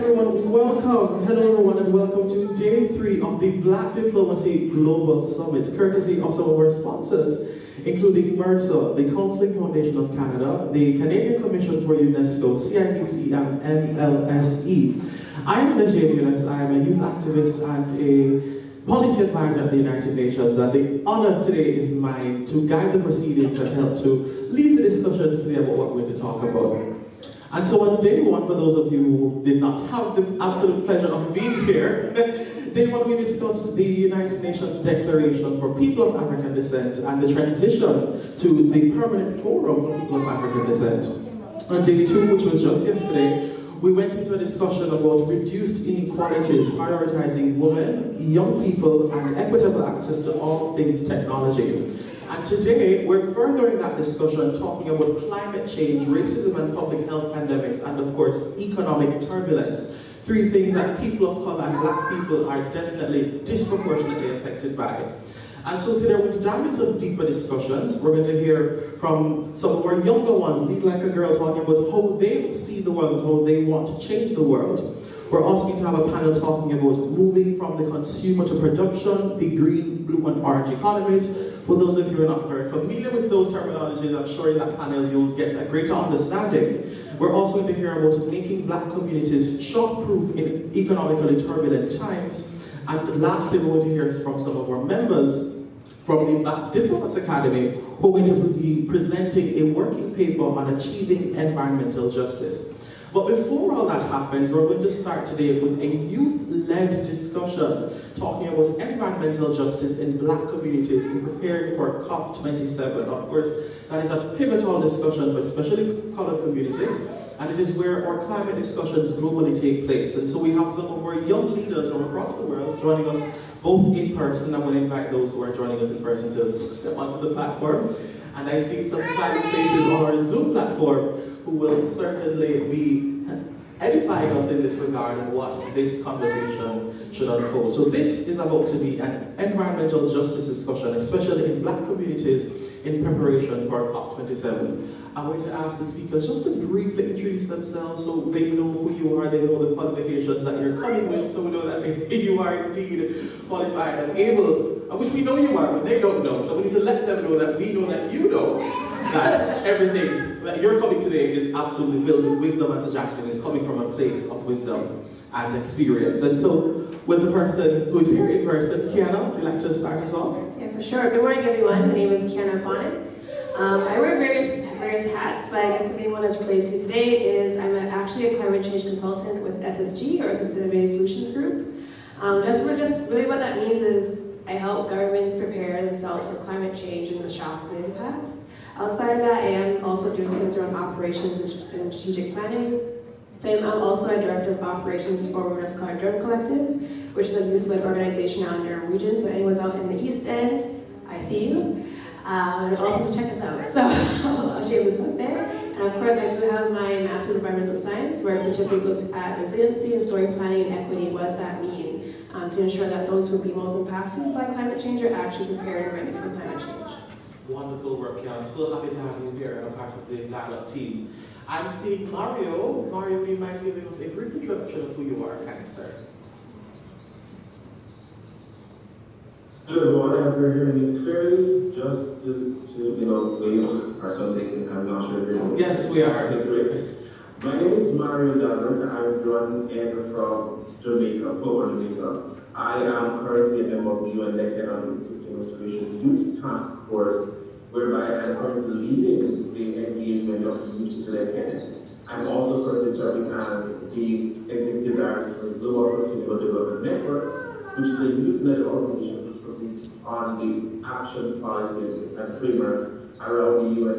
everyone, welcome. Hello everyone and welcome to day 3 of the Black Diplomacy Global Summit, courtesy of some of our sponsors, including MRSA, the Counseling Foundation of Canada, the Canadian Commission for UNESCO, CIPC and MLSE. I am Najee Yunus. I am a youth activist and a policy advisor at the United Nations, and the honor today is mine to guide the proceedings and help to lead the discussions today about what we're going to talk about. And so on day 1, for those of you who did not have the absolute pleasure of being here, day 1 we discussed the United Nations Declaration for People of African Descent and the transition to the Permanent Forum for People of African Descent. On day 2, which was just yesterday, we went into a discussion about reduced inequalities, prioritizing women, young people, and equitable access to all things technology. And today, we're furthering that discussion, talking about climate change, racism and public health pandemics, and of course, economic turbulence. 3 things that people of color and black people are definitely disproportionately affected by. And so today, we're going to dive into deeper discussions. We're going to hear from some of our younger ones, Lead Like a Girl, talking about how they see the world, how they want to change the world. We're also going to have a panel talking about moving from the consumer to production, the green, blue, and orange economies. For those of you who are not very familiar with those terminologies, I'm sure in that panel you'll get a greater understanding. We're also going to hear about making black communities shock-proof in economically turbulent times. And lastly, we're going to hear from some of our members from the Black Diplomats Academy, who are going to be presenting a working paper on achieving environmental justice. But before all that happens, we're going to start today with a youth-led discussion talking about environmental justice in black communities in preparing for COP27. Of course, that is a pivotal discussion for especially colored communities, and it is where our climate discussions globally take place. And so we have some of our young leaders from across the world joining us both in person. I'm going to invite those who are joining us in person to step onto the platform. And I see some smiling faces on our Zoom platform who will certainly be edifying us in this regard and what this conversation should unfold. So this is about to be an environmental justice discussion, especially in black communities in preparation for COP27. I'm going to ask the speakers just to briefly introduce themselves so they know who you are, they know the qualifications that you're coming with, so we know that you are indeed qualified and able, which we know you are, but they don't know. So we need to let them know that we know that you know that everything that you're coming today is absolutely filled with wisdom, and Jasmine is coming from a place of wisdom and experience. And so, with the person who is here in person, Kiana, would you like to start us off? Yeah, for sure. Good morning, everyone. My name is Kiana Bonnet. I wear various hats, but I guess the main one that's related to today is I'm actually a climate change consultant with SSG, or Sustainability Solutions Group. Really what that means is I help governments prepare themselves for climate change and the shocks and impacts. Outside of that, I am also doing things around operations and strategic planning. So I'm also a director of operations for Women of Color Durham Collective, which is a youth-led organization out in Durham region. So anyone's out in the East End, I see you. And also to check us out. So I'll share this book there. And of course, I do have my Master's of Environmental Science, where I particularly looked at resiliency and story planning and equity. What does that mean to ensure that those who will be most impacted by climate change are actually prepared and ready for climate change? Wonderful work, Kiana. I'm so happy to have you here and a part of the Dialogue team. I'm seeing Mario. Mario, would you mind giving us a brief introduction of who you are, kind sir? Good morning, if you're hearing me clearly, just to wave or something, I'm not sure if you're hearing me. Yes, we are. Okay, great. My name is Mario Dalbert. I'm joining in from Jamaica, Port Jamaica. I am currently a member of the UN Economic System Restoration Youth Task Force, whereby I'm currently leading the engagement of the youth elected. I'm also currently serving as the Executive Director for the Global Sustainable Development Network, which is a youth-led organization that proceeds on the action, policy, and framework around the UN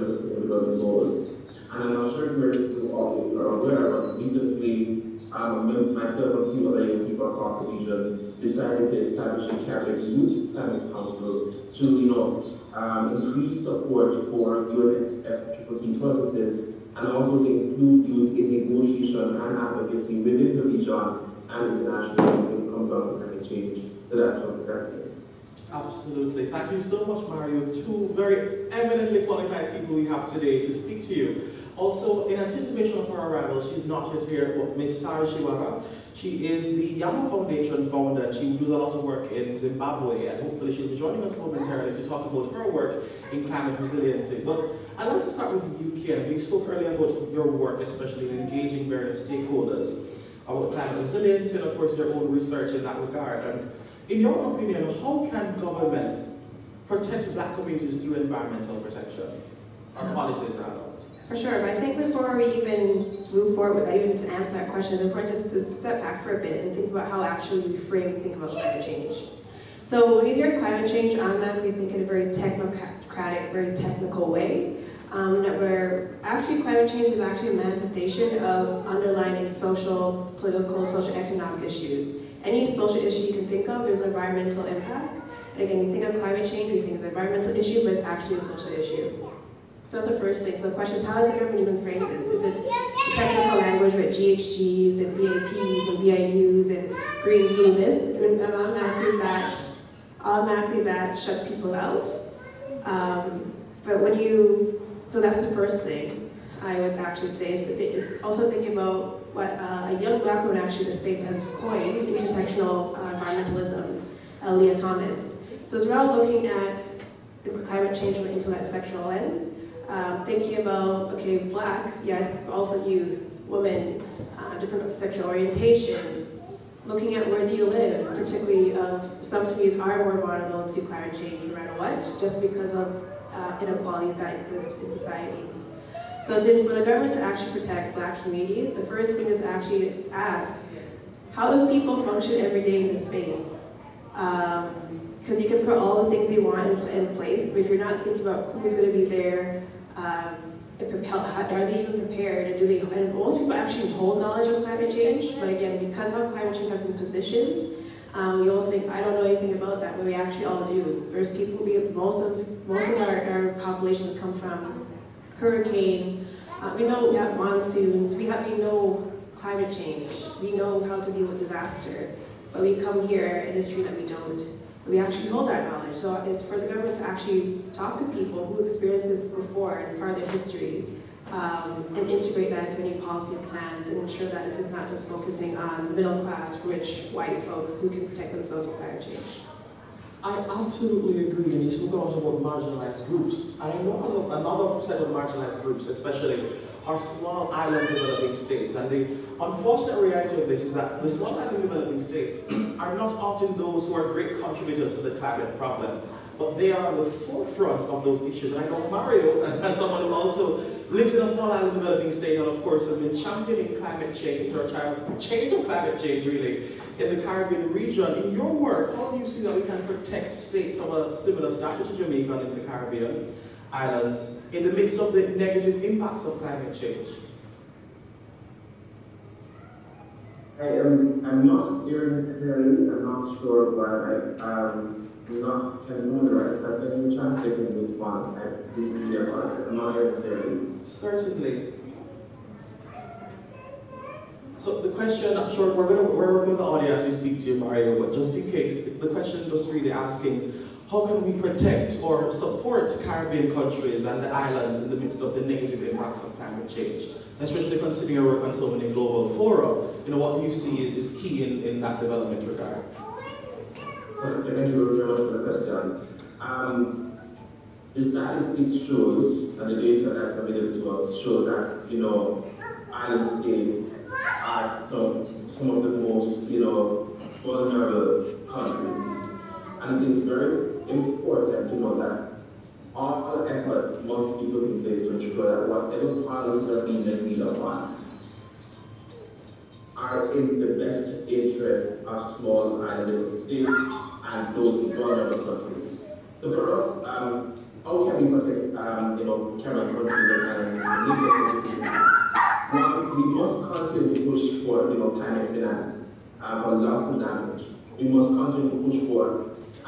Sustainable Development Goals. And I'm not sure if you all are aware, but recently, myself and a few other young people across the region decided to establish a Catholic Youth Climate Council to, increase support for UNFCCC processes and also to include youth in negotiation and advocacy within the region and internationally when it comes out to climate change. So that's it. Absolutely. Thank you so much, Mario. Two very eminently qualified people we have today to speak to you. Also, in anticipation of her arrival, she's not yet here, but Ms. Tara Shiwara. She is the Yama Foundation founder, and she does a lot of work in Zimbabwe, and hopefully she'll be joining us momentarily to talk about her work in climate resiliency. But I'd like to start with you, Ken. You spoke earlier about your work, especially in engaging various stakeholders about climate resiliency, and of course your own research in that regard. And in your opinion, how can governments protect Black communities through environmental protection, or policies rather? For sure, but I think before we even move forward, even to answer that question, it's important to step back for a bit and think about how actually we think about climate change. So when you hear climate change, I automatically think in a very technocratic, very technical way, where actually climate change is actually a manifestation of underlying social, political, social, economic issues. Any social issue you can think of is an environmental impact. And again, you think of climate change, you think it's an environmental issue, but it's actually a social issue. So that's the first thing. So the question is, how does the government even frame this? Is it technical language with GHGs and VAPs and VIUs and green, blue, this? And automatically that shuts people out. But when so that's the first thing I would actually say. So it's also thinking about what a young Black woman actually in the States has coined, intersectional environmentalism, Leah Thomas. So it's around looking at climate change from an intellectual lens. Thinking about, okay, Black, yes, but also youth, women, different sexual orientation, looking at where do you live, particularly some communities are more vulnerable to climate change no matter what, just because of inequalities that exist in society. So for the government to actually protect Black communities, the first thing is to actually ask, how do people function every day in this space? Because you can put all the things you want in place, but if you're not thinking about who's going to be there, are they even prepared, and most people actually hold knowledge of climate change, but again, because how climate change has been positioned, we all think, I don't know anything about that, but we actually all do. There's people, most of our populations come from hurricane, we know we have monsoons, we know climate change, we know how to deal with disaster, but we come here in this tree that we don't. We actually hold that knowledge. So it's for the government to actually talk to people who experienced this before as part of their history, and integrate that into any policy plans and ensure that this is not just focusing on middle class, rich, white folks who can protect themselves from climate change. I absolutely agree, and you spoke a lot about marginalized groups. I know another set of marginalized groups, especially are small island developing states. And the unfortunate reality of this is that the small island developing states are not often those who are great contributors to the climate problem, but they are on the forefront of those issues. And I know Mario, as someone who also lives in a small island developing state and of course has been championing climate change, or change of climate change really, in the Caribbean region. In your work, how do you see that we can protect states of a similar status to Jamaica and in the Caribbean islands in the midst of the negative impacts of climate change? I'm not hearing clearly, I'm not sure, but I'm not, can someone the right person in chance they can respond? I'm not hearing clearly. Certainly. So the question, I'm sure we're working with the audience as we speak to you, Mario, but just in case, the question just really asking, how can we protect or support Caribbean countries and the islands in the midst of the negative impacts of climate change? Especially considering your work on so many global fora, what do you see is key in that development regard? Thank you very much for the question. The statistics shows, and the data that's available to us show that, island states are some of the most, vulnerable countries. And it is very important to know that all efforts must be put in place to ensure that whatever policies are being agreed upon are in the best interest of small island developing states and those vulnerable countries. So for us, how can we protect, Caribbean countries and one, we must continue to push for, climate finance for loss and damage. We must continue to push for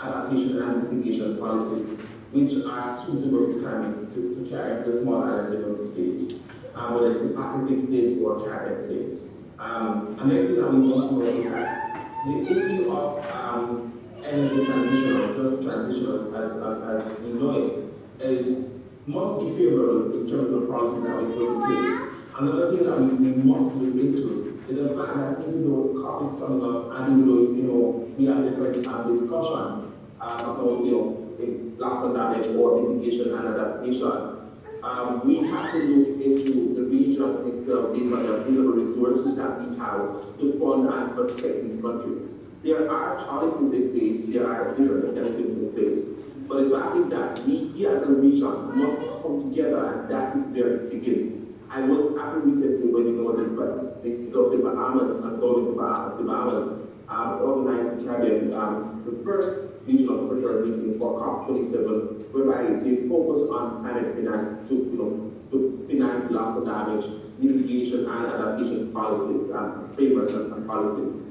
adaptation and mitigation policies which are suitable to climate to carry the small island developing states, whether it's the Pacific states or Caribbean states. And next thing that we must know is that the issue of energy transition, or just transition as we know it, must be favorable in terms of policies that we put in place. Another thing that we must look into is the fact that even though COP is coming up, and even though we have different discussions about loss and damage or mitigation and adaptation, we have to look into the region itself based on the available resources that we have to fund and protect these countries. There are policies in place, there are different mechanisms in place, but the fact is that we as a region must come together, and that is where it begins. I was happy recently when the Bahamas and the Bahamas organized the Caribbean, the first regional prepared meeting for COP27, whereby they focus on climate finance to finance loss and damage, mitigation and adaptation policies and frameworks and policies.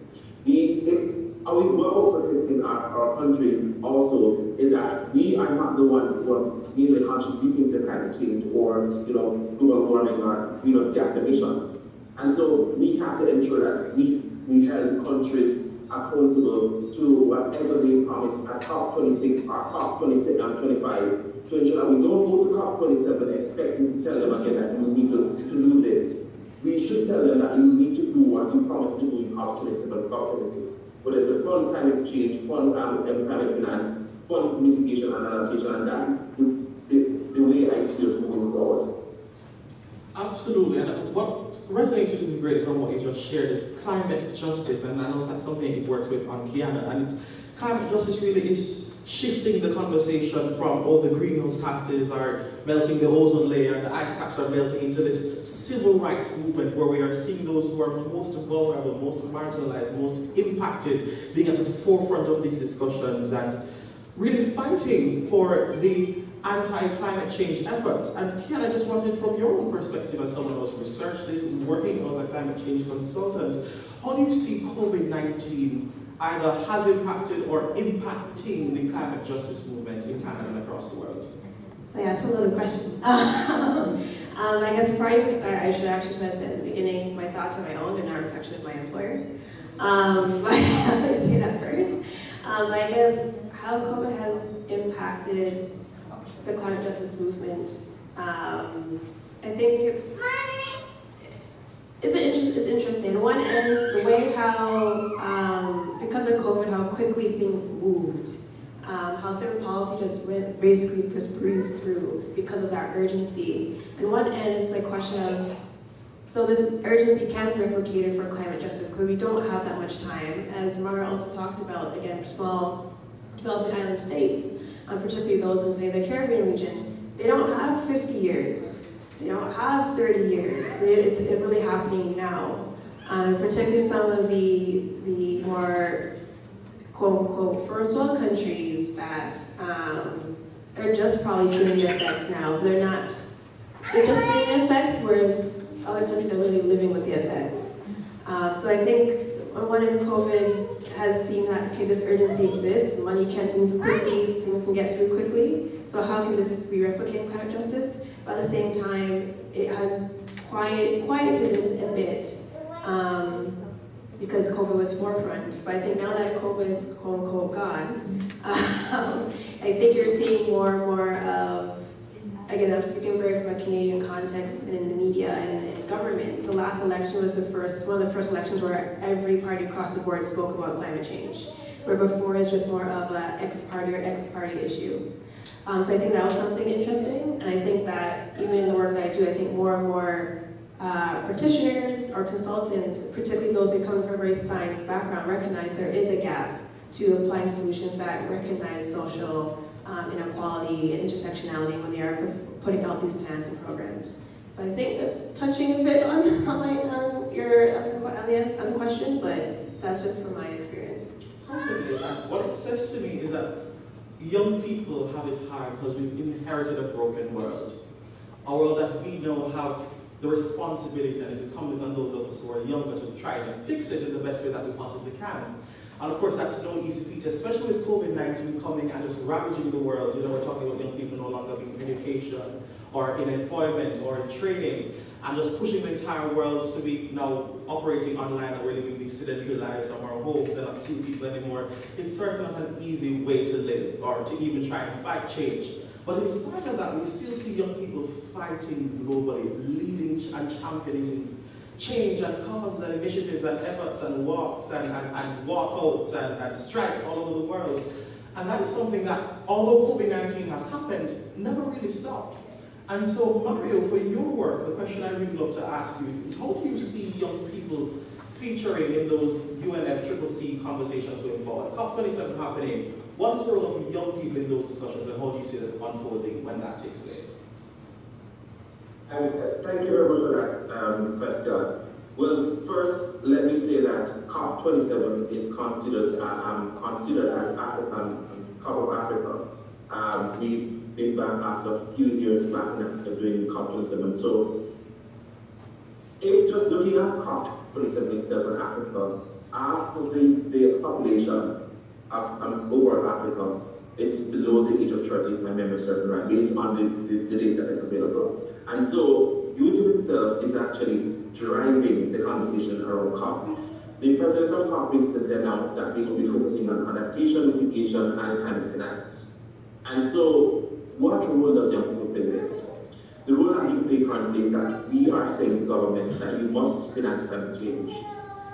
Our way of protecting our countries also is that we are not the ones who are mainly contributing to climate change or global warming or greenhouse gas emissions. And so we have to ensure that we help countries accountable to whatever they promise at COP26 or COP26 and 25 to ensure that we don't go to COP27 expecting to tell them again that you need to do this. We should tell them that you need to do what you promised to do in COP27, COP26. Whether it's to fund climate change, fund climate finance, fund mitigation and adaptation, and that is the way I see us moving forward. Absolutely, and what resonates with me greatly from what you just shared is climate justice, and I know that's something you worked with on Kiana, and climate justice really is shifting the conversation from, the greenhouse gases are melting the ozone layer, the ice caps are melting, into this civil rights movement where we are seeing those who are most vulnerable, most marginalized, most impacted being at the forefront of these discussions and really fighting for the anti-climate change efforts. And Kiana, I just wanted, from your own perspective as someone who's researched this, working as a climate change consultant, how do you see COVID-19 either has impacted or impacting the climate justice movement in Canada and across the world? Yeah, that's a loaded question. I guess before I can start, I should actually say at the beginning, my thoughts are my own and not a reflection of my employer. But let me say that first. I guess how COVID has impacted the climate justice movement. I think it's interesting. On one end, the way how, because of COVID, how quickly things moved, how certain policy just basically just breezed through because of that urgency. And one end is the question of, so this urgency can be replicated for climate justice because we don't have that much time. As Mara also talked about, again, small developing island states, particularly those in, say, the Caribbean region, they don't have 50 years. They don't have 30 years. It's really happening now. Particularly some of the more quote-unquote first world countries that they're just probably feeling the effects now. They're just feeling the effects, whereas other countries are really living with the effects. So I think on one end, COVID has seen that, okay, this urgency exists, money can move quickly, things can get through quickly, so how can this be replicated climate justice? But at the same time, it has quieted a bit because COVID was forefront. But I think now that COVID is quote-unquote gone, I think you're seeing more and more of, again, I'm speaking very from a Canadian context in the media and in government. The last election was one of the first elections where every party across the board spoke about climate change, where before it's just more of an ex-party or ex-party issue. So I think that was something interesting, and I think that even in the work that I do, I think more and more practitioners or consultants, particularly those who come from a very science background, recognize there is a gap to applying solutions that recognize social inequality and intersectionality when they are putting out these plans and programs. So I think that's touching a bit on the question, but that's just from my experience. Absolutely. What it says to me is that young people have it hard because we've inherited a broken world. A world that we know have the responsibility, and it's incumbent on those of us who are younger to try to fix it in the best way that we possibly can. And of course, that's no easy feat, especially with COVID-19 coming and just ravaging the world. We're talking about young people no longer being in education, or in employment or in training, and just pushing the entire world to be now operating online and we're living these sedentary lives from our homes and not seeing people anymore. It's certainly not an easy way to live or to even try and fight change. But in spite of that, we still see young people fighting globally, leading and championing change and causes and initiatives and efforts and walks and walkouts and strikes all over the world. And that is something that, although COVID-19 has happened, never really stopped. And so, Mario, for your work, the question I really love to ask you is, how do you see young people featuring in those UNFCCC conversations going forward? COP27 happening, what is the role of young people in those discussions, and how do you see that unfolding when that takes place? Thank you very much for that question. Well, first, let me say that COP27 is considered as African Cup of Africa. We've been back after a few years back in Africa doing COP27. So, if just looking at COP27 itself in Africa, after the population of overall Africa, it's below the age of 30, if my memory serves right, based on the data that is available. And so, YouTube itself is actually driving the conversation around COP. The president of COP recently announced that they will be focusing on adaptation, mitigation, and climate finance. And so, what role does young people play in this? The role that we play currently is that we are saying to government that you must finance climate change,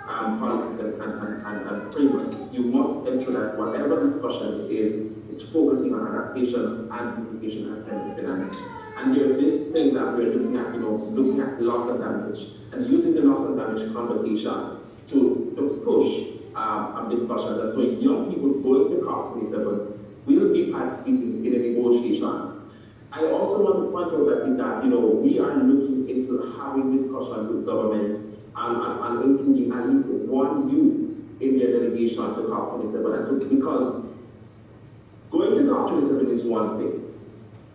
policies and frameworks. You must ensure that whatever discussion is, it's focusing on adaptation and mitigation and climate finance. And there's this thing that we're looking at, looking at loss and damage, and using the loss and damage conversation to push discussions. And so young people going to COP27 will be participating in the negotiations. I also want to point out that we are looking into having discussions with governments and including at least one youth in their delegation to COP27. And so because going to COP27 is one thing.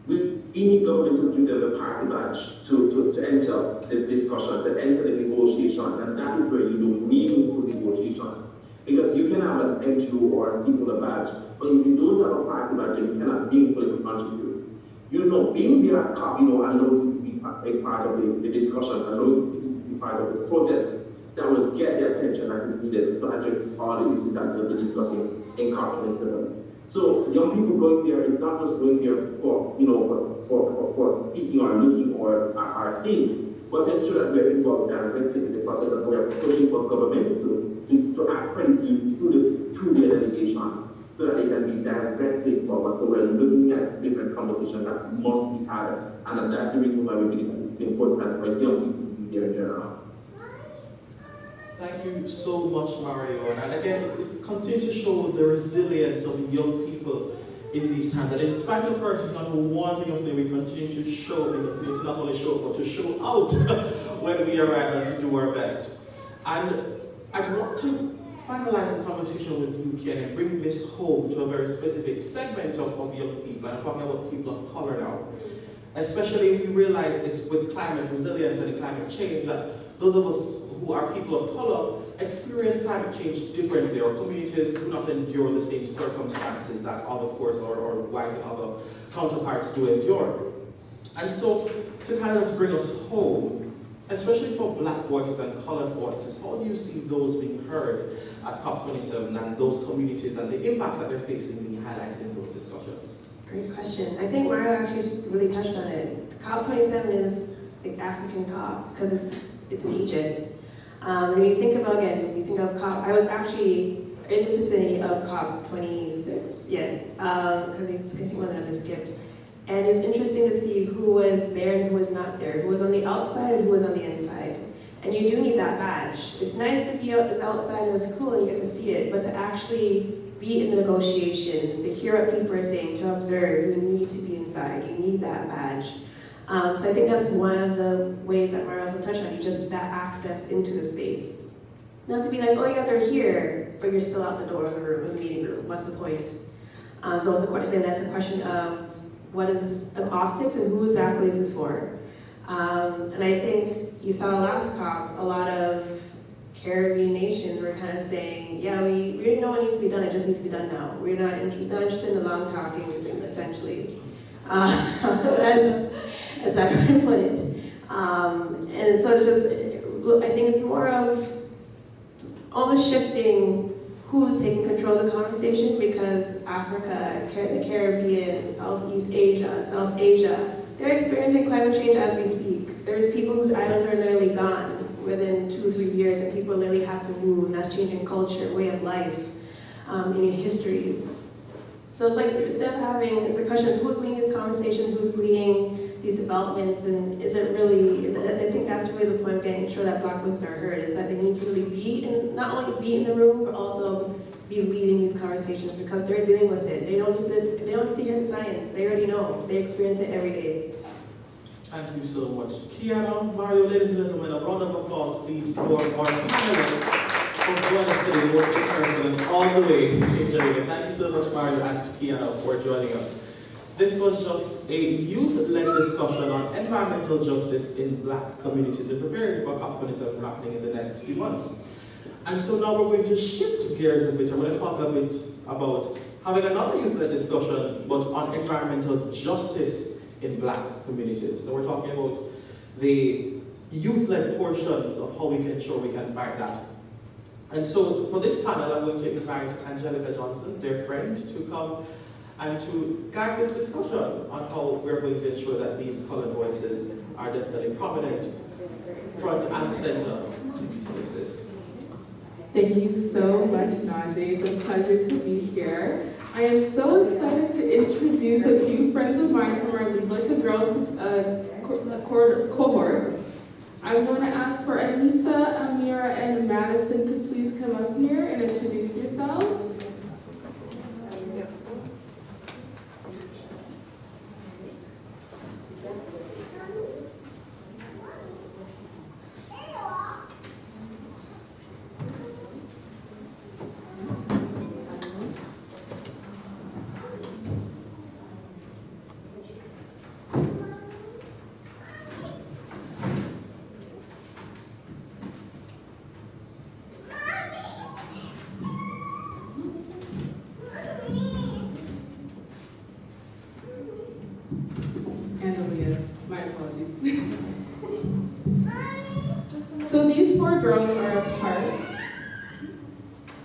We need governments to give them the party badge to enter the discussions, to enter the negotiations, and that is where you do meaningful negotiations. Because you can have an NGO or a stakeholder badge, but if you don't have a party badge, you cannot meaningfully contribute. Being there at COP, allows you to be a part of the discussion, allows you to be part of the protest that will get the attention that is needed to address all the issues that we'll be discussing in COP27. So young people going there is not just going there for speaking or looking or are seeing, but to ensure that we're involved directly in the process, and we're pushing for governments to accredit you through their delegations so that they can be directly involved. So we're looking at different conversations that must be had, and that's the reason why we believe that it's important for young people to be there in general. Thank you so much, Mario. And again, it continues to show the resilience of young people in these times. And in spite of persons not wanting us there, we continue to show, we continue to not only show, but to show out when we arrive and to do our best. And I want to finalize the conversation with you, Ken, and bring this home to a very specific segment of young people. And I'm talking about people of color now. Especially if we realize it's with climate resilience and climate change that those of us who are people of color experience climate change differently. Our communities do not endure the same circumstances that other, of course, or white and other counterparts do endure. And so, to kind of just bring us home, especially for black voices and colored voices, how do you see those being heard at COP27 and those communities and the impacts that they're facing being highlighted in those discussions? Great question. I think Mario actually really touched on it. COP27 is the African COP because it's in Egypt. When you think about, again, you think of COP, I was actually in the vicinity of COP26, yes, because I think one of them skipped. And it's interesting to see who was there and who was not there, who was on the outside and who was on the inside. And you do need that badge. It's nice to be outside and it's cool and you get to see it, but to actually be in the negotiations, to hear what people are saying, to observe, you need to be inside, you need that badge. So I think that's one of the ways that Mario also touched on, you just that access into the space. Not to be like, oh yeah, they're here, but you're still out the door of the room, of the meeting room. What's the point? So it's that's a question of what is an optics and who exactly is this for? And I think you saw last COP, a lot of Caribbean nations were kind of saying, yeah, we already know what needs to be done, it just needs to be done now. We're not interested in the long talking, essentially. as I would put it. And so it's just, I think it's more of almost shifting who's taking control of the conversation, because Africa, the Caribbean, Southeast Asia, South Asia, they're experiencing climate change as we speak. There's people whose islands are literally gone within 2-3 years, and people literally have to move, and that's changing culture, way of life, histories. So it's like, instead of having, it's the question is who's leading this conversation, who's leading these developments, and is it really, I think that's really the point of getting sure that Black voices are heard, is that they need to really be in, not only be in the room, but also be leading these conversations, because they're dealing with it. They don't need to hear the science, they already know, they experience it every day. Thank you so much. Kiana, Mario, ladies and gentlemen, a round of applause, please, for our panelists for joining us today, both in person and all the way in Jamaica. Thank you so much, Mario and Kiana, for joining us. This was just a youth-led discussion on environmental justice in Black communities and preparing for COP27 happening in the next few months. And so now we're going to shift gears a bit. I'm going to talk a bit about having another youth-led discussion, but on environmental justice in Black communities. So we're talking about the youth-led portions of how we can ensure we can fight that. And so for this panel, I'm going to invite Angelica Johnson, their friend, to come and to guide this discussion on how we're going to ensure that these colored voices are definitely prominent, front and center in these spaces. Thank you so much, Najee. It's a pleasure to be here. I am so excited to introduce a few friends of mine from our Lead Like a Girls cohort. I'm going to ask for Anissa, Amira, and Madison to please come up here and introduce yourselves. My apologies. So these 4 girls are a part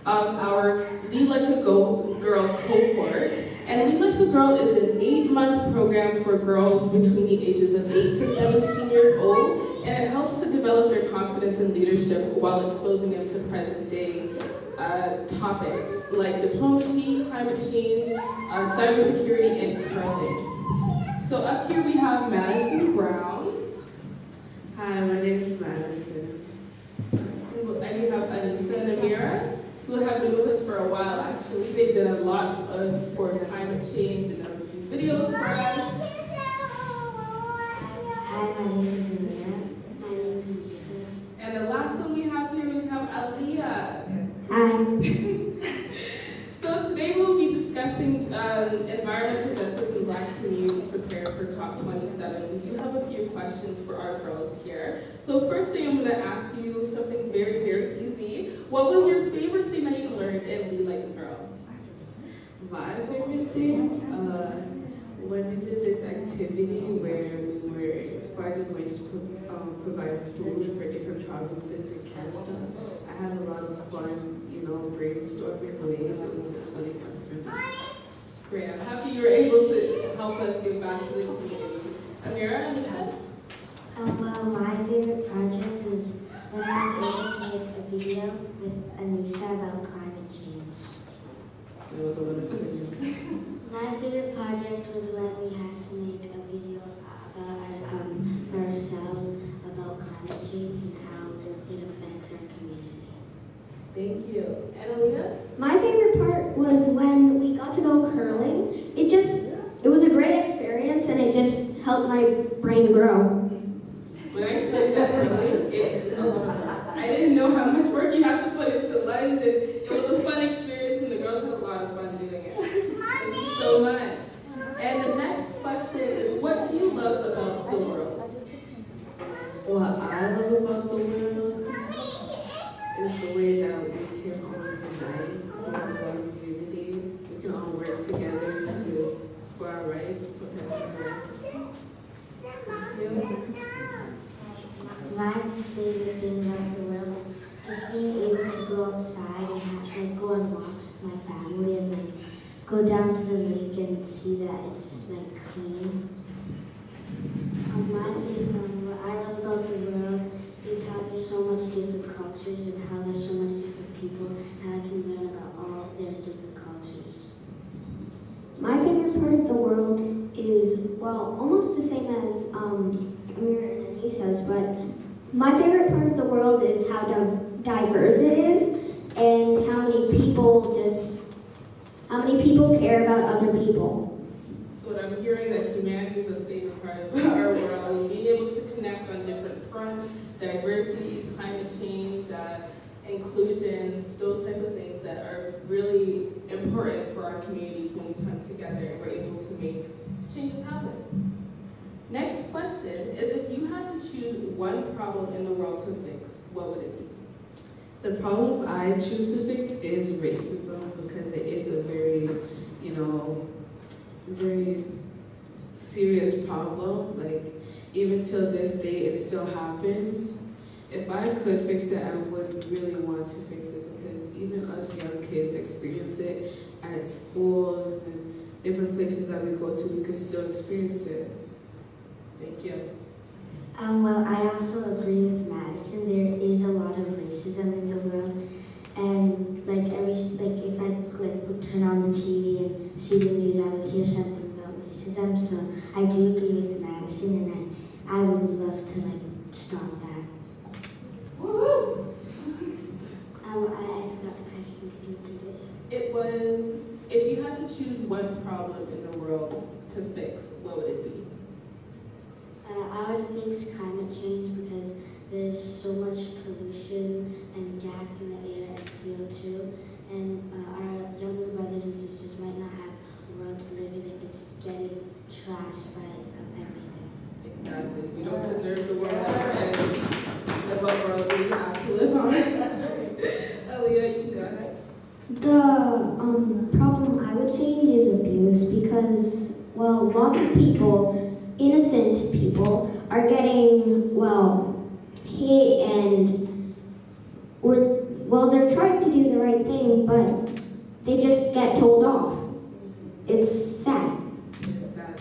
of our Lead Like a Girl cohort. And Lead Like a Girl is an 8-month program for girls between the ages of 8 to 17 years old. And it helps to develop their confidence and leadership while exposing them to present-day topics like diplomacy, climate change, cybersecurity, and curling. So up here we have Madison Brown. Hi, my name is Madison. And you have Anissa and Amira, who have been with us for a while actually. They've done a lot for climate change and done a few videos for us. Hi, my name is Amira. My name is Anissa. And the last one we have here, we have Aliyah. Hi. So today we'll be discussing environmental justice in Black communities prepared for COP27. We do have a few questions for our girls here. So first thing, I'm going to ask you something very, very easy. What was your favorite thing that you learned in Lead Like a Girl? My favorite thing, when we did this activity where we were finding ways to provide food for different provinces in Canada, I had a lot of fun, brainstorming ways. It was just really fun for me. Great, I'm happy you were able to help us give back to the community. Amira, and Well, my favorite project was when I was able to make a video with Anissa about climate change. it was a wonderful video. My favorite project was when we had to make a video about for ourselves about climate change and how it affects our community. Thank you. And Aliyah? My favorite part was when we got to go curling. It was a great experience and it just helped my brain grow. When I first got curling, it was a lot of fun. I didn't know how much work you have to put into lunge, and it was a fun experience, and the girls had a lot of fun doing it. Thank you so much. And the next question is, what do you love about the world? What I love about the world is the way that we can all unite in one unity. We can all work together for our rights, protest our rights and stuff. My favorite thing about the world is just being able to go outside and go on walks with my family and go down to the lake and see that it's clean. What I love about the world is how there's so much different cultures and how there's so much different people and I can learn about all their different cultures. My favorite part of the world is, well, almost the same as Amir and Anissa's, but my favorite part of the world is how diverse it is and how many people care about other people. So what I'm hearing that humanity is a favorite part of our world, being able to connect on different fronts, diversity, climate change, inclusion, those type of things that are really important for our communities when we come together and we're able to make changes happen. Next question is, if you had to choose one problem in the world to fix, what would it be? The problem I choose to fix is racism because it is a very, very serious problem. Even till this day, it still happens. If I could fix it, I would really want to fix it because even us young kids experience it at schools and different places that we go to, we could still experience it. Thank you. Well, I also agree with Madison. There is a lot of racism in the world, and if I would turn on the TV and see the news, I would hear something about racism. So I do agree with Madison, and I would love to stop that. I forgot the question. Could you repeat it? It was, if you had to choose one problem in the world to fix, what would it be? I would fix climate change because there's so much pollution and gas in the air and CO2, and our younger brothers and sisters might not have a world to live in if it's getting trashed by everything. Exactly. We don't deserve the world that we're in. What world do we have to live on? Aaliyah, you can go ahead. The problem I would change is abuse because, well, lots of people, innocent people, are getting, hit and, they're trying to do the right thing, but they just get told off. It's sad. It's sad.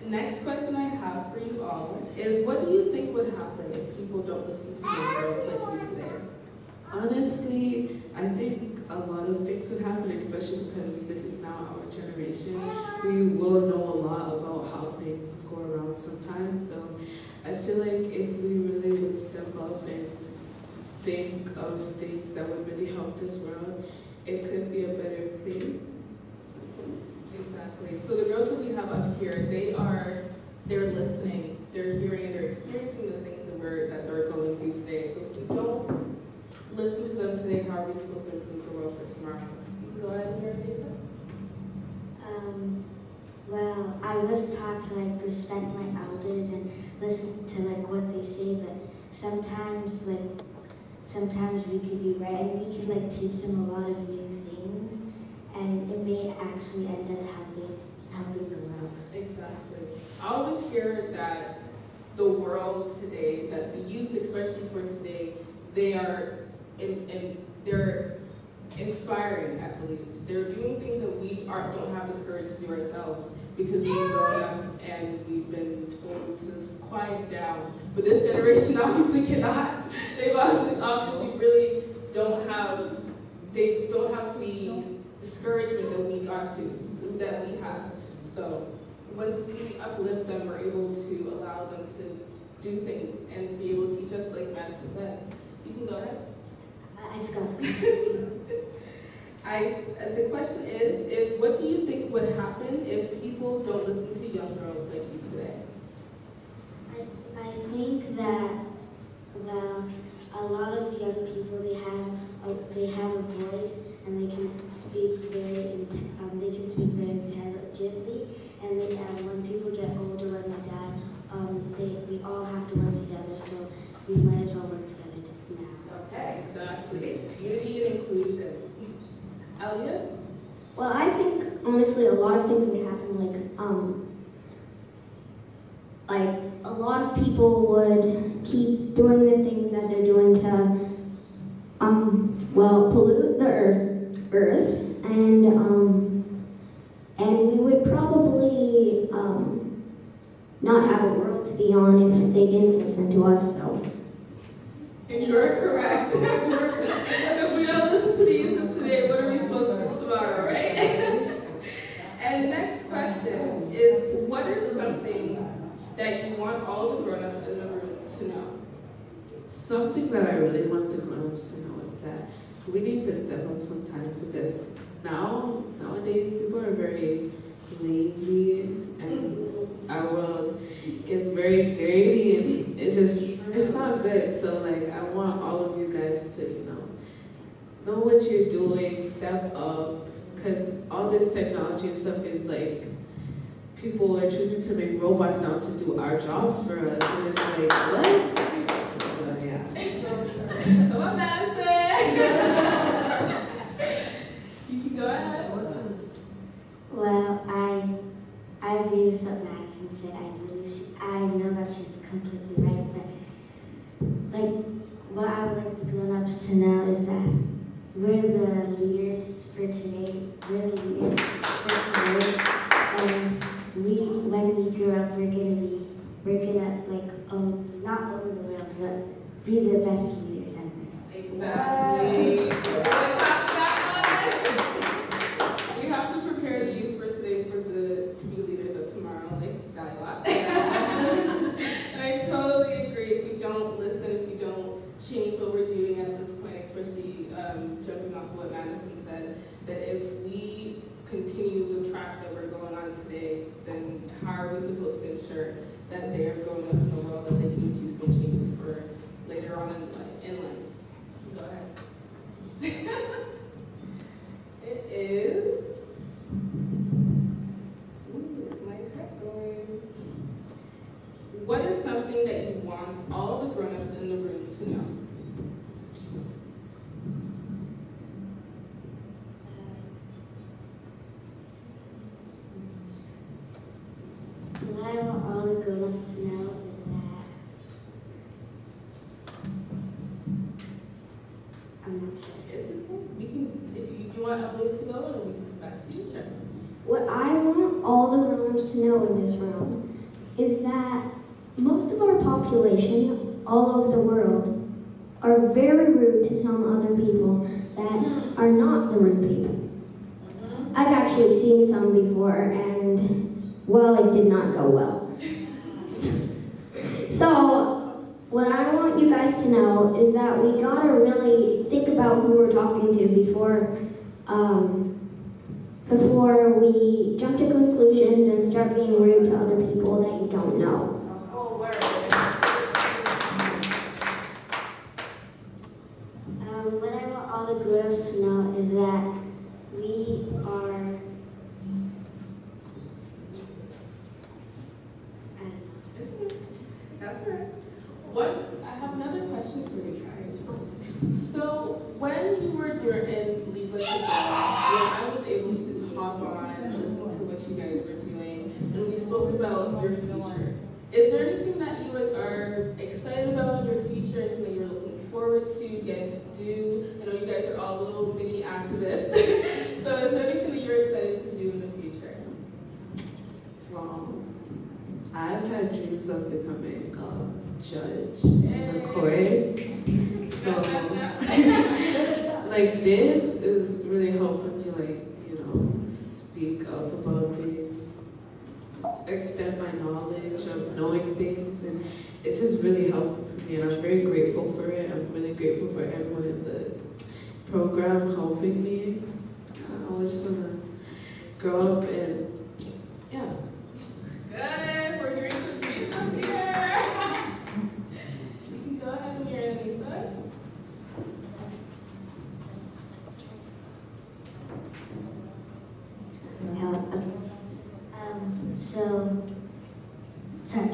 The next question I have for you all is, what do you think would happen if people don't listen to young girls like you today? Honestly, I think a lot of things would happen, especially because this is now our generation. We will know a lot about how things go around sometimes. So I feel like if we really would step up and think of things that would really help this world, it could be a better place. Exactly. So the girls that we have up here, they're listening, they're hearing, and they're experiencing the things that they're going through today. So if we don't listen to them today, how are we supposed to improve the world for tomorrow? You can go ahead and hear Lisa. Well, I was taught to respect my elders and listen to what they say, but sometimes we could be right and we could teach them a lot of new things, and it may actually end up helping the world. Exactly. I always hear that the world today, that the youth, especially for today, they're inspiring at the least. They're doing things that we don't have the courage to do ourselves because we've grown up and we've been told to quiet down. But this generation obviously cannot. They obviously really don't have the discouragement that we that we have. So once we uplift them, we're able to allow them to do things and be able to teach us, like Madison said. You can go ahead. I forgot. The question is, what do you think would happen if people don't listen to young girls like you today? I think that, a lot of young people, they have a voice and they can speak very intelligently, and when people get older, when they die, we all have to work together, so we might as well work together now. Okay, exactly. Unity and inclusion. Aaliyah? Well, I think honestly a lot of things would happen. like a lot of people would keep doing the things that they're doing to pollute the earth and we would probably not have a world to be on if they didn't listen to us. So. And you're correct. If we don't listen to the youth of today, what are we supposed to do tomorrow, right? And next question is, what is something that you want all the grown-ups in the room to know? Something that I really want the grown-ups to know is that we need to step up sometimes, because nowadays people are very lazy and our world gets very dirty and it's not good. So like I want all of you guys to know what you're doing, step up, because all this technology and stuff is like people are choosing to make robots now to do our jobs for us, and it's like what? So, yeah. Come on, Madison. You can go ahead. Well, I agree with what Madison said. I know that she's completely right, but like what I would like the grown-ups to know is that we're the leaders for today. We're the leaders for today, and when we grow up, we're gonna like not own the world, but be the best leaders ever. Exactly. We have to prepare the youth for today to be leaders of tomorrow, like dialogue. And I totally agree. If we don't listen, if we don't change what we're doing at this point, especially jumping off what Madison said, that if we continue the track that we're going on today, then how are we supposed to ensure that they are growing up in a world that they can do some changes for later on in life? Go ahead. It is. Where's my tech going? What is something that you want all the grown-ups in the room to know? What I want all the grown-ups to know is that I'm not sure. It's okay. We can. Do you want Emily to go, or we can come back to you? Sure. What I want all the grown-ups to know in this room is that most of our population all over the world are very rude to some other people that are not the rude people. I've actually seen some before, and well, it did not go well. So, what I want you guys to know is that we gotta really think about who we're talking to before we jump to conclusions and start being rude to other people that you don't know. What I want all the grown-ups to know is that we are. That's right. I have another question for you guys. So, when you were in Lead Like a Girl, when I was able to hop on and listen to what you guys were doing, and we spoke about your future, is there anything that you are excited about in your future, anything that you're looking forward to getting to do? I know you guys are all little mini activists. So, is there anything that you're excited to do in the future? I've had dreams of becoming a judge in the courts. So, like, this is really helping me, speak up about things, extend my knowledge of knowing things, and it's just really helpful for me, and I'm very grateful for it. I'm really grateful for everyone in the program helping me. I just want to grow up and, yeah. Good, we're hearing some dreams up here. You can go ahead and hear Lisa. Sorry.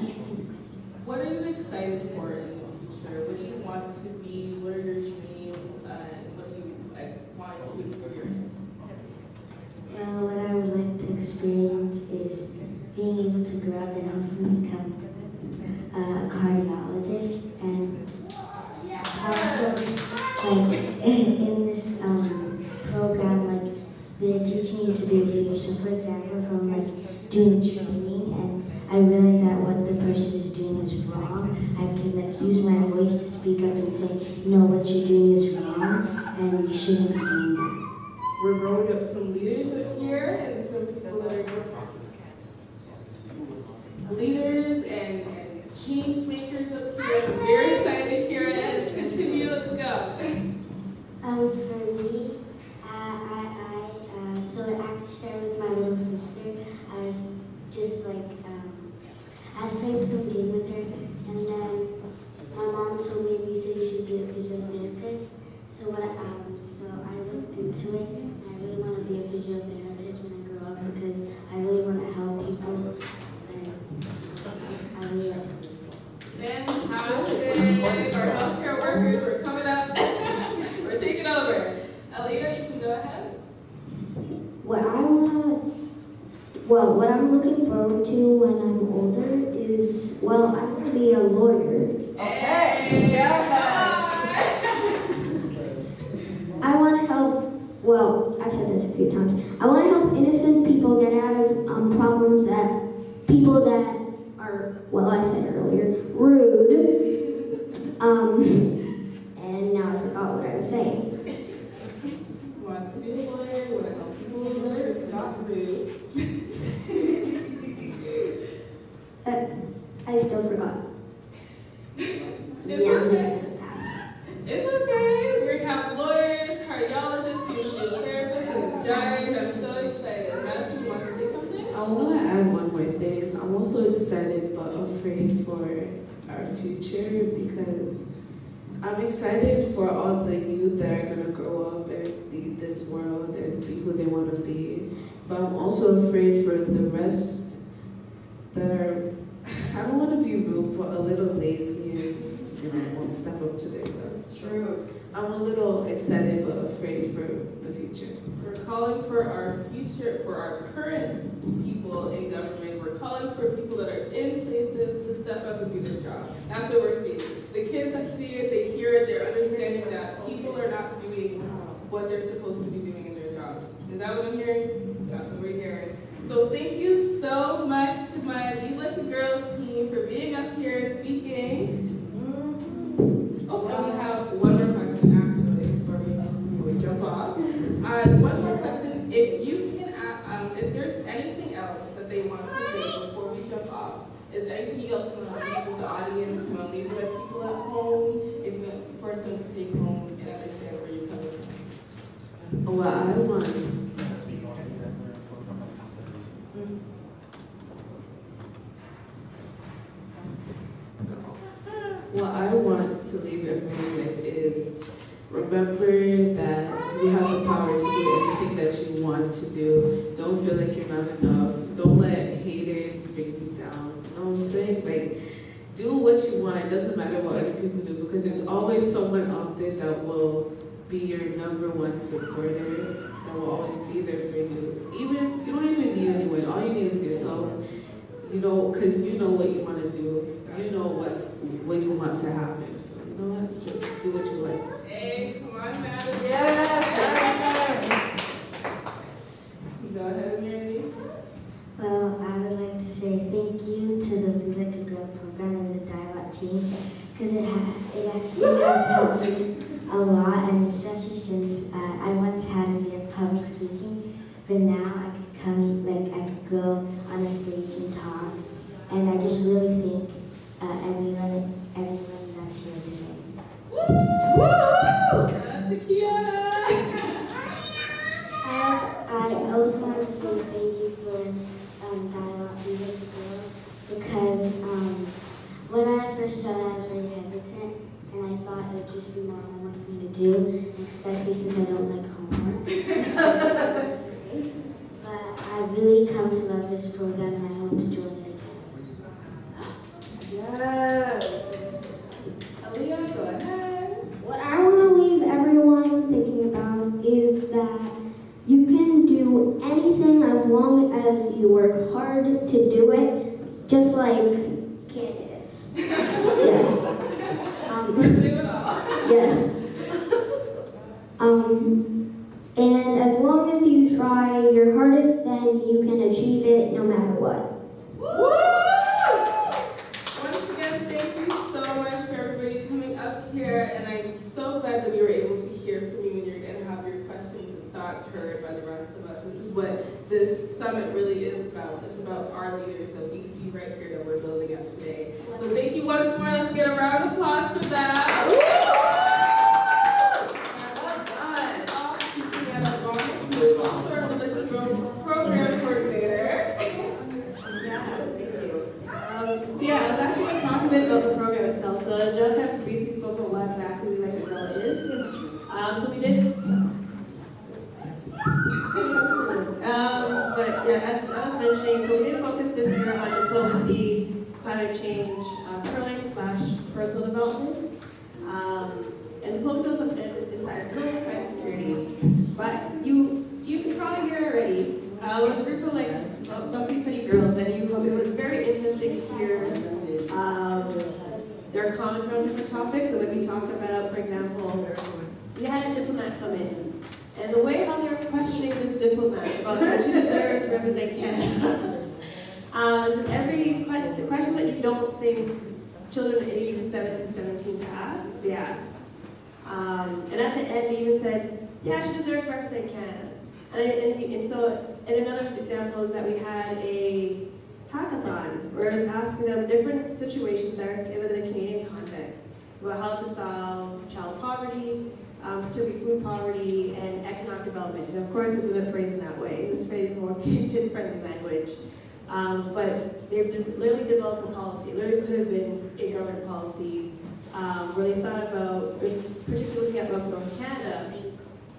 What are you excited for in the future? What do you want to be? What are your dreams? And what do you want to experience? What I would like to experience is being able to grow up and hopefully become use my voice to speak up and say, no, what you're doing is wrong, and you shouldn't be doing that. We're growing up some leaders up here and some people that are leaders and change makers up here. I'm very excited to hear it. Continue, let's go. For me, so it actually started with my little sister. I was just like, I was playing some game with her, and then my mom told me recently she should be a physiotherapist. So I looked into it, and I really want to be a physiotherapist when I grow up because I really want to help people, and I really like it. Fantastic. Our healthcare workers, we're coming up. We're taking over. Alina, you can go ahead. What I'm looking forward to when I'm older is, I want to be a lawyer. Okay. I want to help, I've said this a few times, I want to help innocent people get out of problems that people that are, I said earlier, rude. And now I forgot what I was saying. Want to be a lawyer, want to help people that are not rude. I still forgot. It's I'm just okay. going to pass. It's okay. We have lawyers, cardiologists, physiotherapists, and a judge. I'm so excited. Madison, you want to say something? I want to add one more thing. I'm also excited but afraid for our future because I'm excited for all the youth that are going to grow up and lead this world and be who they want to be. But I'm also afraid for the rest that are, I don't want to be rude, but a little lazy and won't step up to their stuff. True. I'm a little excited but afraid for the future. We're calling for our future, for our current people in government. We're calling for people that are in places to step up and do their job. That's what we're seeing. The kids see it, they hear it, they're understanding that people are not doing what they're supposed to be doing in their jobs. Is that what I'm hearing? That's what we're hearing. So thank you so much to my Lead Like a Girl team for being up here and speaking. Oh, and we have one more question actually before we jump off. One more question. If you can, if there's anything else that they want to say before we jump off, is there anything else you want to leave with the audience? You want to leave it with people at home? If you want for them to take home and understand where you're coming from. What I want to leave everyone with is remember that you have the power to do anything that you want to do. Don't feel like you're not enough. Don't let haters bring you down. You know what I'm saying? Like, do what you want. It doesn't matter what other people do because there's always someone out there that will be your #1 supporter, that will always be there for you. Even you don't even need anyone. All you need is yourself. You know, because you know what you want to do. You know what you want to happen. So you know what? Just do what you like. Hey, come on, Madison. Yes. Go ahead, Mary. Well, I would like to say thank you to the Be Like a Girl program and the Dialogue team because it has helped me a lot, and especially since I once had to be a public speaking, but now I could come, I could go on a stage and talk, and I just really thank everyone that's here today. Woo! Shout to Kiana. I also wanted to say thank you for Dialogue Be Like a Girl because when I first started I was very hesitant and I thought it would just be more homework for me to do, especially since I don't like homework. But I really come to love this program and I hope to join it again. Yes. Aaliyah, go ahead. What I want to leave everyone thinking about is that you can do anything as long as you work hard to do it, just like Candace. Yes. Yes. And as long as you try your hardest, then you can achieve it no matter what. Woo! Once again, thank you so much for so glad that we were able to hear from you and have your questions and thoughts heard by the rest of us. This is what this summit really is about. It's about our leaders that we see right here that we're building up today. So thank you once more. Let's get a round of applause for that. Program coordinator. So yeah, I was actually going to talk a bit about the program itself. So Angelica briefly spoke about what exactly Light to Grow is. So we did. But yeah, as I was mentioning, so we did focus this year on diplomacy, climate change, curling/personal development, and diplomacy also is cybersecurity. But you can probably hear already. It was a group of like roughly 20 girls, and it was very interesting to hear their comments around different topics. So like we talked about, for example, we had a diplomat come in, and the way how they were questioning this diplomat about how she deserves to represent Canada. The questions that you don't think children aged 7 to 17 to ask, they asked. And at the end, they even said, yeah, she deserves to represent Canada. And another example is that we had a hackathon where I was asking them different situations that are given in the Canadian context about how to solve child poverty, particularly food poverty, and economic development. And of course, this wasn't phrased in that way. It was phrased in more kid-friendly language. But they literally developed a policy. It literally could have been a government policy where they thought about, particularly about North Canada,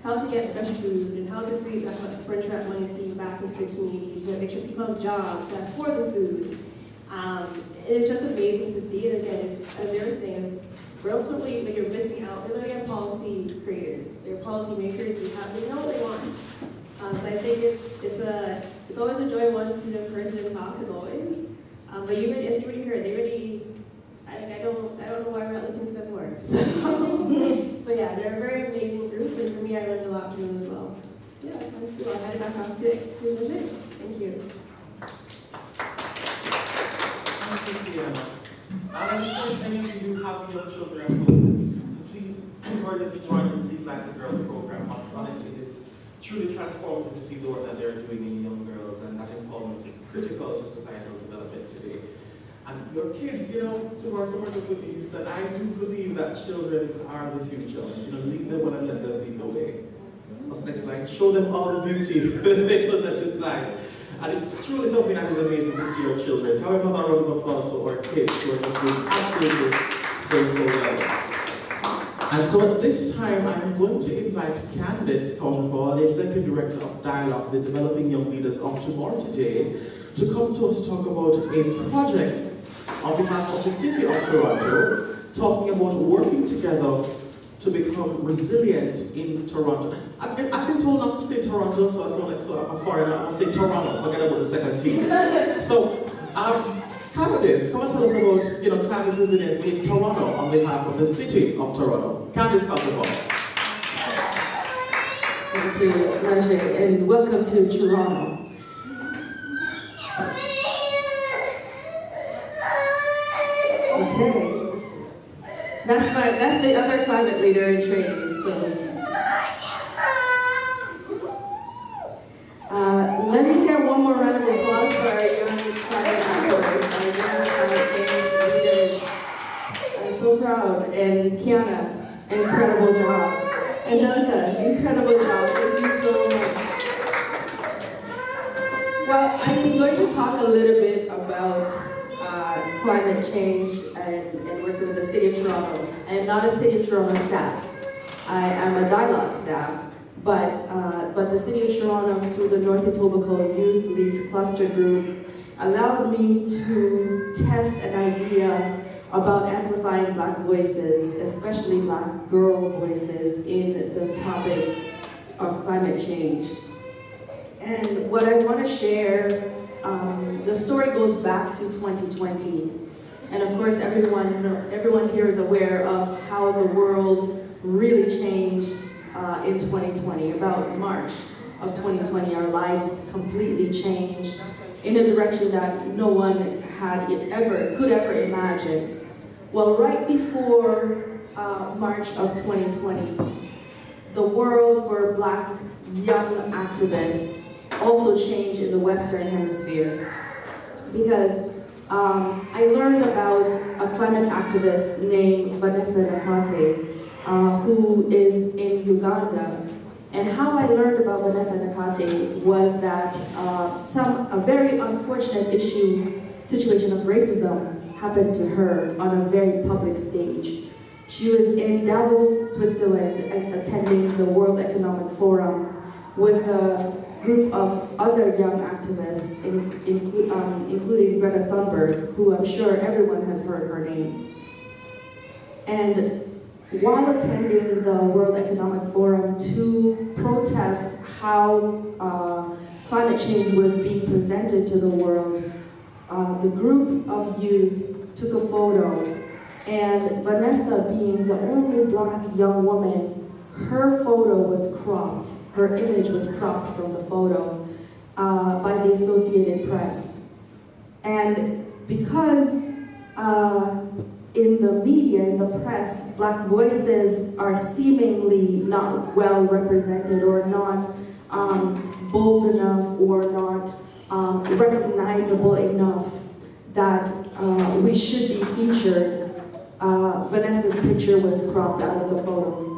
how to get fresh food and how to create that for that money being back into the communities, to make sure people have jobs to afford the food. It's just amazing to see. And again, as they were saying, we're ultimately like you're missing out. They're literally policy creators. They're policy makers. They know what they want. So I think it's always a joy one to see them in person talk as always. But as you already heard, they really. I don't know why we're not listening to them more. So yeah, they're a very amazing group, and for me, I learned a lot from them as well. So yeah, that's cool. I'll hand it back off to Lindsay. Thank you. Thank you, Fiona. I'm sure many of you have young children at home, so please encourage them to join the Lead Like a Girl program. Honestly, it is truly transformative to see the work that they're doing in young girls, and that empowerment is critical to societal development today. And your kids, tomorrow someone's a good news, and I do believe that children are the future. Lead them on and let them lead the way. What's next slide? Show them all the beauty that they possess inside. And it's truly something that is amazing to see our children. However, another round of applause for our kids who are just doing absolutely so well. And so at this time, I'm going to invite Candice Kaushapur, the Executive Director of Dialogue, the Developing Young Leaders of Tomorrow Today, to come to us to talk about a project on behalf of the City of Toronto, talking about working together to become resilient in Toronto. I've been told not to say Toronto, so I sound like a foreigner. I'll say Toronto, forget about the second T. So, Candice, come and tell us about climate resilience in Toronto on behalf of the City of Toronto. Candice Kaushapur. Thank you, Rajay, and welcome to Toronto. Okay. That's the other climate leader in training. So, let me get one more round of applause for our young climate activists, our young climate change leaders. I'm so proud, and Kiana, incredible job. Angelica, incredible job. Thank you so much. Well, I'm going to talk a little bit about climate change and working with the City of Toronto. I am not a City of Toronto staff. I am a Dialogue staff, but the City of Toronto, through the North Etobicoke Youth Leads Cluster Group, allowed me to test an idea about amplifying Black voices, especially Black girl voices, in the topic of climate change. And what I want to share, the story goes back to 2020. And of course, everyone here is aware of how the world really changed in 2020. About March of 2020, our lives completely changed in a direction that no one could ever imagine. Well, right before March of 2020, the world for Black young activists also changed in the Western Hemisphere, because I learned about a climate activist named Vanessa Nakate, who is in Uganda. And how I learned about Vanessa Nakate was that a very unfortunate situation of racism happened to her on a very public stage. She was in Davos, Switzerland, attending the World Economic Forum with a group of other young activists, including Greta Thunberg, who I'm sure everyone has heard her name. And while attending the World Economic Forum to protest how climate change was being presented to the world, the group of youth took a photo, and Vanessa, being the only Black young woman, her photo was cropped. Her image was cropped from the photo by the Associated Press. And because in the media, in the press, Black voices are seemingly not well represented or not bold enough or not recognizable enough that we should be featured, Vanessa's picture was cropped out of the photo.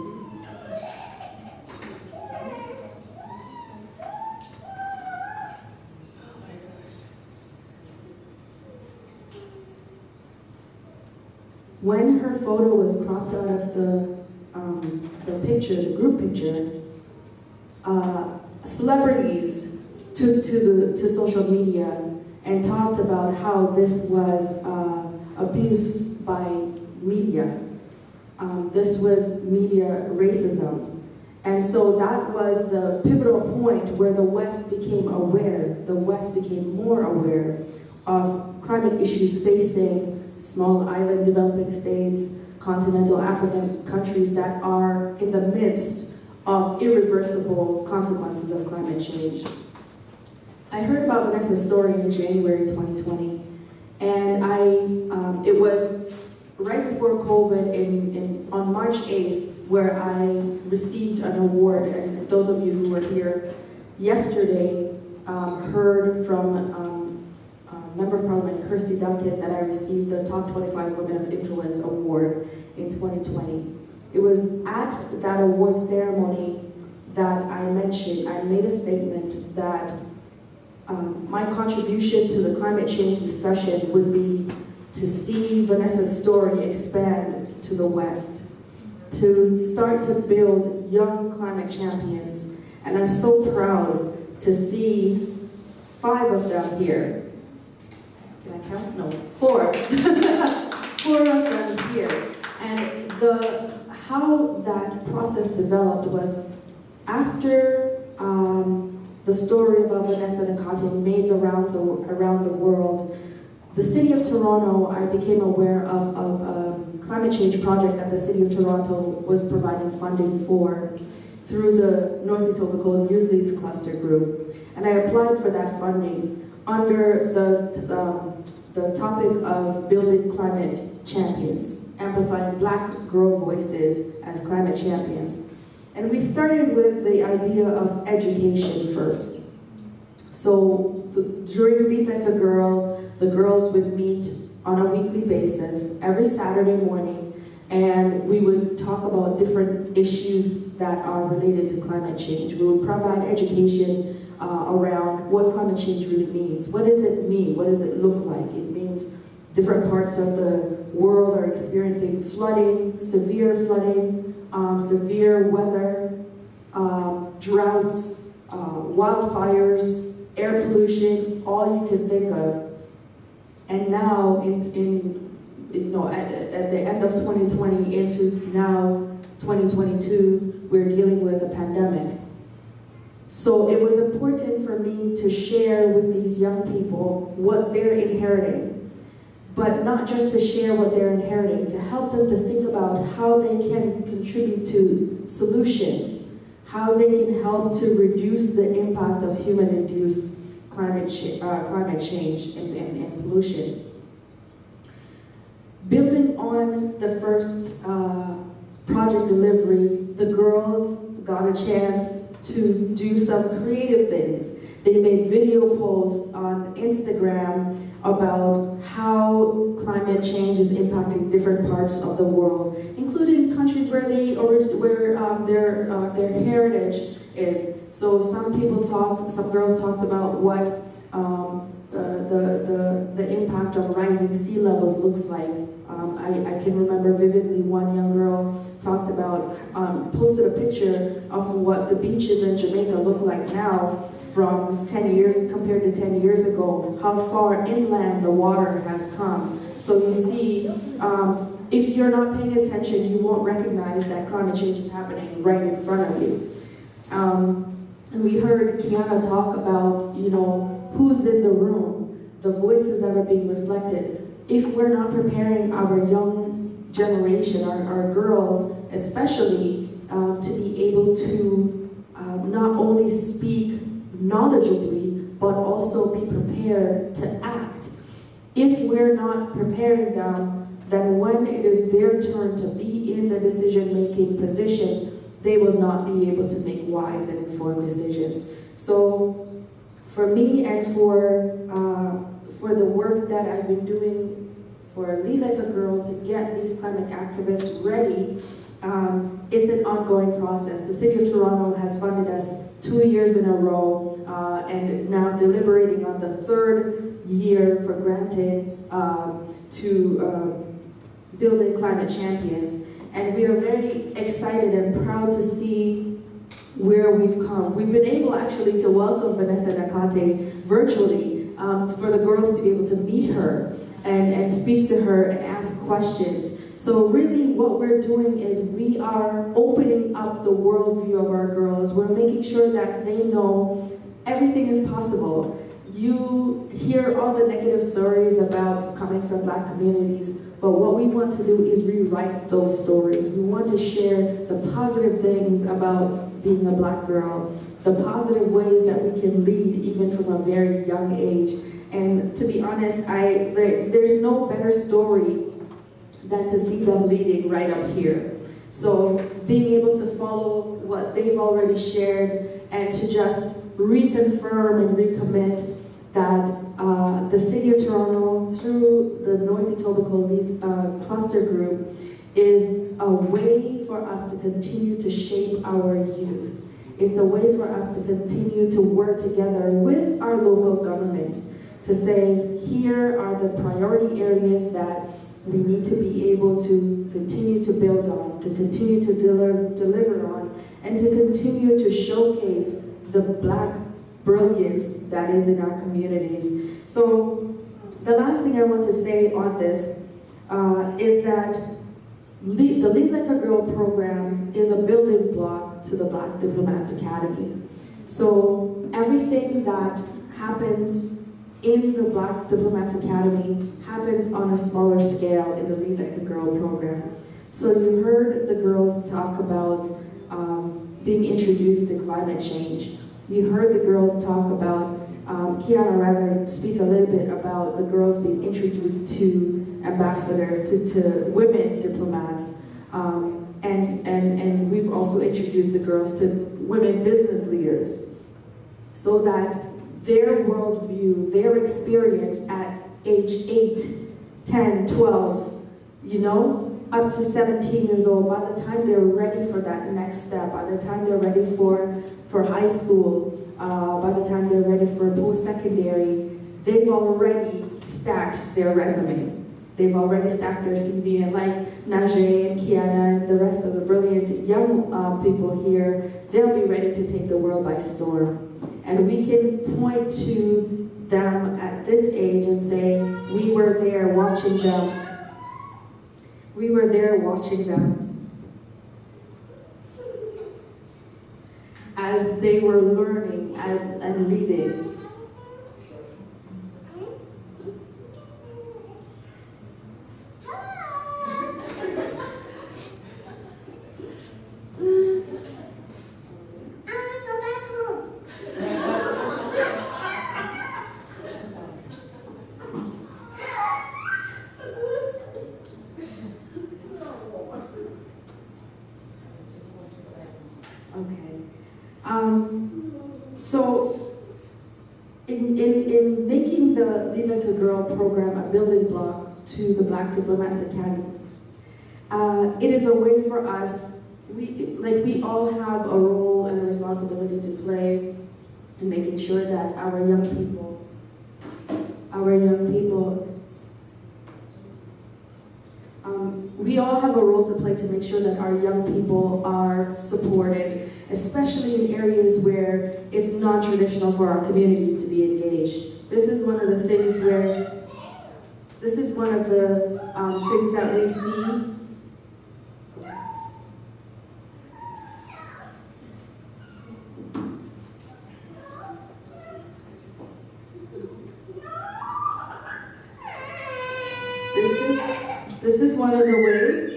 When her photo was cropped out of the picture, the group picture, celebrities took to social media and talked about how this was abuse by media. This was media racism. And so that was the pivotal point where the West became aware, the West became more aware of climate issues facing small island developing states, continental African countries that are in the midst of irreversible consequences of climate change. I heard about Vanessa's story in January 2020, and it was right before COVID on March 8th where I received an award, and those of you who were here yesterday heard from Member of Parliament Kirsty Duckett that I received the Top 25 Women of Influence Award in 2020. It was at that award ceremony that I made a statement that my contribution to the climate change discussion would be to see Vanessa's story expand to the West, to start to build young climate champions. And I'm so proud to see 5 of them here. Can I count? No, 4. 4 of them here. And how that process developed was after the story about Vanessa Nakate made the rounds around the world. The city of Toronto, I became aware of a climate change project that the city of Toronto was providing funding for through the North Etobicoke Youth Leads Cluster Group. And I applied for that funding under the topic of building climate champions, amplifying Black girl voices as climate champions. And we started with the idea of education first. So during Lead Like a Girl, the girls would meet on a weekly basis every Saturday morning, and we would talk about different issues that are related to climate change. We would provide education around what climate change really means. What does it mean? What does it look like? It means different parts of the world are experiencing flooding, severe weather, droughts, wildfires, air pollution, all you can think of. And now, at the end of 2020 into now 2022, we're dealing with a pandemic. So it was important for me to share with these young people what they're inheriting, but not just to share what they're inheriting, to help them to think about how they can contribute to solutions, how they can help to reduce the impact of human-induced climate change and pollution. Building on on the first project delivery, the girls got a chance to do some creative things. They made video posts on Instagram about how climate change is impacting different parts of the world, including countries where their heritage is. So some girls talked about what the impact of rising sea levels looks like. I can remember vividly one young girl posted a picture of what the beaches in Jamaica look like now from 10 years compared to 10 years ago, how far inland the water has come. So you see, if you're not paying attention, you won't recognize that climate change is happening right in front of you. And we heard Kiana talk about, who's in the room, the voices that are being reflected. If we're not preparing our young generation, our girls especially, to be able to not only speak knowledgeably, but also be prepared to act. If we're not preparing them, then when it is their turn to be in the decision-making position, they will not be able to make wise and informed decisions. So for me and for the work that I've been doing for Lead Like a Girl to get these climate activists ready, it's an ongoing process. The City of Toronto has funded us 2 years in a row, and now deliberating on the third year for granted to building climate champions. And we are very excited and proud to see where we've come. We've been able actually to welcome Vanessa Nakate virtually for the girls to be able to meet her and speak to her and ask questions. So really what we're doing is we are opening up the worldview of our girls. We're making sure that they know everything is possible. You hear all the negative stories about coming from Black communities, but what we want to do is rewrite those stories. We want to share the positive things about being a Black girl, the positive ways that we can lead even from a very young age. And to be honest, there's no better story than to see them leading right up here. So being able to follow what they've already shared and to just reconfirm and recommit that the City of Toronto, through the North Etobicoke Leads Cluster Group, is a way for us to continue to shape our youth. It's a way for us to continue to work together with our local government to say, here are the priority areas that we need to be able to continue to build on, to continue to deliver on, and to continue to showcase the Black brilliance that is in our communities. So the last thing I want to say on this is that the Lead Like a Girl program is a building block to the Black Diplomats Academy. So everything that happens in the Black Diplomats Academy happens on a smaller scale in the Lead Like a Girl program. So you heard the girls talk about being introduced to climate change. You heard the girls talk about, Kiana rather speak a little bit about the girls being introduced to ambassadors, to women diplomats, and we've also introduced the girls to women business leaders, so that their worldview, their experience at age 8, 10, 12, up to 17 years old, by the time they're ready for that next step, by the time they're ready for high school, by the time they're ready for post-secondary, they've already stacked their resume. They've already stacked their CV, and like Najee and Kiana and the rest of the brilliant young people here, they'll be ready to take the world by storm. And we can point to them at this age and say, we were there watching them. We were there watching them as they were learning and leading. Okay. So, in making the Lead Like a Girl program a building block to the Black Diplomats Academy, it is a way for us, we all have a role and a responsibility to play in making sure that our young people, we all have a role to play to make sure that our young people are supported, especially in areas where it's non-traditional for our communities to be engaged. This is one of the things that we see. This is one of the ways.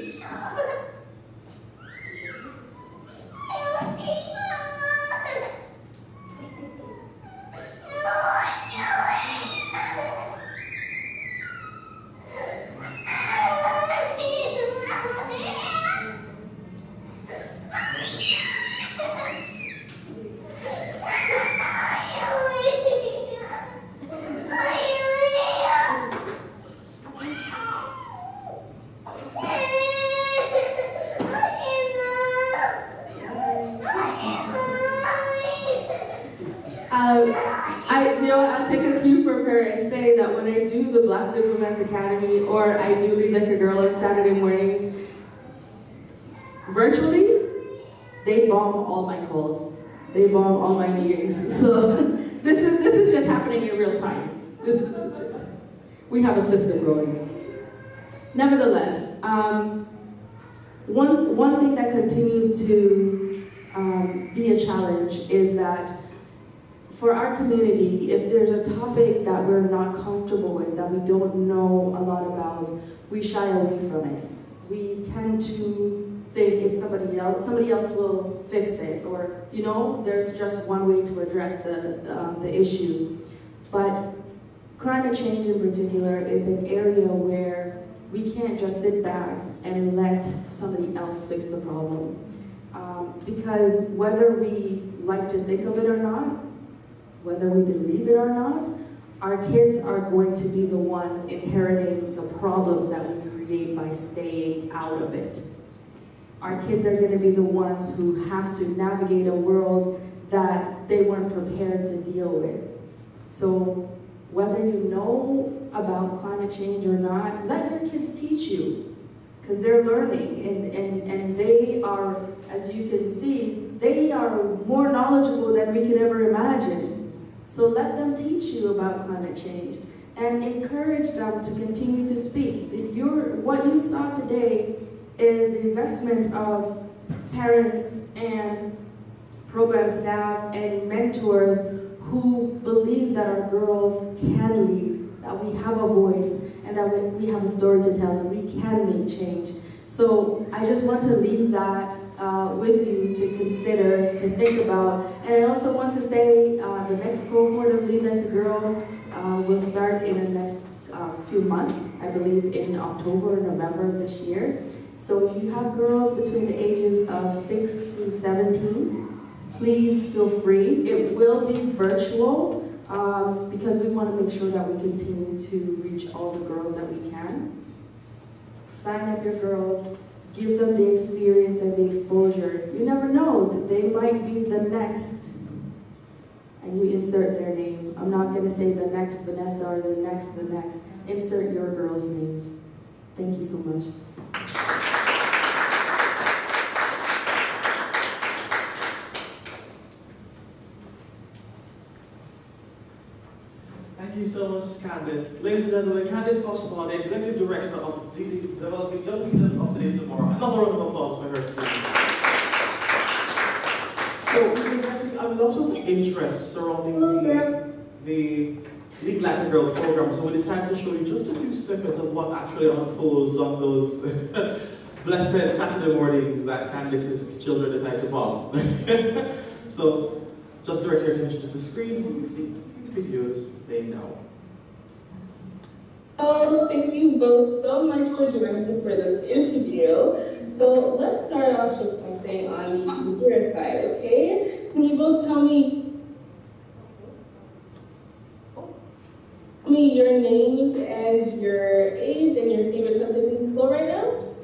I'll take a cue from her and say that when I do the Black Diplomats Academy or I do Lead Like a Girl on Saturday mornings, virtually, they bomb all my calls. They bomb all my meetings. So this is just happening in real time. We have a system going. Nevertheless, one thing that continues to be a challenge is that for our community, if there's a topic that we're not comfortable with, that we don't know a lot about, we shy away from it. We tend to think it's somebody else will fix it, or, there's just one way to address the issue. But climate change in particular is an area where we can't just sit back and let somebody else fix the problem. Because whether we like to think of it or not, whether we believe it or not, our kids are going to be the ones inheriting the problems that we create by staying out of it. Our kids are going to be the ones who have to navigate a world that they weren't prepared to deal with. So whether you know about climate change or not, let your kids teach you, because they're learning, and they are, as you can see, they are more knowledgeable than we could ever imagine. So let them teach you about climate change and encourage them to continue to speak. What you saw today is the investment of parents and program staff and mentors who believe that our girls can lead, that we have a voice, and that we have a story to tell, and we can make change. So I just want to leave that with you to consider, to think about. And I also want to say the next cohort of Lead Like a Girl will start in the next few months, I believe in October or November of this year. So if you have girls between the ages of 6 to 17, please feel free. It will be virtual because we want to make sure that we continue to reach all the girls that we can. Sign up your girls. Give them the experience and the exposure. You never know, that they might be the next, and you insert their name. I'm not going to say the next Vanessa or the next. Insert your girls' names. Thank you so much. Thank you so much, Candice. Ladies and gentlemen, Candice Koshpal, the Executive Director of Developing Young Leaders of Today Tomorrow. Another round of applause for her, please. So we've been getting a lot of interest surrounding the Lead Like a Girl program, so we decided to show you just a few snippets of what actually unfolds on those blessed Saturday mornings that Candice's children decide to bomb. So just direct your attention to the screen. You can see videos playing now. Thank you both so much for joining me for this interview. So let's start off with something on the easier side of both tell me your names and your age and your favorite subject in school right now?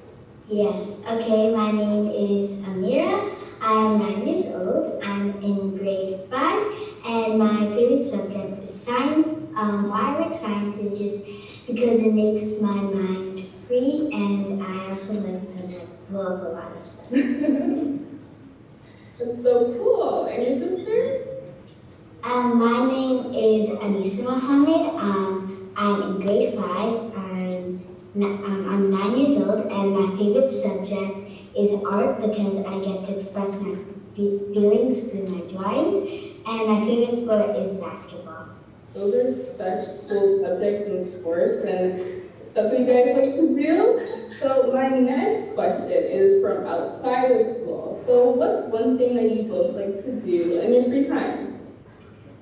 Yes. Okay, my name is Amira. I am 9 years old. I'm in grade 5, and my favorite subject is science. Why I like science is just because it makes my mind free, and I also like to blow up a lot of stuff. That's so cool. And your sister? My name is Anisa Mohammed. I'm in grade 5. I'm 9 years old, and my favorite subject is art because I get to express my feelings through my drawings. And my favorite sport is basketball. Those are such cool subjects in sports and stuff that you guys like to do. So my next question is from outside of school. So what's one thing that you both like to do in your free time?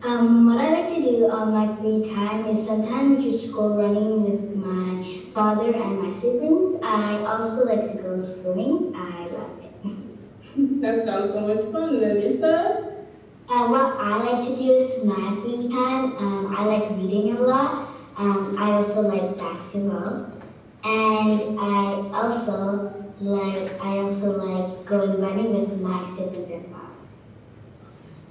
What I like to do on my free time is sometimes just go running with my father and my siblings. I also like to go swimming. I love it. That sounds so much fun. And then Lisa? What I like to do with my free time, I like reading a lot. I also like basketball. And I also like going running with my siblings and mom.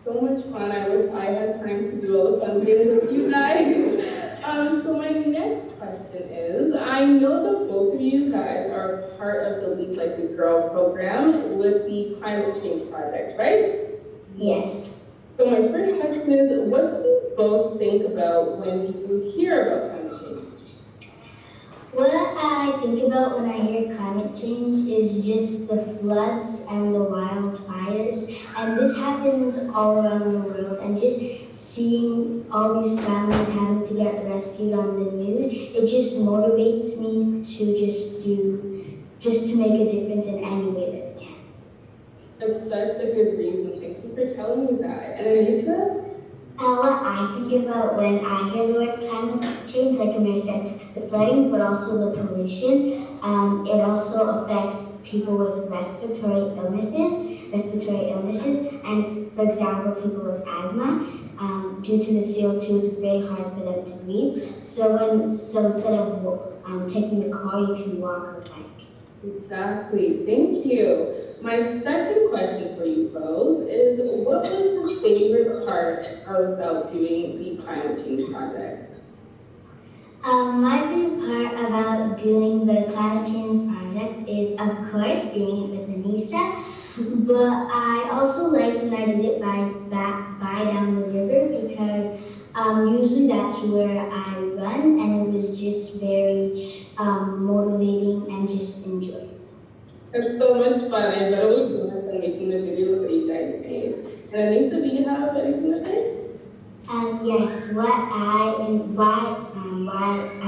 So much fun. I wish I had time to do all the fun things with you guys. So my next question is, I know that both of you guys are part of the Lead Like a Girl program with the Climate Change Project, right? Yes. So my first question is, what do you both think about when you hear about climate change? What I think about when I hear climate change is just the floods and the wildfires. And this happens all around the world. And just seeing all these families having to get rescued on the news, it just motivates me to just to make a difference in any way that I can. That's such a good reason. Thank you for telling me that. And Anissa? What I think about when I hear the word climate change, like Amir said, the flooding, but also the pollution. It also affects people with respiratory illnesses, and for example, people with asthma. Due to the CO2, it's very hard for them to breathe. So instead of taking the car, you can walk or bike. Exactly. Thank you. My second question for you both is, what was your favorite part about doing the Climate Change Project? My favorite part about doing the Climate Change Project is, of course, doing it with Anissa. But I also liked when I did it by down the river because usually that's where I run, and it was just very motivating and just enjoyable. It's so much fun. I bet it was so much fun making the videos that you guys made. And Anissa, do you have anything to say? Yes, why I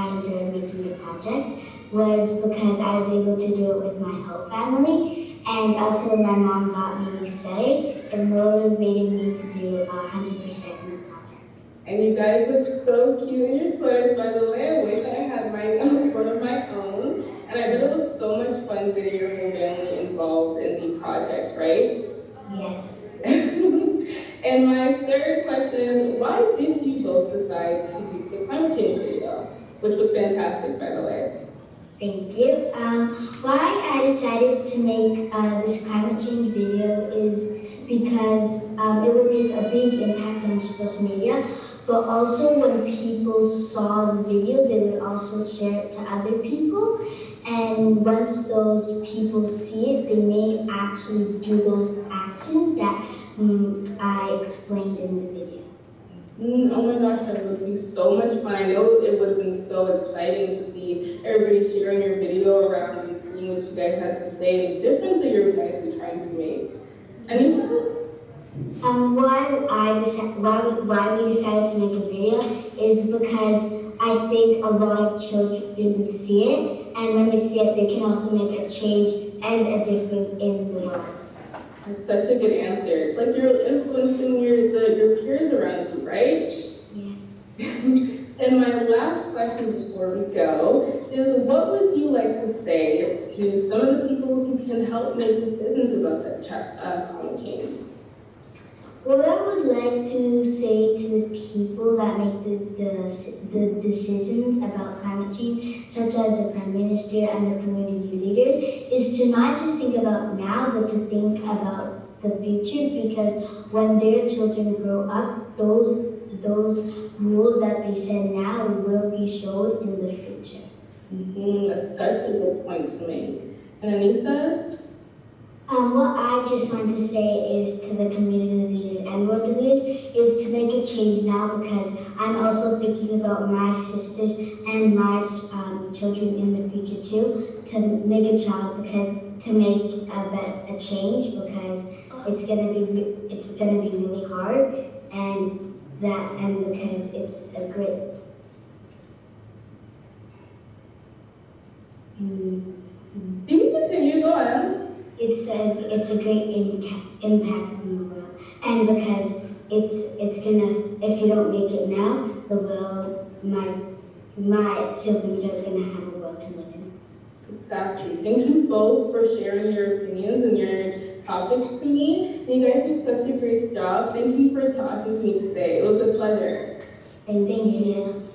enjoyed making the project was because I was able to do it with my whole family, and also my mom got me sweaters and motivated me to do 100% in the project. And you guys look so cute in your sweaters, by the way. I wish I had one of my own. And I bet it was so much fun getting your whole family involved in the project, right? Yes. And my third question is, why did you both decide to do the climate change video, which was fantastic, by the way? Thank you. Why I decided to make this climate change video is because it would make a big impact on social media, but also when people saw the video, they would also share it to other people. And once those people see it, they may actually do those actions that I explained in the video. Oh my gosh, that would be so much fun. I know it would have been so exciting to see everybody sharing your video around and seeing what you guys had to say and the difference that you guys were trying to make. Anissa? Why we decided to make a video is because I think a lot of children would see it, and when they see it, they can also make a change and a difference in the world. That's such a good answer. It's like you're influencing your peers around you, right? Yes. And my last question before we go is, what would you like to say to some of the people who can help make decisions about that climate change? What I would like to say to the people that make the decisions about climate change, such as the Prime Minister and the community leaders, is to not just think about now, but to think about the future, because when their children grow up, those rules that they set now will be showed in the future. That's such a good point to make. And Anissa? What I just want to say is to the community leaders and world leaders is to make a change now, because I'm also thinking about my sisters and my children in the future too, to make a child, because to make a change, because it's gonna be really hard, and because it's a great. You can continue, go ahead. It's a great impact on the world, and because it's gonna, if you don't make it now, the world, my siblings are gonna have a world to live in. Exactly. Thank you both for sharing your opinions and your topics to me. You guys did such a great job. Thank you for talking to me today. It was a pleasure. And thank you.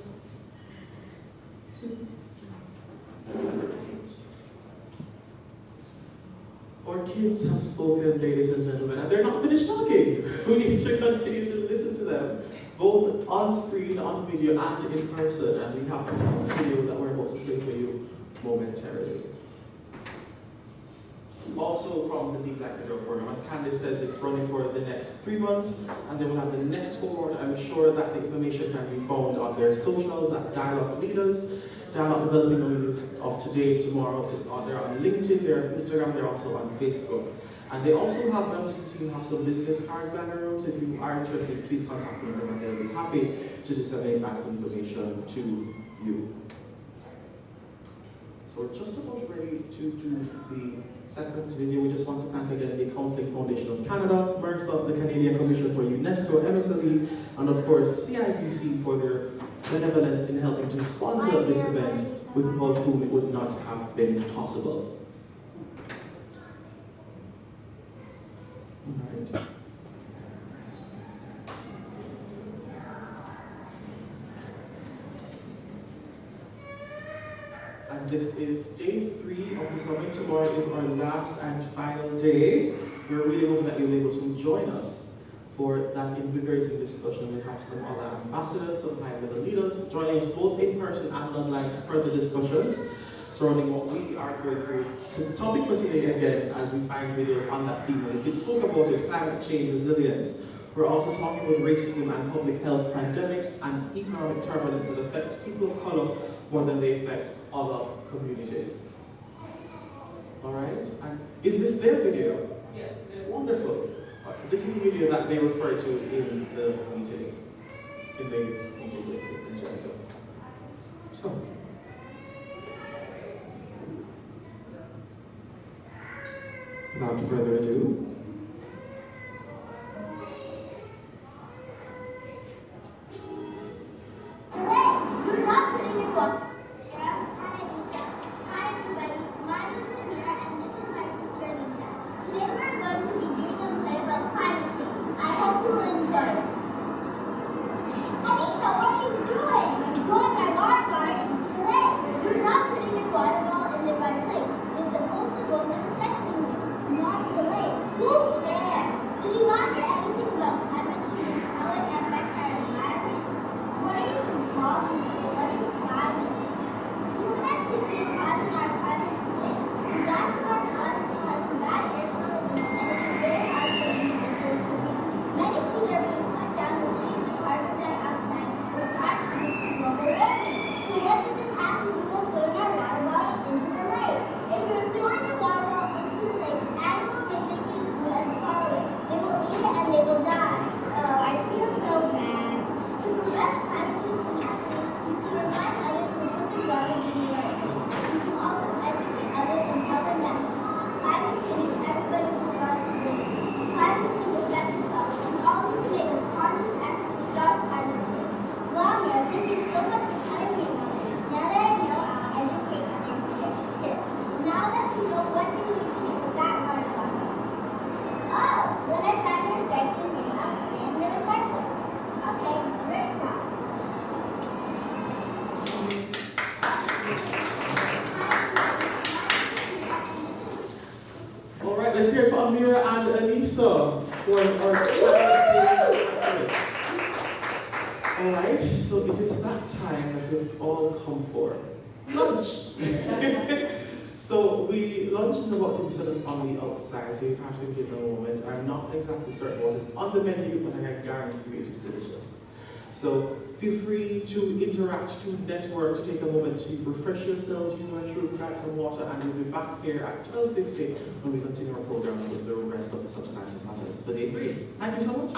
Our kids have spoken, ladies and gentlemen, and they're not finished talking. We need to continue to listen to them, both on screen, on video, and in person. And we have a video that we're about to play for you momentarily. Also from the Be Black Girl program, as Candice says, it's running for the next 3 months, and then we'll have the next cohort. I'm sure that the information can be found on their socials at Dialogue Leaders. Dialogue Developing the Leaders of Today, Tomorrow is on there on LinkedIn, they're on Instagram, they're also on Facebook. And they also have members of the team have some business cards down the road, so if you are interested, please contact them and they'll be happy to disseminate that information to you. So we're just about ready to do the second video. We just want to thank again the Counseling Foundation of Canada, MRSA, the Canadian Commission for UNESCO, MSLE, and of course CIPC for their benevolence in helping to sponsor this event, without whom it would not have been possible. All right. And this is day 3 of the summit. Tomorrow is our last and final day. We're really hoping that you'll be able to join us for that invigorating discussion. We have some other ambassadors, some high-level leaders joining us both in person and online to further discussions surrounding what we are going through. So the topic for today, again, as we find videos on that theme, and the kids spoke about it, climate change resilience. We're also talking about racism and public health pandemics and economic turbulence that affect people of color more than they affect other communities. All right, and is this their video? Yes, it is. Wonderful. Right, so this is the video that they refer to in the meeting, in Jericho. So, without further ado, Who All right, let's hear it for Amira and Anissa for our Child's Day. All right, so it is that time that we've all come for lunch. So lunch is about to be served on the outside, so you have to give them a moment. I'm not exactly certain what is on the menu, but I guarantee you it is delicious. So feel free to interact, to network, to take a moment to refresh yourselves, use the restroom, grab some water, and we'll be back here at 12:50 when we continue our program with the rest of the substantive matters for day 3. Thank you so much.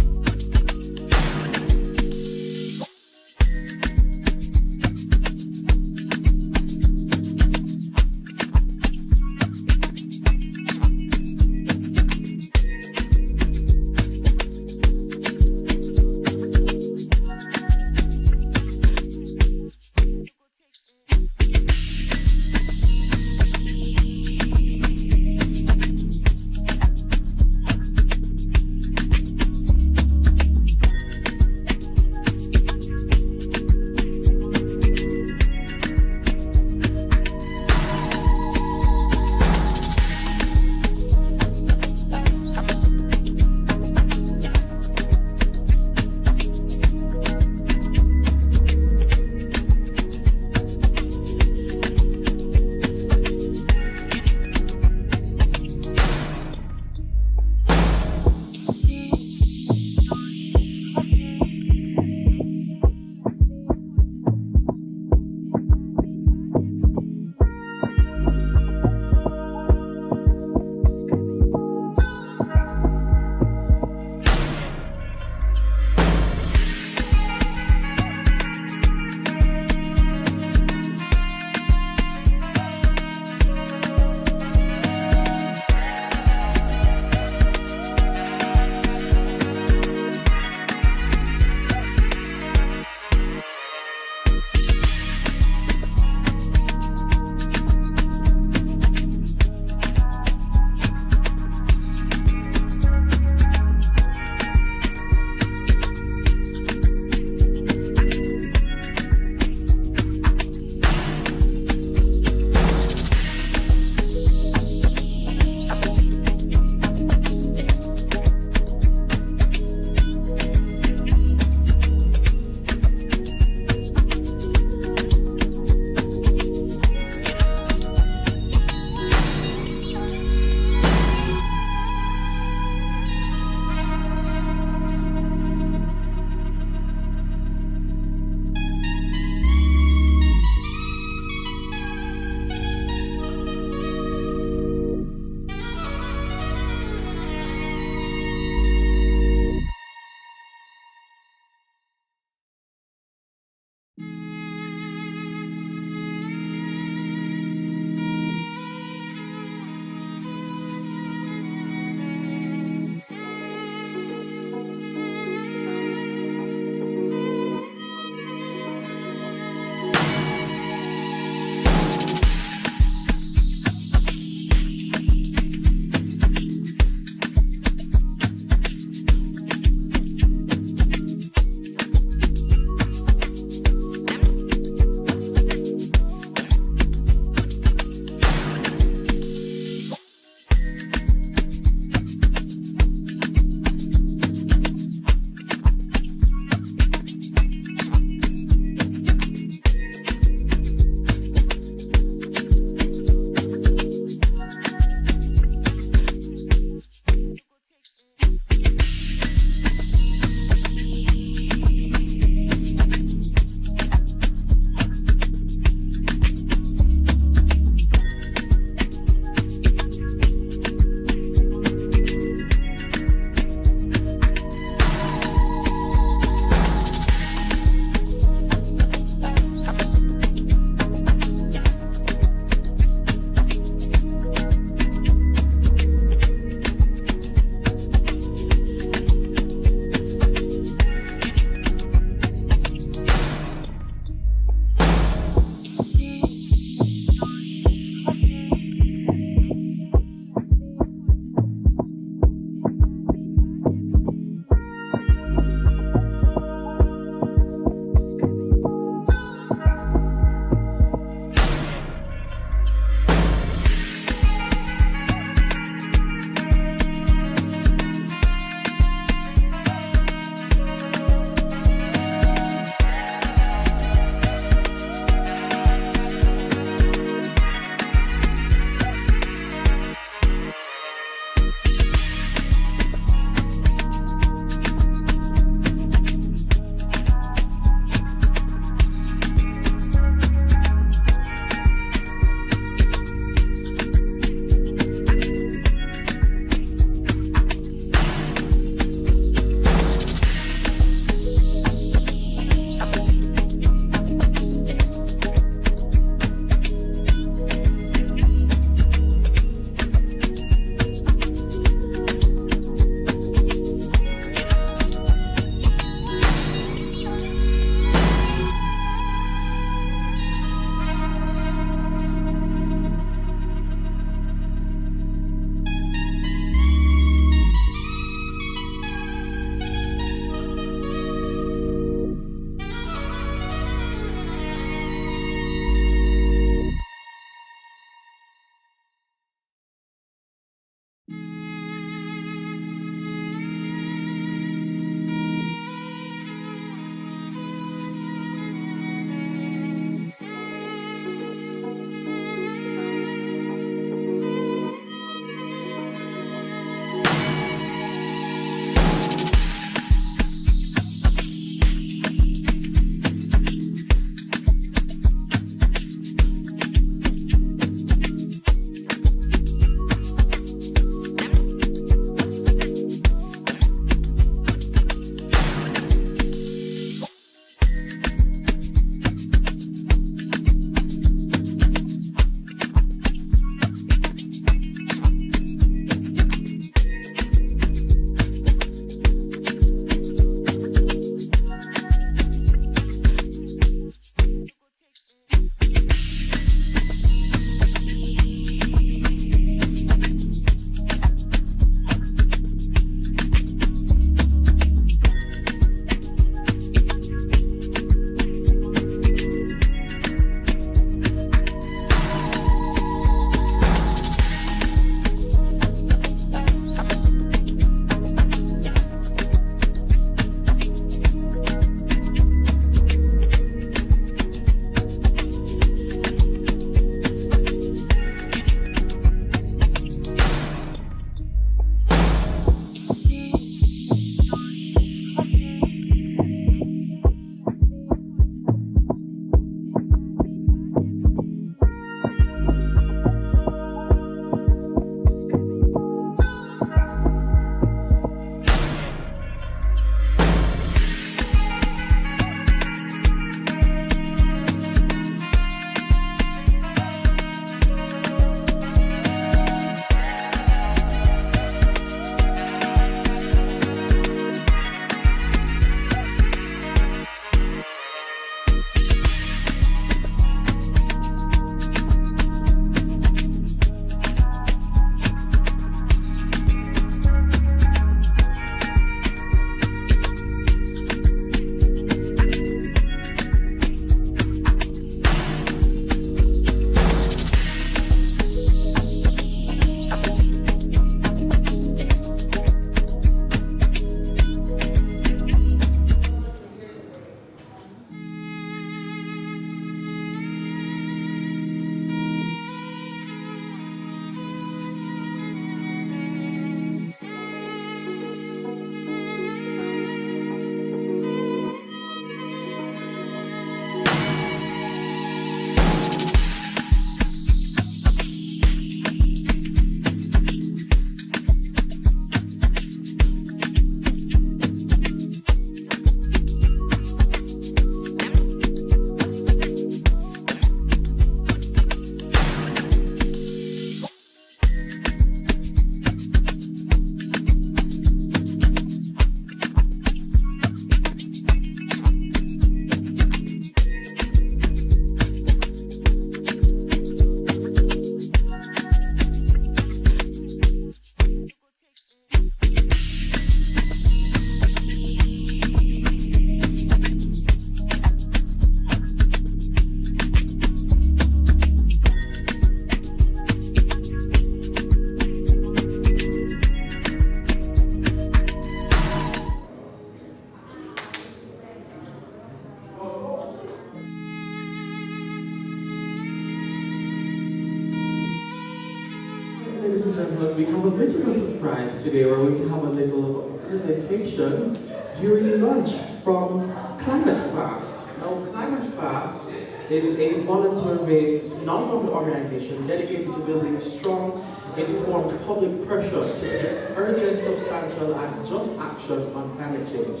gentlemen, we have a bit of a surprise today. We're going to have a little presentation during lunch from Climate Fast. Now, Climate Fast is a volunteer-based, non-profit organization dedicated to building strong, informed public pressure to take urgent, substantial, and just action on climate change.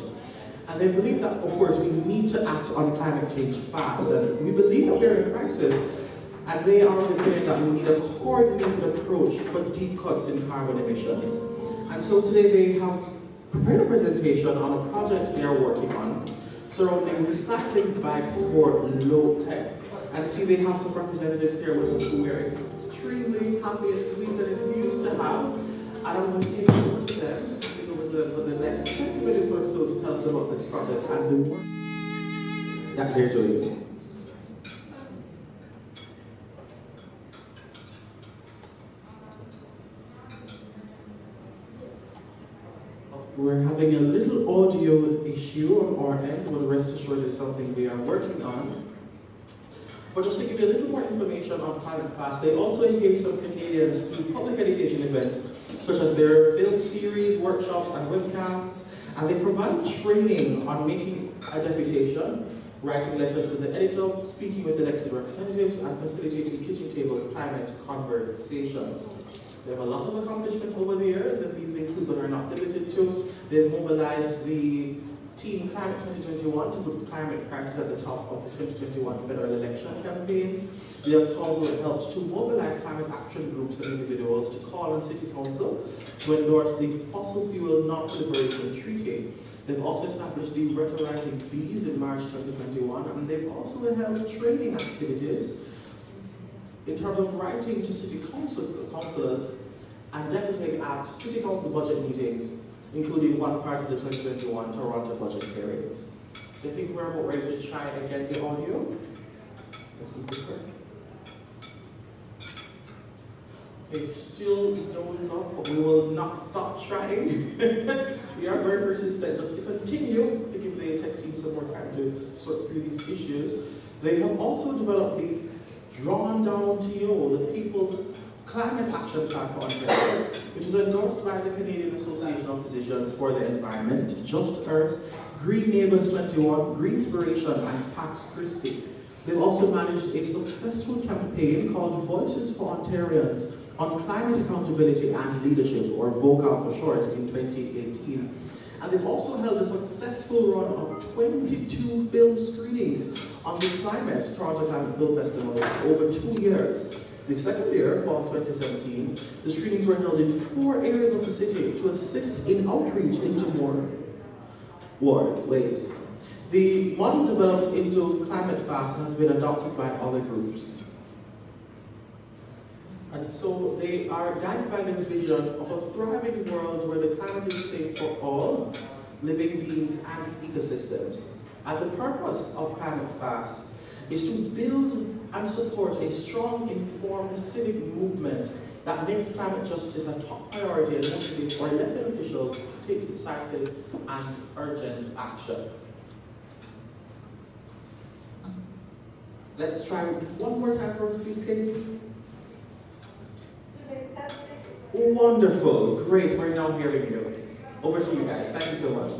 And they believe that, of course, we need to act on climate change fast. And we believe that we're in a crisis, and they are of the opinion that we need a coordinated approach for deep cuts in carbon emissions. And so today they have prepared a presentation on a project they are working on surrounding recycling bags for low tech. And see, they have some representatives there with us who we are extremely happy and pleased and enthused to have. And I'm going to take it over to them, for the next 20 minutes or so to tell us about this project and the work that they're doing. We're having a little audio issue on our end, but rest assured it's something we are working on. But just to give you a little more information on Climate Fast, they also engage some Canadians through public education events, such as their film series, workshops, and webcasts, and they provide training on making a deputation, writing letters to the editor, speaking with elected representatives, and facilitating kitchen table climate conversations. They have a lot of accomplishments over the years, and these include but are not limited to. They've mobilized the Team Climate 2021 to put the climate crisis at the top of the 2021 federal election campaigns. They have also helped to mobilize climate action groups and individuals to call on City Council to endorse the Fossil Fuel Non-Proliferation Treaty. They've also established the Letter Writing Bees in March 2021, and they've also held training activities in terms of writing to City Councillors and deputing at City Council budget meetings, including one part of the 2021 Toronto budget hearings. I think we're about ready to try again the audio. Let's see if this works. Okay, still don't know, but we will not stop trying. We are very persistent just to continue to give the tech team some more time to sort through these issues. They have also developed the Drawn Down TO, the People's Climate Action Plan for Ontario, which is endorsed by the Canadian Association of Physicians for the Environment, Just Earth, Green Neighbours 21, Greenspiration, and Pax Christi. They've also managed a successful campaign called Voices for Ontarians on Climate Accountability and Leadership, or VOCA for short, in 2018. And they've also held a successful run of 22 film screenings on the Toronto Climate Film Festival over 2 years. The second year, fall 2017, the screenings were held in 4 areas of the city to assist in outreach into more ways. The model developed into Climate Fast has been adopted by other groups. And so they are guided by the vision of a thriving world where the climate is safe for all living beings and ecosystems. And the purpose of Climate Fast is to build and support a strong, informed civic movement that makes climate justice a top priority and motivates for elected officials to take decisive and urgent action. Let's try one more time for us, please, Katie. Wonderful, great, we're now hearing you. Over to you guys, thank you so much.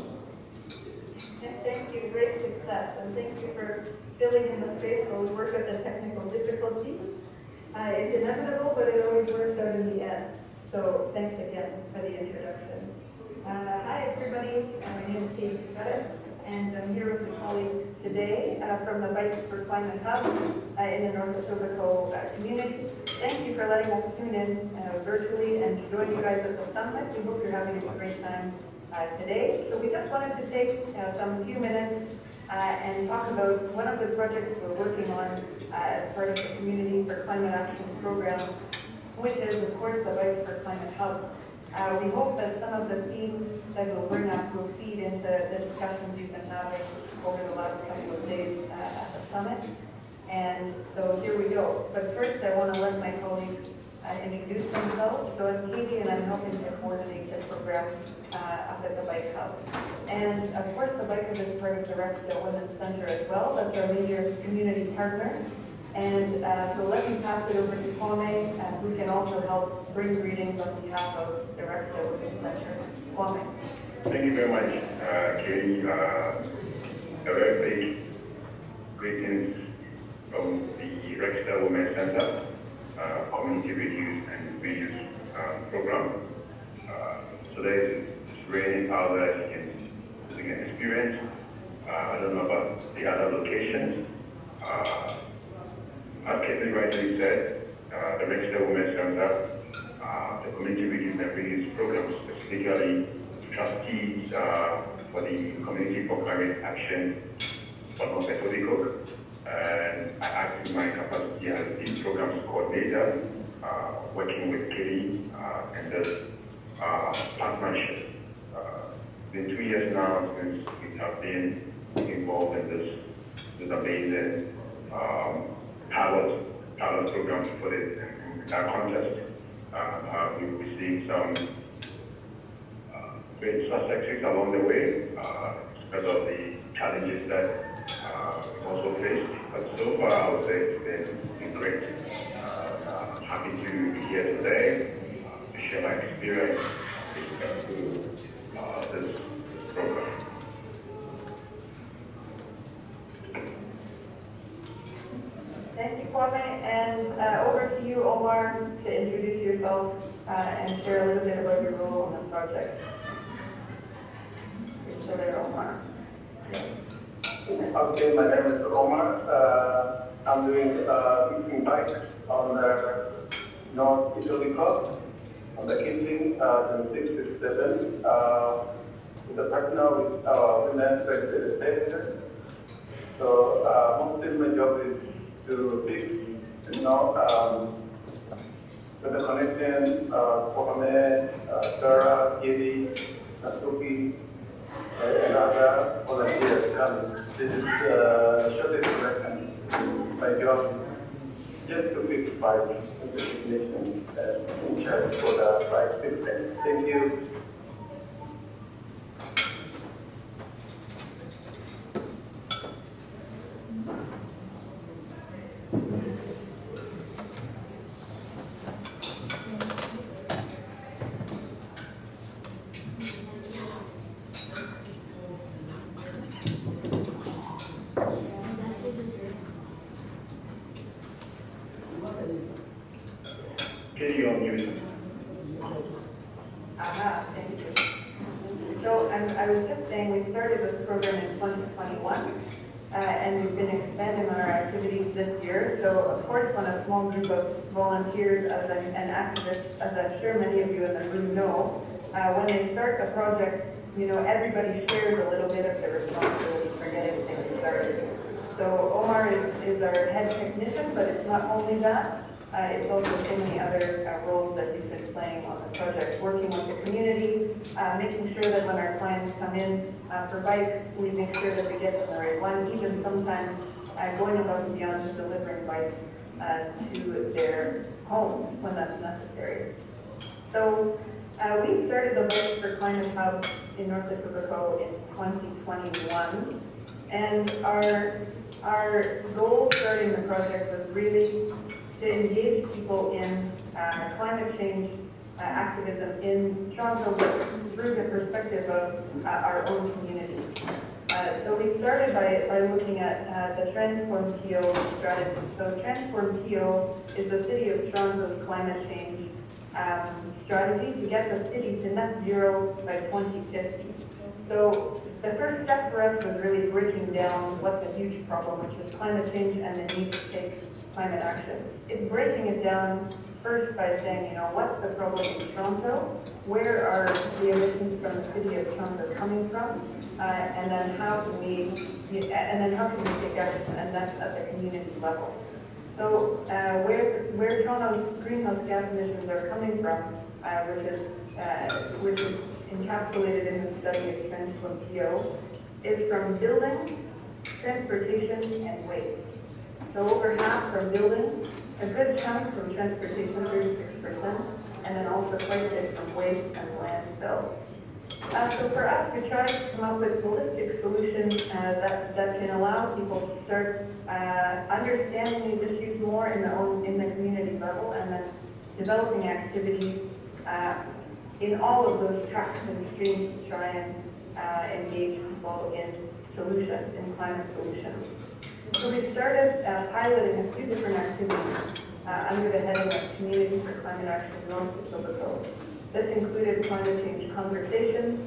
Thank you, great success, and thank you for filling in the space while we work with the technical difficulties. It's inevitable, but it always works out in the end. So thanks again for the introduction. Hi everybody, my name is Katie Scudder, and I'm here with my colleagues today from the Bikes for Climate Hub in the North Etobicoke community. Thank you for letting us tune in virtually and to join you guys at the summit. We hope you're having a great time today. So we just wanted to take some few minutes and talk about one of the projects we're working on as part of the Community for Climate Action program, which is, of course, the Bikes for Climate Hub. We hope that some of the themes that we'll bring up will feed into the discussions you've been having over the last couple of days at the summit. And so here we go. But first, I want to let my colleagues introduce themselves. So I'm Katie, and I'm helping to coordinate the program up at the Bike Hub. And of course, the Bike Hub is part of the Rexdale Women's Center as well. That's our major community partner. And so let me pass it over to Kwame, who can also help bring greetings on behalf of the rest of the lecture. Kwame. Thank you very much, Katie. A very big greetings from the Rexdale Women's Center, Community Reuse and Reuse program. Today it's raining out there, as you can experience. I don't know about the other locations. As Katie rightly said, the Rexdale Women's Center, the Community Reuse and Reuse program, specifically trustees for the Community for Climate Action for North Etobicoke, and I act in my capacity as the programs coordinator, working with Katie and this partnership. It's been 2 years now since we have been involved in this amazing pilot program for the contest. We've received some great successes along the way because of the challenges that we also faced. But so far, I would say it's been great. I'm happy to be here today to share my experience with this program. Thank you, Kwame. And over to you, Omar, to introduce yourself and share a little bit about your role on this project. Omar. Okay, my name is Omar. I'm doing fixing bikes on the North Etobicoke, on the Kipling, the 667, with a partner with Women's Research. So mostly my job is to fix, with the connection, Kwame, Sarah, Katie, Nasuki, and other volunteers coming. This is a short introduction. My job is just to fix bikes with the technician in charge for the bike fixing. Thank you. Katie, you're on mute. Thank you. So I was just saying we started this program in 2021, and we've been expanding our activities this year. So of course, when a small group of volunteers and activists, as I'm sure many of you in the room know, when they start the project, everybody shares a little bit of the responsibility for getting things started. So Omar is our head technician, but it's not only that. It's also so many other roles that he's been playing on the project, working with the community, making sure that when our clients come in for bikes, we make sure that we get them the right one, even sometimes going above and beyond just delivering bikes to their homes when that's necessary. So we started the Bikes for Climate Hub in North Etobicoke in 2021, and our goal starting the project was really to engage people in climate change activism in Toronto through the perspective of our own community. So we started by looking at the Transform TO strategy. So Transform TO is the City of Toronto's climate change strategy to get the city to net zero by 2050. So the first step for us was really breaking down what's a huge problem, which is climate change and the need to take climate action. It's breaking it down first by saying, what's the problem in Toronto? Where are the emissions from the city of Toronto coming from? And then how can we take action? And that's at the community level. So where Toronto's greenhouse gas emissions are coming from, which is encapsulated in the study of Transform TO, is from building, transportation, and waste. So over half from building, a good chunk from transportation, 36%, and then also quite a bit from waste and landfill. So for us, we tried to come up with holistic solutions that can allow people to start understanding these issues more in the community level, and then developing activities in all of those tracks and streams to try and engage people in solutions, in climate solutions. So we started piloting a few different activities under the heading of Community for Climate Action North of Etobicoke. This included climate change conversations,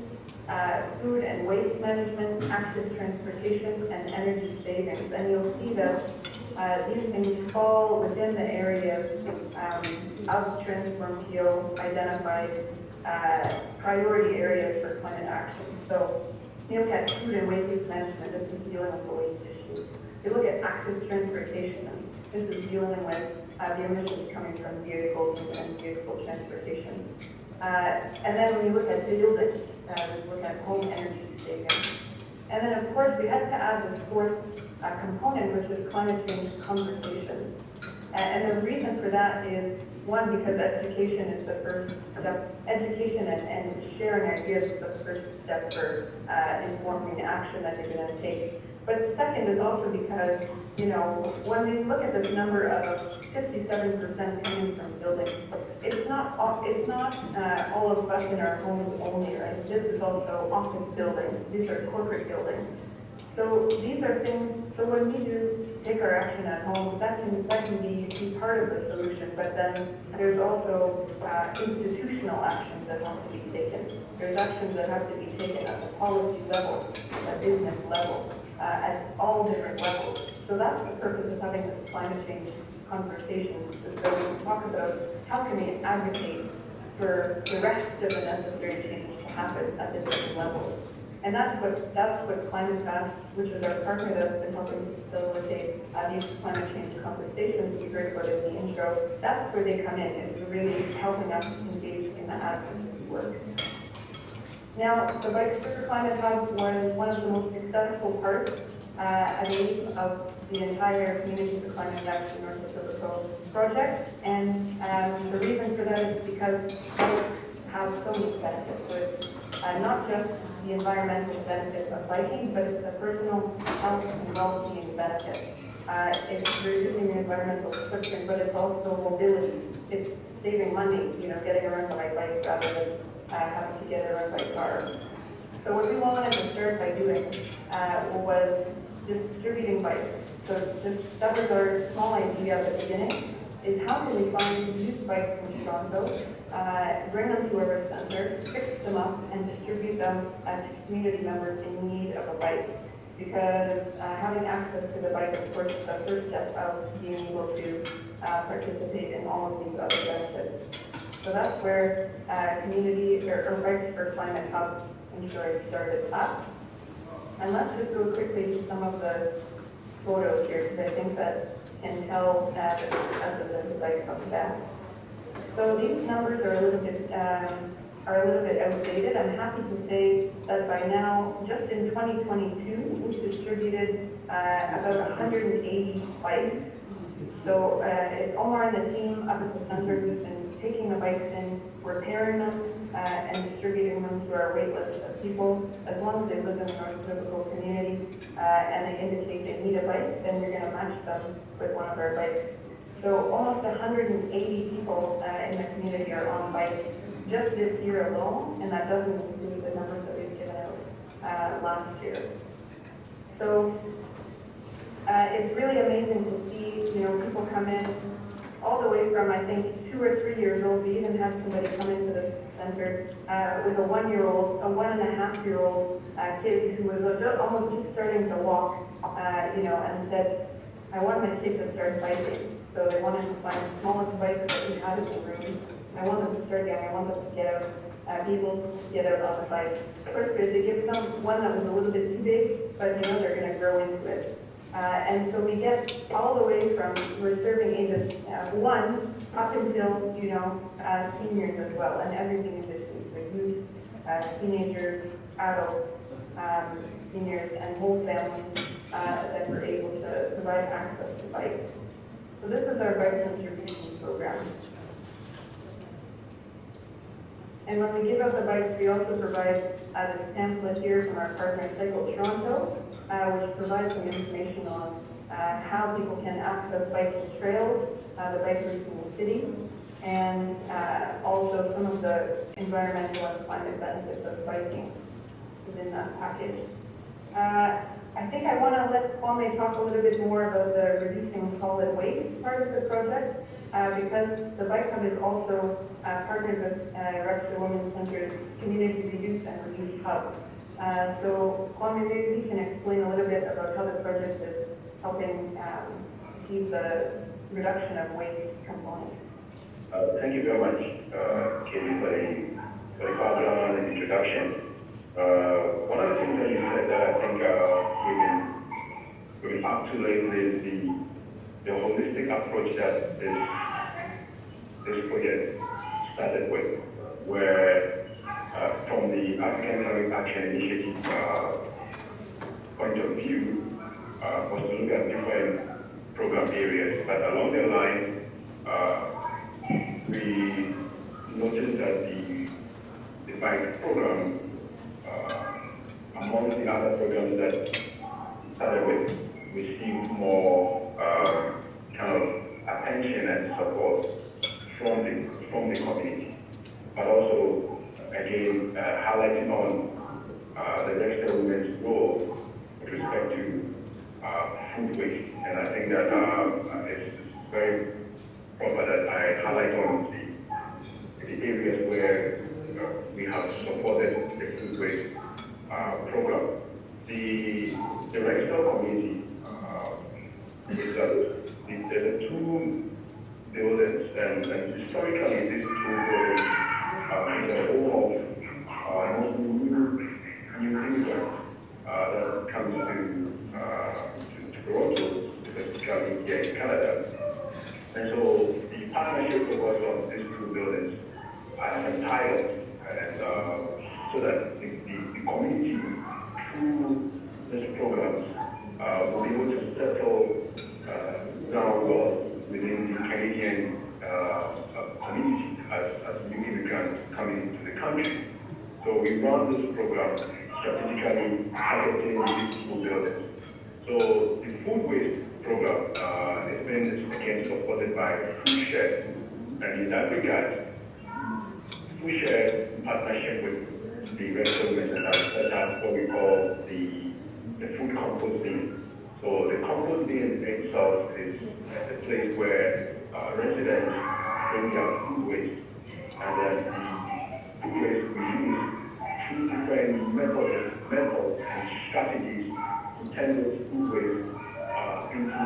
food and waste management, active transportation, and energy savings. And you'll see that these things fall within the areas of Transform PO identified priority areas for climate action. So you look at food and waste management, this is dealing with the waste issue. You look at active transportation, this is dealing with the emissions coming from vehicles and vehicle transportation. And then when you look at buildings, we look at home energy savings. And then of course we had to add this fourth component, which is climate change conversation. And the reason for that is, one, because education is the first step. Education and sharing ideas is the first step for informing action that you're going to take. But second is also because, you know, when we look at this number of 57% coming from buildings, it's not all of us in our homes only, right? This is also office buildings. These are corporate buildings. So these are things, so when we do take our action at home, that can be part of the solution, but then there's also institutional actions that have to be taken. There's actions that have to be taken at the policy level, at business level, at all different levels. So that's the purpose of having this climate change conversation, is so we can talk about how can we advocate for the rest of the necessary change to happen at the different levels. And that's what Climate Fast, which is our partner that's been helping facilitate these climate change conversations we heard about in the intro, that's where they come in, is really helping us engage in the advocacy work. Now, the Bikes for Climate Hub was one of the most successful parts, I believe, of the entire Community for Climate Action North of Etobicoke project. And the reason for that is because bikes have so many benefits. So it's not just the environmental benefits of biking, but it's the personal health and well-being benefit. It's reducing the environmental footprint, but it's also mobility. It's saving money, you know, getting around by bike rather than having to get around by car. So what we wanted to start by doing was distributing bikes. So that was our small idea at the beginning, is how can we find used bikes in Toronto, bring them to our center, fix them up, and distribute them to community members in need of a bike. Because having access to the bike, of course, is the first step of being able to participate in all of these other benefits. So that's where Community or Bikes for Climate Hub in short started up. And let's just go quickly to some of the photos here, because I think that can tell the success of the bike comes back. So these numbers are a little bit outdated. I'm happy to say that by now, just in 2022, we've distributed about 180 bikes. So it's Omar and the team up at the center who's been taking the bikes in, repairing them, and distributing them to our wait list of people. As long as they live in the North Etobicoke community and they indicate they need a bike, then we're going to match them with one of our bikes. So almost 180 people in the community are on bikes just this year alone, and that doesn't include the numbers that we've given out last year. So it's really amazing to see, you know, people come in all the way from, I think, 2 or 3 years old. We even had somebody come into the center with a 1-year-old, a 1.5-year-old kid who was almost just starting to walk, you know, and said, I want my kid to start biking. So they wanted to find the smallest bike that we had in the room. I want them to start young. I want them to get out, be able to get out on the bike. First, they give them one that was a little bit too big, but you know they're going to grow into it. And so we get all the way from, we're serving ages 1 up until, you know, seniors as well, and everything in between. So youth, teenagers, adults, seniors, and whole families that we're able to provide access to bikes. So this is our bike distribution program. And when we give out the bikes, we also provide this pamphlet here from our partner Cycle Toronto, provide some information on how people can access biking trails, the bike routes in the city, and also some of the environmental and climate benefits of biking within that package. I think I want to let Kwame talk a little bit more about the reducing solid waste part of the project, because the Bike Hub is also partnered with Webster Women's Center's Community Reduce and Reduce Hub. So Kwame, maybe you can explain a little bit about how the project is helping achieve the reduction of waste component. Thank you very much, Katie, for the background and introduction. One of the things that you said that I think we've been up to lately is the holistic approach that this project started with, where from the African Climate Action Initiative point of view, was to look at different program areas, but along the line, we noticed that the bike program, among the other programs that started with, received more kind of attention and support from the community, but also again highlighting on the Webster Women's role with respect to food waste, and I think that it's very proper that I highlight on the areas where we have supported the food waste program. The Webster community is there's two buildings, and historically these two buildings is a home of new immigrants that comes to Toronto, specifically here in Canada. And so the partnership was on these two buildings as entitled, and so that the community through these programs will be able to settle down well within the Canadian community as new immigrants coming into the country. So we run this program strategically targeting these two buildings. So the food waste program has been again supported by FoodShare, and in that regard, FoodShare in partnership with the Webster Women's Center set up what we call the food compost bin. So the compost bin itself is a place where residents bring their food waste, and then the food waste we use through different methods and strategies to turn those food waste into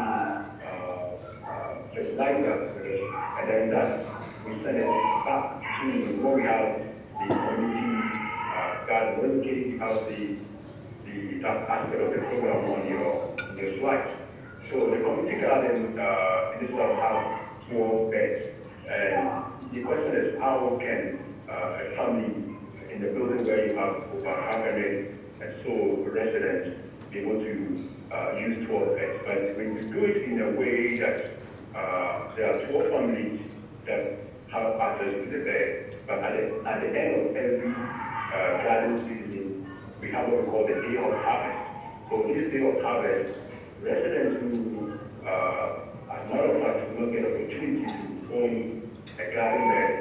fertilizer, and then that we send it back to where we have the community garden. When you have that aspect of the program on your slide. So the community garden in itself has small beds, and the question is how can a family in the building where you have over 100 and so residents be able to use 12 beds? But when you do it in a way that there are 12 families that have access to the bed, but at the end of every garden season, we have what we call the day of harvest. So this day of harvest, residents who, as a matter of fact, do not get opportunity to own a garden bed,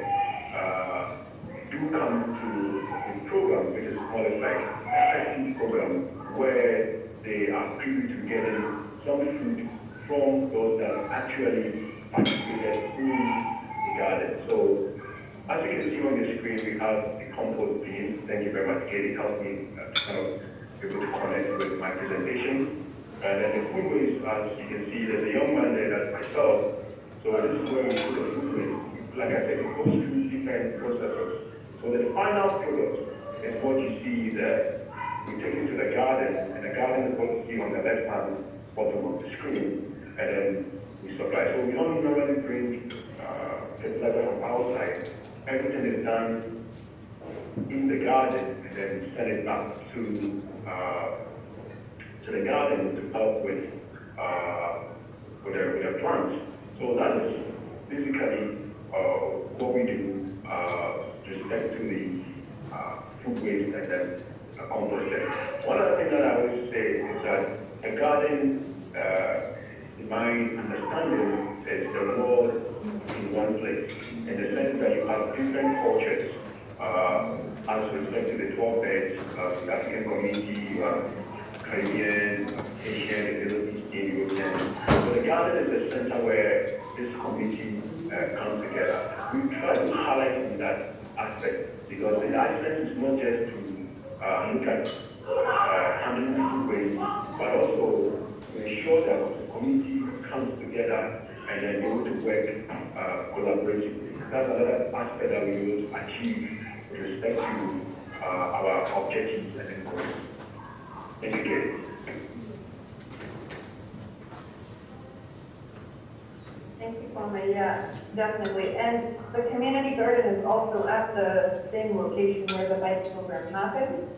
do come to the program, which is called like a festive program, where they are privy to getting some food from those that actually participated in the garden. So as you can see on the screen, we have the compost bin. Thank you very much, Katie, helped me to kind of be able to connect with my presentation. And then the food waste, as you can see, there's a young man there that's myself. So this is where we put the food waste. Like I said, it goes through different processes. So the final product is what you see there. We take it to the garden, and the garden is what you see on the left-hand bottom of the screen. And then we supply. So we don't normally bring fertilizer from outside. Everything is done in the garden, and then we send it back to the garden to help with the plants. So that is basically what we do with respect to the food waste and then composting. One other thing that I always say is that a garden regarding, in my understanding, is the world in one place, in the sense that you have different cultures. As respect to the 12 beds of the African community, you have Caribbean, Asian, Middle Eastern, European. So the garden is the center where this community comes together. We try to highlight that aspect because the license is not just to look at handling the waste, but also to ensure that the community comes together and then able to work collaboratively. That's another aspect that we will achieve with respect to our objectives and goals. Thank you, Gary. Thank you, Kwame. Yeah, definitely. And the community garden is also at the same location where the bike program happens.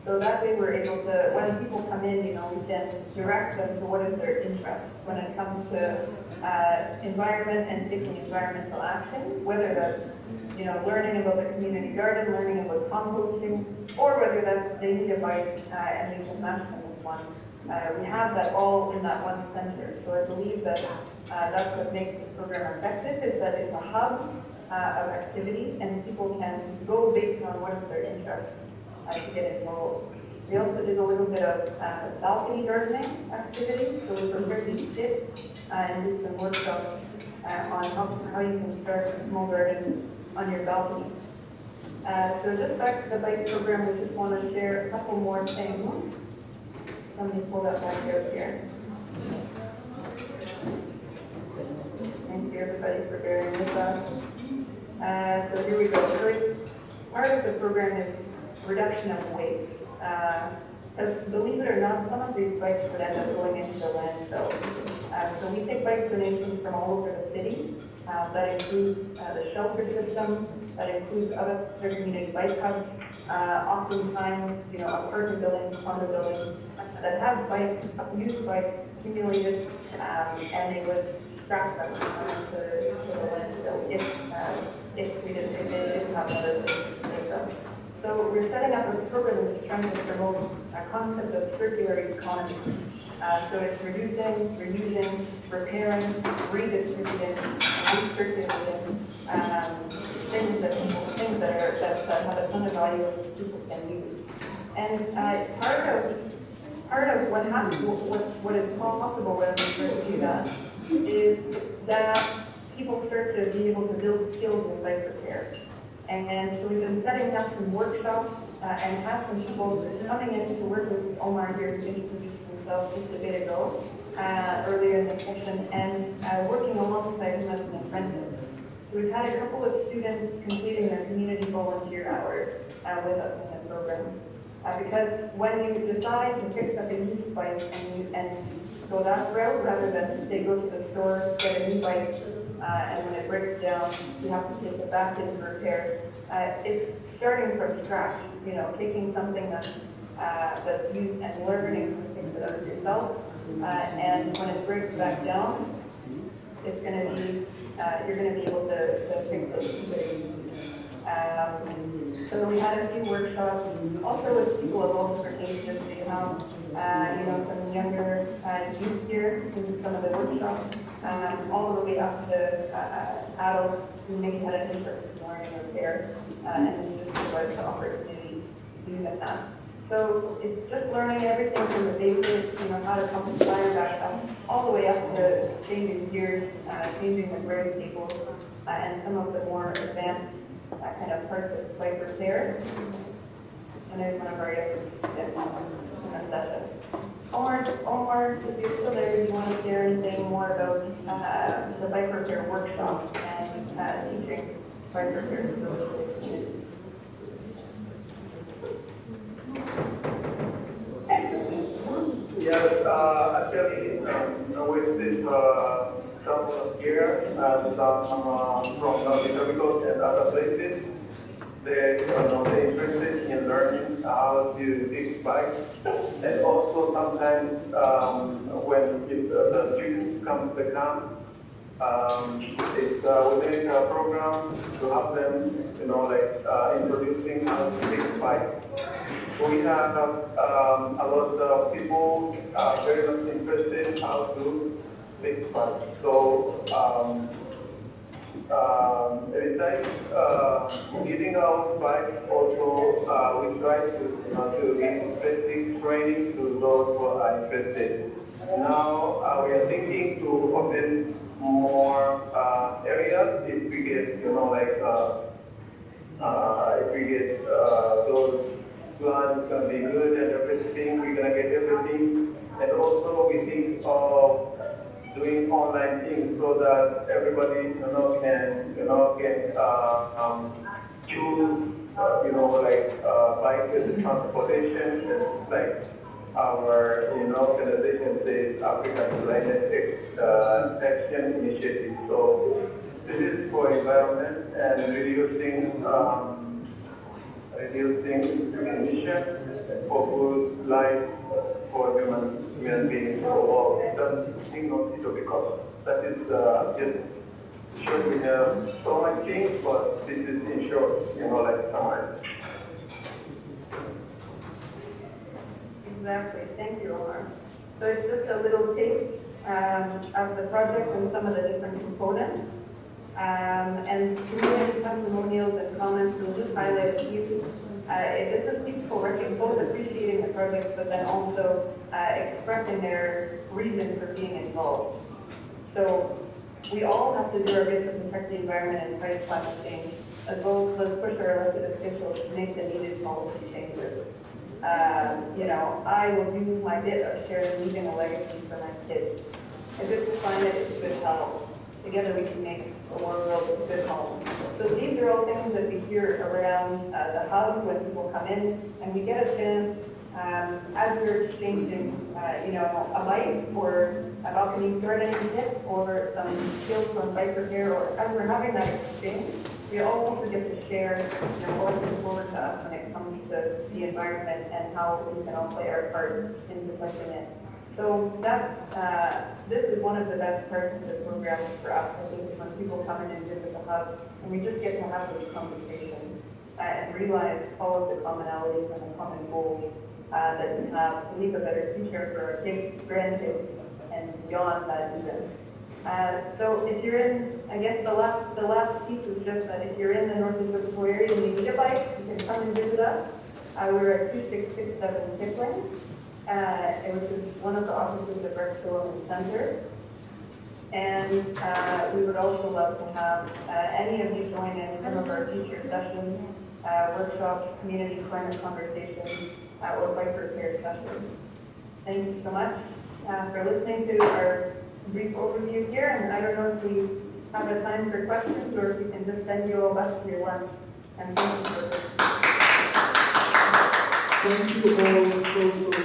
So that way we're able to, when people come in, we can direct them to what is their interest when it comes to environment and taking environmental action, whether that's, learning about the community garden, learning about composting, or whether that's they need a bike and they can match them with one. We have that all in that one center. So I believe that that's what makes the program effective, is that it's a hub of activity and people can go based on what is their interest to get involved. We also did a little bit of balcony gardening activity, so we prepared to sit and do some workshops on how you can start a small garden on your balcony. So just back to the bike program, we just want to share a couple more things. Let me pull that back out here. Thank you everybody for bearing with us. So here we go. So part of the program is reduction of waste. Because believe it or not, some of these bikes would end up going into the landfill. So we take bike donations from all over the city. That includes the shelter system, that includes other community bike hubs, oftentimes, apartment buildings, condo buildings that have bikes, used bikes accumulated, and they would scrap them to the landfill if they didn't have another place to take them. So we're setting up a program that's trying to promote a concept of circular economy. So it's reducing, reusing, repairing, redistributing, recirculating things that have a ton of value that people can use. And part of what happens, what is possible when we start to do that, is that people start to be able to build skills in bike repair. And so we've been setting up some workshops and have some people coming in to work with Omar here to introduce himself just a bit ago, earlier in the session, and working alongside him as an apprentice. So we've had a couple of students completing their community volunteer hours with us in the program. Because when you decide to fix up a used bike and go that route, rather than say go to the store, get a new bike, and when it breaks down, you have to take it back in for repair. It's starting from scratch, taking something that's used and learning to fix it up yourself. And when it breaks back down, it's going to be, you're going to be able to fix those pieces. So we had a few workshops, also with people of all different ages. We have, some younger youth here in some of the workshops, all the way up to adults who maybe had an interest in learning repair, and just provides the opportunity to do that. So it's just learning everything from the basics, how to pump the tire back up, all the way up to changing gears, changing the brake cables, and some of the more advanced kind of parts of bike repair. And there's one of our session. Omar, if you're still there, do you want to share anything more about the bike repair workshop and teaching bike repair to the community? Yes, actually, with this couple of years, and from Etobicoke and other places, they're interested in learning how to fix bikes. And also sometimes when the students come to the camp, we make a program to help them, introducing how to fix bikes. we have a lot of people very much interested in how to make bikes. So besides giving out bikes, also we try to give basic training to those who are interested. Now we are thinking to open more areas if we get, if we get those plans gonna be good and everything, we're gonna get everything. And also we think of doing online things so that everybody, can choose, bike as a transportation, and like our, organization says African Climate Action Initiative. So this is for environment and reducing emissions for good life for human beings. So that's not because that is just sure we have so much things, but this is in short, summary. Exactly. Thank you, Omar. So it's just a little taste of the project and some of the different components. And community testimonials and comments will just highlight a few. This is people working, both appreciating the project, but then also expressing their reason for being involved. So we all have to do our bit to protect the environment and fight climate change, as well as let's push our elected officials to make the needed policy changes. I will do my bit of sharing, leaving a legacy for my kids. A good climate is a good health. Together we can make a world with a good home. So these are all things that we hear around the hub when people come in, and we get a chance, as we're exchanging, a bike or a balcony gardening tip or some skills from bike repair, or as we're having that exchange, we all also get to share what is important to us when it comes to the environment and how we can all play our part in protecting it. So this is one of the best parts of the program for us, I think, when people come in and visit the hub, and we just get to have those conversations and realize all of the commonalities and the common goals that we have to leave a better future for our kids, grandkids, and beyond that even. So if you're in, I guess the last piece is just that if you're in the North Etobicoke area and you need a bike, you can come and visit us. We're at 2667 Kipling, which is one of the offices of Rex Development Center. And we would also love to have any of you join in some of our future sessions, workshops, community climate conversations, or bike repair sessions. Thank you so much for listening to our brief overview here, and I don't know if we have a time for questions or if we can just send you all back to your lunch. And thank you for this. Thank you all so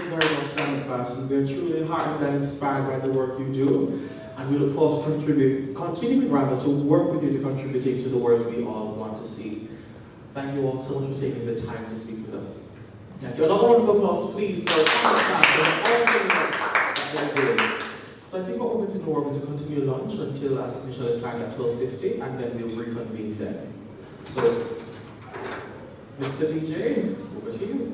very much, Diamond Fasten. We're truly heartened and inspired by the work you do, and we look forward to continuing to work with you to contributing to the world we all want to see. Thank you all so much for taking the time to speak with us. Thank you. Another round of applause, please, for all the that they're doing. So I think what we're going to do, we're going to continue lunch until, as initially planned, at 12:50, and then we'll reconvene then. So, Mr. DJ, over to you.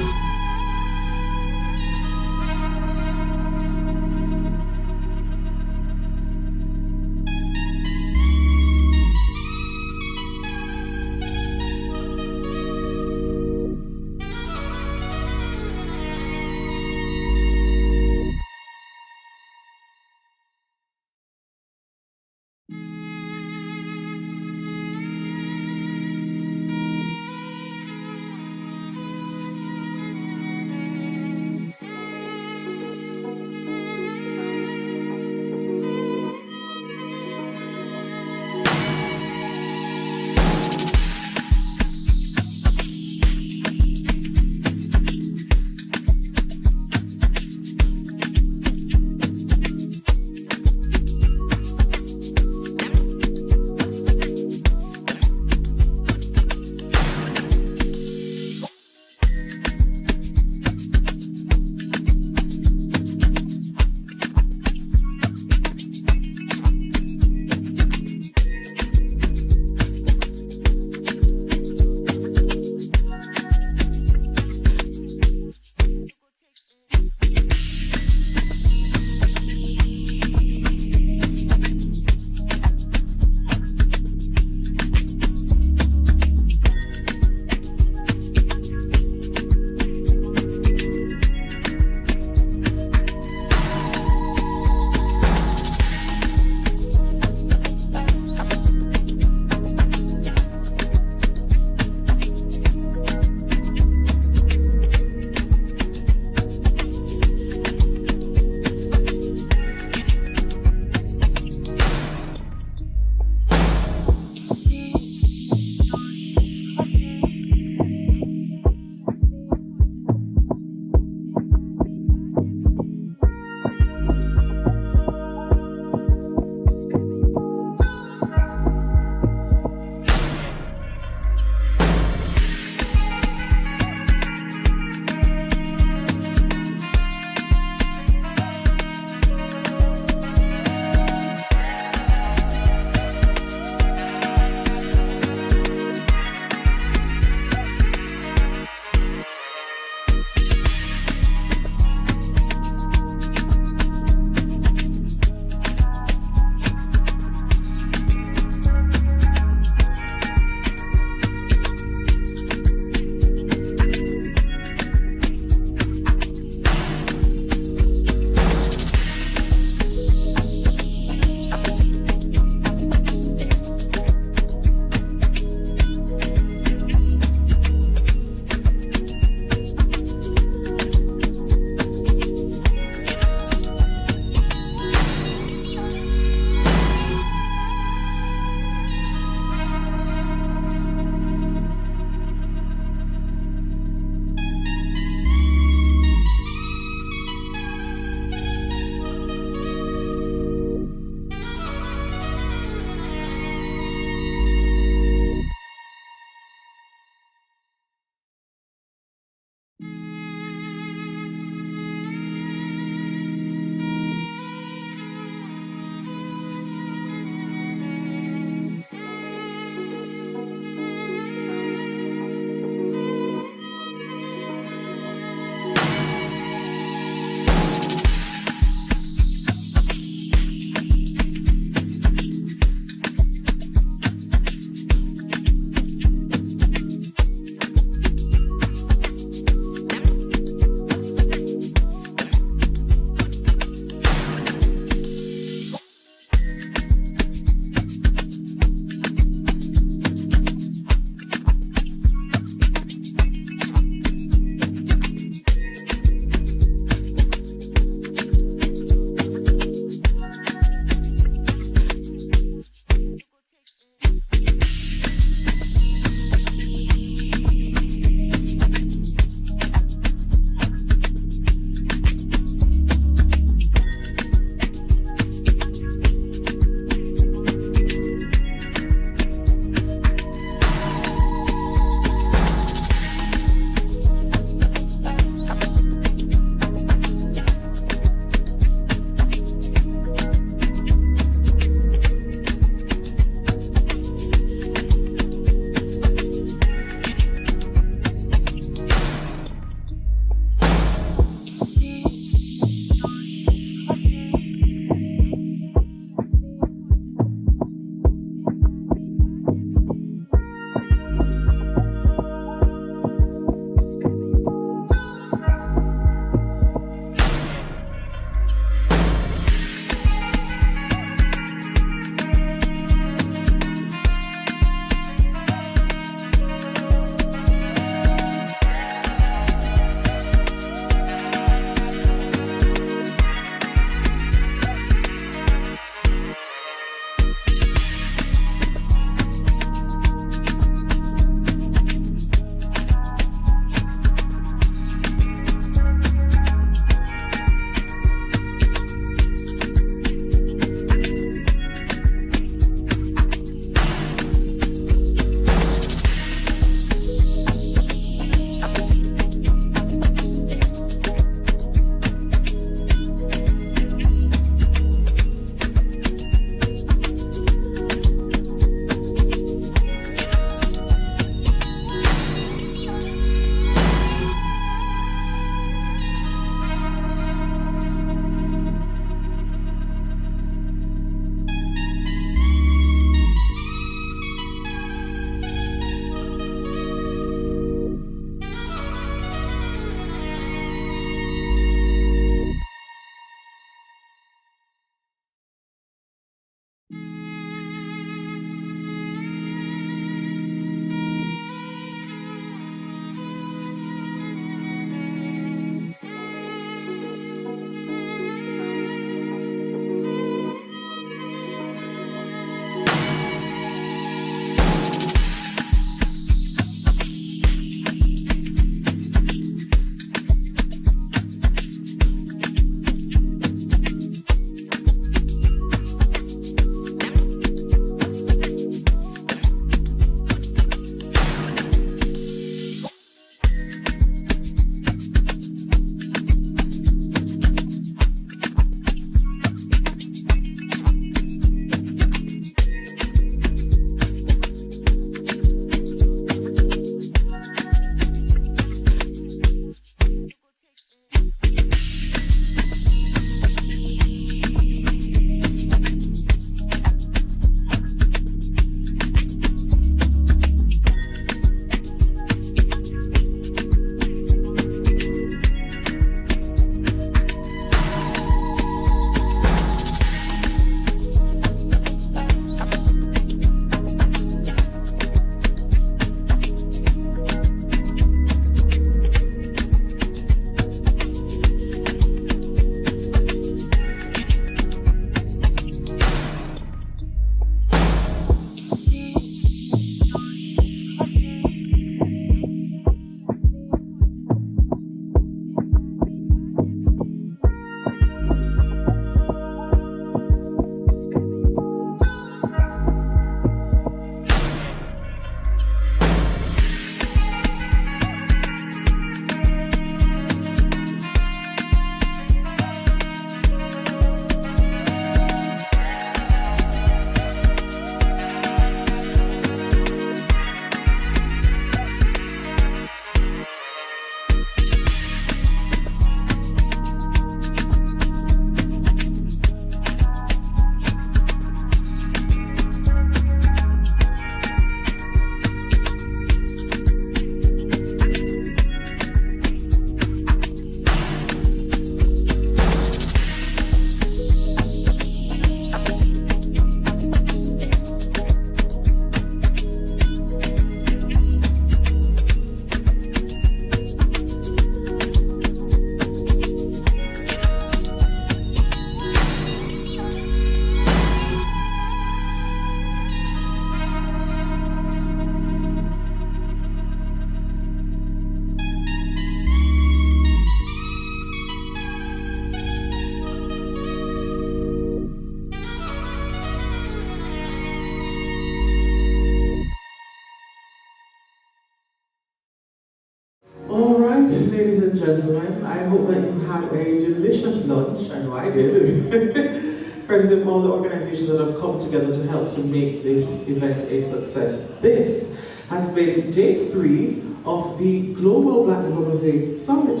started, courtesy of all the organizations that have come together to help to make this event a success. This has been day 3 of the Global Black Diplomacy Summit.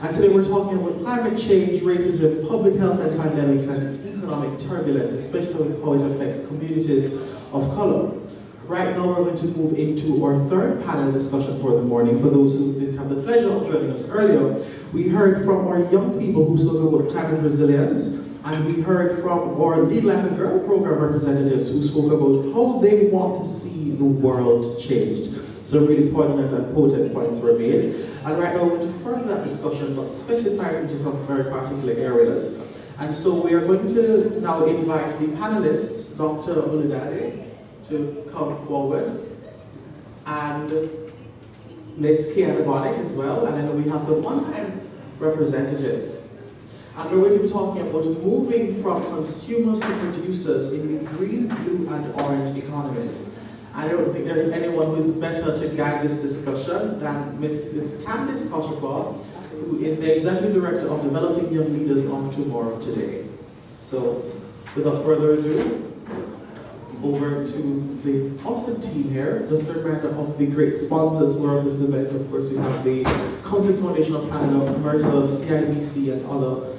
And today we're talking about climate change, racism, public health and pandemics, and economic turbulence, especially how it affects communities of color. Right now we're going to move into our third panel discussion for the morning. For those who didn't have the pleasure of joining us earlier, we heard from our young people who spoke about climate resilience, and we heard from our Lead Like a Girl program representatives who spoke about how they want to see the world changed. So really poignant and potent points were made. And right now we're going to further that discussion, but specify it into some very particular areas. And so we are going to now invite the panelists, Dr. Oludade, to come forward, and Ms. Kiana Bonnick as well, and then we have the one-time representatives. And we're going to be talking about moving from consumers to producers in the green, blue, and orange economies. I don't think there's anyone who is better to guide this discussion than Mrs. Candice Kosherbaugh, who is the Executive Director of Developing Young Leaders of Tomorrow Today. So, without further ado, over to the awesome team here. Just a reminder of the great sponsors who are of this event. Of course, we have the Conflict Foundation of Canada, Mercer, CIBC, and other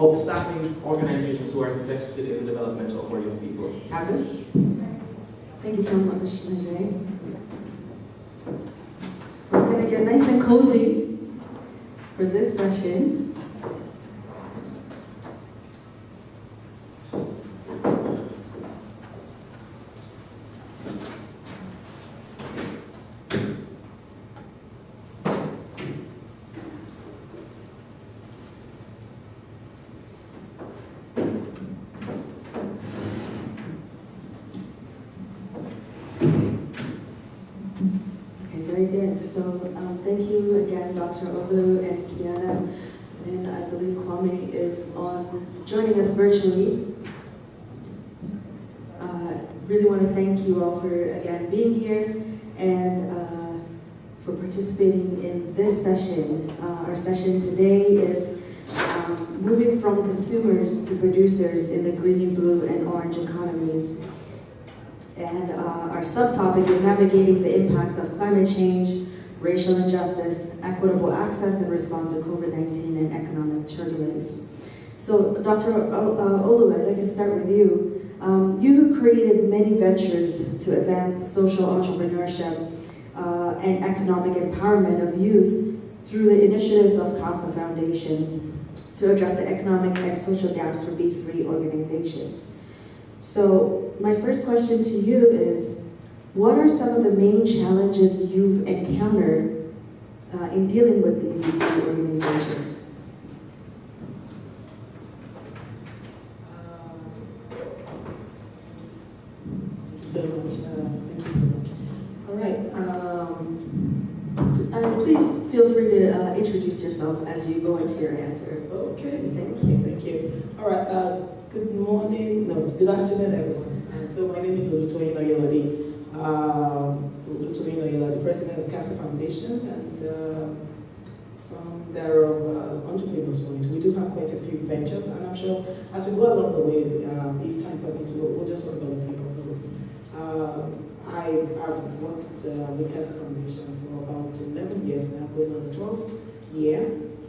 outstanding organizations who are invested in the development of our young people. Candice? Thank you so much, Najee. We're going to get nice and cozy for this session. Very good. So thank you again, Dr. Olu and Kiana, and I believe Kwame is on joining us virtually. Really want to thank you all for again being here and for participating in this session. Our session today is moving from consumers to producers in the green, blue, and orange economies. And our subtopic is navigating the impacts of climate change, racial injustice, equitable access in response to COVID-19 and economic turbulence. So Dr. Olu, I'd like to start with you. You created many ventures to advance social entrepreneurship and economic empowerment of youth through the initiatives of CASA Foundation to address the economic and social gaps for B3 organizations. So my first question to you is, what are some of the main challenges you've encountered in dealing with these B3 organizations? Thank you so much. All right. Please feel free to introduce yourself as you go into your answer. Okay. Thank you. All right. Good morning. No, good afternoon, everyone. So my name is Olutoyin Oyelade. Olutoyin Oyelade, President of CASA Foundation and founder of Entrepreneurs Point. We do have quite a few ventures, and I'm sure as we go along the way, if time permits, we'll just talk about a few of those. I've worked with CASA Foundation for about 11 years now, going on the 12th year,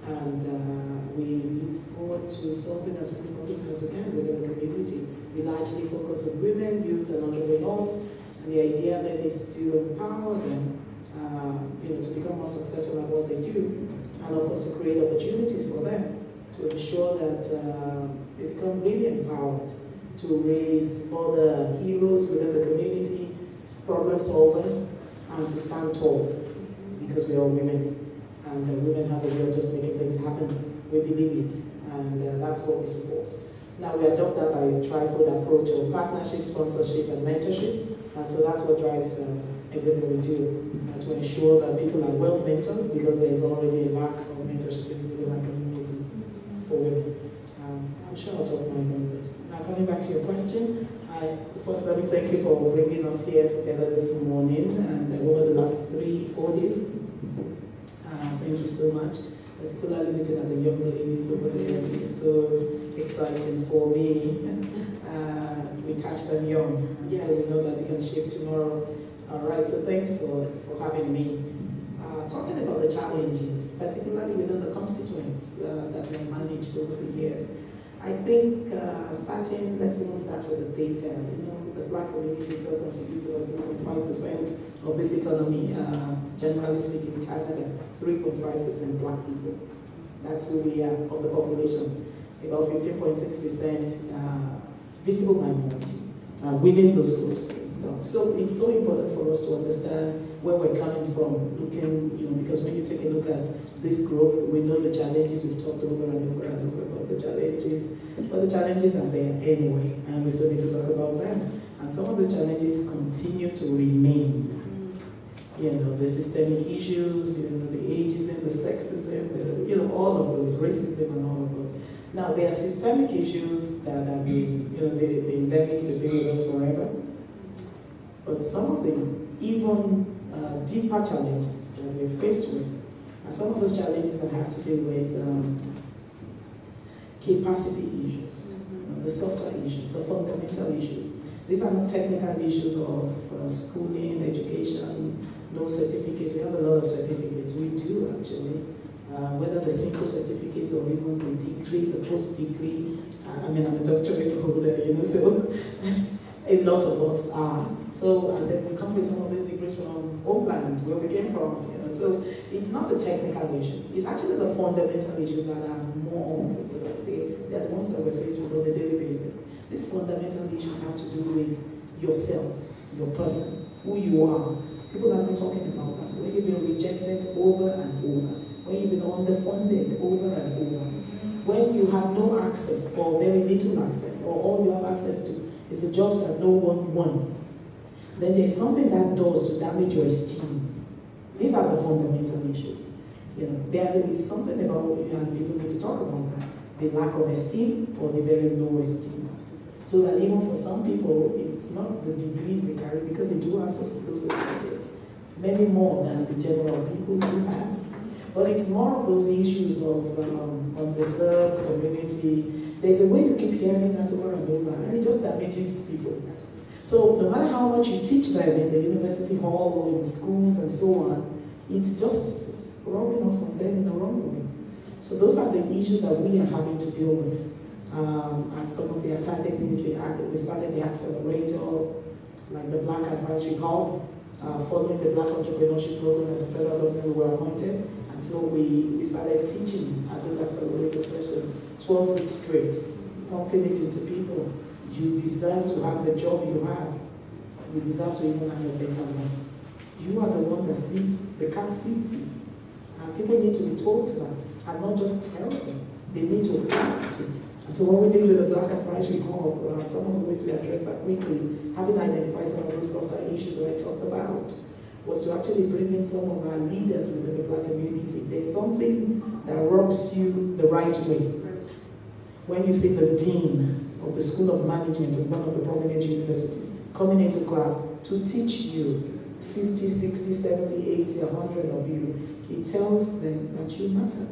and we look forward to solving as many problems as we can within the community. We largely focus on women, youth, and entrepreneurs, and the idea then is to empower them, to become more successful at what they do, and of course to create opportunities for them to ensure that they become really empowered to raise all the heroes within the community, problem solvers, and to stand tall, because we are women, and women have a way of just making things happen. We believe it, and that's what we support. Now we adopt that by a trifold approach of partnership, sponsorship, and mentorship, and so that's what drives everything we do, to ensure that people are well mentored, because there's already a lack of mentorship in our community for women. I'm sure I'll talk more about this. Now coming back to your question, first let me thank you for bringing us here together this morning and over the last 3-4 days. Thank you so much. particularly looking at the young ladies over there. This is so exciting for me. We catch them young, and so we know that they can shape tomorrow. All right, so thanks for having me. Talking about the challenges, particularly within the constituents that we managed over the years. I think let's even start with the data. You know, the black community itself constitutes about 3.5% of this economy. Generally speaking, in Canada, 3.5% black people. That's who we are of the population. About 15.6% visible minority within those groups itself. So it's so important for us to understand where we're coming from, because when you take a look at this group, we know the challenges. We've talked over and over and over about the challenges, but the challenges are there anyway, and we still need to talk about them. And some of the challenges continue to remain. The systemic issues, the ageism, the sexism, all of those, racism and all of those. Now, there are systemic issues that have been, the endemic, they've been with us forever. But some of the even deeper challenges that we're faced with are some of those challenges that have to do with capacity issues, the softer issues, the fundamental issues. These are not technical issues of schooling, education, no certificate. We have a lot of certificates. We do actually. Whether the simple certificates or even the degree, the post-degree. I'm a doctorate holder, so a lot of us are. So, and then we come with some of these degrees from homeland, where we came from, So it's not the technical issues. It's actually the fundamental issues that are more, they're the ones that we're faced with on a daily basis. These fundamental issues have to do with yourself, your person, who you are. People are not talking about that. When you've been rejected over and over, when you've been underfunded over and over, when you have no access or very little access, or all you have access to is the jobs that no one wants, then there's something that does to damage your esteem. These are the fundamental issues. There is something about, and people need to talk about that, the lack of esteem or the very low esteem. So that even for some people, it's not the degrees they carry, because they do have those certificates, many more than the general people do have. But it's more of those issues of underserved community. There's a way you keep hearing that over and over, and it just damages people. So no matter how much you teach them in the university hall or in schools and so on, it's just rubbing off on them in the wrong way. So those are the issues that we are having to deal with. And some of the academies, we started the accelerator, like the Black Advisory Hub, following the Black Entrepreneurship Program at the federal government, we were appointed. And so we started teaching at those accelerator sessions, 12 weeks straight, pumping it into people. You deserve to have the job you have. You deserve to even have a better life. You are the one that feeds, the cat feeds you. And people need to be told that, and not just tell them. They need to act it. And so what we did with the Black Advisory Hub, some of the ways we addressed that quickly, having identified some of those softer issues that I talked about, was to actually bring in some of our leaders within the Black community. There's something that rubs you the right way. When you see the dean of the School of Management of one of the prominent universities coming into class to teach you, 50, 60, 70, 80, 100 of you, it tells them that you matter.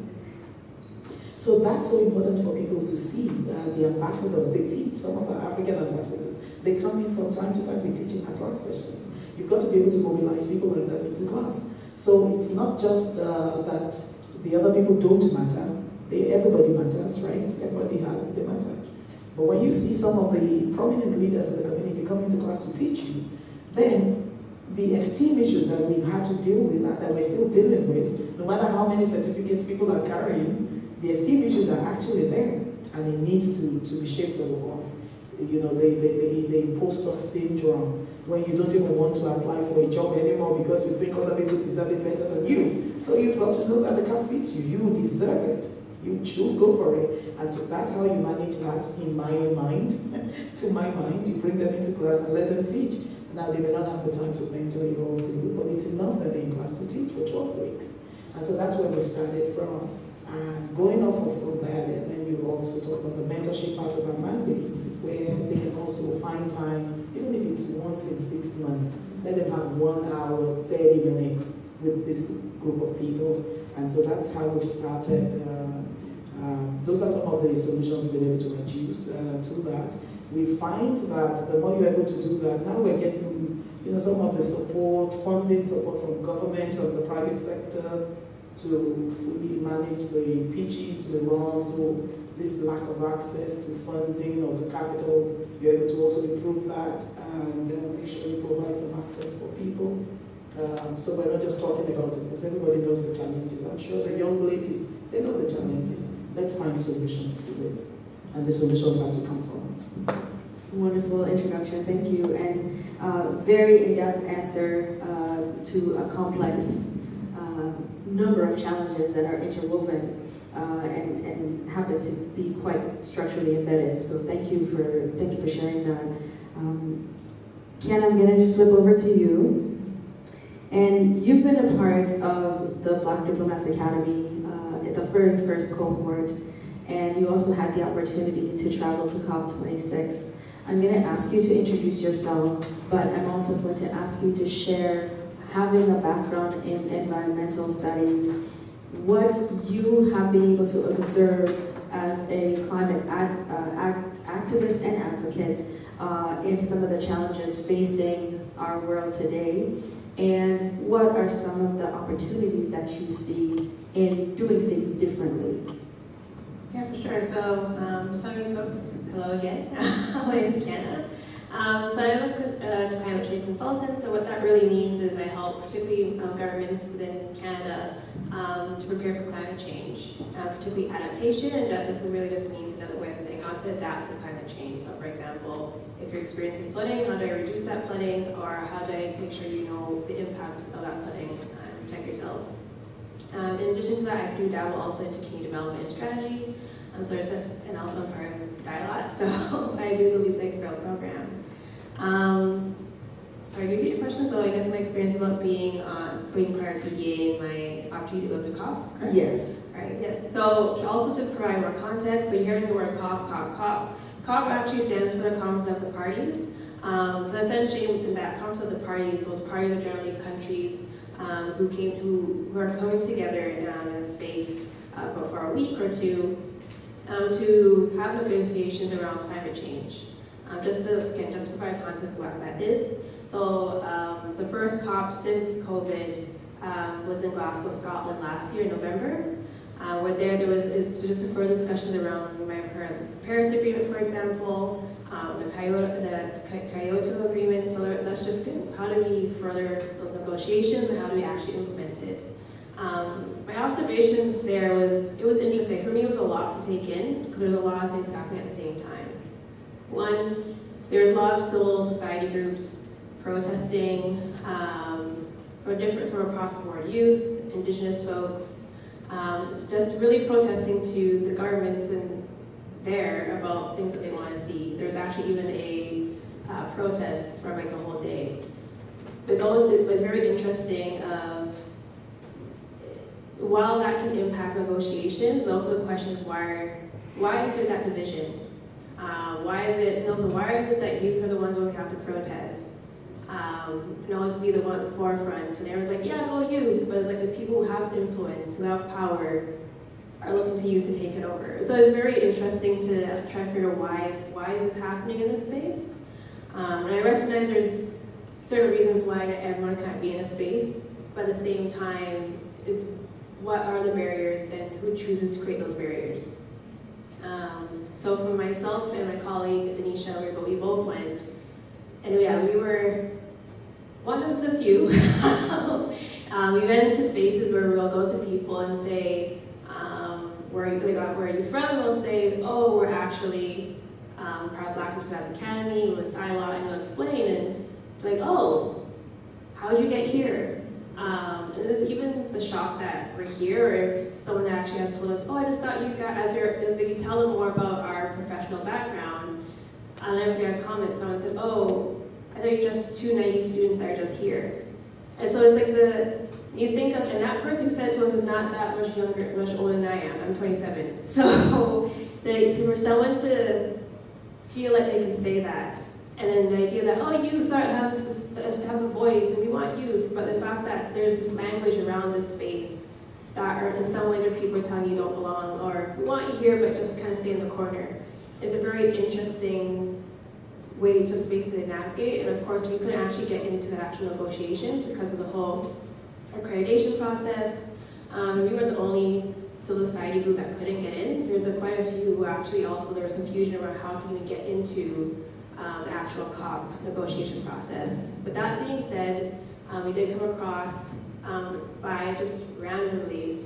So that's so important for people to see. The ambassadors, they teach, some of our African ambassadors, they come in from time to time, they teach in our class sessions. You've got to be able to mobilize people like that into class. So it's not just that the other people don't matter. Everybody matters, right? Everybody they matter. But when you see some of the prominent leaders in the community come into class to teach you, then the esteem issues that we've had to deal with, that we're still dealing with, no matter how many certificates people are carrying, the esteem issues are actually there, and it needs to be shaved off. The imposter syndrome, when you don't even want to apply for a job anymore because you think other people deserve it better than you. So you've got to know that they can't fit you. You deserve it. You should go for it. And so that's how you manage that in my mind. To my mind, you bring them into class and let them teach. Now they may not have the time to mentor you all through, but it's enough that they're in class to teach for 12 weeks. And so that's where we started from. And going off from that, and then you also talk about the mentorship part of our mandate, where they can also find time, even if it's once in 6 months, let them have 1 hour, 30 minutes with this group of people. And so that's how we've started. Those are some of the solutions we've been able to introduce to that. We find that the more you're able to do that, now we're getting some of the support, funding support from government, from the private sector to fully manage the PGs we run. So this lack of access to funding or to capital, you're able to also improve that and make sure you provide some access for people. So we're not just talking about it because everybody knows the challenges. I'm sure the young ladies, they know the challenges. Let's find solutions to this. And the solutions have to come from us. Wonderful introduction, thank you. And very in-depth answer to a complex number of challenges that are interwoven and happen to be quite structurally embedded. So thank you for sharing that. Ken, I'm gonna flip over to you. And you've been a part of the Black Diplomats Academy, the very first cohort, and you also had the opportunity to travel to COP26. I'm going to ask you to introduce yourself, but I'm also going to ask you to share, having a background in environmental studies, what you have been able to observe as a climate activist and advocate in some of the challenges facing our world today, and what are some of the opportunities that you see in doing things differently? Yeah, for sure. So, some folks, hello again. My name is Kiana. So I'm a climate change consultant. So what that really means is I help particularly governments within Canada to prepare for climate change, particularly adaptation, and that really just means another way of saying how to adapt to climate change. So for example, if you're experiencing flooding, how do I reduce that flooding, or how do I make sure you know the impacts of that flooding and protect yourself? In addition to that, I do dabble also into community development and strategy. And also I'm part of Dialot, so I do the Lead Like a Girl program. Sorry, repeat your question. So I guess my experience about being part of PDA and my opportunity to go to COP, correct? Yes. Right, yes. So also to provide more context, so you're hearing the word COP. COP actually stands for the Conference of the Parties. So essentially in that Conference of the Parties, those parties are generally countries who are coming together in a space for a week or two to have negotiations around climate change. Just to provide context of what that is. So the first COP since COVID was in Glasgow, Scotland last year in November. Where there was just further discussions around, you might have heard the Paris Agreement, for example, the Kyoto Agreement. So that's just how do we further those negotiations and how do we actually implement it. My observations there it was interesting. For me, it was a lot to take in because there's a lot of things happening at the same time. One, there's a lot of civil society groups protesting from across the board, youth, indigenous folks, just really protesting to the governments in there about things that they want to see. There's actually even a protest for like a whole day. It was very interesting of, while that can impact negotiations, also the question of why is there that division? Why is it that youth are the ones who have to protest? And always be the one at the forefront. And everyone's like, yeah, go youth. But it's like the people who have influence, who have power, are looking to youth to take it over. So it's very interesting to try to figure out why is this happening in this space. And I recognize there's certain reasons why everyone can't be in a space, but at the same time, is what are the barriers and who chooses to create those barriers? So for myself and my colleague Denisha, we both went, and yeah, we were one of the few. We went into spaces where we'll go to people and say, where are you from? We'll say, oh, we're actually part of Black Diplomats Academy with Dialot, and we'll explain, and like, oh, how'd you get here? And there's even the shock that we're here, or someone actually has told us, oh, I just thought you guys, as you tell them more about our professional background, I'll never forget a comment, someone said, oh, I thought you're just two naive students that are just here. And so it's like you think of, and that person who said it to us is not that much younger, much older than I am. I'm 27. So for someone to feel like they can say that, And then the idea that, oh, youth have the voice, and we want youth, but the fact that there's this language around this space that are, in some ways, are people telling you don't belong, or we want you here, but just kind of stay in the corner, is a very interesting way to space to navigate. And of course, we couldn't actually get into the actual negotiations because of the whole accreditation process. We were the only civil society group that couldn't get in. There's quite a few who actually also, there was confusion around how to even get into the actual COP negotiation process. But that being said, we did come across, by just randomly,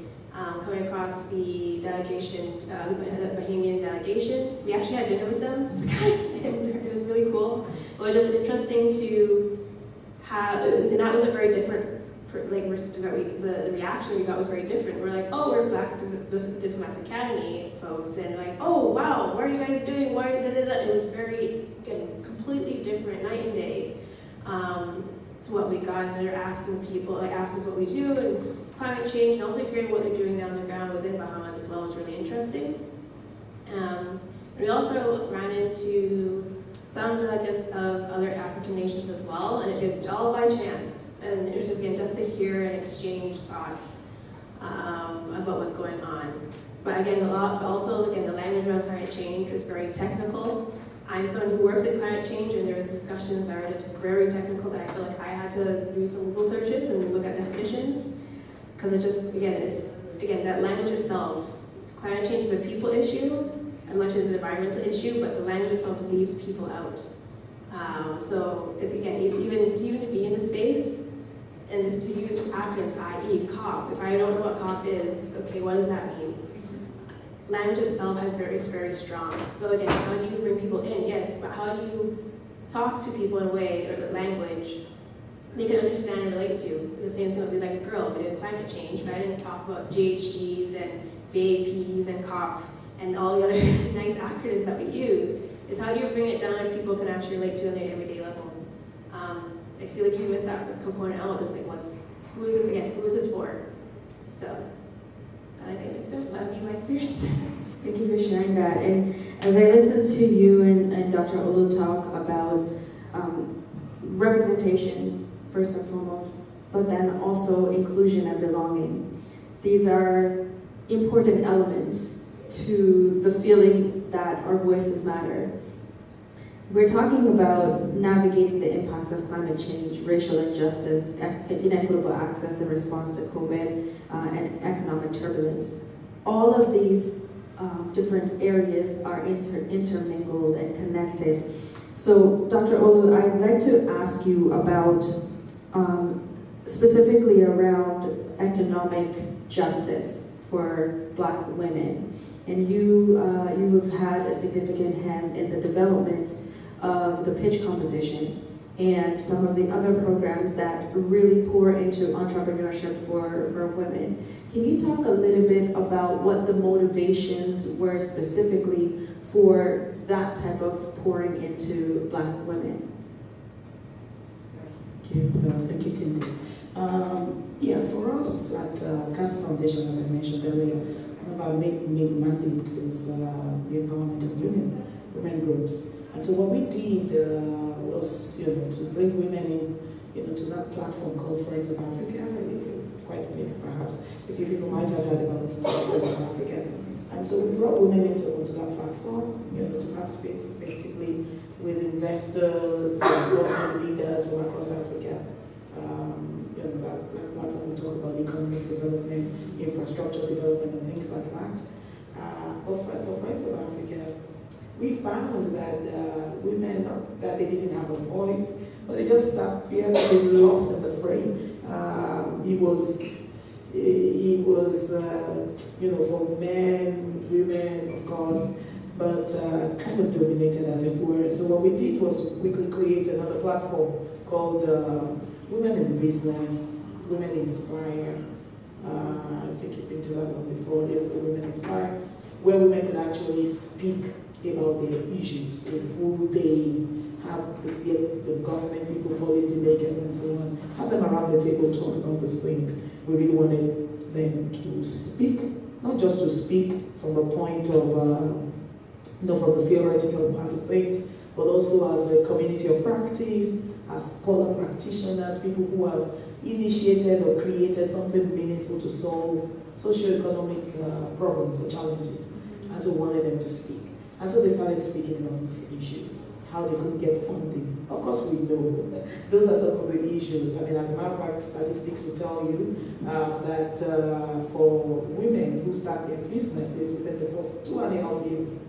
coming across the delegation, the Bahamian delegation. We actually had dinner with them. It was really cool. It was just interesting to have, and that was a very different, the reaction we got was very different. We're like, oh, we're Black Diplomats Academy folks, and like, oh, wow, what are you guys doing? Why da da da? It was very, again, completely different, night and day, to what we got. And they're asking people, like, asking us what we do, and climate change, and also hearing what they're doing down on the ground within Bahamas as well is really interesting. We also ran into some delegates of other African nations as well, and it was all by chance. And it was just, again, just to hear and exchange thoughts about what's going on. But again, the language around climate change was very technical. I'm someone who works at climate change, and there was discussions that were just very technical that I feel like I had to do some Google searches and look at definitions. Because it just, again, that language itself, climate change is a people issue as much as an environmental issue, but the language itself leaves people out. So it's even to be in the space, and just to use acronyms, i.e. COP. If I don't know what COP is, okay, what does that mean? Language itself is very strong. So again, how do you bring people in? Yes, but how do you talk to people in a way, or the language, they can understand and relate to? The same thing with Like a Girl, but in climate change, but I didn't talk about GHGs and VAPs and COP and all the other nice acronyms that we use. Is how do you bring it down and people can actually relate to on their everyday level? I feel like you missed that component out. It's like, who is this again? Who is this for? So, I think it's that'd be my experience. Thank you for sharing that. And as I listened to you and Dr. Olu talk about representation, first and foremost, but then also inclusion and belonging. These are important elements to the feeling that our voices matter. We're talking about navigating the impacts of climate change, racial injustice, inequitable access in response to COVID, and economic turbulence. All of these different areas are intermingled and connected. So, Dr. Olu, I'd like to ask you about specifically around economic justice for Black women. And you have had a significant hand in the development of the pitch competition and some of the other programs that really pour into entrepreneurship for women. Can you talk a little bit about what the motivations were specifically for that type of pouring into Black women? Thank you, Candice. For us at CASA Foundation, as I mentioned earlier, one of our main mandates is the empowerment of women groups. And so what we did was, to bring women in, to that platform called Friends of Africa. Quite maybe perhaps a few people might have heard about Friends of Africa. And so we brought women onto that platform, to participate effectively with investors, government leaders from across Africa. That platform will talk about economic development, infrastructure development, and things like that. But for Friends of Africa, we found that women, not that they didn't have a voice, but they just appeared to be lost in the fray. It was for men, women, of course, but kind of dominated, as it were. So what we did was to quickly create another platform called Women in Business, Women Inspire. I think you've been to that one before. Yes, so Women Inspire, where women could actually speak about their issues, who they have the government people, policy makers, and so on, have them around the table talk about those things. We really wanted them to speak, not just to speak from a point of, from the theoretical part of things, but also as a community of practice, as scholar practitioners, people who have initiated or created something meaningful to solve socioeconomic problems or challenges. And so wanted them to speak. And so they started speaking about these issues, how they could get funding. Of course, we know those are some of the issues. I mean, as a matter of fact, statistics will tell you that for women who start their businesses within the first 2.5 years,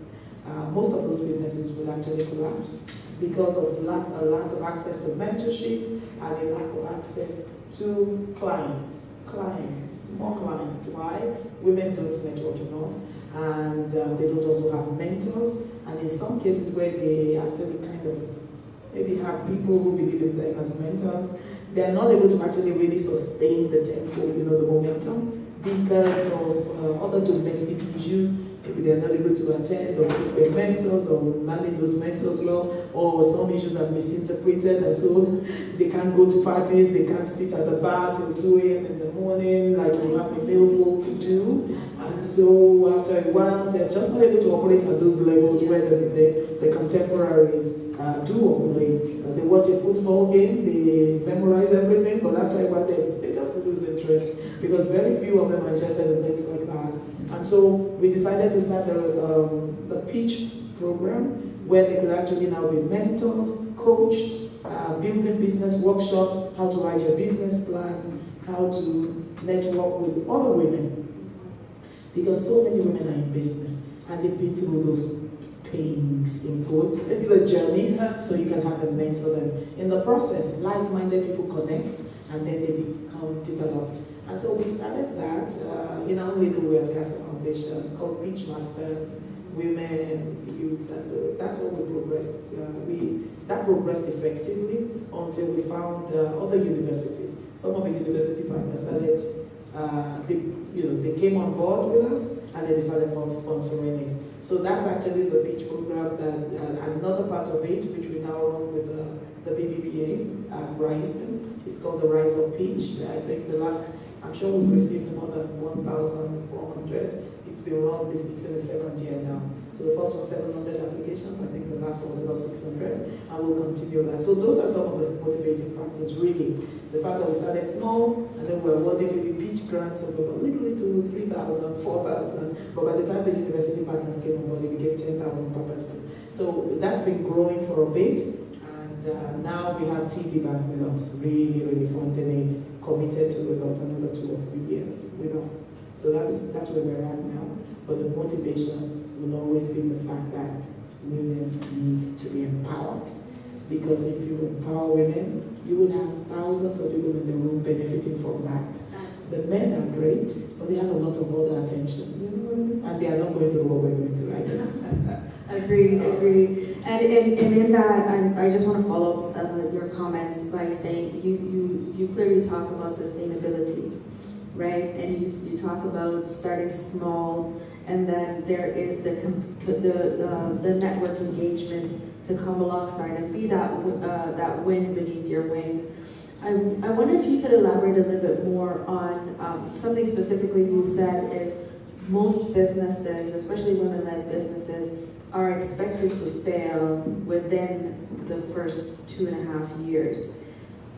most of those businesses will actually collapse because of a lack of access to mentorship and a lack of access to clients. More clients. Why? Women don't network enough, and they don't also have mentors, and in some cases where they actually kind of maybe have people who believe in them as mentors, they're not able to actually really sustain the tempo, the momentum, because of other domestic issues. Maybe they're not able to attend or keep their mentors or manage those mentors well, or some issues are misinterpreted, and so they can't go to parties, they can't sit at the bar till 2 a.m. in the morning like we have the male folk to do. And so after a while, they're just not able to operate at those levels where the contemporaries do operate. They watch a football game, they memorize everything, but after a while, they just lose interest because very few of them are interested in things like that. And so we decided to start the Pitch program, where they could actually now be mentored, coached, building business workshops, how to write your business plan, how to network with other women. Because so many women are in business and they've been through those pains, in quotes, the journey, so you can have them mentor them. In the process, like-minded people connect and then they become developed. And so we started that in our little way at Casa Foundation called Pitch Masters, Women, Youth, and so that's what we progressed. That progressed effectively until we found other universities. Some of the university partners started, they came on board with us and they decided on sponsoring it. So that's actually the Pitch program, that another part of it, which we now run with the BBBA and Rising. It's called the Rise of Pitch. I think I'm sure we've received more than 1,400. It's been run, it's in the second year now. So the first was 700 applications, I think the last one was about 600, and we'll continue that. So those are some of the motivating factors, really. The fact that we started small, and then we're awarded the pitch grants of about little 3,000, 4,000, but by the time the university partners came on board, it became 10,000 per person. So that's been growing for a bit, and now we have TD Bank with us, really funding it, committed to about another 2 or 3 years with us. So that's where we're at now. But the motivation will always be the fact that women need to be empowered. Because if you empower women, you will have thousands of people in the room benefiting from that. The men are great, but they have a lot of other attention. You know what I mean? And they are not going through what we're going through right now. Agreed. And in that, I just want to follow up your comments by saying you clearly talk about sustainability, right? And you talk about starting small, and then there is the network engagement to come alongside and be that wind beneath your wings. I wonder if you could elaborate a little bit more on something specifically you said is most businesses, especially women-led businesses, are expected to fail within the first 2.5 years.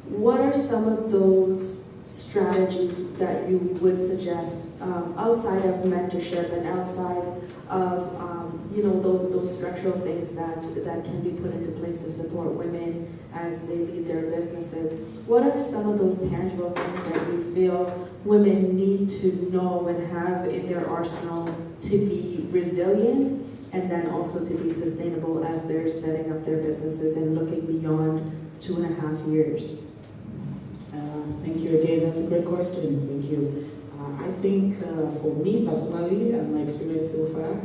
What are some of those strategies that you would suggest outside of mentorship and outside of those structural things that can be put into place to support women as they lead their businesses? What are some of those tangible things that you feel women need to know and have in their arsenal to be resilient and then also to be sustainable as they're setting up their businesses and looking beyond 2.5 years? Thank you again. That's a great question. Thank you. I think for me personally and my experience so far,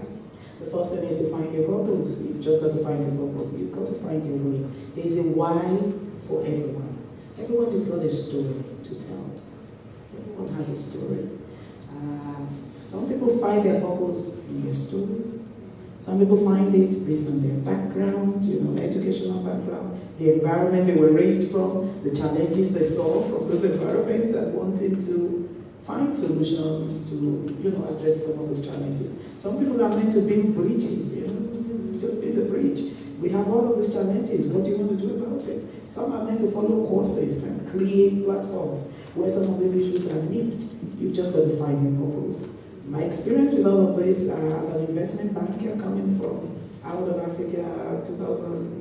the first thing is to find your purpose. You've just got to find your purpose. You've got to find your way. There's a why for everyone. Everyone has got a story to tell. Everyone has a story. Some people find their purpose in their stories. Some people find it based on their background, educational background, the environment they were raised from, the challenges they saw from those environments, and wanting to find solutions to, address some of those challenges. Some people are meant to build bridges, just build a bridge. We have all of these challenges. What do you want to do about it? Some are meant to follow courses and create platforms where some of these issues are nipped. You've just got to find your purpose. My experience with all of this as an investment banker coming from out of Africa, 2000,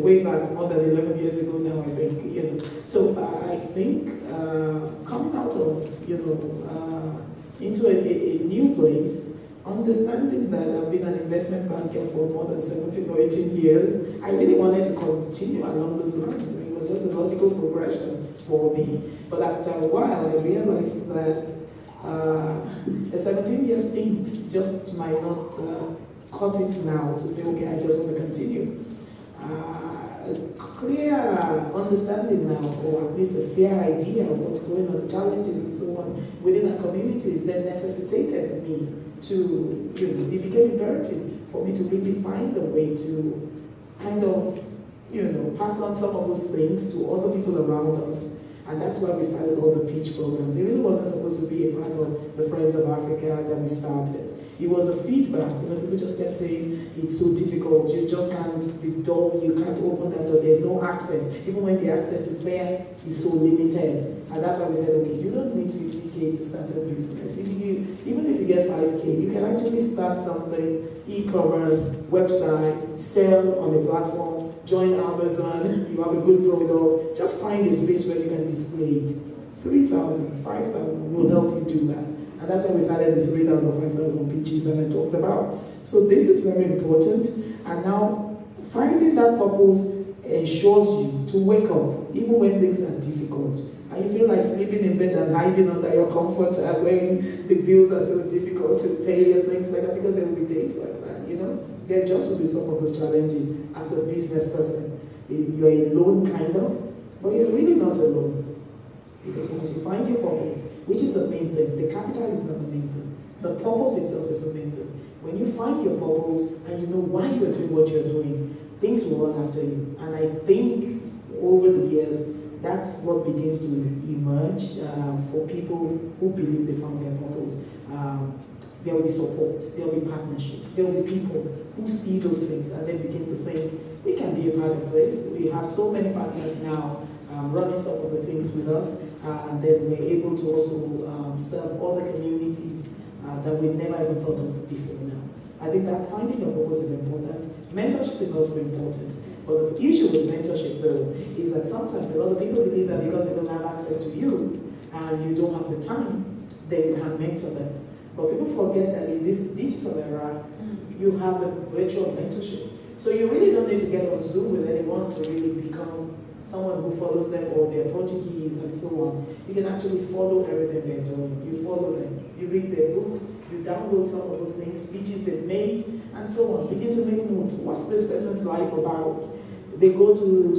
way back more than 11 years ago now, I think, So I think coming out of, into a new place, understanding that I've been an investment banker for more than 17 or 18 years, I really wanted to continue along those lines. It was just a logical progression for me. But after a while, I realized that a 17-year stint just might not cut it now to say, okay, I just want to continue. Clear understanding now, or at least a fair idea of what's going on, the challenges and so on within our communities, then necessitated me to, it became imperative for me to really find a way to kind of, pass on some of those things to other people around us. And that's why we started all the Peach programs. It really wasn't supposed to be a part of the Friends of Africa that we started. It was the feedback. People just kept saying, it's so difficult, you just can't, the door, you can't open that door, there's no access. Even when the access is there, it's so limited. And that's why we said, okay, you don't need 50K to start a business. Even if you get 5K, you can actually start something, e-commerce, website, sell on the platform, join Amazon, you have a good product, just find a space where you can display it. 3,000, 5,000 will help you do that. And that's why we started the 3,000, 5,000 pitches that I talked about. So this is very important. And now, finding that purpose ensures you to wake up, even when things are difficult. And you feel like sleeping in bed and hiding under your comforter when the bills are so difficult to pay and things like that, because there will be days like that, There just will be some of those challenges as a business person. You're alone, kind of, but you're really not alone. Because once you find your purpose, which is the main thing, the capital is not the main thing. The purpose itself is the main thing. When you find your purpose and you know why you're doing what you're doing, things will run after you. And I think over the years, that's what begins to emerge for people who believe they found their purpose. There will be support, there will be partnerships, there will be people who see those things and then begin to think, we can be a part of this. We have so many partners now running some of the things with us, and then we're able to also serve other communities that we never even thought of before now. I think that finding your purpose is important. Mentorship is also important. But the issue with mentorship, though, is that sometimes a lot of people believe that because they don't have access to you and you don't have the time, then you can mentor them. But people forget that in this digital era, you have a virtual mentorship. So you really don't need to get on Zoom with anyone to really become someone who follows them or their proteges and so on. You can actually follow everything they're doing. You follow them. You read their books. You download some of those things, speeches they've made, and so on. Begin to make notes. What's this person's life about? They go to,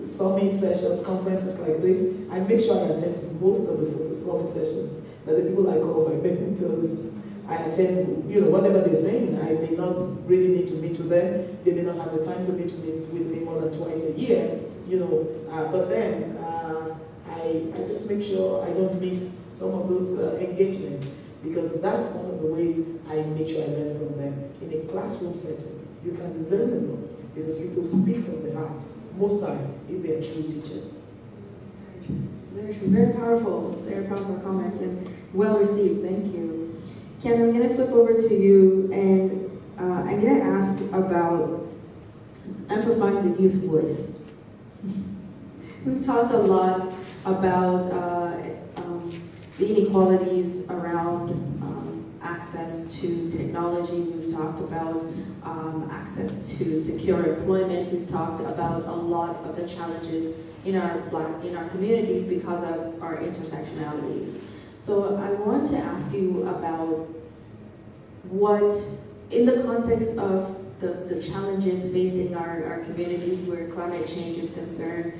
summit sessions, conferences like this. I make sure I attend to most of the summit sessions that the people I call my mentors. I attend, whatever they're saying. I may not really need to meet with them. They may not have the time to meet with me more than twice a year, but then I just make sure I don't miss some of those engagements, because that's one of the ways I make sure I learn from them. In a classroom setting, you can learn a lot because people speak from the heart, most times, if they're true teachers. Very powerful comments, and well received, thank you. Ken, I'm going to flip over to you, and I'm going to ask about amplifying the youth voice. We've talked a lot about the inequalities around access to technology. We've talked about access to secure employment. We've talked about a lot of the challenges in our communities because of our intersectionalities. So I want to ask you about what, in the context of the challenges facing our communities where climate change is concerned,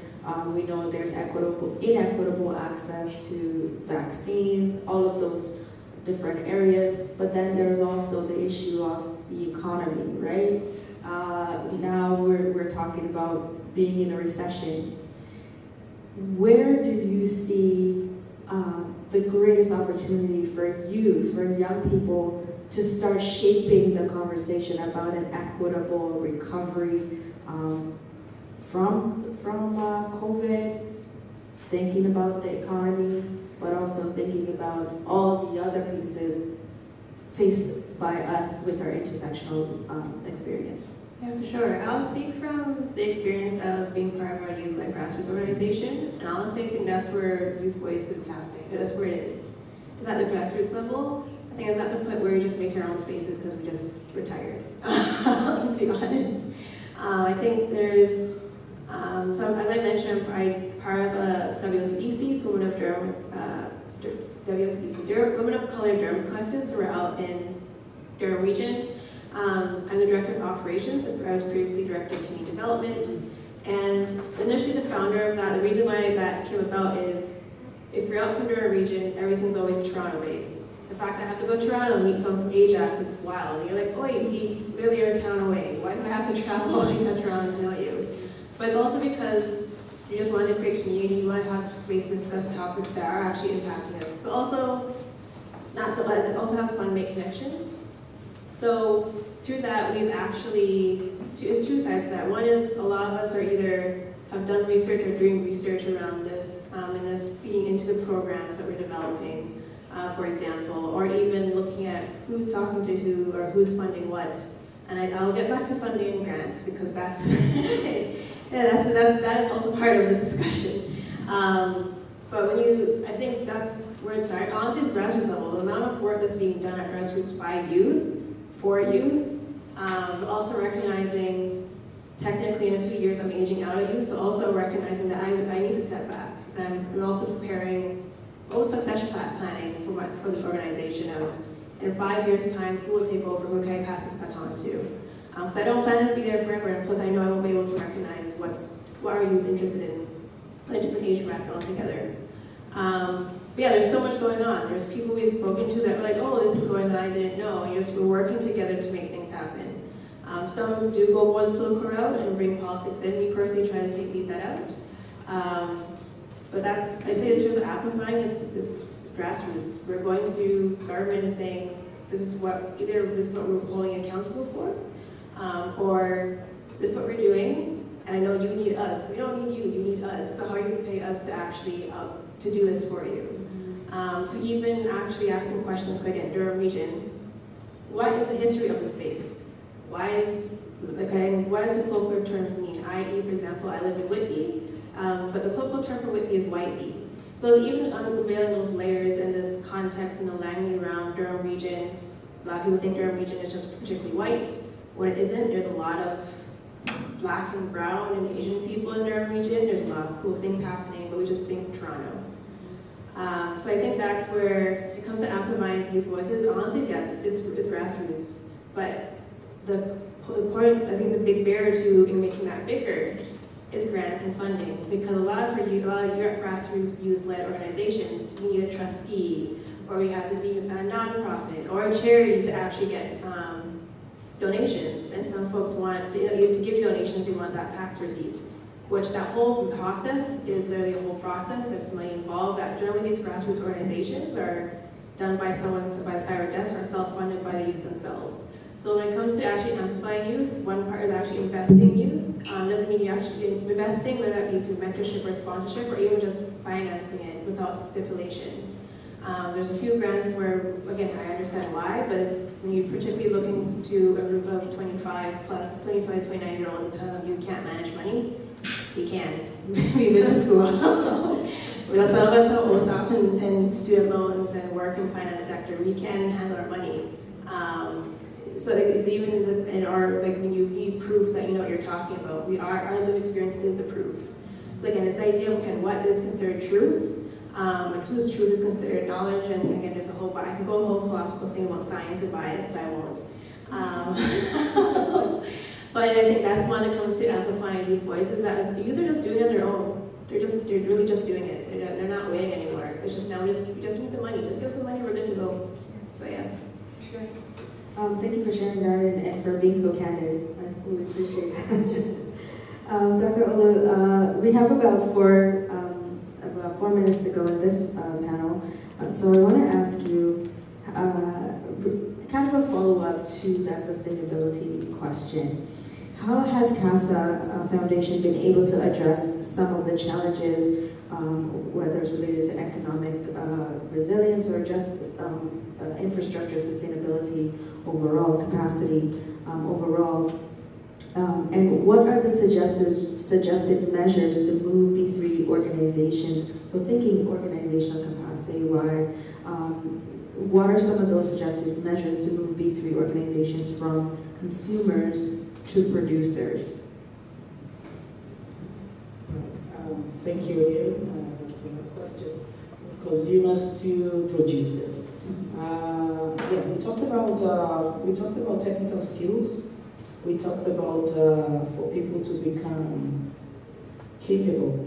we know there's inequitable access to vaccines, all of those different areas, but then there's also the issue of the economy, right? Now we're talking about being in a recession. Where do you see the greatest opportunity for youth, for young people to start shaping the conversation about an equitable recovery from COVID, thinking about the economy, but also thinking about all the other pieces faced by us with our intersectional experience. Yeah, for sure. I'll speak from the experience of being part of our youth-led grassroots organization, and honestly, I think that's where Youth Voice is happening. That's where it is. It's at the grassroots level. I think it's at the point where we just make our own spaces because we just retired, to be honest. I think there's, so as I mentioned, I'm part of a WCDC, so Women of Durham, WCDC, Women of Color Durham Collective, so we're out in Durham region. I'm the Director of Operations, I was previously Director of Community Development, and initially the founder of that, the reason why that came about is, if you're out from Durham region, everything's always Toronto-based. The fact that I have to go to Toronto and meet someone from Ajax is wild. And you're like, oh, we literally are a town away. Why do I have to travel all the way to Toronto to know you? But it's also because you just want to create community, you want to have space to discuss topics that are actually impacting us. But also, also have fun, make connections. So through that, we've actually, it's two sides to that. One is a lot of us are either have done research or doing research around this, and that's feeding into the programs that we're developing, for example, or even looking at who's talking to who or who's funding what. And I'll get back to funding and grants because that's, that is also part of this discussion. But I think that's where it started. Honestly, it's grassroots level. The amount of work that's being done at grassroots by youth, for youth, but also recognizing, technically in a few years I'm aging out of youth, so also recognizing that I need to step back. And I'm also preparing succession planning for this organization of, in 5 years' time, who will take over, who can I pass this baton to? Because I don't plan to be there forever, and plus I know I won't be able to recognize what our youth interested in a different age bracket altogether. But yeah, there's so much going on. There's people we've spoken to that were like, oh, this is going on, I didn't know. And we're working together to make things happen. Some do go one political route and bring politics in. Me personally try to leave that out. But that's, I say in terms of amplifying, it's grassroots. We're going to government and saying, this is what we're holding accountable for, or this is what we're doing, and I know you need us. We don't need you, you need us. So how are you going to pay us to actually to do this for you? To even actually asking questions, like in Durham region, what is the history of the space? What does the colloquial terms mean? I.e., for example, I live in Whitby, but the colloquial term for Whitby is Whiteby. So it's even unveiling those layers and the context and the language around Durham region. A lot of people think Durham region is just particularly white. When it isn't, there's a lot of Black and brown and Asian people in Durham region. There's a lot of cool things happening, but we just think Toronto. So I think that's where it comes to amplifying youth voices. Honestly, yes, it's grassroots. But the point, I think the big barrier to making that bigger is grant and funding. Because a lot of your grassroots youth-led organizations, you need a trustee, or you have to be a nonprofit or a charity to actually get donations. And some folks want to give you donations, they want that tax receipt. Which that whole process is literally a whole process that's money involved. That generally these grassroots organizations are done by someone by the side of a desk or self-funded by the youth themselves. So when it comes to actually amplifying youth, one part is actually investing in youth. Doesn't mean you're actually investing, whether that be through mentorship or sponsorship or even just financing it without stipulation. There's a few grants where, again, I understand why, but it's when you're particularly looking to a group of 25 plus, 25 to 29 year olds and tell them you can't manage money, you can. We've been to school. Some of us have OSAP and student loans and work in finance sector. We can handle our money. So it's even in our, like when you need proof that you know what you're talking about, our lived experience is the proof. So again, it's the idea of what is considered truth, and whose truth is considered knowledge, and again, there's a whole, I can go a whole philosophical thing about science and bias, but I won't. But I think that's one that comes to amplifying youth voices, that youth are just doing it on their own. They're really just doing it. They're not waiting anymore. It's just now we just need the money. Just give us the money, we're good to go. So yeah. Sure. Thank you for sharing that and for being so candid. I really appreciate that. Dr. Olu, we have about 4 minutes to go in this panel. So I want to ask you, kind of a follow-up to that sustainability question. How has CASA Foundation been able to address some of the challenges, whether it's related to economic resilience or just infrastructure sustainability overall, capacity overall? And what are the suggested measures to move B3 organizations? So thinking organizational capacity-wide, what are some of those suggested measures to move B3 organizations from consumers to producers? Thank you again. Thank you for that question. Consumers to producers. Yeah, we talked about technical skills. We talked about for people to become capable,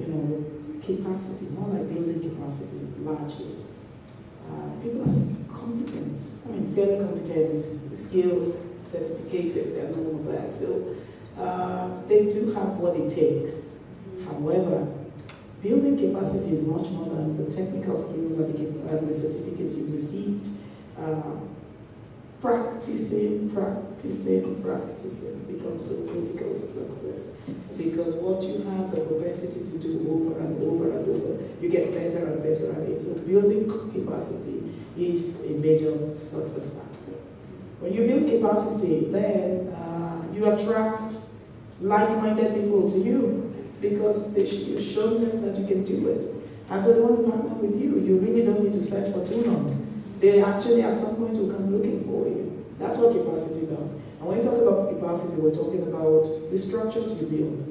capacity, more like building capacity, largely. People are competent, fairly competent, skills, certificated, and all of that. So they do have what it takes. However, building capacity is much more than the technical skills and the certificates you've received. Practicing becomes so critical to success, because what you have the propensity to do over and over and over, you get better and better at it. So building capacity is a major success factor. When you build capacity, then you attract like-minded people to you, because you show them that you can do it. And so they want to partner with you. You really don't need to search for too long. They actually at some point will come looking for you. That's what capacity does. And when you talk about capacity, we're talking about the structures you build.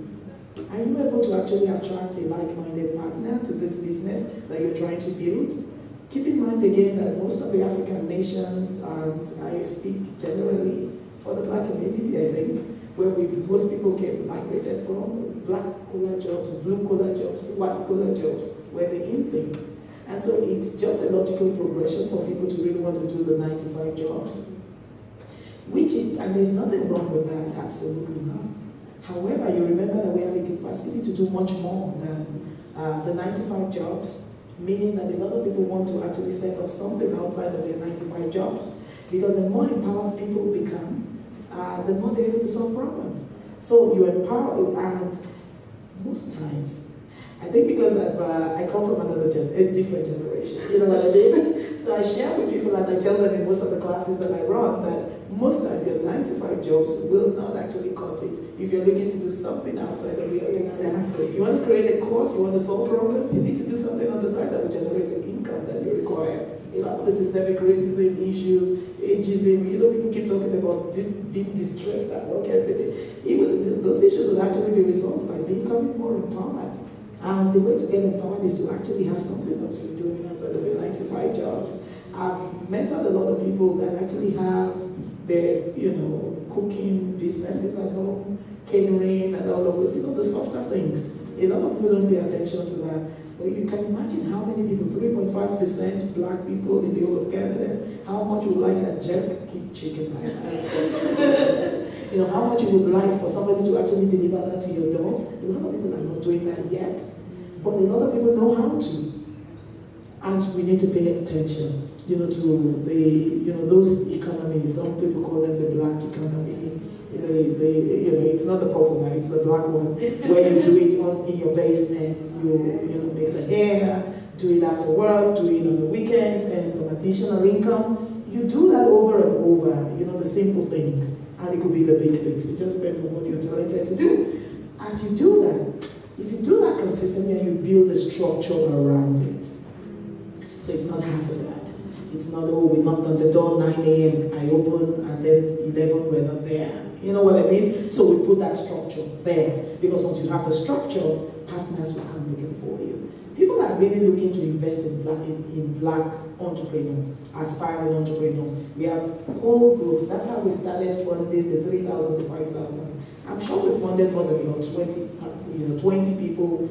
Are you able to actually attract a like-minded partner to this business that you're trying to build? Keep in mind again that most of the African nations, and I speak generally for the Black community, I think, where most people migrated from, black-collar jobs, blue-collar jobs, white-collar jobs, were the in thing. And so it's just a logical progression for people to really want to do the 9-to-5 jobs. And there's nothing wrong with that, absolutely not. However, you remember that we have a capacity to do much more than the 9-to-5 jobs, meaning that a lot of people want to actually set up something outside of their 9-to-5 jobs. Because the more empowered people become, the more they're able to solve problems. So you empower, and most times, I think because I come from a different generation, you know what I mean? So I share with people, and I tell them in most of the classes that I run, that most times your 9-to-5 jobs will not actually cut it if you're looking to do something outside of your job. Exactly. You want to create a course, you want to solve problems, you need to do something on the side that will generate the income that you require. A lot of the systemic racism issues, ageism, people keep talking about being distressed at work every day. Even those issues will actually be resolved by becoming more empowered. And the way to get empowered is to actually have something else you're doing outside of your 9-to-5 jobs. I've mentored a lot of people that actually have their, cooking businesses at home, catering, and all of those, the softer things. A lot of people don't pay attention to that. Well, you can imagine how many people, 3.5% black people in the whole of Canada, how much would like a jerk chicken. How much you would like for somebody to actually deliver that to your door. A lot of people are not doing that yet, but a lot of people know how to. And we need to pay attention, to the, those economies. Some people call them the black economy. It's not the purple one, it's the black one, where you do it in your basement, you make the hair, do it after work, do it on the weekends, and some additional income. You do that over and over, the simple things, and it could be the big things. It just depends on what you're talented to do. As you do that, if you do that consistently and you build a structure around it, so it's not half as that. It's not, we knocked on the door 9 a.m., I opened, and then 11, we're not there. You know what I mean? So we put that structure there, because once you have the structure, partners will come looking for you. People are really looking to invest in black entrepreneurs, aspiring entrepreneurs. We have whole groups. That's how we started funding the 3,000 to 5,000. I'm sure we funded more than 20 people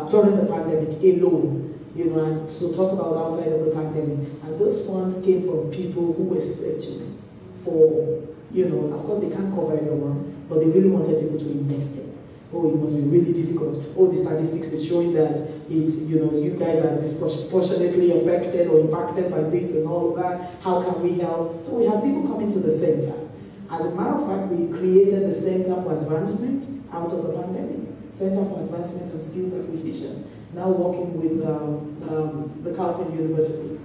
during the pandemic alone. And so talk about outside of the pandemic. And those funds came from people who were searching for, of course they can't cover everyone, but they really wanted people to invest in. Oh, it must be really difficult. Oh, the statistics is showing that it's, you guys are disproportionately affected or impacted by this and all of that. How can we help? So we have people coming to the center. As a matter of fact, we created the Center for Advancement out of the pandemic. Center for Advancement and Skills Acquisition, now working with the Carleton University.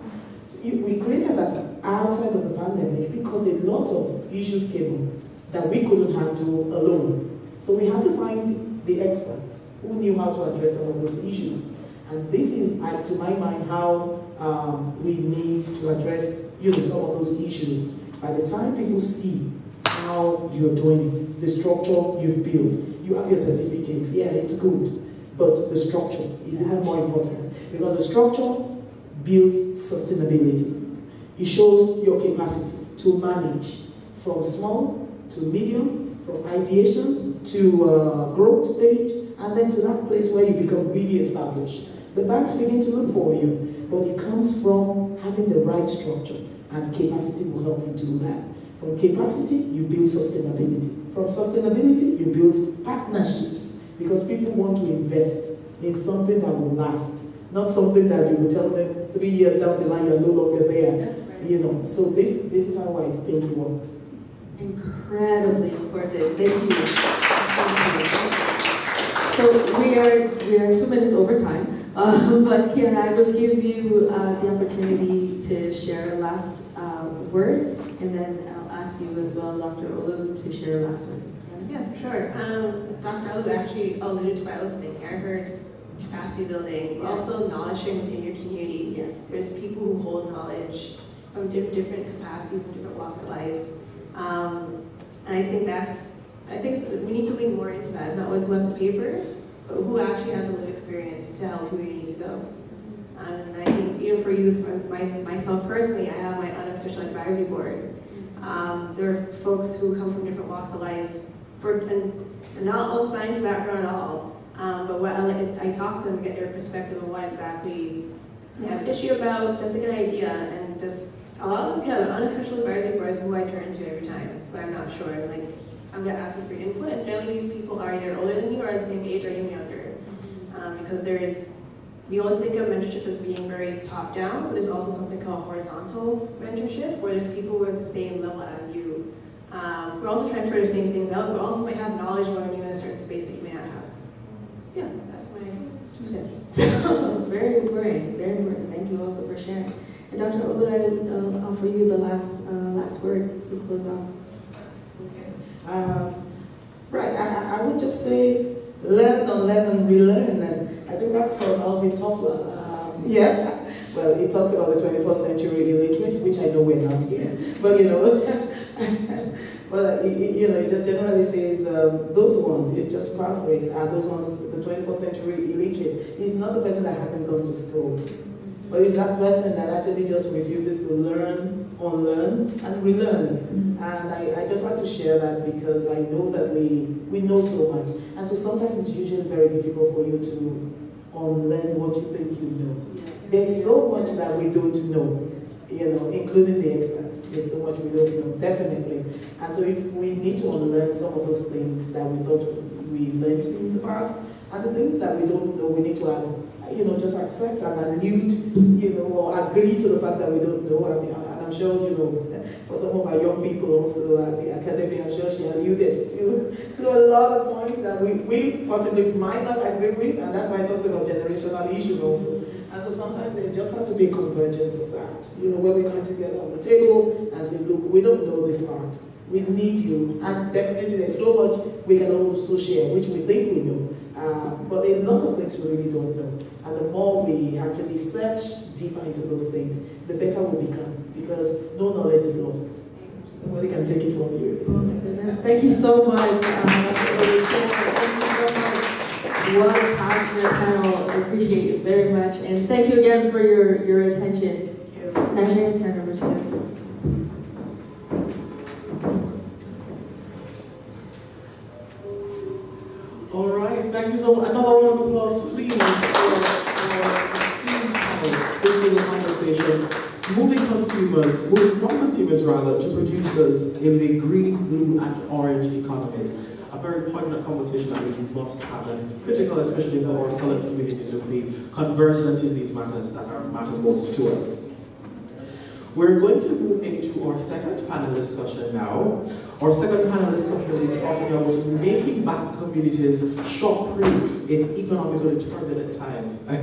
So we created that outside of the pandemic because a lot of issues came up that we couldn't handle alone. So we had to find the experts who knew how to address some of those issues. And this is, to my mind, how we need to address some of those issues. By the time people see how you're doing it, the structure you've built, you have your certificate, yeah, it's good, but the structure is even more important because the structure builds sustainability. It shows your capacity to manage from small to medium, from ideation to growth stage, and then to that place where you become really established. The banks begin to look for you, but it comes from having the right structure, and capacity will help you do that. From capacity, you build sustainability. From sustainability, you build partnerships, because people want to invest in something that will last, not something that you will tell them 3 years down the line you're no longer there. That's right. So this is how I think it works. Incredibly important. Thank you. So we are 2 minutes over time, but Kian, I will give you the opportunity to share a last word, and then I'll ask you as well, Dr. Olu, to share a last word. Yeah, sure. Dr. Olu actually alluded to what I was thinking. I heard capacity building, also knowledge sharing within your community. Yes. There's people who hold knowledge from different capacities, from different walks of life. And I think we need to lean more into that. It's not always what's the paper, but who actually has a lived experience to help where you need to go. And I think even for youth, myself personally, I have my unofficial advisory board. There are folks who come from different walks of life, and not all science background at all. But what I talk to them to get their perspective on what exactly they have an issue about, just to get an idea, and just a lot of them, the unofficial advisory boards who I turn to every time, but I'm not sure. Like, I'm gonna ask you for input, and generally these people are either older than you or the same age or even younger. Because we always think of mentorship as being very top down, but there's also something called horizontal mentorship, where there's people who are the same level as you. We're also trying to figure the same things out, but also might have knowledge more than you in a certain space that you may not have. So yeah, that's my 2 cents. Very important, very important. Thank you also for sharing. And Dr. Olu, I'll offer you the last word to close off. Okay. Right, I would just say learn and relearn, and I think that's from Alvin Toffler. Well, he talks about the 21st century illiterate, which I know we're not here, but but he just generally says those ones, just paraphrase, are those ones, the 21st century illiterate. He's not the person that hasn't gone to school, but he's that person that actually just refuses to learn, unlearn, and relearn. And I just like to share that because I know that we know so much. And so sometimes it's usually very difficult for you to unlearn what you think you know. There's so much that we don't know, including the experts. There's so much we don't know, definitely. And so if we need to unlearn some of those things that we thought we learned in the past, and the things that we don't know, we need to just accept and allude, or agree to the fact that we don't know. And I'm sure, for some of our young people also at the academy, I'm sure she alluded to a lot of points that we possibly might not agree with, and that's why I talked about generational issues also. And so sometimes there just has to be a convergence of that, where we come together on the table and say, look, we don't know this part. We need you. And definitely there's so much we can also share, which we think we know. But a lot of things we really don't know. And the more we actually search deeper into those things, the better we become. Because no knowledge is lost. Nobody can take it from you. Oh my goodness. Thank you so much. Thank you so much. What a passionate panel. I appreciate it very much. And thank you again for your attention. Najee, turn over to you. All right, thank you so much. Another round of applause, please, for our esteemed panelists, speaking the conversation, moving from consumers rather, to producers in the green, blue, and orange economies. a very poignant conversation that we must have, and it's critical, especially for our colored community, to be conversant in these matters that matter most to us. We're going to move into our second panel discussion now. Our second panel is going to be talking about making Black communities shock-proof in economically turbulent times. A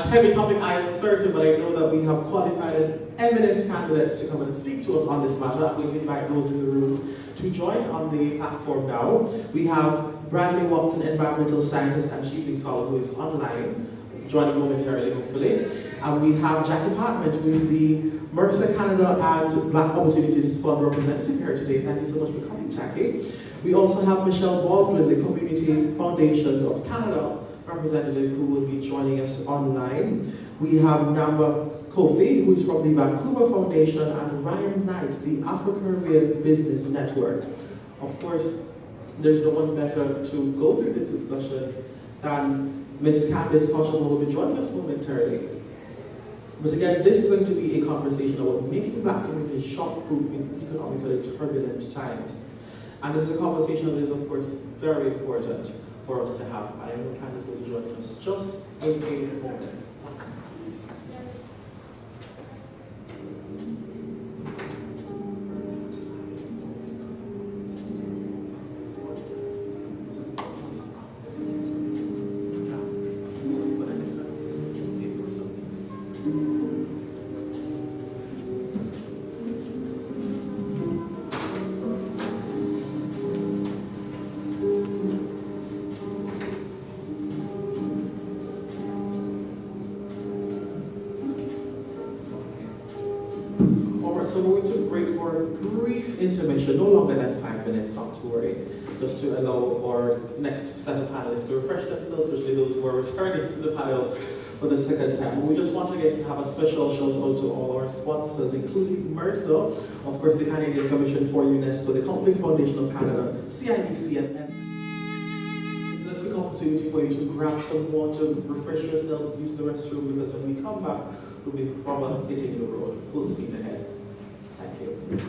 heavy topic, I am certain, but I know that we have qualified and eminent candidates to come and speak to us on this matter. I'm going to invite those in the room to join on the platform now. We have Bradley Watson, environmental scientist, and Sheeping Sol, who is online, joining momentarily, hopefully. And we have Jackie Hartman, who is the Mercer Canada and Black Opportunities Fund representative here today. Thank you so much for coming, Jackie. We also have Michelle Baldwin, the Community Foundations of Canada representative, who will be joining us online. We have Namba Kofi, who is from the Vancouver Foundation, and Ryan Knight, the Afro-Caribbean Business Network. Of course, there's no one better to go through this discussion than Ms. Candice Kosham, who will be joining us momentarily. But again, this is going to be a conversation about making Black communities shock-proof in economically turbulent times. And this is a conversation that is, of course, very important for us to have. I know Candice will be joining us just in a moment. So we're going to break for a brief intermission, no longer than 5 minutes, not to worry, just to allow our next set of panelists to refresh themselves, especially those who are returning to the panel for the second time. We just want again to have a special shout out to all our sponsors, including Mercer, of course the Canadian Commission for UNESCO, the Counseling Foundation of Canada, CIBC, and this is a quick opportunity for you to grab some water, refresh yourselves, use the restroom, because when we come back, we'll be probably hitting the road, full speed ahead. Thank you.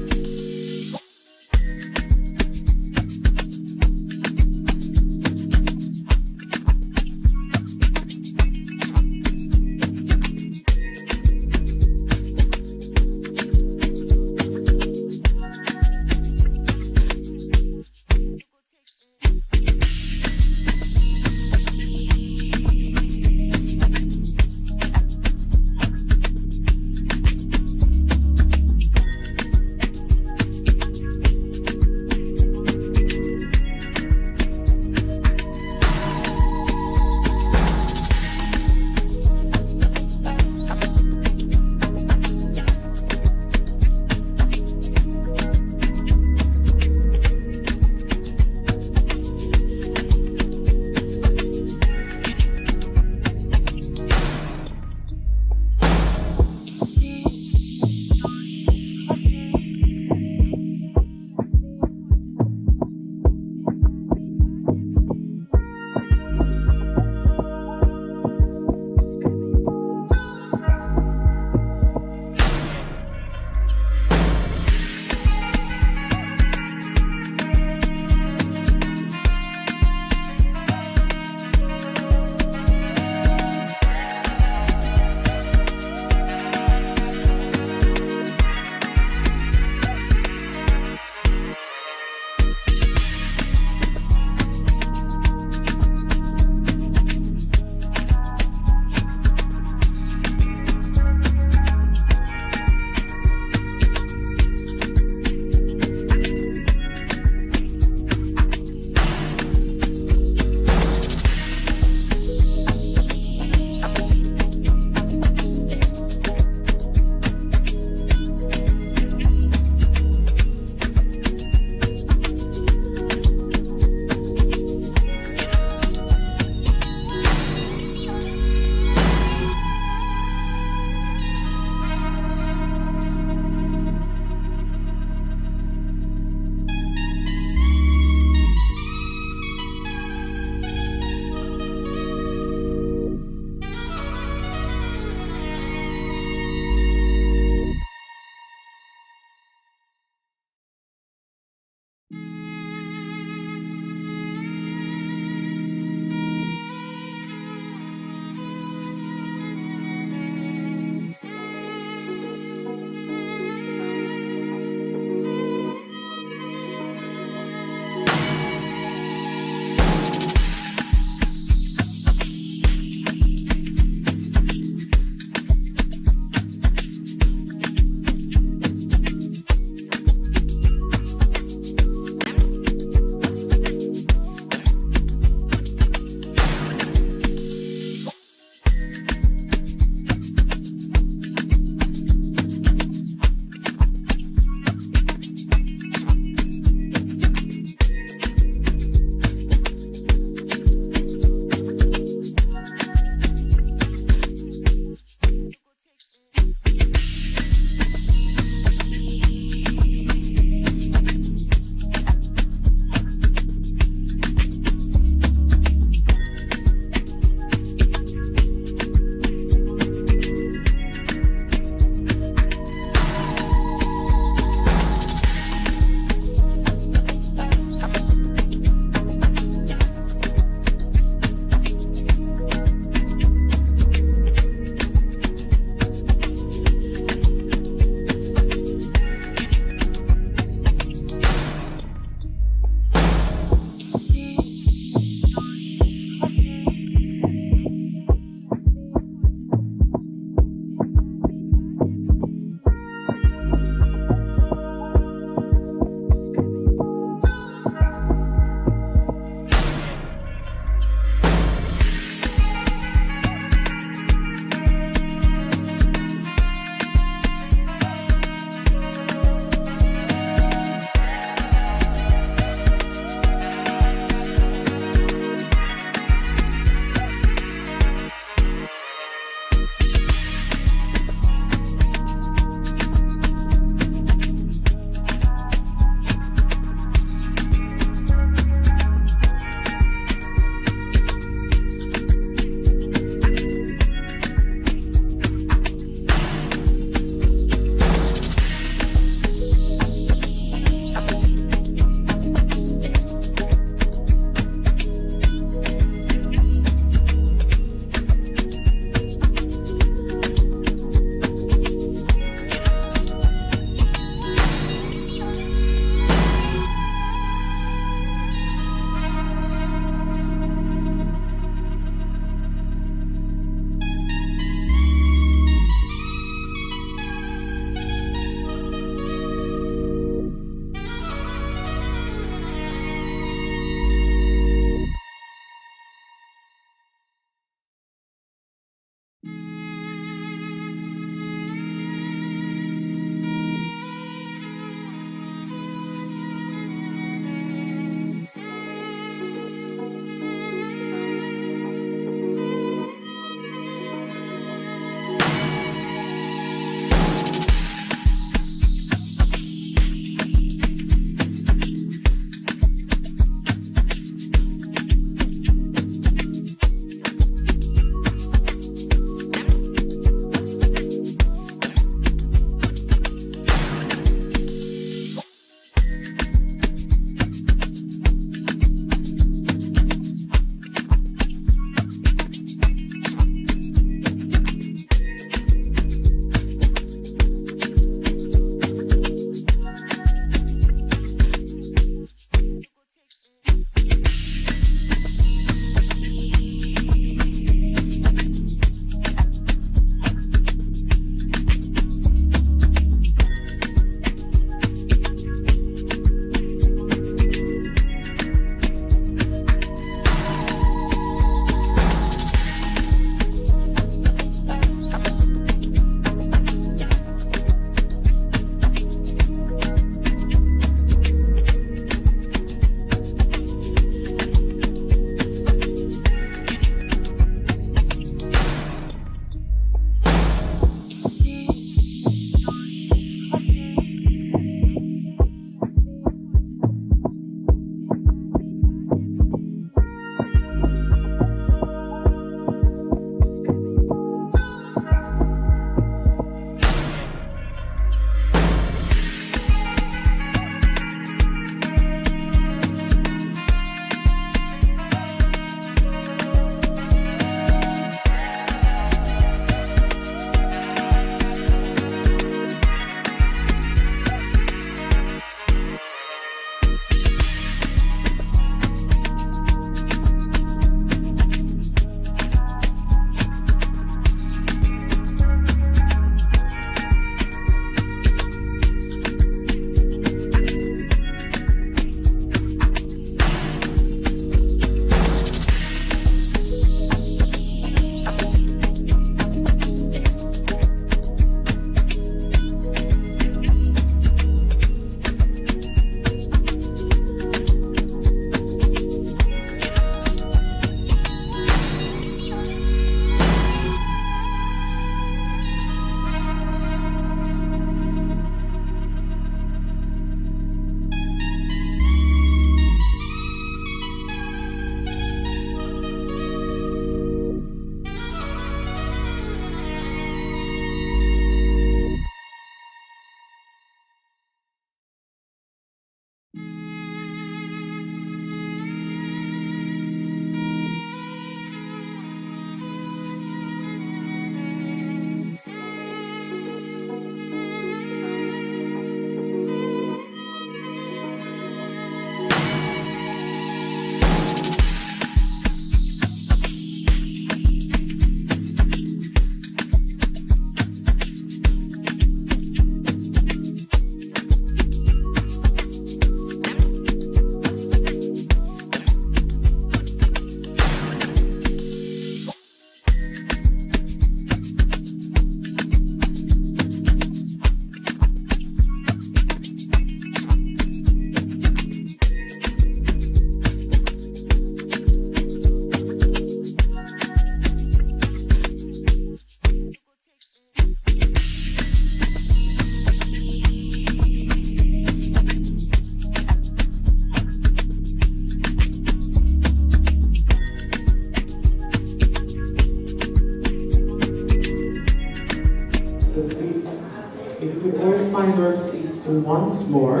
Once more,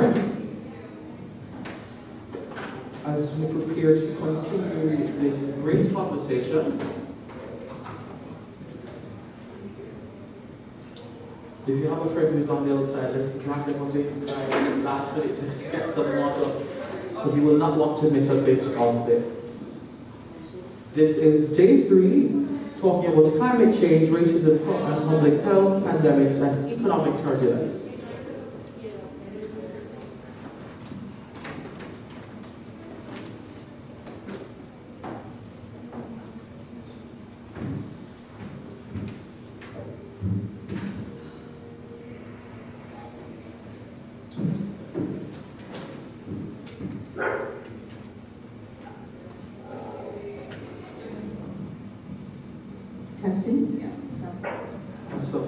as we prepare to continue this great conversation. If you have a friend who's on the outside, let's drag them on the inside last minute to get some water, because you will not want to miss a bit of this. This is day 3, talking about climate change, racism and public health, pandemics, and economic turbulence. Testing? Yeah. So,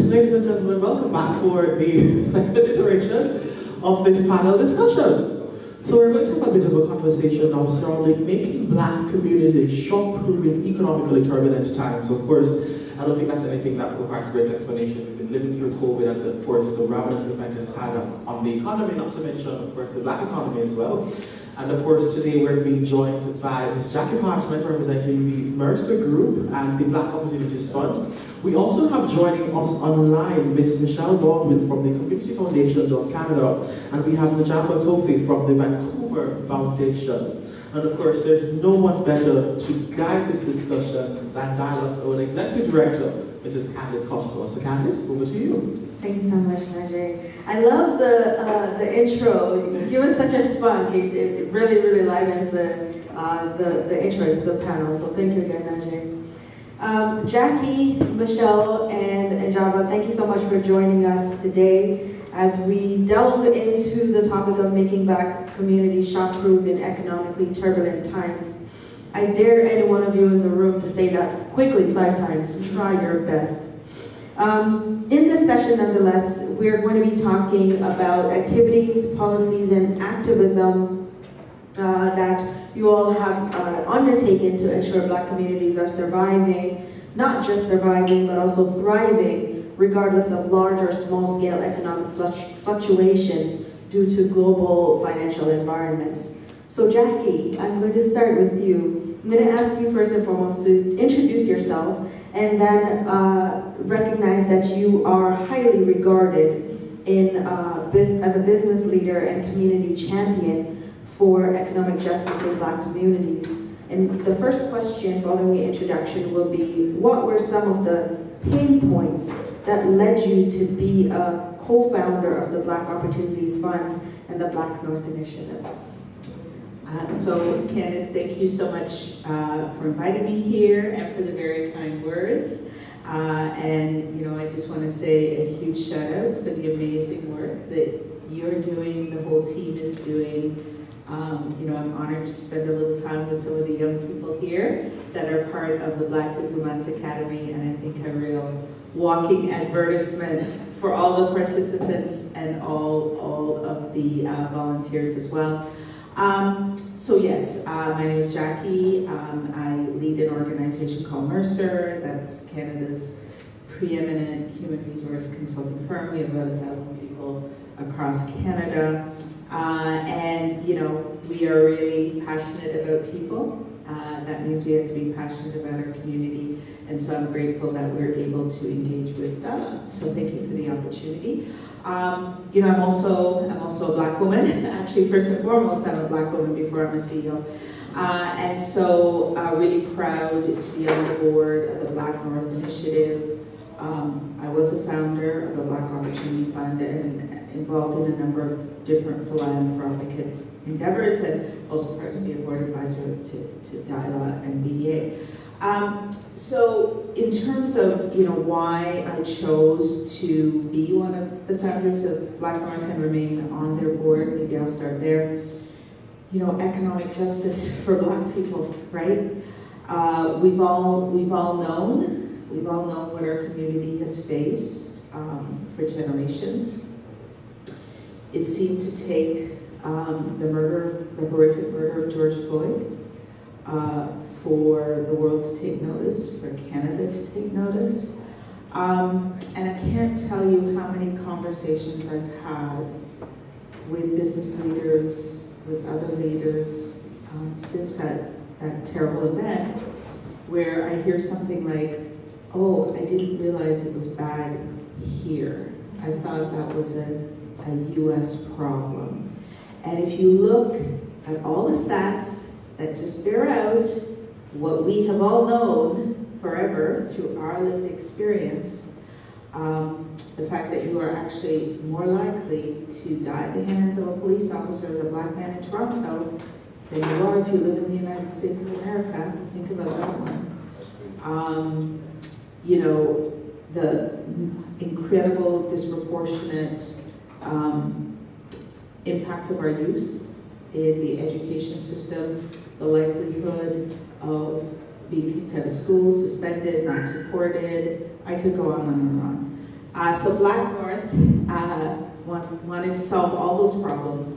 ladies and gentlemen, welcome back for the second iteration of this panel discussion. So we're going to have a bit of a conversation now surrounding making Black communities shock-proof in economically turbulent times. Of course, I don't think that's anything that requires great explanation. We've been living through COVID and, of course, the ravenous effect it's had on the economy, not to mention, of course, the Black economy as well. And of course, today we're being joined by Ms. Jackie Parchment, representing the Mercer Group and the Black Opportunities Fund. We also have joining us online Ms. Michelle Baldwin from the Community Foundations of Canada, and we have Najamba Kofi from the Vancouver Foundation. And of course, there's no one better to guide this discussion than Dialog's own Executive Director, Mrs. Candice Koshko. So Candice, over to you. Thank you so much, Najee. I love the intro. You give us such a spunk. It really, really livens the intro to the panel. So thank you again, Najee. Jackie, Michelle, and Java, thank you so much for joining us today as we delve into the topic of making Black communities shock-proof in economically turbulent times. I dare any one of you in the room to say that quickly 5 times. Try your best. In this session, nonetheless, we're going to be talking about activities, policies, and activism that you all have undertaken to ensure Black communities are surviving, not just surviving, but also thriving, regardless of large or small-scale economic fluctuations due to global financial environments. So Jackie, I'm going to start with you. I'm going to ask you first and foremost to introduce yourself and then recognize that you are highly regarded as a business leader and community champion for economic justice in Black communities. And the first question following the introduction will be, what were some of the pain points that led you to be a co-founder of the Black Opportunities Fund and the Black North Initiative? So Candace, thank you so much for inviting me here and for the very kind words. And I just want to say a huge shout out for the amazing work that you're doing, the whole team is doing. I'm honored to spend a little time with some of the young people here that are part of the Black Diplomats Academy, and I think a real walking advertisement for all the participants and all of the volunteers as well. So yes, my name is Jackie. I lead an organization called Mercer. That's Canada's preeminent human resource consulting firm. We have about 1,000 people across Canada. And we are really passionate about people. That means we have to be passionate about our community. And so I'm grateful that we're able to engage with that. So thank you for the opportunity. I'm also a Black woman. Actually, first and foremost, I'm a Black woman before I'm a CEO. And so really proud to be on the board of the Black North Initiative. I was a founder of the Black Opportunity Fund and involved in a number of different philanthropic endeavors, and also proud to be a board advisor to Dialogue and BDA. So in terms of why I chose to be one of the founders of Black North and remain on their board, maybe I'll start there. Economic justice for Black people, right? We've all known what our community has faced for generations. It seemed to take the horrific murder of George Floyd for the world to take notice, for Canada to take notice. And I can't tell you how many conversations I've had with business leaders, with other leaders, since that terrible event, where I hear something like, oh, I didn't realize it was bad here. I thought that was a US problem. And if you look at all the stats that just bear out what we have all known forever through our lived experience, the fact that you are actually more likely to die at the hands of a police officer as a Black man in Toronto than you are if you live in the United States of America. Think about that one. The incredible disproportionate impact of our youth in the education system, the likelihood of being kicked out of school, suspended, not supported. I could go on and on. So Black North wanted to solve all those problems,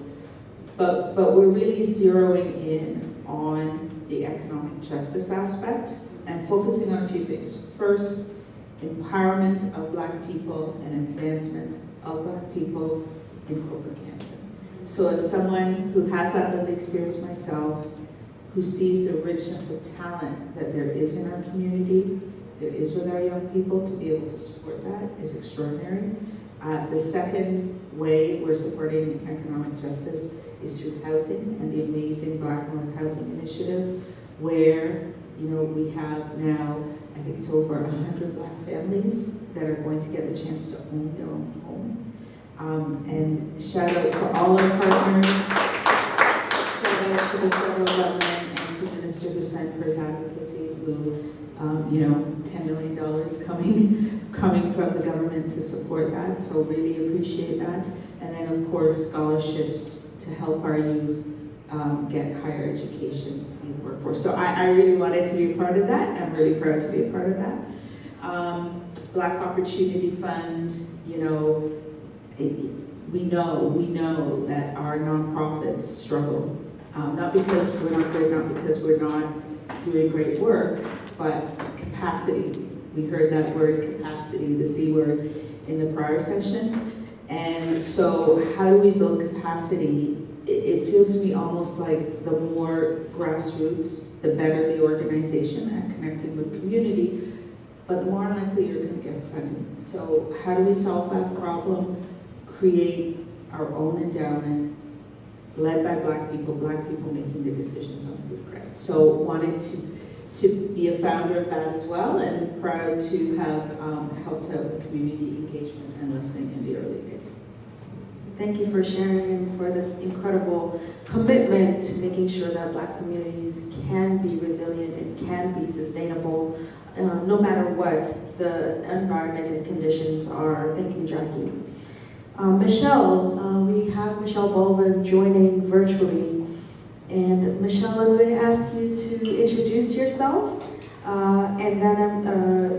but we're really zeroing in on the economic justice aspect and focusing on a few things. First, empowerment of Black people and advancement of Black people in corporate Canada. So as someone who has that lived experience myself, who sees the richness of talent that there is in our community, there is with our young people, to be able to support that is extraordinary. The second way we're supporting economic justice is through housing and the amazing Black North Housing Initiative, where we have now, I think it's over 100 Black families that are going to get the chance to own their own home. And shout out for all our partners, shout out to the federal government and to Minister Hussain for his advocacy, who, $10 million coming from the government to support that, so really appreciate that. And then of course, scholarships to help our youth get higher education in the workforce. So I really wanted to be a part of that. I'm really proud to be a part of that. Black Opportunity Fund, we know that our nonprofits struggle. Not because we're not good, not because we're not doing great work, but capacity. We heard that word capacity, the C word, in the prior session. And so how do we build capacity? It feels to me almost like the more grassroots, the better the organization at connecting with community, but the more likely you're going to get funding. So how do we solve that problem? Create our own endowment, led by Black people making the decisions on food credit. So wanted to be a founder of that as well, and proud to have helped out with community engagement and listening in the early days. Thank you for sharing and for the incredible commitment to making sure that Black communities can be resilient and can be sustainable no matter what the environment and conditions are. Thank you, Jackie. Michelle, we have Michelle Baldwin joining virtually. And Michelle, I'm going to ask you to introduce yourself, and then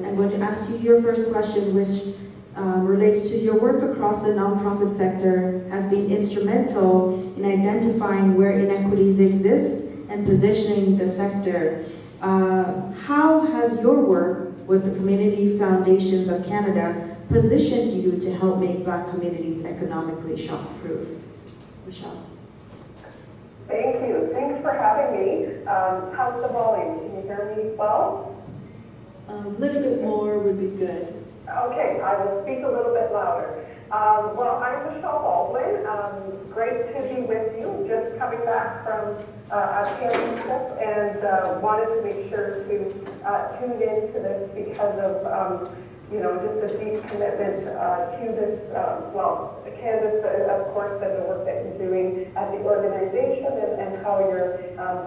I'm going to ask you your first question, which relates to your work across the nonprofit sector has been instrumental in identifying where inequities exist and positioning the sector. How has your work with the Community Foundations of Canada positioned you to help make Black communities economically shock-proof? Michelle. Thank you. Thanks for having me. How's the volume? Can you hear me well? A little bit more would be good. Okay, I will speak a little bit louder. Well, I'm Michelle Baldwin. Great to be with you. Just coming back from a camping trip and wanted to make sure to tune in to this because of just a deep commitment to this, Candace, of course, and the work that you're doing at the organization and how you're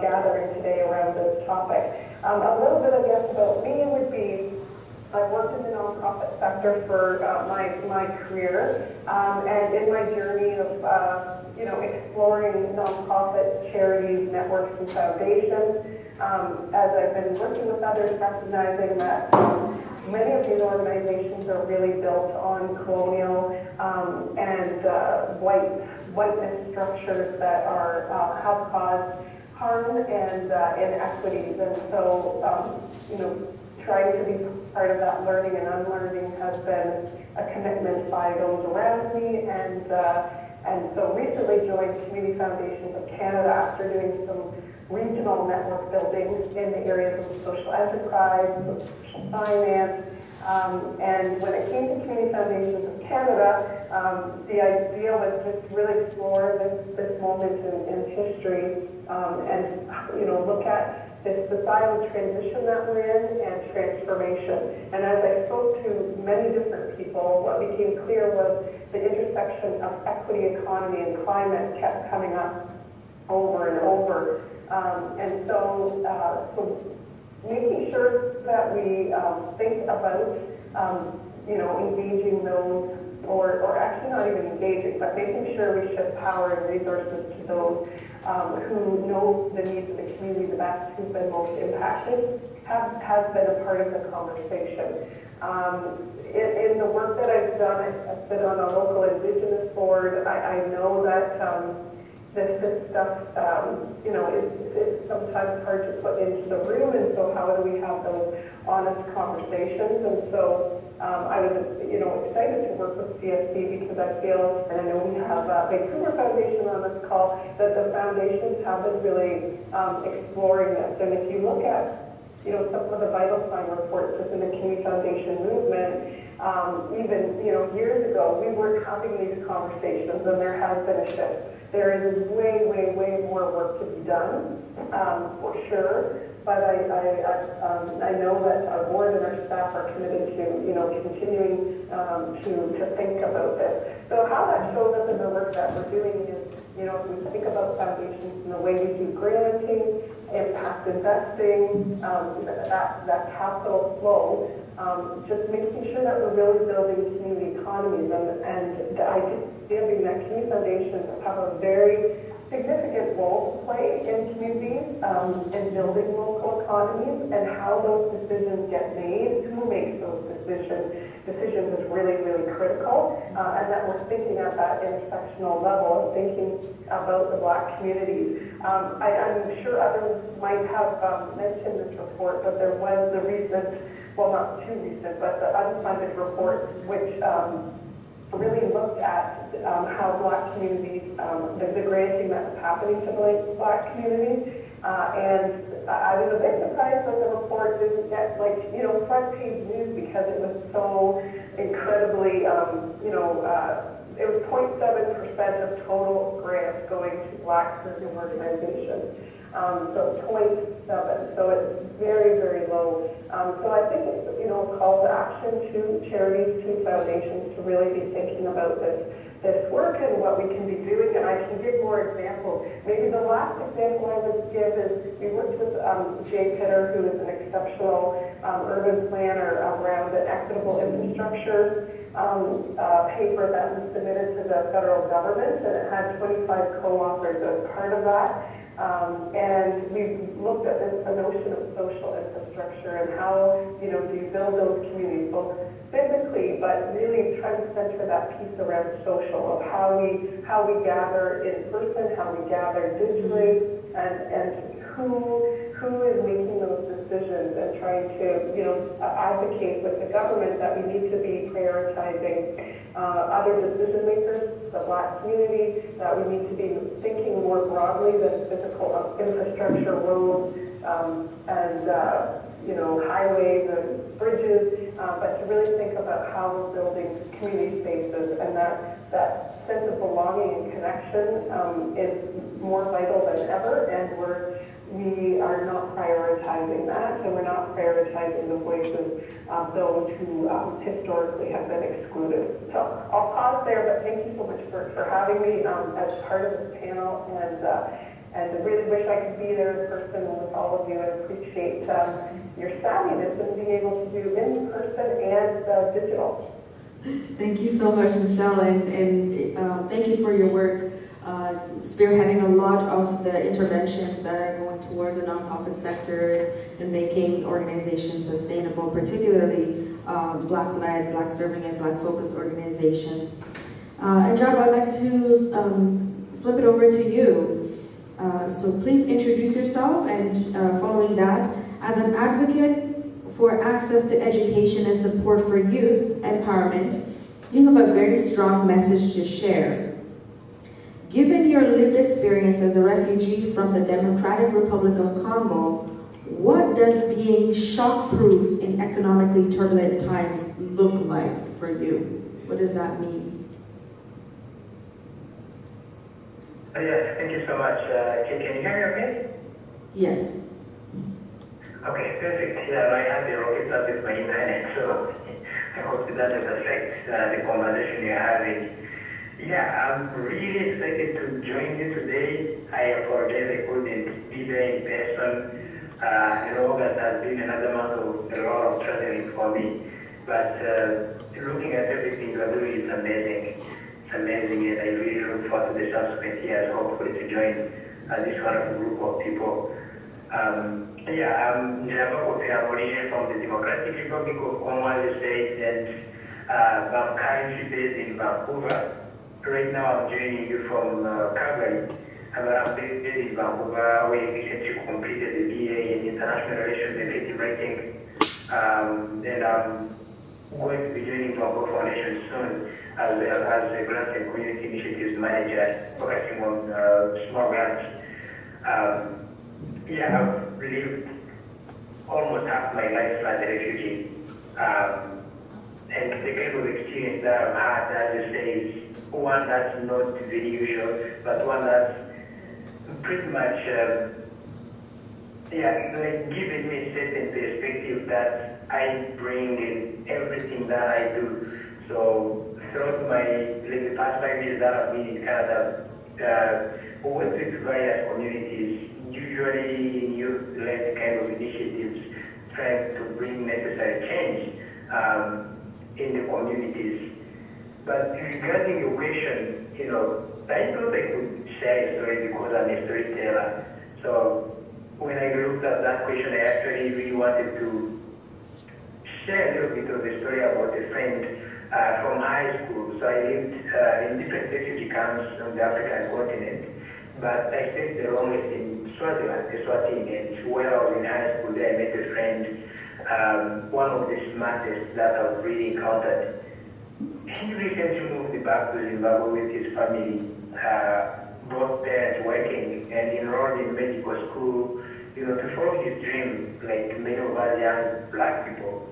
gathering today around this topic. A little bit, I guess, about me would be I've worked in the nonprofit sector for my career, and in my journey of exploring nonprofit charities, networks, and foundations, as I've been working with others, recognizing that many of these organizations are really built on colonial and whiteness structures that have caused harm and inequities, and so trying to be part of that learning and unlearning has been a commitment by those around me, and so recently joined Community Foundations of Canada after doing some regional network building in the areas of social enterprise, social finance, and when it came to Community Foundations of Canada, the idea was just really explore this moment in history and look at this societal transition that we're in and transformation. And as I spoke to many different people, what became clear was the intersection of equity, economy, and climate kept coming up over and over. And so making sure that we think about, engaging those, or actually not even engaging, but making sure we shift power and resources to those who know the needs of the community the best, who've been most impacted, has been a part of the conversation. In the work that I've done, I've been on a local Indigenous board. I know that this stuff, it's sometimes hard to put into the room, and so how do we have those honest conversations? And so I was, excited to work with CFC because I feel, and I know we have Vancouver Foundation on this call, that the foundations have been really exploring this. And if you look at, some of the vital sign reports within the Community Foundation movement, even, years ago, we weren't having these conversations, and there has been a shift. There is way, way, way more work to be done, for sure. But I know that our board and our staff are committed to, continuing to think about this. So how that shows up in the work that we're doing is, if we think about foundations and the way we do granting, impact investing, that capital flow, just making sure that we're really building community economies, and the idea being that community foundations have a very significant role to play in communities, in building local economies, and how those decisions get made, who makes those decisions is really, really critical, and that we're thinking at that intersectional level of thinking about the Black communities. I'm sure others might have mentioned this report, but there was the recent, well, not too recent, but the unfunded report, which really looked at how Black communities, the granting that was happening to the Black community. And I was a bit surprised that the report didn't get front page news because it was so incredibly, it was 0.7% of total grants going to Black nursing organizations. So 0.7, so it's very, very low. So I think it's, a call to action to charities, to foundations to really be thinking about this work and what we can be doing, and I can give more examples. Maybe the last example I would give is we worked with Jay Pitter, who is an exceptional urban planner around an equitable infrastructure paper that was submitted to the federal government, and it had 25 co-authors as part of that. And we looked at the notion of social infrastructure and how, do you build those communities, both physically, but really try to center that piece around social, of how we gather in person, how we gather digitally, and who is making those decisions and trying to, advocate with the government that we need to be prioritizing other decision makers, the Black community, that we need to be thinking more broadly than physical infrastructure, roads, and highways and bridges, but to really think about how we're building community spaces, and that sense of belonging and connection is more vital than ever, and we are not prioritizing that, and we're not prioritizing the voices of those who historically have been excluded. So I'll pause there, but thank you so much for having me as part of this panel, and I really wish I could be there in person with all of you, and appreciate your savviness in being able to do in person and digital. Thank you so much, Michelle, and thank you for your work spearheading a lot of the interventions that are going towards the nonprofit sector and making organizations sustainable, particularly Black-led, Black-serving, and Black-focused organizations. And Jab, I'd like to flip it over to you. So please introduce yourself, and following that, as an advocate for access to education and support for youth empowerment, you have a very strong message to share. Given your lived experience as a refugee from the Democratic Republic of Congo, what does being shock-proof in economically turbulent times look like for you? What does that mean? Yes, thank you so much. Can you hear me okay? Yes. Okay, perfect. Yeah, I had the rocket up with my internet, so I hope that doesn't affect the conversation you're having. Yeah, I'm really excited to join you today. I apologize I couldn't be there in person. August has been another month of a lot of traveling for me. But looking at everything you're doing, it's amazing. It's amazing, and I really look forward to the subsequent years, hopefully to join this wonderful group of people. I'm Njaba Kofi from the Democratic Republic of Congo, as you said, and I'm currently based in Vancouver. Right now I'm joining you from Calgary. I'm based in Vancouver, where we recently completed the BA in International Relations and Creative Writing. And I'm going to be joining Vancouver Foundation soon as a grants and community initiatives manager, focusing on small grants. I've lived almost half my life as a refugee. And the kind of experience that I've had, as you say, is one that's not very usual, but one that's pretty much, giving me a certain perspective that I bring in everything that I do. So throughout the past 5 years that I've been in Canada, worked with various communities, usually in youth-led kind of initiatives, trying to bring necessary change in the communities. But regarding your question, I thought I could share a story because I'm a storyteller. So when I looked at that question, I actually really wanted to share a little bit of the story about a friend from high school. So I lived in different refugee camps on the African continent, but I spent the longest in Swaziland, Eswatini, and where I was in high school, there I met a friend, one of the smartest that I've really encountered. He recently moved back to Zimbabwe with his family, both parents working, and enrolled in medical school, to follow his dream, like many of us young Black people.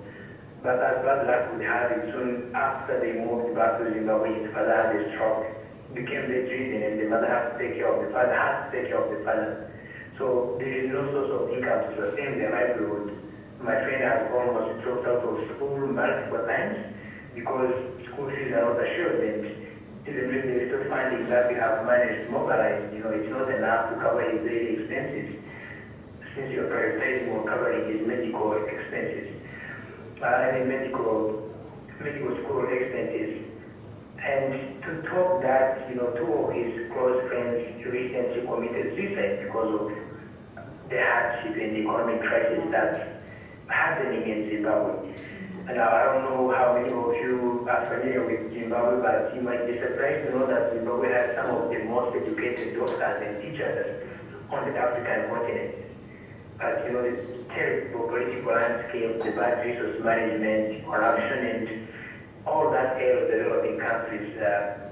But as bad luck would have it, soon after they moved back to Zimbabwe, his father had a stroke, became bedridden, and the mother had to take care of the father, had to take care of the father. So there is no source of income to sustain their livelihood. My friend has almost dropped out of school multiple times because school fees are not assured, and even with the little funding that we have managed to mobilize, it's not enough to cover his daily expenses, since you're prioritizing or covering his medical expenses. Medical school expenses. And to top that, two of his close friends recently committed suicide because of the hardship and the economic crisis that's happening in Zimbabwe. And I don't know how many of you are familiar with Zimbabwe, but you might be surprised to know that Zimbabwe has some of the most educated doctors and teachers on the African continent. But the terrible political landscape, the bad resource management, corruption, and all that ails developing countries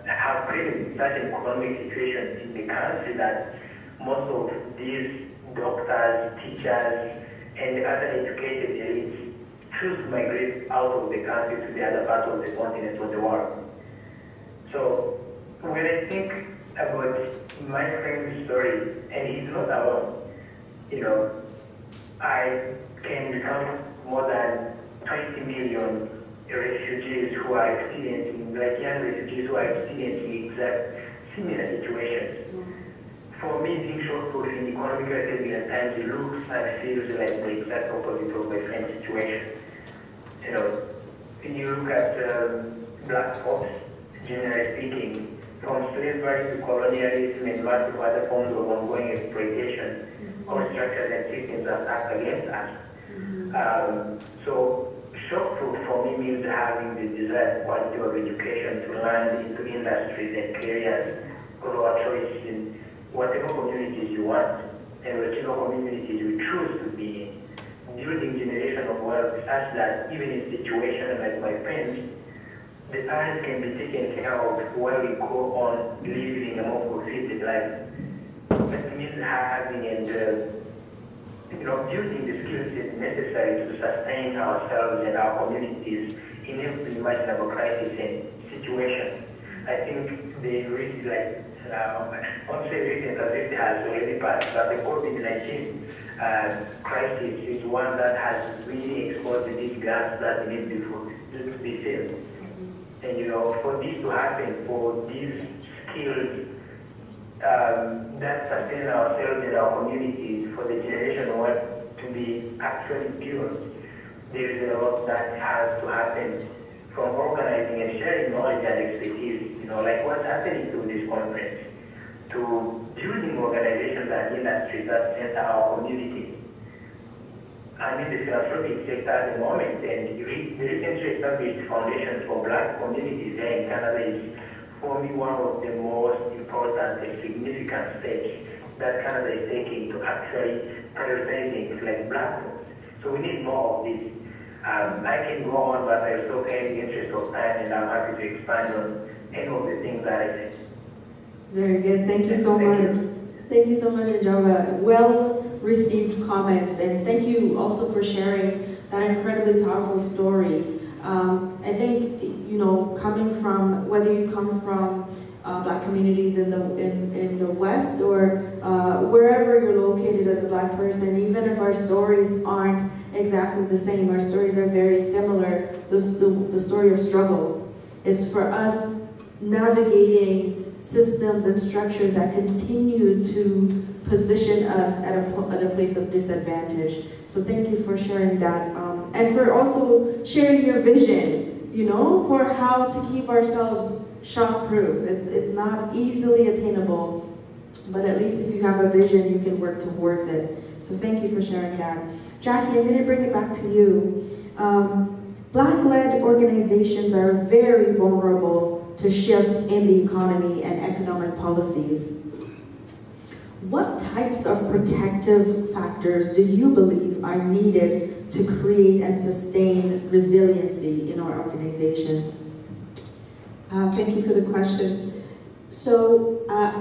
have created such an economic situation in the country that most of these doctors, teachers, and other educated elites choose to migrate out of the country to the other parts of the continent or the world. So when I think about my friend's story, and he's not alone, I can recount more than 20 million refugees who are experiencing, like young refugees who are experiencing exact similar situations. For me, being short-proof in economical turbulent times, it looks and feels like the exact opposite of my friend's situation. When you look at black folks, generally speaking, from slavery to colonialism and multiple other forms of ongoing exploitation, our structures and systems that act against us. So shock-proof for me means having the desired quality of education to land into industries and careers, grow a choice in whatever communities you want and whichever communities you choose to be in. Building generational wealth such that even in situations like my friends, the parents can be taken care of while we go on living a more fulfilled life. It means having and building the skills necessary to sustain ourselves and our communities in every imaginable crisis and situation. I think the risk, I won't say recent as if it has already passed, but the COVID-19 crisis is one that has really exposed these gaps that need to be filled. And for this to happen, for these skills that sustain ourselves and our communities, for the generation work to be actually built, there is a lot that has to happen, from organizing and sharing knowledge and expertise, like what's happening through this conference, to building organizations and industries that center our communities. I'm in the philanthropic sector at the moment, and the recently established Foundation for Black Communities here in Canada is for me one of the most important and significant steps that Canada is taking to actually prioritizing like black folks. So we need more of this. I can go on, but I still have the interest of time, and I'm happy to expand on any of the things that I said. Very good. Thank you so much. Thank you so much, Njaba. Well received comments, and thank you also for sharing that incredibly powerful story. I think coming from, whether you come from Black communities in the West or wherever you're located as a Black person, even if our stories aren't exactly the same, our stories are very similar. The story of struggle is for us navigating systems and structures that continue to position us at a place of disadvantage. So thank you for sharing that, and for also sharing your vision, for how to keep ourselves shock-proof. It's not easily attainable, but at least if you have a vision, you can work towards it. So thank you for sharing that. Jackie, I'm going to bring it back to you. Black-led organizations are very vulnerable to shifts in the economy and economic policies. What types of protective factors do you believe are needed to create and sustain resiliency in our organizations? Thank you for the question. So, I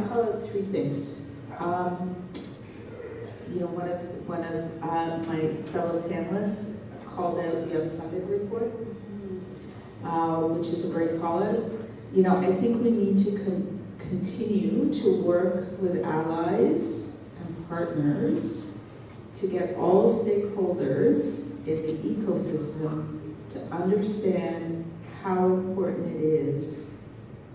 call it three things. One of my fellow panelists called out the unfunded report, which is a great call out. You know, I think we need to continue to work with allies and partners to get all stakeholders in the ecosystem to understand how important it is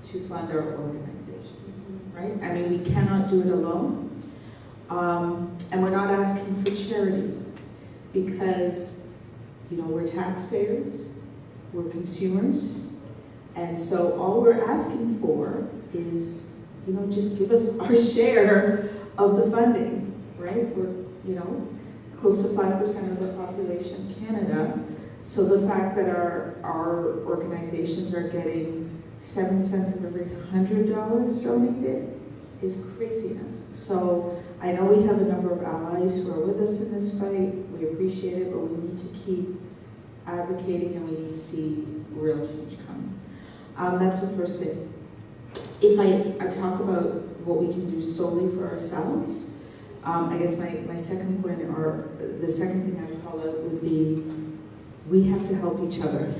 to fund our organizations, right? I mean, we cannot do it alone. And we're not asking for charity because, you know, we're taxpayers, we're consumers, and so all we're asking for is, you know, just give us our share of the funding, right? We're, you know, close to 5% of the population in Canada. So the fact that our organizations are getting 7 cents of every $100 donated is craziness. So I know we have a number of allies who are with us in this fight. We appreciate it, but we need to keep advocating and we need to see real change coming. That's the first thing. If I talk about what we can do solely for ourselves, I guess my second point, or the second thing I would call out would be, we have to help each other.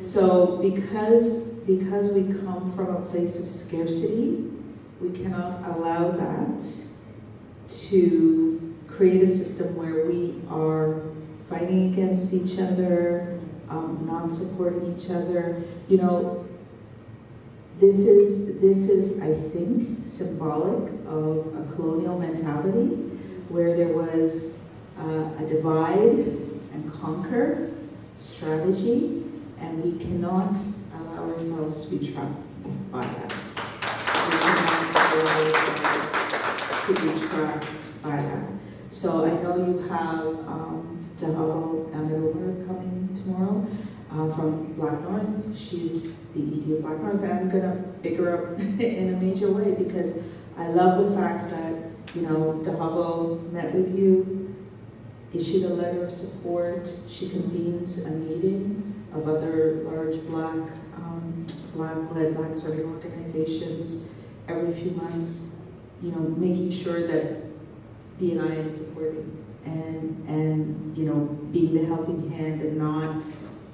So because we come from a place of scarcity, we cannot allow that to create a system where we are fighting against each other, not supporting each other. You know, this is, I think, symbolic of a colonial mentality where there was a divide and conquer strategy, and we cannot allow ourselves to be trapped by that. We cannot allow ourselves to be trapped by that. So I know you have Dahabo Ahmed coming tomorrow from Black North. She's the ED of Black North, and I'm going to pick her up in a major way because I love the fact that, you know, Dahabo met with you, issued a letter of support. She convenes a meeting of other large Black-led, Black-serving organizations every few months, you know, making sure that BNI is supporting and you know, being the helping hand and not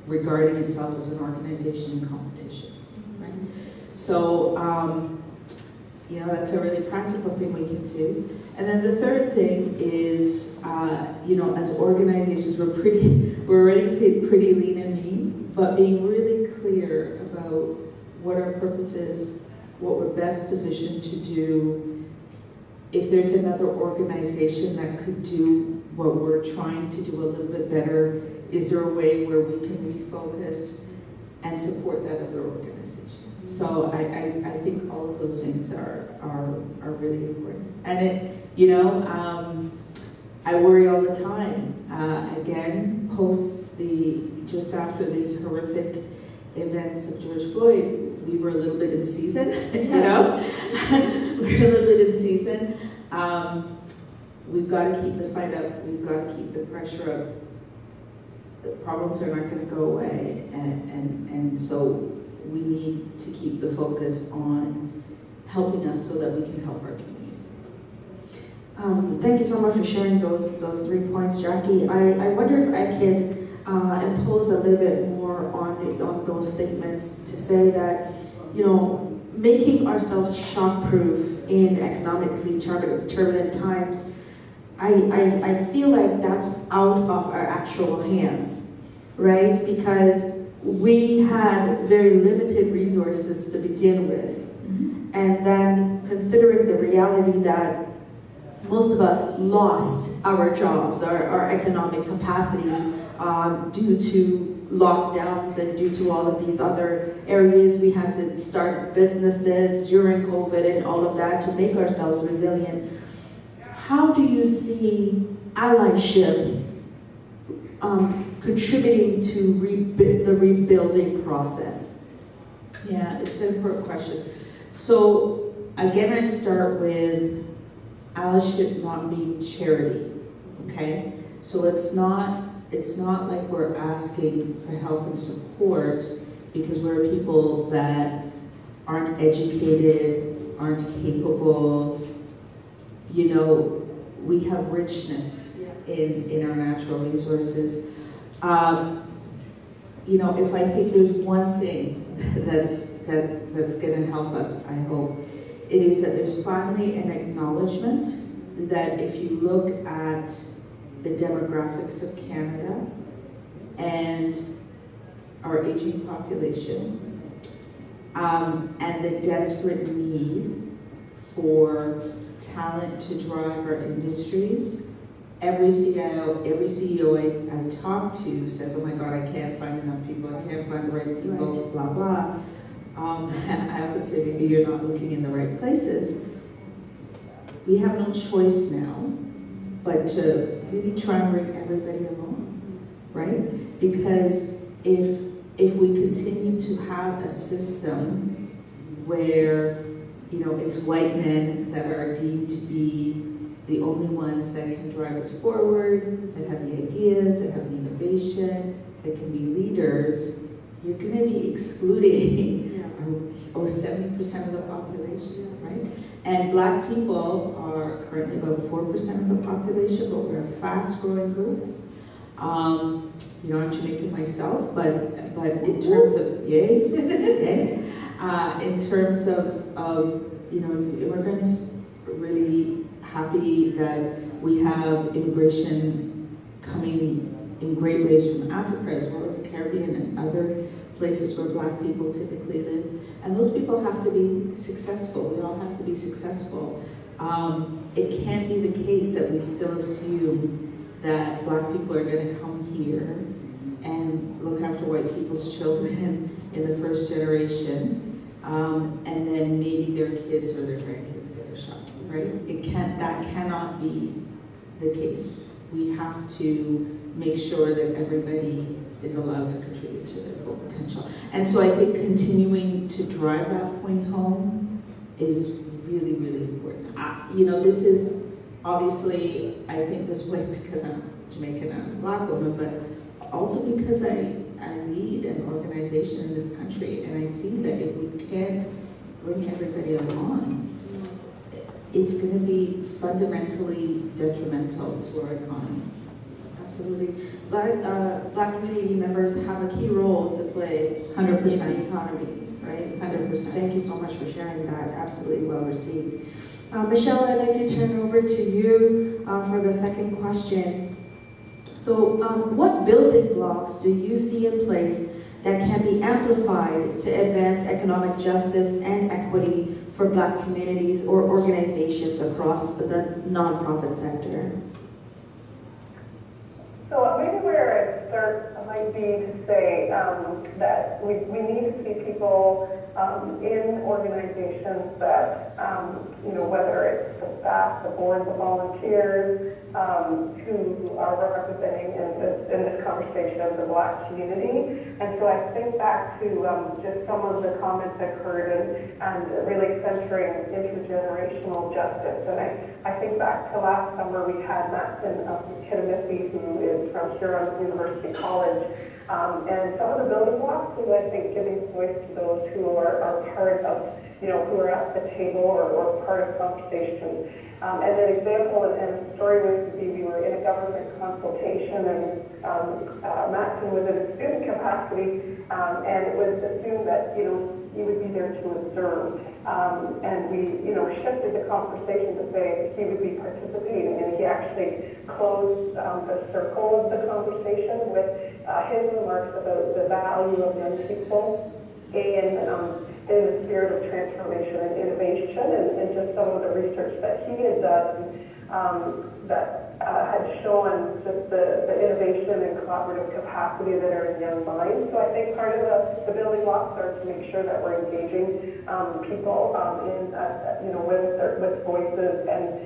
regarding itself as an organization in competition, right? So, you know, that's a really practical thing we can do. And then the third thing is, you know, as organizations, we're already pretty lean and mean, but being really clear about what our purpose is, what we're best positioned to do. If there's another organization that could do what we're trying to do a little bit better, is there a way where we can refocus and support that other organization? So I think all of those things are really important. And it, you know, I worry all the time. Again, just after the horrific events of George Floyd, we were a little bit in season, you know? We were a little bit in season. We've got to keep the fight up. We've got to keep the pressure up. The problems are not going to go away. And so we need to keep the focus on helping us so that we can help our community. Thank you so much for sharing those 3 points, Jackie. I wonder if I could impose a little bit more on those statements to say that, you know, making ourselves shock-proof in economically turbulent times, I feel like that's out of our actual hands, right? Because we had very limited resources to begin with. And then considering the reality that most of us lost our jobs, our economic capacity due to lockdowns and due to all of these other areas, we had to start businesses during COVID and all of that to make ourselves resilient. How do you see allyship contributing to the rebuilding process? Yeah, it's an important question. So again, I'd start with allyship not being charity, okay? So it's not like we're asking for help and support because we're people that aren't educated, aren't capable. You know, we have richness in our natural resources. You know, if I think there's one thing that's going to help us, I hope, it is that there's finally an acknowledgement that if you look at the demographics of Canada and our aging population, and the desperate need for talent to drive our industries, every CEO I talk to says, oh my God, I can't find enough people, I can't find the right people, blah, blah. I often say, maybe you're not looking in the right places. We have no choice now but to really try and bring everybody along, right? Because if we continue to have a system where, you know, it's white men that are deemed to be the only ones that can drive us forward, that have the ideas, that have the innovation, that can be leaders, you're going to be excluding 70% of the population, right? And Black people are currently about 4% of the population, but we're a fast-growing group. You know, I'm Jamaican myself, but in terms of in terms of you know, immigrants, really happy that we have immigration coming in great waves from Africa as well as the Caribbean and other places where Black people typically live. And those people have to be successful. We all have to be successful. It can't be the case that we still assume that Black people are going to come here and look after white people's children in the first generation, and then maybe their kids or their grandkids get a shot, right? That cannot be the case. We have to make sure that everybody is allowed to contribute to their full potential. And so I think continuing to drive that point home is really, really important. You know, this is obviously, I think this way because I'm Jamaican and I'm a Black woman, but also because I lead an organization in this country, and I see that if we can't bring everybody along, it's going to be fundamentally detrimental to our economy. Absolutely. Black community members have a key role to play 100%. in the economy, right? 100%. Thank you so much for sharing that. Absolutely well received. Michelle, I'd like to turn it over to you for the second question. So what building blocks do you see in place that can be amplified to advance economic justice and equity for Black communities or organizations across the nonprofit sector? So maybe where I'd start might be to say that we need to see people in organizations that, you know, whether it's the staff, the board, the volunteers, who are representing in this conversation of the Black community. And so I think back to just some of the comments I've heard and really centering intergenerational justice. And I think back to last summer we had Matson Kidamisi, who is from Huron University College. And some of the building blocks is, I think, giving voice to those who are part of, you know, who are at the table or part of conversation. And an example and story would be we were in a government consultation and Matson was in a student capacity and it was assumed that, you know, he would be there to observe. And we, you know, shifted the conversation to say he would be participating, and he actually closed the circle of the conversation with his remarks about the value of young people in the spirit of transformation and innovation, and just some of the research that he had done that had shown just the innovation and collaborative capacity that are in young minds. So I think part of the building blocks are to make sure that we're engaging people in, you know, with voices and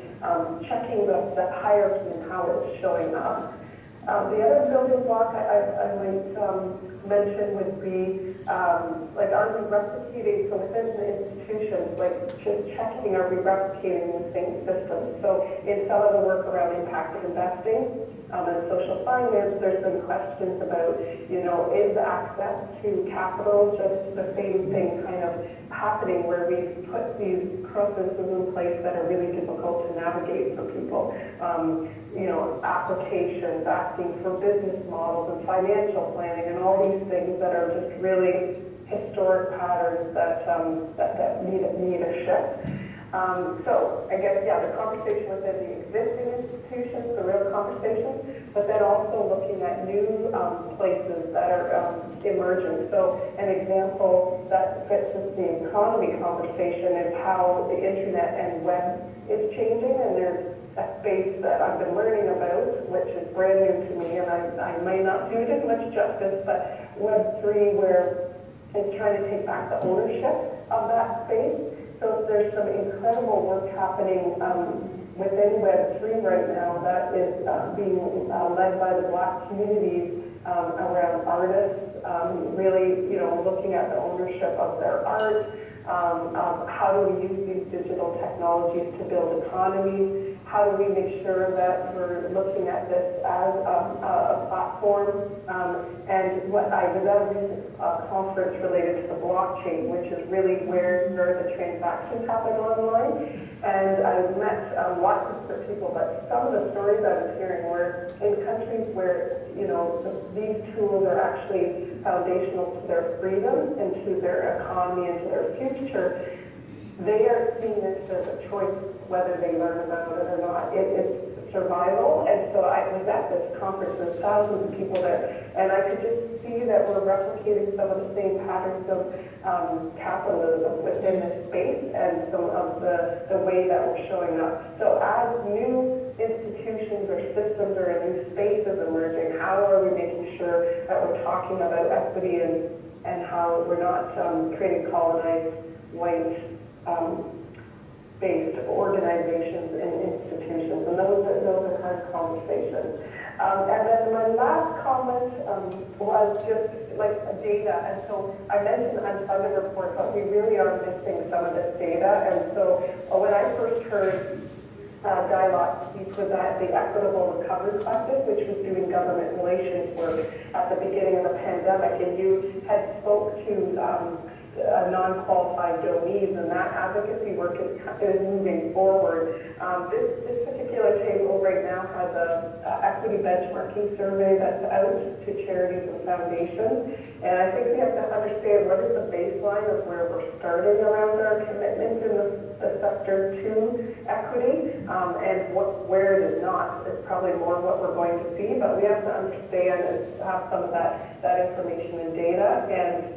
checking the hierarchy and how it's showing up. The other building block I might mention would be, like, are we replicating, so within the institutions, like, just checking, are we replicating the same systems? So in some of the work around impact investing, and social finance, there's been questions about, is access to capital just the same thing kind of happening where we've put these processes in place that are really difficult to navigate for people. Applications, asking for business models and financial planning and all these things that are just really historic patterns that need a shift. So I guess, the conversation within the existing institutions, the real conversation, but then also looking at new places that are emerging. So an example that fits with the economy conversation is how the internet and web is changing, and there's a space that I've been learning about, which is brand new to me, and I may not do it as much justice, but Web3, where it's trying to take back the ownership of that space. So there's some incredible work happening within Web3 right now that is being led by the Black communities around artists, really, looking at the ownership of their art, how do we use these digital technologies to build economies, how do we make sure that we're looking at this as a platform, and what I was at a recent conference related to the blockchain, which is really where the transactions happen online, and I met lots of different people, but some of the stories I was hearing were in countries where, these tools are actually foundational to their freedom and to their economy and to their future. They are seeing this as a choice whether they learn about it or not. It's survival, and so I was at this conference with thousands of people there, and I could just see that we're replicating some of the same patterns of capitalism within this space and some of the way that we're showing up. So as new institutions or systems or new spaces emerging, how are we making sure that we're talking about equity and how we're not creating colonized white based organizations and institutions, and those are kind of conversations. And then my last comment was just like data, and so I mentioned the unfunded report, but we really are missing some of this data, and so when I first heard Guy Lott speak was at the Equitable Recovery Collective, which was doing government relations work at the beginning of the pandemic, and you had spoke to non-qualified donees, and that advocacy work is moving forward. This particular table right now has a equity benchmarking survey that's out to charities and foundations, and I think we have to understand what is the baseline of where we're starting around our commitment in the sector to equity, and where it is not. It's probably more what we're going to see, but we have to understand and have some of that information and data, and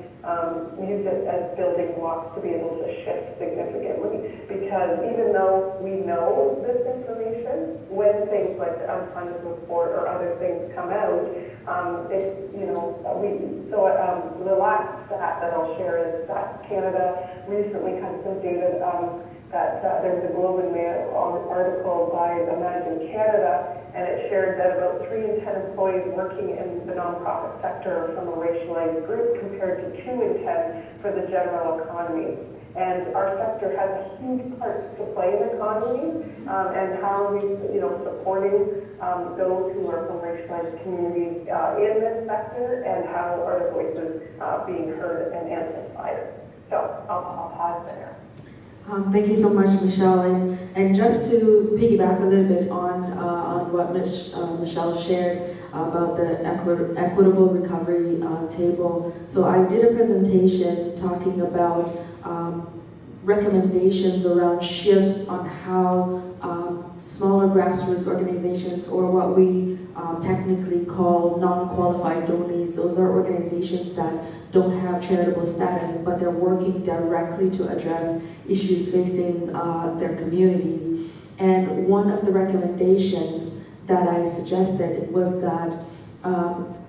use it as building blocks to be able to shift significantly. Because even though we know this information, when things like the unfunded report or other things come out, the last stat that I'll share is that Canada recently had some data that there was a Globe and Mail article by Imagine Canada, and it shared that about 3 in 10 employees working in the nonprofit sector are from a racialized group compared to 2 in 10 for the general economy. And our sector has a huge part to play in the economy, and how are we, supporting those who are from racialized communities in this sector, and how are their voices being heard and amplified. So I'll pause there. Thank you so much, Michelle. And just to piggyback a little bit on what Michelle shared about the equitable recovery table. So I did a presentation talking about recommendations around shifts on how smaller grassroots organizations, or what we technically call non-qualified donees, those are organizations that don't have charitable status, but they're working directly to address issues facing their communities. And one of the recommendations that I suggested was that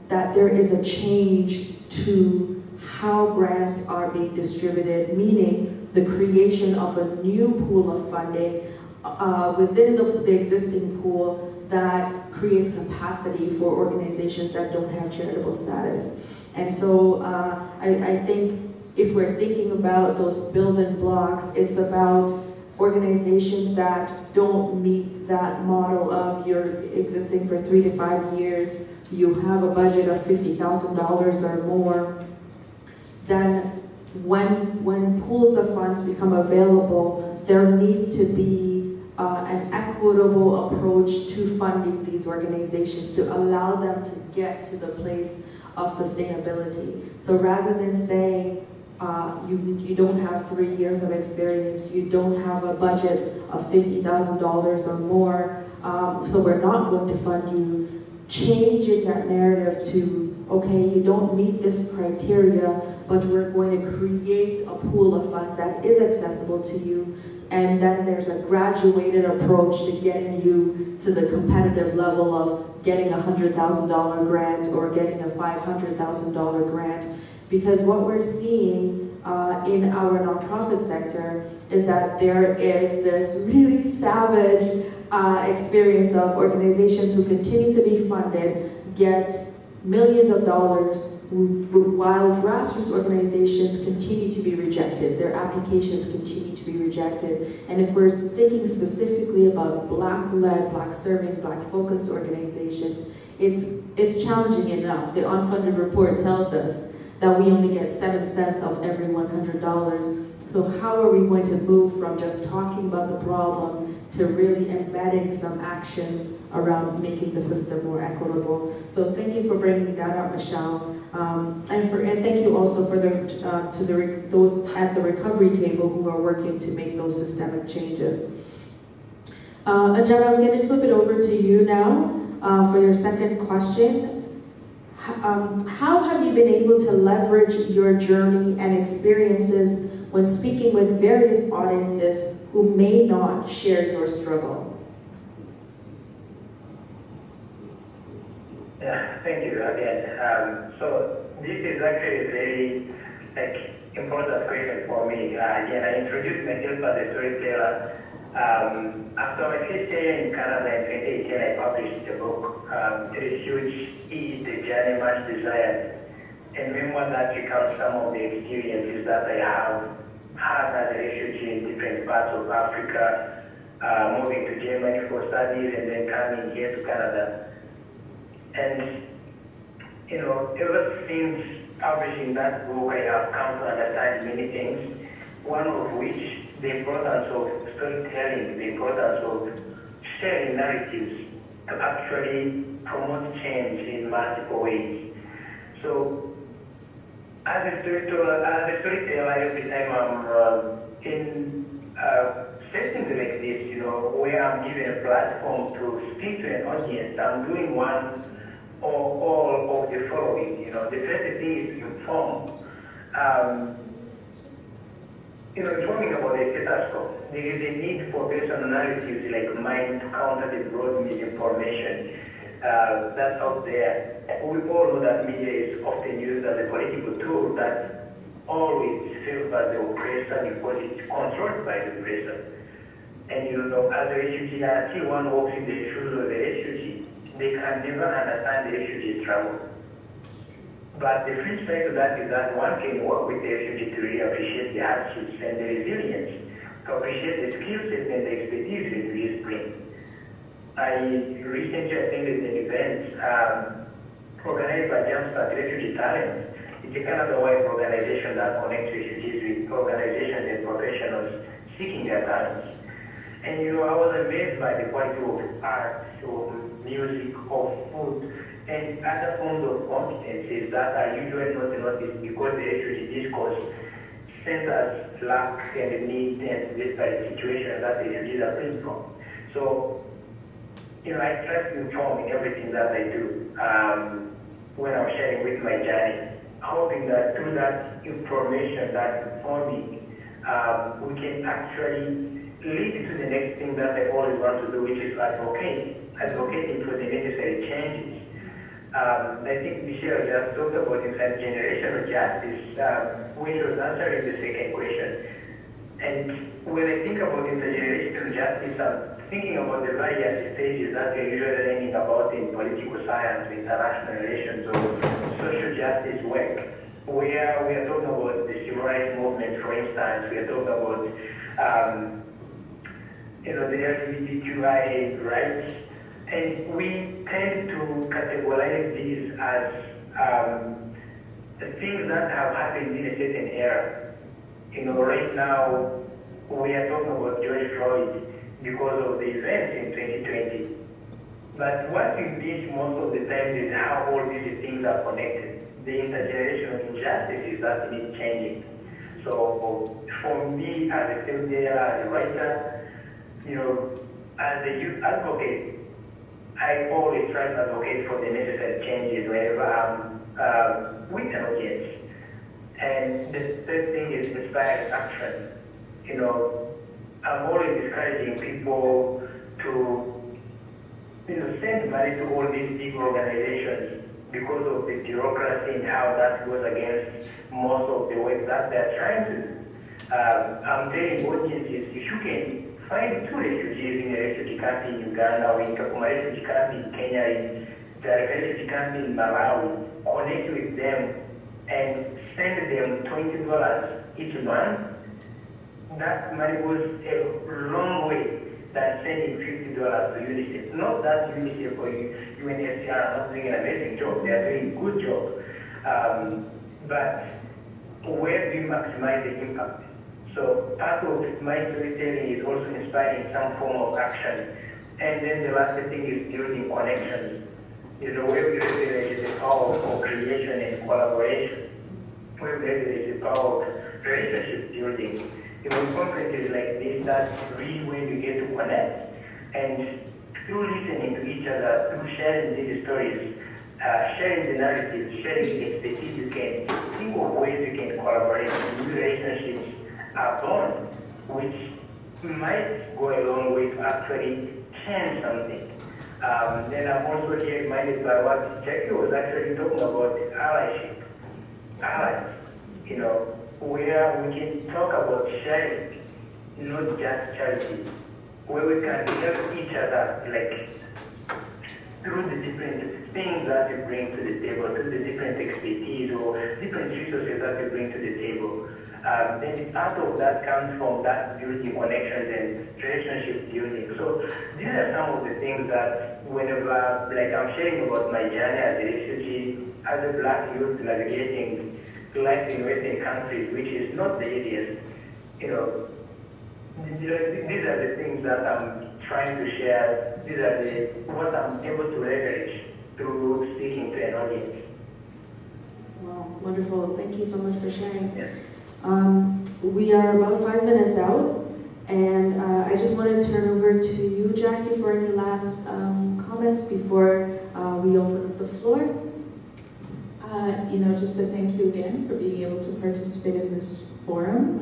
that there is a change to how grants are being distributed, meaning the creation of a new pool of funding within the existing pool that creates capacity for organizations that don't have charitable status. And so I think if we're thinking about those building blocks, it's about organizations that don't meet that model of you're existing for 3 to 5 years, you have a budget of $50,000 or more, then when pools of funds become available, there needs to be an equitable approach to funding these organizations to allow them to get to the place of sustainability. So rather than saying you don't have 3 years of experience, you don't have a budget of $50,000 or more, so we're not going to fund you, changing that narrative to, okay, you don't meet this criteria, but we're going to create a pool of funds that is accessible to you, and then there's a graduated approach to getting you to the competitive level of getting a $100,000 grant or getting a $500,000 grant. Because what we're seeing in our nonprofit sector is that there is this really savage experience of organizations who continue to be funded, get millions of dollars, while grassroots organizations continue to be rejected. Their applications continue to be rejected. And if we're thinking specifically about Black-led, Black-serving, Black-focused organizations, it's challenging enough. The unfunded report tells us that we only get 7 cents of every $100. So how are we going to move from just talking about the problem to really embedding some actions around making the system more equitable? So thank you for bringing that up, Michelle. And thank you also for those at the recovery table who are working to make those systemic changes. Ajana, I'm going to flip it over to you now for your second question. How have you been able to leverage your journey and experiences when speaking with various audiences who may not share your struggle? Yeah, thank you again. So this is actually a very important question for me. Again, I introduced myself as a storyteller. After my first year in Canada in 2018, I published a book, Huge E, The Journey Much Desired, a memoir that recounts some of the experiences that I have had as a refugee in different parts of Africa, moving to Germany for studies and then coming here to Canada. And, ever since publishing that book, I have come to understand many things, one of which the importance of storytelling, the importance of sharing narratives to actually promote change in multiple ways. So, as a storyteller, every time I'm in settings like this, where I'm given a platform to speak to an audience, I'm doing one or all of the following. The first thing is inform. Informing about the status quo. There is a need for personal narratives like mine to counter the broad misinformation that's out there. We all know that media is often used as a political tool that always favors the oppressor because it's controlled by the oppressor. And as a refugee, until one walks in the shoes of the refugee, they can never understand the refugee's struggle. But the flip side to that is that one can work with the refugee to really appreciate the hardships and the resilience, to appreciate the skill set and the expertise refugees bring. I recently attended an event organized by Jumpstart Refugee Talent. It's a Canada-wide organization that connects refugees with organizations and professionals seeking their talents. And I was amazed by the quality of art, of music, of food, and other forms of competencies that are usually not noticed because the refugee discourse centers lack and need and desperate situations that the refugees are fleeing from. So, I try to inform in everything that I do when I'm sharing with my journey, hoping that through that information, that informing, we can actually lead to the next thing that I always want to do, which is advocating for the necessary changes. I think Michelle just talked about intergenerational justice when she was answering the second question. And when I think about intergenerational justice, I'm thinking about the various stages that we're usually learning about in political science, international relations, or social justice work, where we are talking about the civil rights movement, for instance, we are talking about the LGBTQIA rights, and we tend to categorize these as the things that have happened in a certain era. Right now we are talking about George Floyd because of the events in 2020. But what we miss most of the time is how all these things are connected. The intergenerational injustices that need changing. So for me as a film there, as a writer, as a youth advocate, I always try to advocate for the necessary changes whenever I'm with an audience. And the third thing is inspired action. I'm always discouraging people to send money to all these big organizations because of the bureaucracy and how that goes against most of the work that they're trying to do. I'm telling audiences, if you can find 2 refugees in a refugee camp in Uganda or in Kakuma refugee camp in Kenya, the refugee camp in Malawi, connect with them and send them $20 each month, that money goes a long way than sending $50 to UNICEF. Not that UNICEF or UNHCR are not doing an amazing job, they are doing a good job. But where do you maximize the impact? So part of my storytelling is also inspiring some form of action. And then the last thing is building connections. Where we there is the power of creation and collaboration. Where there is the power of relationship building. Conferences like this, that's really when you get to connect. And through listening to each other, through sharing these stories, sharing the narratives, sharing the expertise, you can think of ways you can collaborate. New relationships are born, which might go a long way to actually change something. Then I'm also here reminded by what Jackie was actually talking about, allyship. Allies, where we can talk about sharing, not just charity, where we can help each other, through the different things that we bring to the table, through the different expertise or different resources that we bring to the table. Then part of that comes from that building connections and relationship building. So these are some of the things that whenever, I'm sharing about my journey as a refugee, as a Black youth navigating life in Western countries, which is not the easiest. These are the things that I'm trying to share. These are what I'm able to leverage through speaking to an audience. Wow, wonderful. Thank you so much for sharing. Yes. We are about 5 minutes out, and I just want to turn over to you, Jackie, for any last comments before we open up the floor. Just to thank you again for being able to participate in this forum.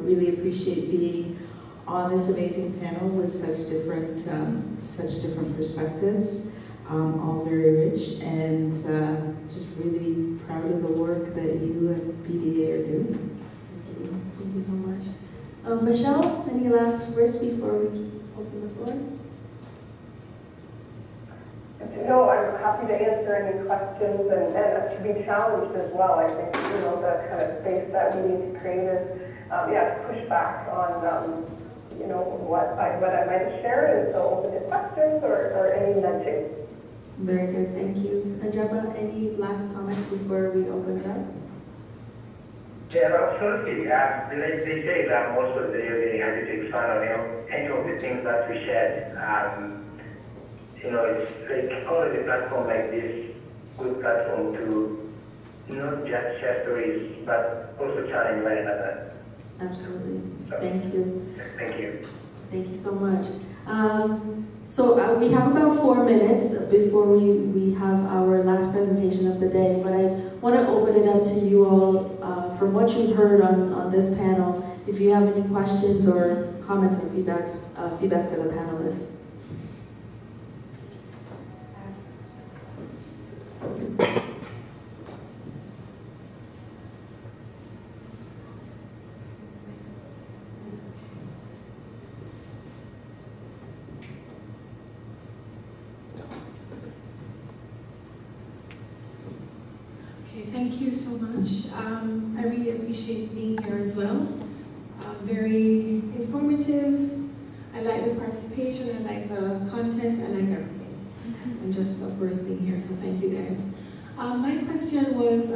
Really appreciate being on this amazing panel with such different perspectives, all very rich, and just really proud of the work that you and BDA are doing. Thank you so much. Michelle, any last words before we open the floor? No, I'm happy to answer any questions and to be challenged as well. I think, the kind of space that we need to create is, to push back on, what I might have shared, and so open to questions or any nudging. Very good, thank you. Najaba, any last comments before we open it up? Yeah, absolutely. Like they say, I'm also very happy to expand on any of the things that we shared. It's like always a platform like this, good platform to not just share stories, but also challenge one another. Absolutely. Thank you. Thank you. Thank you so much. So we have about 4 minutes before we have our last presentation of the day, but I want to open it up to you all from what you've heard on this panel. If you have any questions or comments or feedback to the panelists. Okay, thank you so much. I really appreciate being here as well. Very informative, I like the participation, I like the content, I like everything. And just, of course, being here, so thank you guys. My question was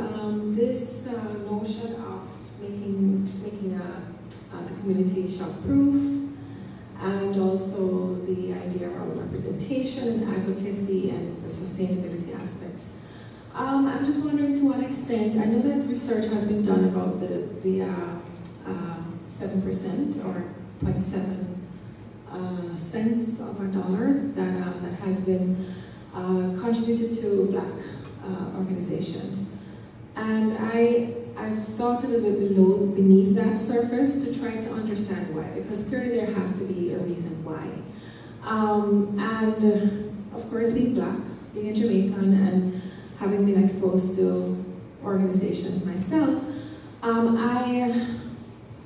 this notion of making the community shock-proof, and also the idea around representation and advocacy and the sustainability aspects. I'm just wondering to what extent, I know that research has been done about the 7% or 0.7 cents of a dollar that has been contributed to Black organizations. And I've thought a little bit beneath that surface to try to understand why, because clearly there has to be a reason why. And of course, being Black, being a Jamaican, and having been exposed to organizations myself, I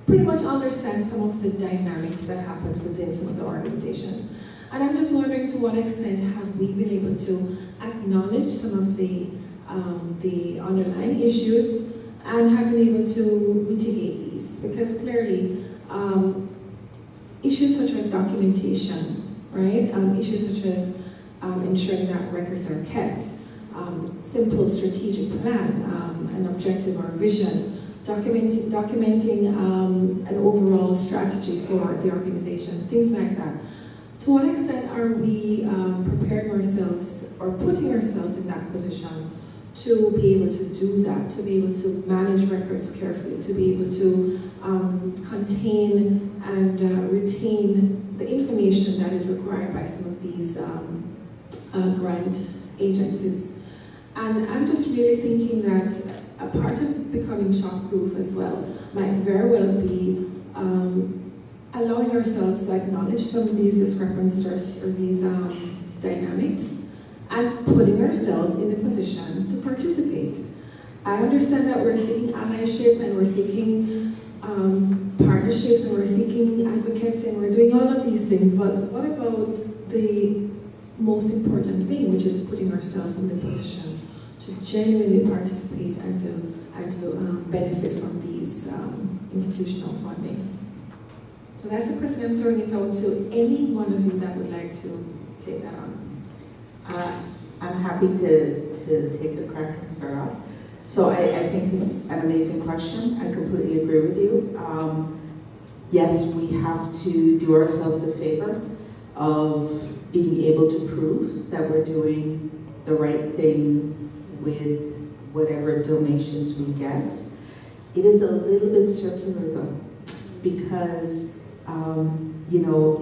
pretty much understand some of the dynamics that happen within some of the organizations. And I'm just wondering to what extent have we been able to acknowledge some of the underlying issues and have been able to mitigate these, because clearly issues such as documentation, right? Issues such as ensuring that records are kept, simple strategic plan, an objective or vision, documenting an overall strategy for the organization, things like that. To what extent are we preparing ourselves or putting ourselves in that position to be able to do that, to be able to manage records carefully, to be able to contain and retain the information that is required by some of these grant agencies? And I'm just really thinking that a part of becoming shock-proof as well might very well be allowing ourselves to acknowledge some of these discrepancies or these dynamics, and putting ourselves in the position to participate. I understand that we're seeking allyship and we're seeking partnerships and we're seeking advocacy and we're doing all of these things, but what about the most important thing, which is putting ourselves in the position to genuinely participate and to benefit from these institutional funding? So that's the question. I'm throwing it out to any one of you that would like to take that on. I'm happy to take a crack and start off. So I think it's an amazing question. I completely agree with you. Yes, we have to do ourselves a favor of being able to prove that we're doing the right thing with whatever donations we get. It is a little bit circular though, because you know,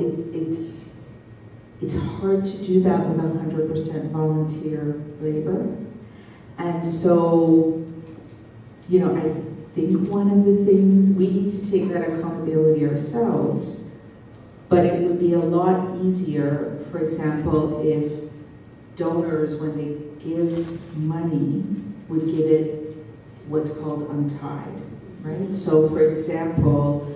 it's hard to do that with 100% volunteer labor. And so, you know, I think one of the things, we need to take that accountability ourselves, but it would be a lot easier, for example, if donors, when they give money, would give it what's called untied, right? So for example,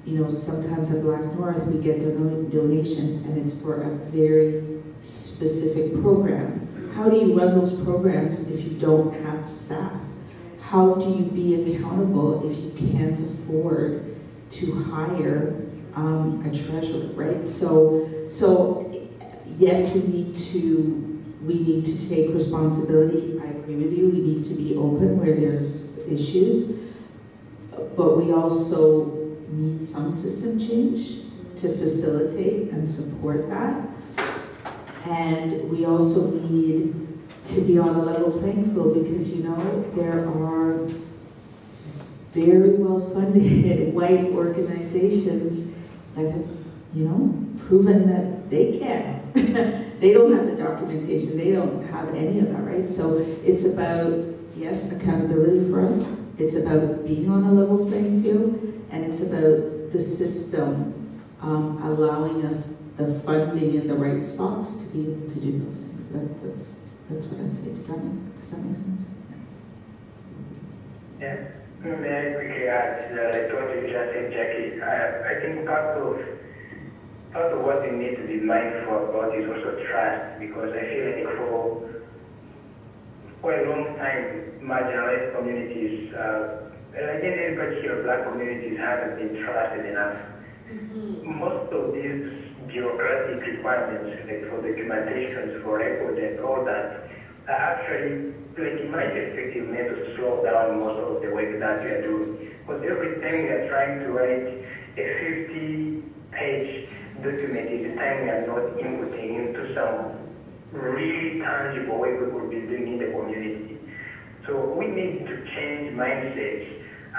you know, sometimes at Black North we get donations and it's for a very specific program. How do you run those programs if you don't have staff? How do you be accountable if you can't afford to hire a treasurer, right? So yes, we need to take responsibility. I agree with you. We need to be open where there's issues, but we also need some system change to facilitate and support that. And we also need to be on a level playing field, because, you know, there are very well-funded white organizations that have, you know, proven that they can. They don't have the documentation, they don't have any of that, right? So it's about, yes, accountability for us. It's about being on a level playing field, and it's about the system allowing us the funding in the right spots to be able to do those things. That's what I'd say. Does that make sense? Yeah. May I quickly add to what you just said, Jackie? I think part of what we need to be mindful about is also trust, because I feel like for a long time, marginalized communities, and I guess everybody here, Black communities, haven't been trusted enough. most of these bureaucratic requirements, like for documentations, for record and all that, are actually, like in my perspective, meant to slow down most of the work that we are doing. Because every time we are trying to write a 50-page document, it's time we are not inputting into some really tangible work we could be doing in the community. So we need to change mindsets,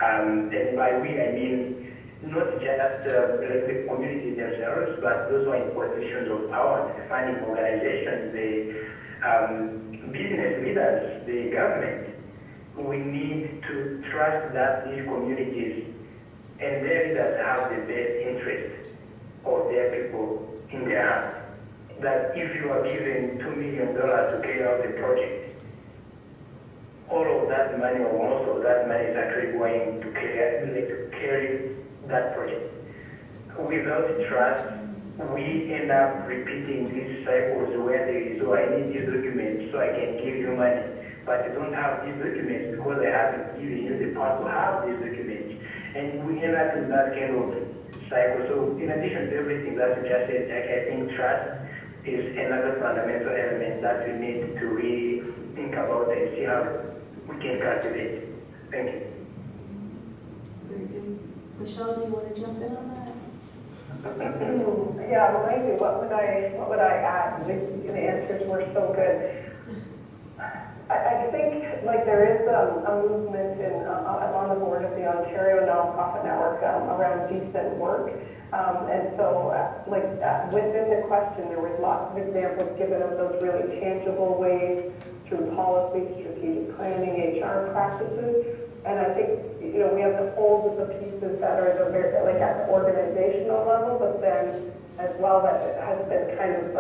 and by we I mean not just the community themselves, but those who are in positions of power, the funding organizations, the business leaders, the government. We need to trust that these communities and their leaders have the best interest of their people in their heart. That if you are given $2 million to carry out the project, all of that money or most of that money is actually going to carry that project. Without trust, we end up repeating these cycles where there is, oh, I need these documents so I can give you money. But you don't have these documents because I haven't given you the power to have these documents. And we end up in that kind of cycle. So in addition to everything that you just said, I think trust is another fundamental element that we need to really think about and see how we can cultivate. Thank you. Very good. Michelle, do you want to jump in on that? Yeah, well, maybe what would I add? The answers were so good. I think like there is a movement I'm on the board of the Ontario Nonprofit Network around decent work. And so within the question, there was lots of examples given of those really tangible ways through policy, strategic planning, HR practices. And I think, we have the folds of the pieces that are at the organizational level, but then as well that has been kind of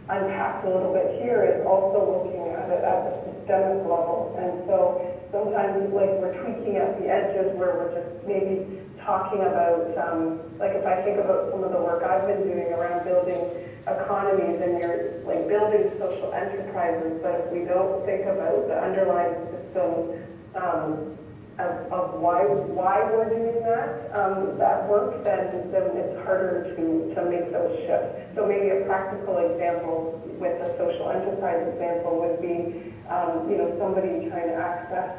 unpacked a little bit here is also looking at it at the systemic level. And so sometimes we're tweaking at the edges where we're just maybe talking about, if I think about some of the work I've been doing around building economies and you're building social enterprises, but if we don't think about the underlying system of why we're doing that work, then it's harder to make those shifts. So maybe a practical example with the social enterprise example would be, somebody trying to access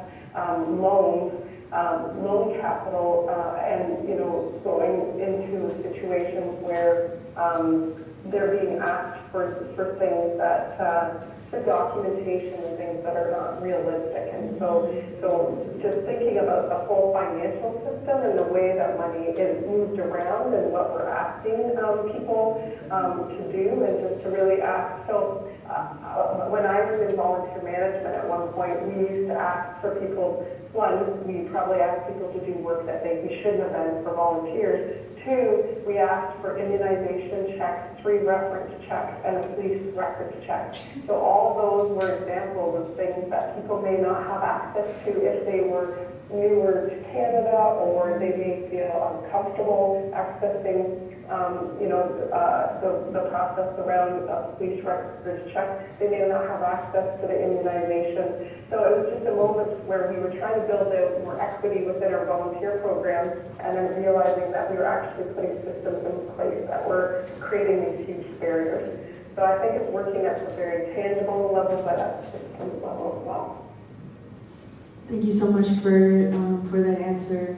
loans, loan capital, and going into situations where they're being asked for things that for documentation and things that are not realistic. And so just thinking about the whole financial system and the way that money is moved around and what we're asking people to do, and just to really ask. So when I was in volunteer management at one point, we used to ask for people, one, we probably asked people to do work that we shouldn't have done for volunteers. Two, we asked for immunization checks, 3 reference checks, and a police records check. So all those were examples of things that people may not have access to if they were newer to Canada, or they may feel uncomfortable accessing the process around police records check. They may not have access to the immunization. So it was just a moment where we were trying to build out more equity within our volunteer programs, and then realizing that we were actually putting systems in place that were creating these huge barriers. So I think it's working at the very tangible level, but at the systems level as well. Thank you so much for that answer,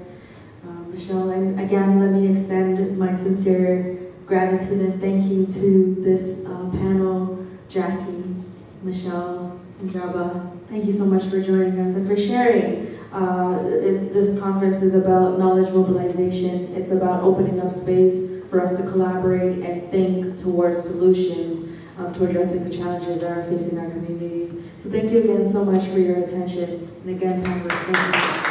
Michelle. And again, let me extend my sincere gratitude and thank you to this panel, Jackie, Michelle, and Jaba. Thank you so much for joining us and for sharing. This conference is about knowledge mobilization. It's about opening up space for us to collaborate and think towards solutions to addressing the challenges that are facing our communities. So thank you again so much for your attention. And again, panelists, thank you.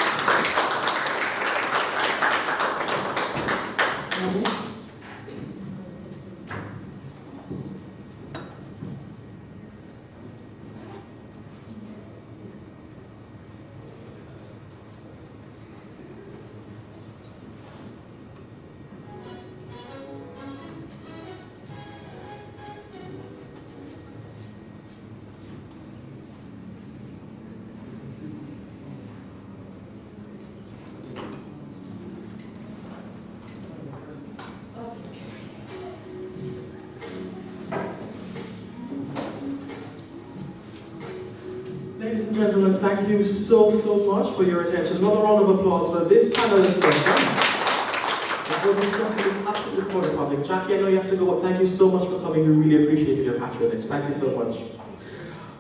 Ladies and gentlemen, thank you so much for your attention. Another round of applause for this panel discussion. It was discussing this absolutely important project. Jackie, I know you have to go, but thank you so much for coming. We really appreciate your patronage. Thank you so much.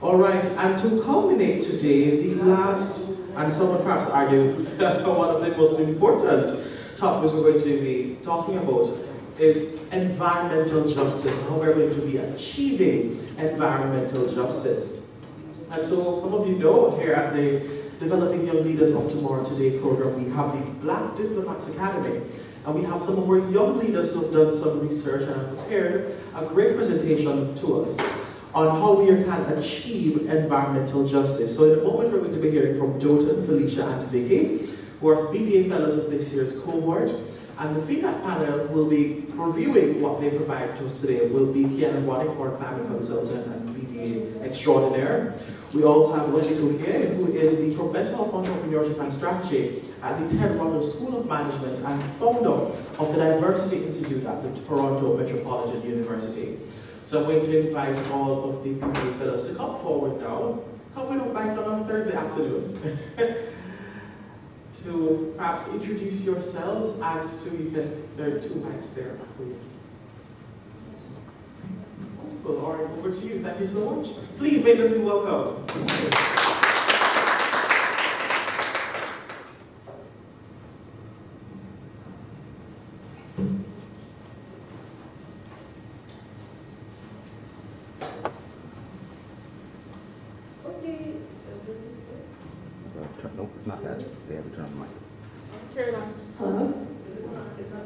All right, and to culminate today, the last, and some would perhaps argue, one of the most important topics we're going to be talking about is environmental justice, how we're going to be achieving environmental justice. And so some of you know here at the Developing Young Leaders of Tomorrow Today program, we have the Black Diplomats Academy. And we have some of our young leaders who have done some research and have prepared a great presentation to us on how we can achieve environmental justice. So in a moment we're going to be hearing from Dotan, Felicia, and Vicky, who are BDA fellows of this year's cohort. And the feedback panel will be reviewing what they provide to us today. It will be Kiana Wadik, our climate consultant and BDA extraordinaire. We also have Wendy Coquier, who is the Professor of Entrepreneurship and Strategy at the Ted Rogers School of Management and founder of the Diversity Institute at the Toronto Metropolitan University. So I'm going to invite all of the BDA fellows to come forward now. Come with a bite on Thursday afternoon. To perhaps introduce yourselves and there are 2 mics there for you. Well, all right, over to you. Thank you so much. Please make them feel welcome. Nope, it's not that. They have to turn on the mic. Turn it on. Hello? It's on.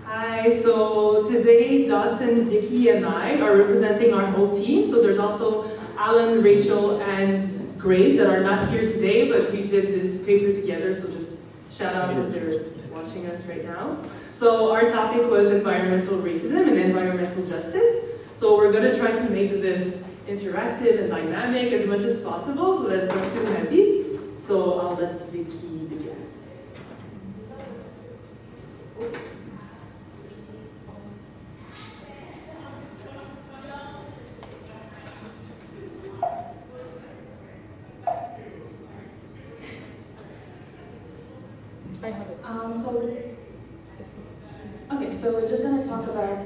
Hi, so today Dotun, Vicky, and I are representing our whole team. So there's also Alan, Rachel, and Grace that are not here today, but we did this paper together, so just shout out if they're watching us right now. So our topic was environmental racism and environmental justice. So we're going to try to make this interactive and dynamic as much as possible so that it's not too heavy. So I'll let Vicky begin. So we're just going to talk about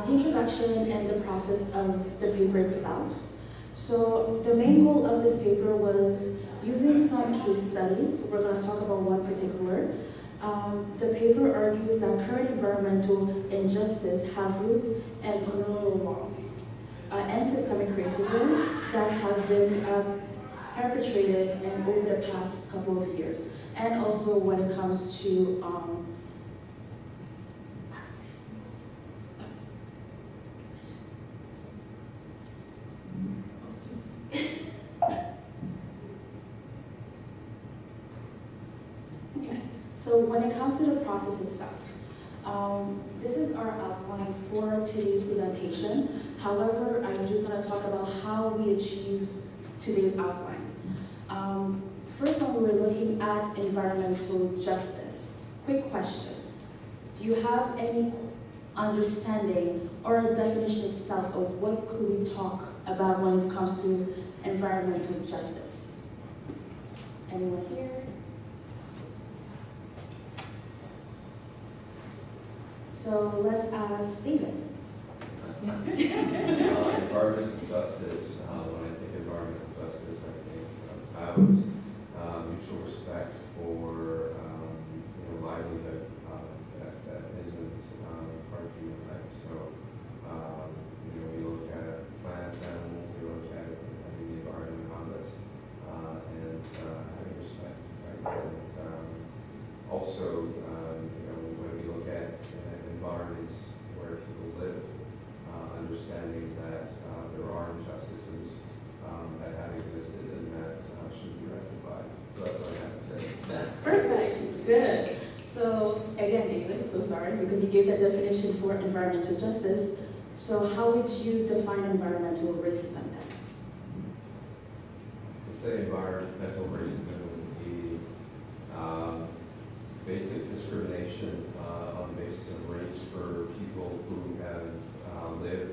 the introduction and the process of the paper itself. So the main goal of this paper was using some case studies. We're going to talk about one particular. The paper argues that current environmental injustice have roots in colonial laws and systemic racism that have been perpetrated over the past couple of years. And also when it comes to So when it comes to the process itself, this is our outline for today's presentation. However, I'm just going to talk about how we achieve today's outline. First one, we're looking at environmental justice. Quick question. Do you have any understanding or a definition itself of what could we talk about when it comes to environmental justice? Anyone here? So let's ask Stephen. Environmental justice, when I think environmental justice, I think about mutual respect for livelihood that isn't part of human life. So, we look at plants, animals, we look at the environment around us, and having respect. Right? And also, when we look at environments where people live, understanding that there are injustices that have existed and that should be rectified. So that's what I have to say. Perfect, good. So again, David, so sorry, because you gave that definition for environmental justice. So how would you define environmental racism then? I'd say environmental racism would be basic discrimination on the basis of race for people who have lived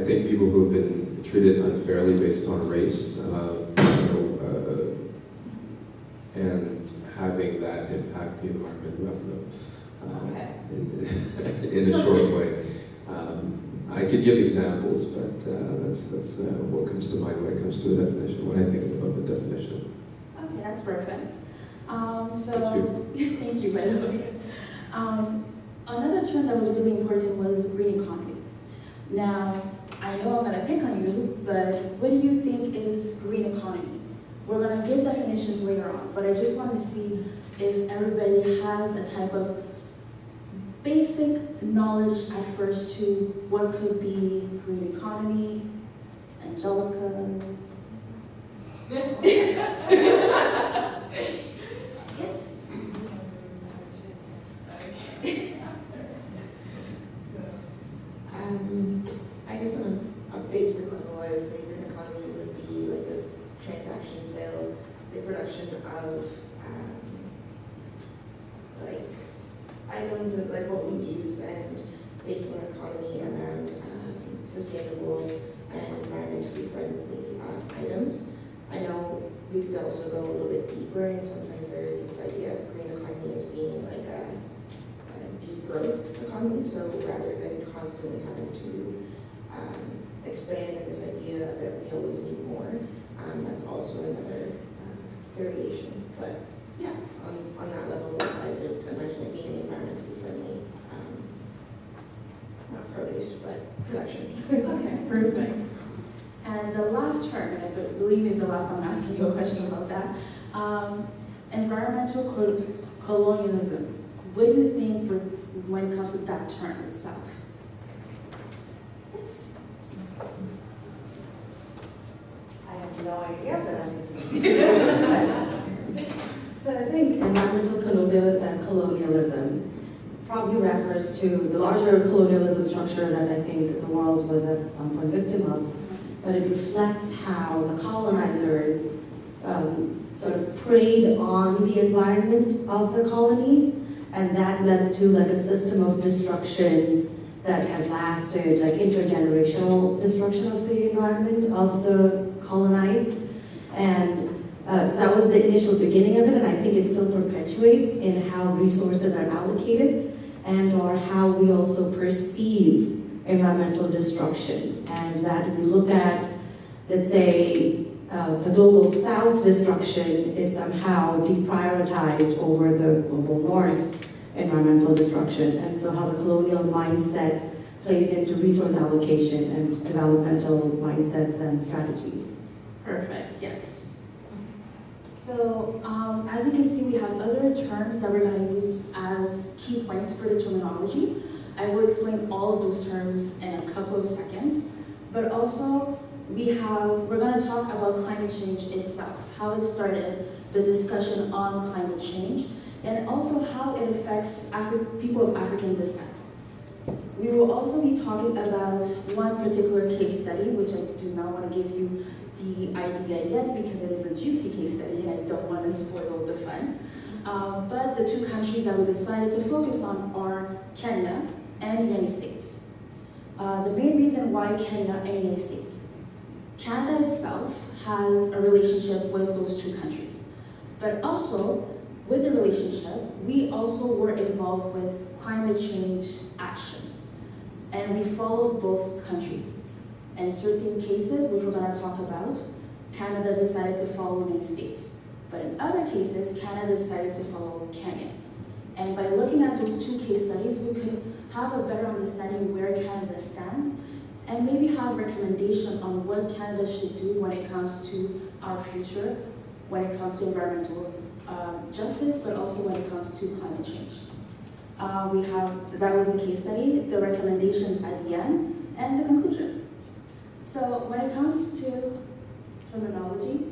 think people who have been treated unfairly based on race, and having that impact the environment around them in a short way. I could give examples, but that's what comes to mind when it comes to a definition, when I think about the definition. Okay, that's perfect. Thank you. Thank you, by the way. Another term that was really important was green economy. Now, I know I'm gonna pick on you, but what do you think is green economy? We're gonna give definitions later on, but I just want to see if everybody has a type of basic knowledge at first to what could be green economy. Angelica. Yes. I guess on a basic level, I would say green economy would be like the transaction sale, the production of like items and like what we use and based on economy around sustainable and environmentally friendly items. I know we could also go a little bit deeper, and sometimes there is this idea of green economy as being like a degrowth economy, so rather than constantly having to expand in this idea that we always need more, that's also another variation. But yeah, on that level, I would imagine it being environmentally friendly, not produce, but production. Okay, perfect. And the last term, and I believe is the last time I'm asking you a question about that, environmental colonialism. What do you think when it comes to that term itself? Yes. I have no idea, but I'm So I think environmental colonialism probably refers to the larger colonialism structure that I think the world was at some point victim of, but it reflects how the colonizers sort of preyed on the environment of the colonies, and that led to like a system of destruction that has lasted, like intergenerational destruction of the environment of the colonized. And so that was the initial beginning of it, and I think it still perpetuates in how resources are allocated and or how we also perceive environmental destruction. And that we look at, let's say, the global south destruction is somehow deprioritized over the global north environmental destruction. And so how the colonial mindset plays into resource allocation and developmental mindsets and strategies. Perfect, yes. So as you can see, we have other terms that we're going to use as key points for the terminology. I will explain all of those terms in a couple of seconds, but also we're going to talk about climate change itself, how it started, the discussion on climate change, and also how it affects people of African descent. We will also be talking about one particular case study, which I do not want to give you the idea yet because it is a juicy case study and I don't want to spoil the fun. But the two countries that we decided to focus on are Kenya and the United States. The main reason why Kenya and the United States. Canada itself has a relationship with those two countries. But also, with the relationship, we also were involved with climate change actions. And we followed both countries. In certain cases, which we're going to talk about, Canada decided to follow the United States. But in other cases, Canada decided to follow Kenya. And by looking at those two case studies, we could have a better understanding where Canada stands and maybe have recommendation on what Canada should do when it comes to our future, when it comes to environmental justice, but also when it comes to climate change. That was the case study, the recommendations at the end, and the conclusion. So when it comes to terminology,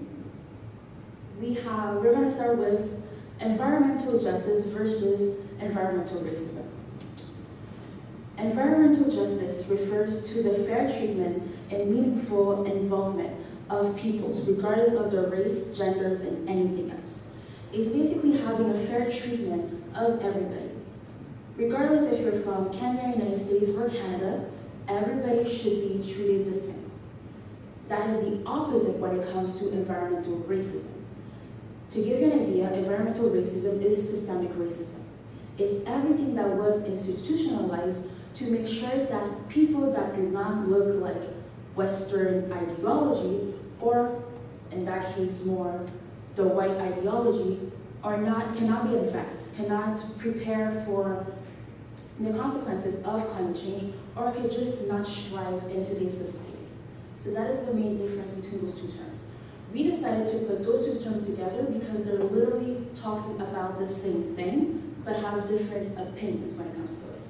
we're going to start with environmental justice versus environmental racism. Environmental justice refers to the fair treatment and meaningful involvement of peoples, regardless of their race, genders, and anything else. It's basically having a fair treatment of everybody. Regardless if you're from Kenya, United States, or Canada, everybody should be treated the same. That is the opposite when it comes to environmental racism. To give you an idea, environmental racism is systemic racism. It's everything that was institutionalized to make sure that people that do not look like Western ideology, or in that case more the white ideology, cannot be advanced, cannot prepare for the consequences of climate change, or could just not strive in today's society. So that is the main difference between those two terms. We decided to put those two terms together because they're literally talking about the same thing, but have different opinions when it comes to it.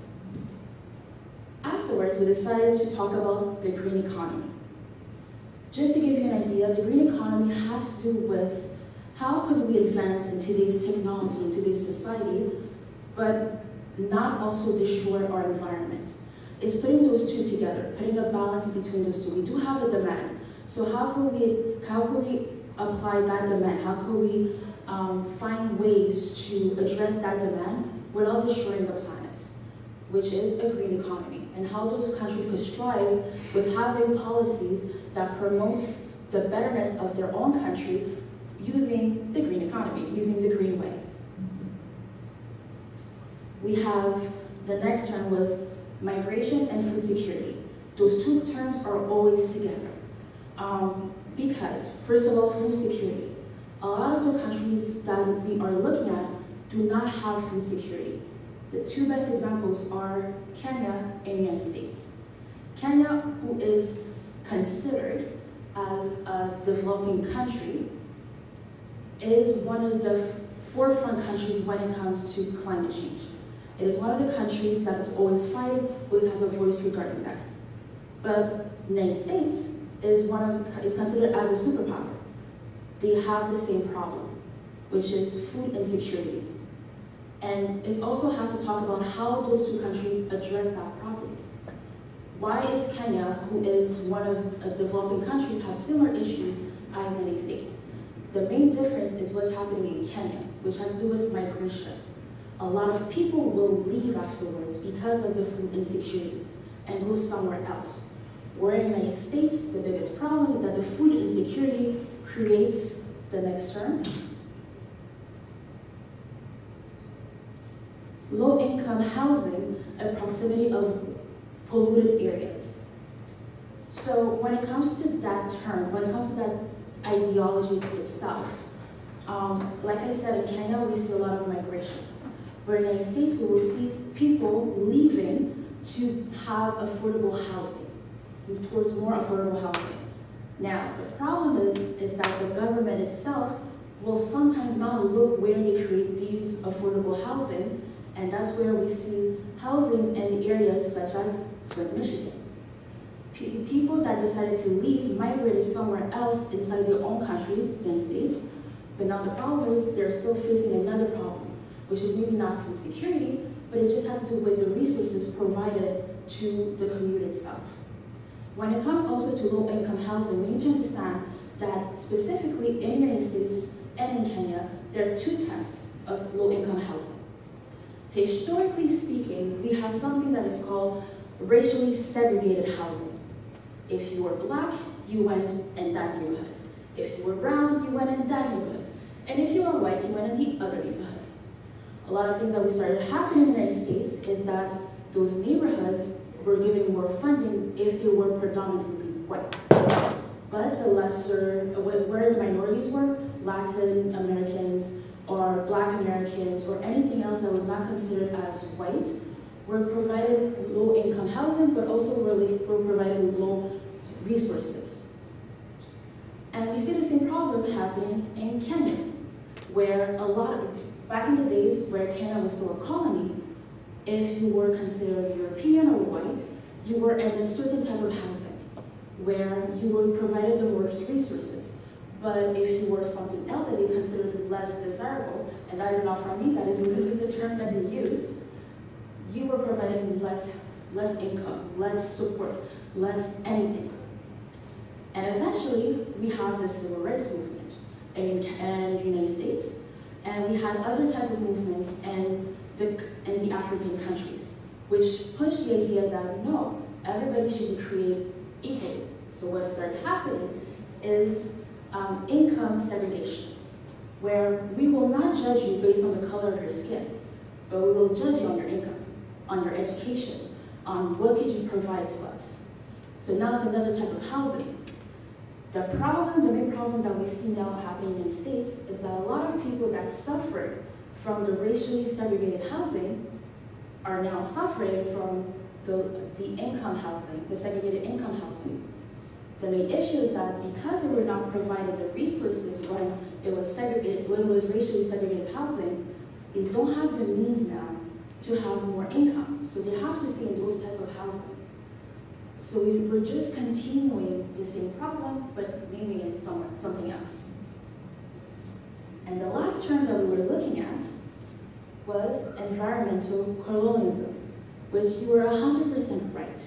Afterwards, we decided to talk about the green economy. Just to give you an idea, the green economy has to do with how could we advance in today's technology, in today's society, but not also destroy our environment. It's putting those two together, putting a balance between those two. We do have a demand. So how can we apply that demand? How can we find ways to address that demand without destroying the planet, which is a green economy, and how those countries could strive with having policies that promotes the betterness of their own country using the green economy, using the green way. We have, the next term was migration and food security. Those two terms are always together. Because, first of all, food security. A lot of the countries that we are looking at do not have food security. The two best examples are Kenya and the United States. Kenya, who is considered as a developing country, is one of the forefront countries when it comes to climate change. It is one of the countries that is always fighting, always has a voice regarding that. But the United States is considered as a superpower. They have the same problem, which is food insecurity. And it also has to talk about how those two countries address that problem. Why is Kenya, who is one of the developing countries, have similar issues as the United States? The main difference is what's happening in Kenya, which has to do with migration. A lot of people will leave afterwards because of the food insecurity and go somewhere else. Where in the United States, the biggest problem is that the food insecurity creates the next term. Low-income housing and proximity of polluted areas. So when it comes to that term, when it comes to that ideology itself, like I said, in Kenya we see a lot of migration. But in the United States we will see people leaving to have affordable housing, towards more affordable housing. Now, the problem is that the government itself will sometimes not look where they create these affordable housing, and that's where we see housings in areas such as Flint, Michigan. People that decided to leave migrated somewhere else inside their own countries, United States, but now the problem is they're still facing another problem, which is maybe not food security, but it just has to do with the resources provided to the community itself. When it comes also to low-income housing, we need to understand that specifically in the United States and in Kenya, there are two types of low-income housing. Historically speaking, we have something that is called racially segregated housing. If you were black, you went in that neighborhood. If you were brown, you went in that neighborhood. And if you were white, you went in the other neighborhood. A lot of things that we started happening in the United States is that those neighborhoods were given more funding if they were predominantly white. But the lesser, where the minorities were, Latin Americans or Black Americans or anything else that was not considered as white, were provided low-income housing, but also were provided with low resources. And we see the same problem happening in Kenya, where back in the days where Kenya was still a colony, if you were considered European or white, you were in a certain type of housing, where you were provided the most resources. But if you were something else that they considered less desirable, and that is not from me, that is literally the term that they used, you were provided less income, less support, less anything. And eventually, we have the civil rights movement in the United States, and we had other type of movements in the African countries, which pushed the idea that no, everybody should be created equally. So what started happening is income segregation, where we will not judge you based on the color of your skin, but we will judge you on your income, on your education, on what could you provide to us. So now it's another type of housing. The main problem that we see now happening in the States is that a lot of people that suffered from the racially segregated housing are now suffering from the income housing, the segregated income housing. The main issue is that because they were not provided the resources when it was segregated, when it was racially segregated housing, they don't have the means now to have more income. So they have to stay in those type of housing. So we're just continuing the same problem, but naming it something else. And the last term that we were looking at was environmental colonialism, which you were 100% right.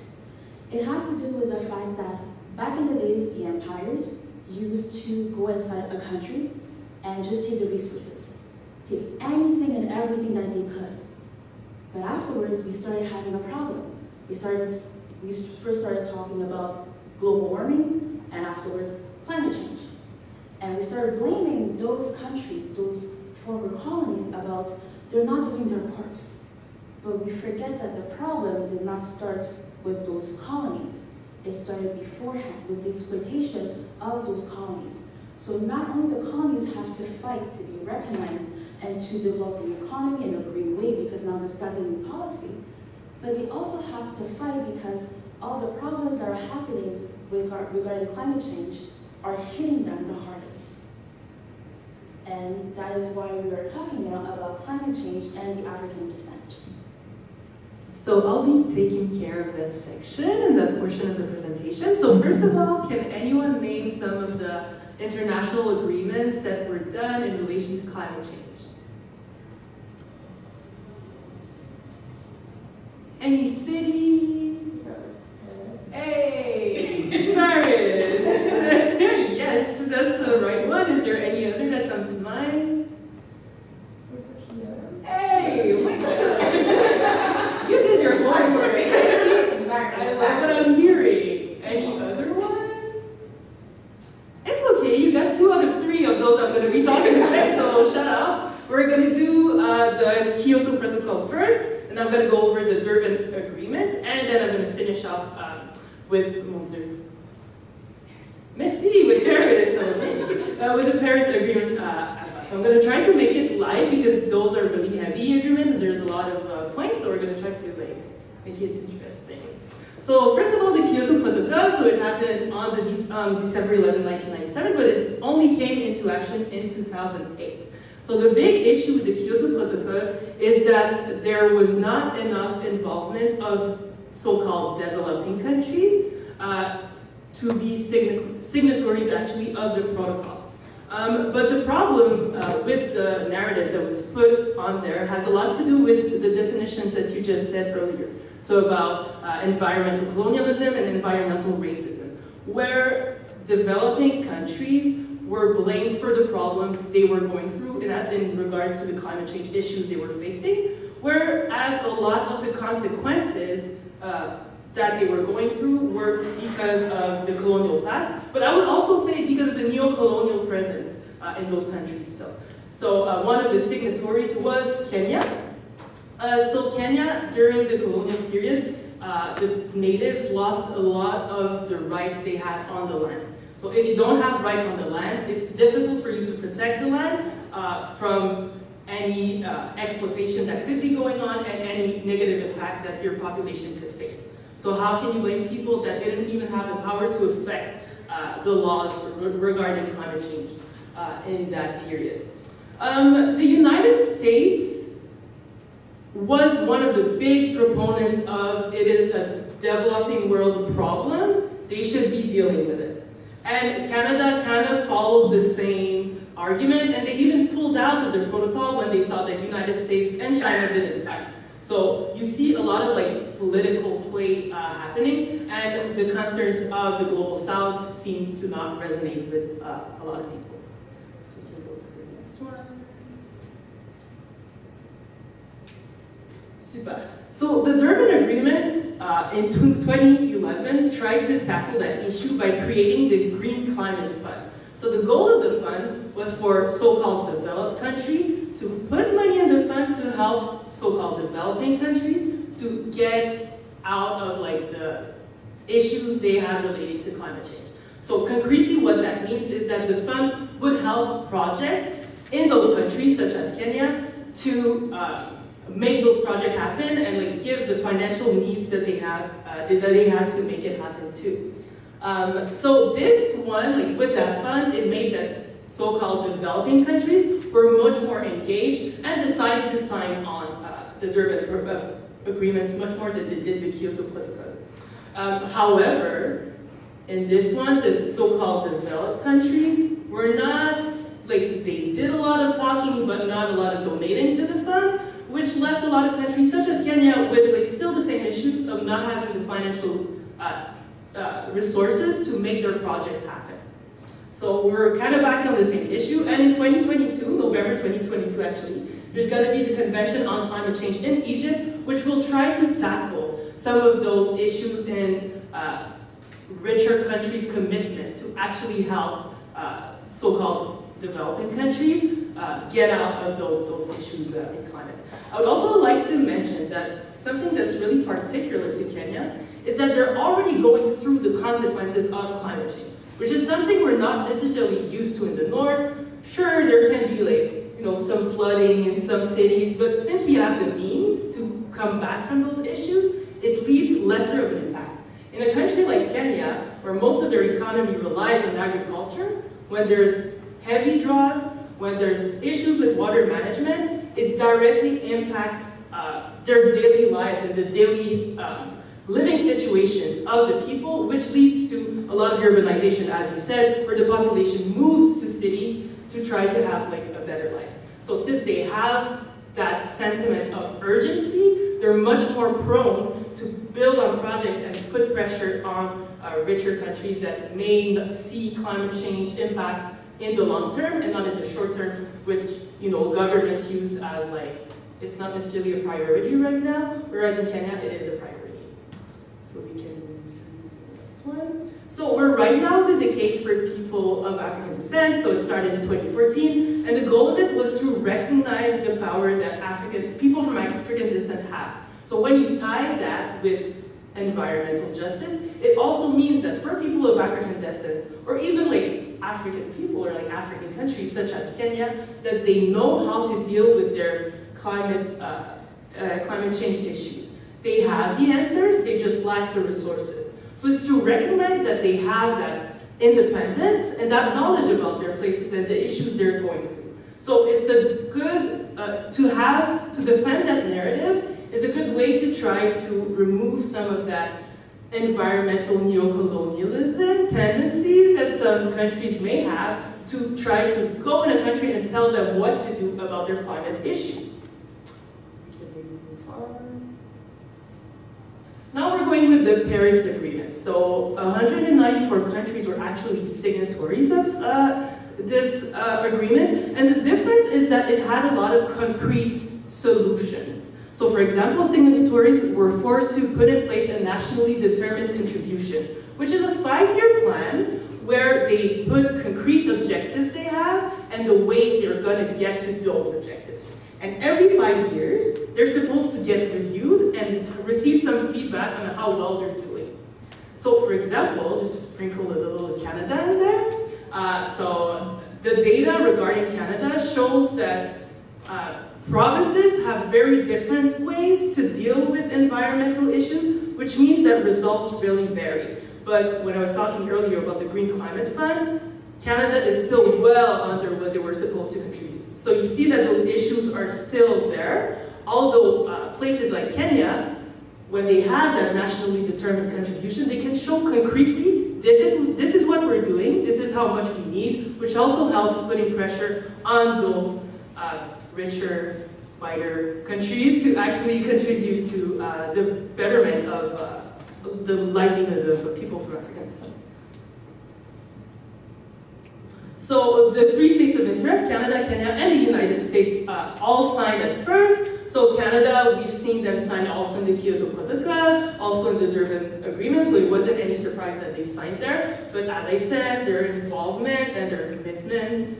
It has to do with the fact that back in the days, the empires used to go inside a country and just take the resources, take anything and everything that they could. But afterwards, we started having a problem. We first started talking about global warming, and afterwards, climate change. And we started blaming those countries, those former colonies, about they're not doing their parts. But we forget that the problem did not start with those colonies. It started beforehand with the exploitation of those colonies. So not only the colonies have to fight to be recognized and to develop the economy in a green way, because now that's a new policy, but they also have to fight because all the problems that are happening regarding climate change are hitting them the hardest. And that is why we are talking now about climate change and the African descent. So I'll be taking care of that section and that portion of the presentation. So first of all, can anyone name some of the international agreements that were done in relation to climate change? Any city? Hey, Paris. Yes, that's the right one. Is there any other that come to mind? Hey, oh my God. You did your homework. I love what I'm hearing. Any other one? It's okay, you got 2 out of 3 of those I'm going to be talking today, so shut up. We're going to do the Kyoto Protocol first. And I'm going to go over the Durban Agreement, and then I'm going to finish off with with Paris, with the Paris Agreement as well. So I'm going to try to make it light because those are really heavy agreements, and there's a lot of points, so we're going to try to make it interesting. So first of all, the Kyoto Protocol, so it happened on December 11, 1997, but it only came into action in 2008. So the big issue with the Kyoto Protocol is that there was not enough involvement of so-called developing countries to be signatories actually of the protocol. But the problem with the narrative that was put on there has a lot to do with the definitions that you just said earlier. So about environmental colonialism and environmental racism, where developing countries were blamed for the problems they were going through in regards to the climate change issues they were facing, whereas a lot of the consequences that they were going through were because of the colonial past, but I would also say because of the neo-colonial presence in those countries still. So one of the signatories was Kenya. So Kenya, during the colonial period, the natives lost a lot of the rights they had on the land. So if you don't have rights on the land, it's difficult for you to protect the land from any exploitation that could be going on and any negative impact that your population could face. So how can you blame people that didn't even have the power to affect the laws regarding climate change in that period? The United States was one of the big proponents of it is a developing world problem, they should be dealing with it. And Canada kind of followed the same argument, and they even pulled out of their protocol when they saw that United States and China didn't sign. So you see a lot of political play happening, and the concerns of the global south seems to not resonate with a lot of people. So we can go to the next one. Super. So the Durban Agreement in 2011 tried to tackle that issue by creating the Green Climate Fund. So the goal of the fund was for so-called developed countries to put money in the fund to help so-called developing countries to get out of like the issues they have related to climate change. So concretely what that means is that the fund would help projects in those countries, such as Kenya, to make those projects happen and like give the financial needs that they have to make it happen too. So this one, like with that fund, it made that so-called developing countries were much more engaged and decided to sign on the Durban agreements much more than they did the Kyoto Protocol. However, in this one, the so-called developed countries were not, like they did a lot of talking but not a lot of donating to the fund, which left a lot of countries such as Kenya with like still the same issues of not having the financial resources to make their project happen. So we're kind of back on the same issue, and in 2022, November 2022 actually, there's going to be the Convention on Climate Change in Egypt, which will try to tackle some of those issues in richer countries' commitment to actually help so-called developing countries get out of those issues in climate. I would also like to mention that something that's really particular to Kenya is that they're already going through the consequences of climate change, which is something we're not necessarily used to in the north. Sure, there can be like, some flooding in some cities, but since we have the means to come back from those issues, it leaves lesser of an impact. In a country like Kenya, where most of their economy relies on agriculture, when there's heavy droughts, when there's issues with water management, it directly impacts their daily lives and the daily living situations of the people, which leads to a lot of urbanization, as you said, where the population moves to city to try to have like a better life. So since they have that sentiment of urgency, they're much more prone to build on projects and put pressure on richer countries that may not see climate change impacts in the long term and not in the short term, which governments use as like, it's not necessarily a priority right now, whereas in Kenya it is a priority. So we can move to the next one. So we're right now in the decade for people of African descent, so it started in 2014, and the goal of it was to recognize the power that people from African descent have. So when you tie that with environmental justice, it also means that for people of African descent, or even like African people or like African countries such as Kenya, that they know how to deal with their climate change issues. They have the answers, they just lack the resources. So it's to recognize that they have that independence and that knowledge about their places and the issues they're going through. So it's a good, to defend that narrative is a good way to try to remove some of that environmental neocolonialism tendencies that some countries may have to try to go in a country and tell them what to do about their climate issues. Now we're going with the Paris Agreement. So 194 countries were actually signatories of this agreement, and the difference is that it had a lot of concrete solutions. So for example, signatories were forced to put in place a nationally determined contribution, which is a 5-year plan where they put concrete objectives they have and the ways they're going to get to those objectives. And every 5 years, they're supposed to get reviewed and receive some feedback on how well they're doing. So for example, just to sprinkle a little Canada in there, so the data regarding Canada shows that provinces have very different ways to deal with environmental issues, which means that results really vary. But when I was talking earlier about the Green Climate Fund, Canada is still well under what they were supposed to contribute. So you see that those issues are still there, although places like Kenya, when they have that nationally determined contribution, they can show concretely, this is what we're doing, this is how much we need, which also helps putting pressure on those richer, whiter countries to actually contribute to the betterment of the livelihood of people from African descent. So the 3 states of interest, Canada, Kenya, and the United States, all signed at first. So Canada, we've seen them sign also in the Kyoto Protocol, also in the Durban Agreement, so it wasn't any surprise that they signed there. But as I said, their involvement and their commitment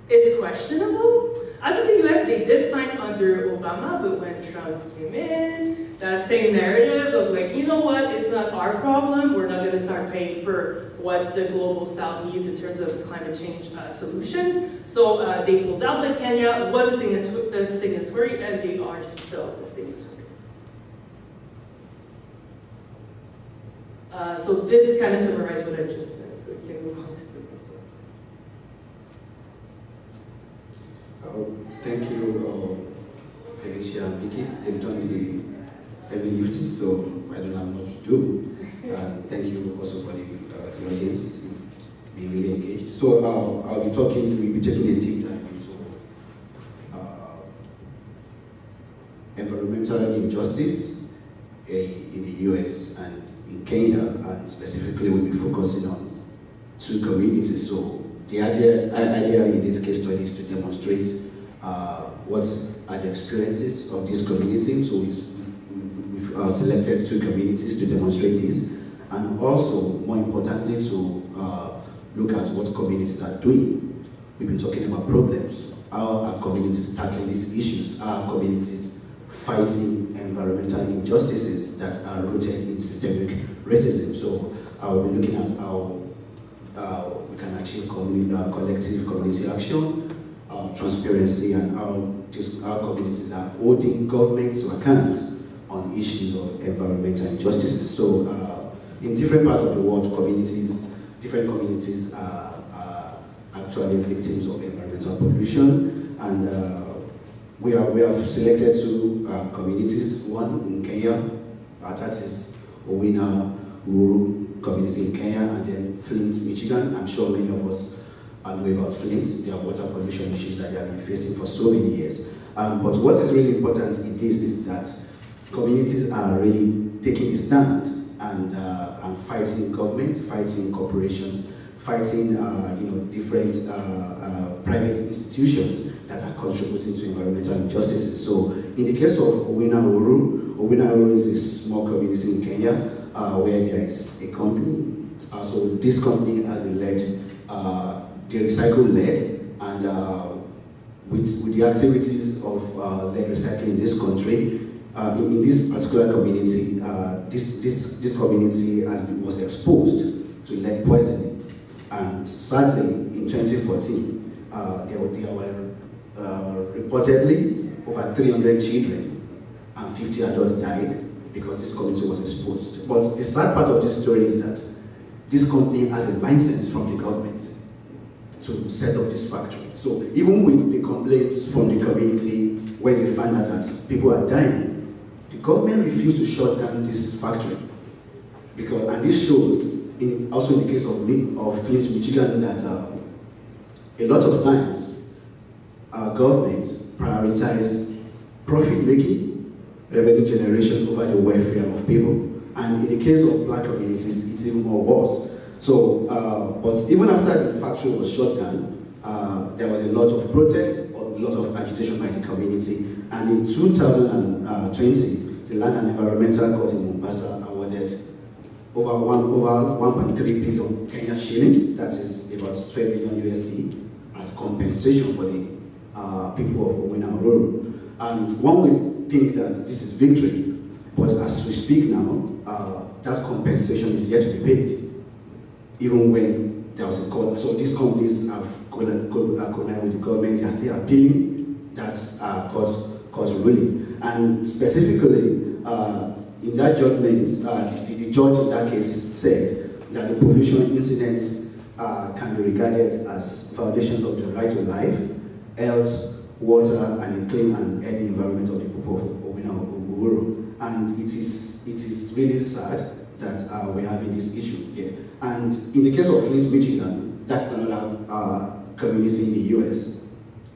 is questionable. As in the US, they did sign under Obama, but when Trump came in, that same narrative of like, you know what, it's not our problem, we're not gonna start paying for what the global South needs in terms of climate change solutions. So they pulled out, but Kenya was a signatory, and they are still a signatory. So this kind of summarizes what I just said, so we can move on to the next one. Thank you, Felicia and Vicky. They've done the heavy lifting, so I don't have much to do. Thank you also for the audience being really engaged. So we'll be taking a deep dive into environmental injustice in the US and in Kenya, and specifically we'll be focusing on two communities. So the idea in this case study is to demonstrate what are the experiences of this community. So we've selected two communities to demonstrate this, and also, more importantly, to look at what communities are doing. We've been talking about problems. How are communities tackling these issues? How are communities fighting environmental injustices that are rooted in systemic racism? So I'll be looking at how we can achieve collective community action, transparency, and how communities are holding government to account on issues of environmental injustices. So in different parts of the world, different communities are actually victims of environmental pollution, and we have selected two communities. One in Kenya, that is Owina Uru community in Kenya, and then Flint, Michigan. I'm sure many of us know about Flint, their water pollution issues that they have been facing for so many years. But what is really important in this is that communities are really taking a stand and fighting government, fighting corporations, fighting different private institutions that are contributing to environmental injustices. So in the case of Owina Uru is a small community in Kenya where there is a company. So this company has a lead, they recycle lead, and with the activities of lead recycling in this country, in this particular community, this community was exposed to lead poisoning, and sadly, in 2014, there were reportedly over 300 children and 50 adults died because this community was exposed. But the sad part of this story is that this company has a license from the government to set up this factory. So even with the complaints from the community, when they find out that people are dying, the government refused to shut down this factory. And this shows, also in the case of Flint, Michigan, that a lot of times our government prioritize profit making, revenue generation over the welfare of people. And in the case of black communities, it's even more worse. So, but even after the factory was shut down, there was a lot of protests, a lot of agitation by the community. And in 2020, the Land and Environmental Court in Mombasa awarded over 1.3 billion Kenya shillings, that is about 12 million USD, as compensation for the people of Owina Uru. And one would think that this is victory, but as we speak now, that compensation is yet to be paid, even when there was a court. So these companies have collided with the government, they are still appealing that court ruling. And specifically, in that judgment, the judge in that case said that the pollution incidents can be regarded as violations of the right to life, health, water, and a clean and healthy environment of the people of Owina Uru. And it is really sad that we're having this issue here. And in the case of Flint, Michigan, that's another community in the US.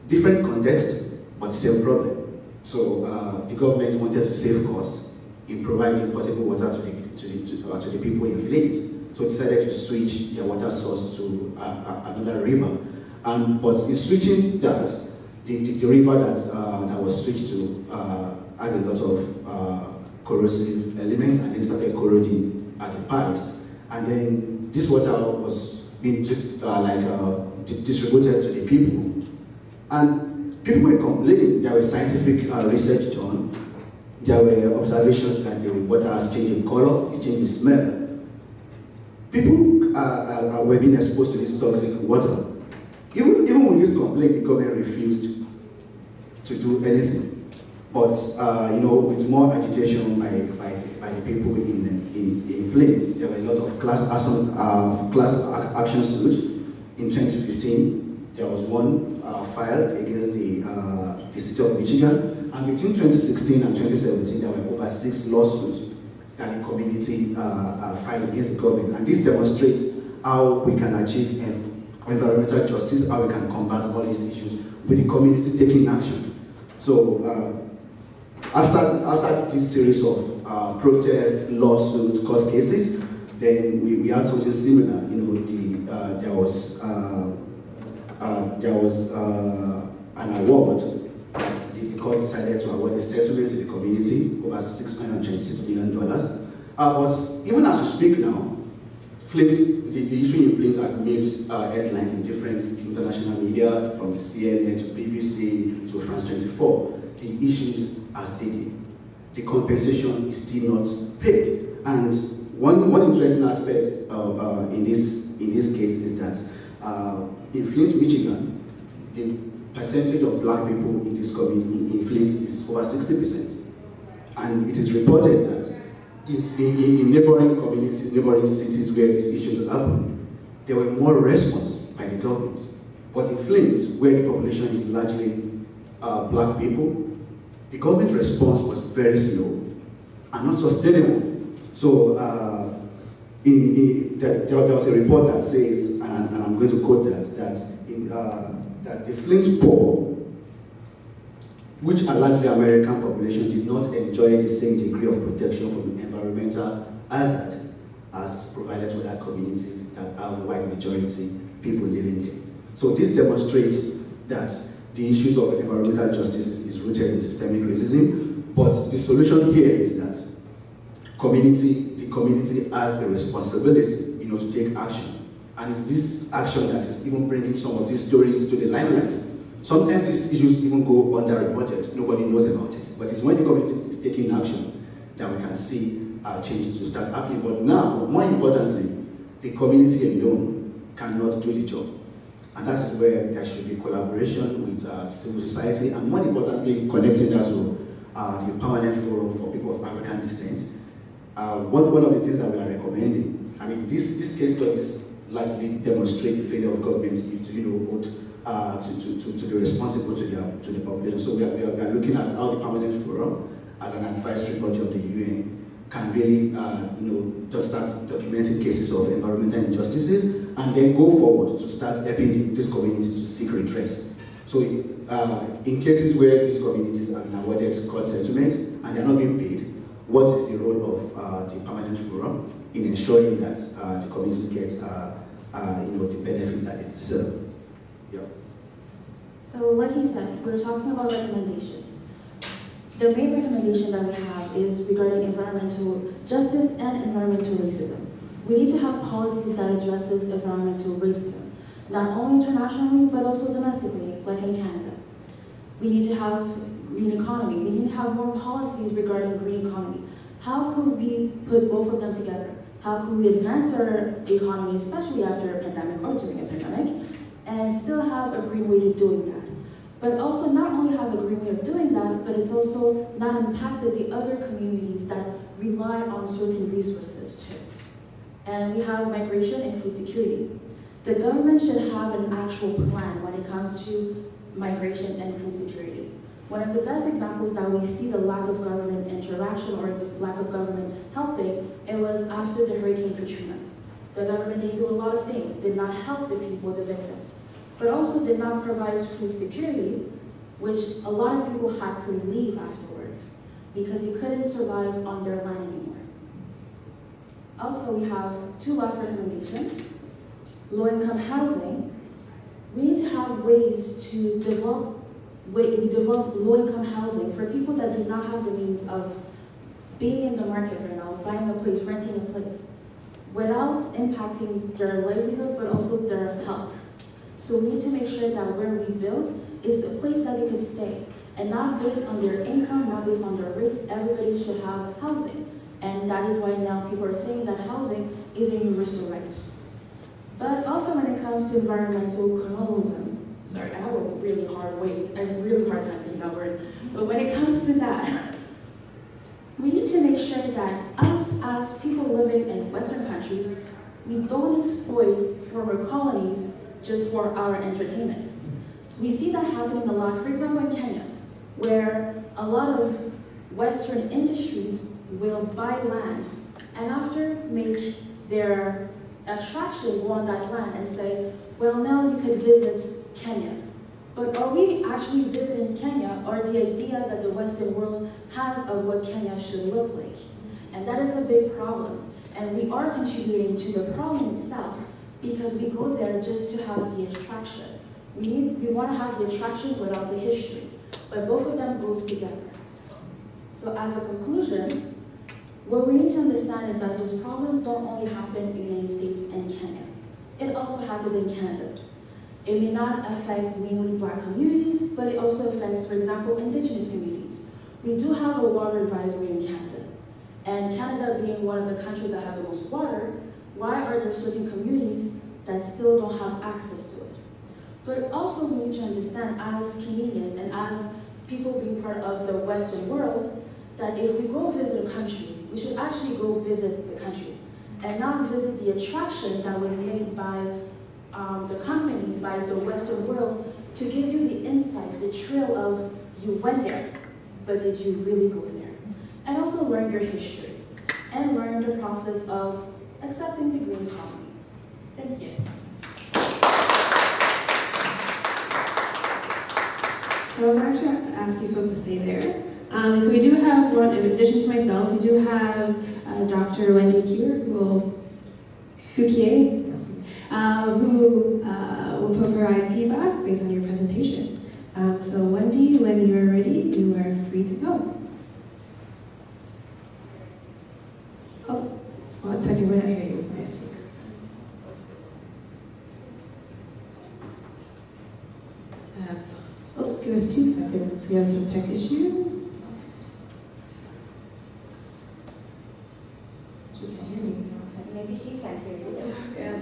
Different context, but the same problem. So the government wanted to save costs in providing potable water to the people in Flint. So decided to switch their water source to another river. But in switching that, the river that was switched to has a lot of corrosive elements, and then started corroding at the pipes. And then this water was being distributed to the people. And people were complaining. There was scientific research done. There were observations that the water has changed in color, it changed in smell. People were being exposed to this toxic water. Even with this complaint, the government refused to do anything. But with more agitation by the people in Flint, there were a lot of class action suits. In 2015, there was one filed against the city of Michigan, and between 2016 and 2017, there were over 6 lawsuits that the community filed against the government. And this demonstrates how we can achieve environmental justice, how we can combat all these issues with the community taking action. So after this series of protests, lawsuits, court cases, then we had something similar. There was an award. The court decided to award a settlement to the community over $626 million. But even as we speak now, Flint, the issue in Flint has made headlines in different international media, from the CNN to BBC to France 24. The issues are steady. The compensation is still not paid. And one interesting aspect in this case is that in Flint, Michigan, the percentage of black people in this community in Flint is over 60%. And it is reported that in neighboring communities, neighboring cities where these issues happen, there were more response by the government. But in Flint, where the population is largely black people, the government response was very slow and not sustainable. So there was a report that says, and I'm going to quote that the Flint poor, which are largely American population, did not enjoy the same degree of protection from environmental hazard as provided to other communities that have white majority people living there. So this demonstrates that the issues of environmental justice is rooted in systemic racism, but the solution here is that the community has the responsibility, to take action. And it's this action that is even bringing some of these stories to the limelight. Sometimes these issues even go underreported, nobody knows about it. But it's when the community is taking action that we can see changes to start happening. But now, more importantly, the community alone cannot do the job. And that is where there should be collaboration with civil society, and more importantly, connecting that to the Permanent Forum for People of African Descent. One of the things that we are recommending, these case studies largely demonstrate the failure of governments to the responsible to the population. So we are looking at how the Permanent Forum, as an advisory body of the UN, can really just start documenting cases of environmental injustices, and then go forward to start helping these communities to seek redress. So in cases where these communities are awarded court settlement and they are not being paid, what is the role of the Permanent Forum in ensuring that the community gets the benefit that they deserve? Yeah. So like he said, we're talking about recommendations. The main recommendation that we have is regarding environmental justice and environmental racism. We need to have policies that addresses environmental racism, not only internationally, but also domestically, like in Canada. We need to have green economy. We need to have more policies regarding green economy. How could we put both of them together? How could we advance our economy, especially after a pandemic or during a pandemic, and still have a green way of doing that? But also not only have a green way of doing that, but it's also not impacted the other communities that rely on certain resources too. And we have migration and food security. The government should have an actual plan when it comes to migration and food security. One of the best examples that we see the lack of government interaction or this lack of government helping, it was after the Hurricane Katrina. The government didn't do a lot of things, did not help the people, the victims, but also did not provide food security, which a lot of people had to leave afterwards because you couldn't survive on their land anymore. Also, we have two last recommendations. Low-income housing. We need to have ways to develop we develop low-income housing for people that do not have the means of being in the market right now, buying a place, renting a place, without impacting their livelihood, but also their health. So we need to make sure that where we build is a place that they can stay, and not based on their income, not based on their race. Everybody should have housing. And that is why now people are saying that housing is a universal right. But also when it comes to environmental colonialism, sorry, I have a really hard time saying that word, but when it comes to that, we need to make sure that us as people living in Western countries, we don't exploit former colonies just for our entertainment. So we see that happening a lot, for example in Kenya, where a lot of Western industries will buy land and after make their attraction go on that land and say, well, now you could visit Kenya. But are we actually visiting Kenya, or the idea that the Western world has of what Kenya should look like? And that is a big problem. And we are contributing to the problem itself because we go there just to have the attraction. We want to have the attraction without the history. But both of them goes together. So as a conclusion, what we need to understand is that those problems don't only happen in the United States and Kenya. It also happens in Canada. It may not affect mainly Black communities, but it also affects, for example, Indigenous communities. We do have a water advisory in Canada. And Canada being one of the countries that have the most water, why are there certain communities that still don't have access to it? But also we need to understand as Canadians and as people being part of the Western world, that if we go visit a country, we should actually go visit the country and not visit the attraction that was made by the companies, by the Western world, to give you the insight, the thrill of you went there, but did you really go there? And also learn your history and learn the process of accepting the green economy. Thank you. So I'm actually going to ask you folks to stay there. So we do have one, in addition to myself, we do have Dr. Wendy Sukier, who will provide feedback based on your presentation. So Wendy, when you're ready, you are free to go. Oh, 1 second, when I hear you, when I speak. Give us 2 seconds. We have some tech issues. She can't hear me. Maybe she can't hear you. Yes.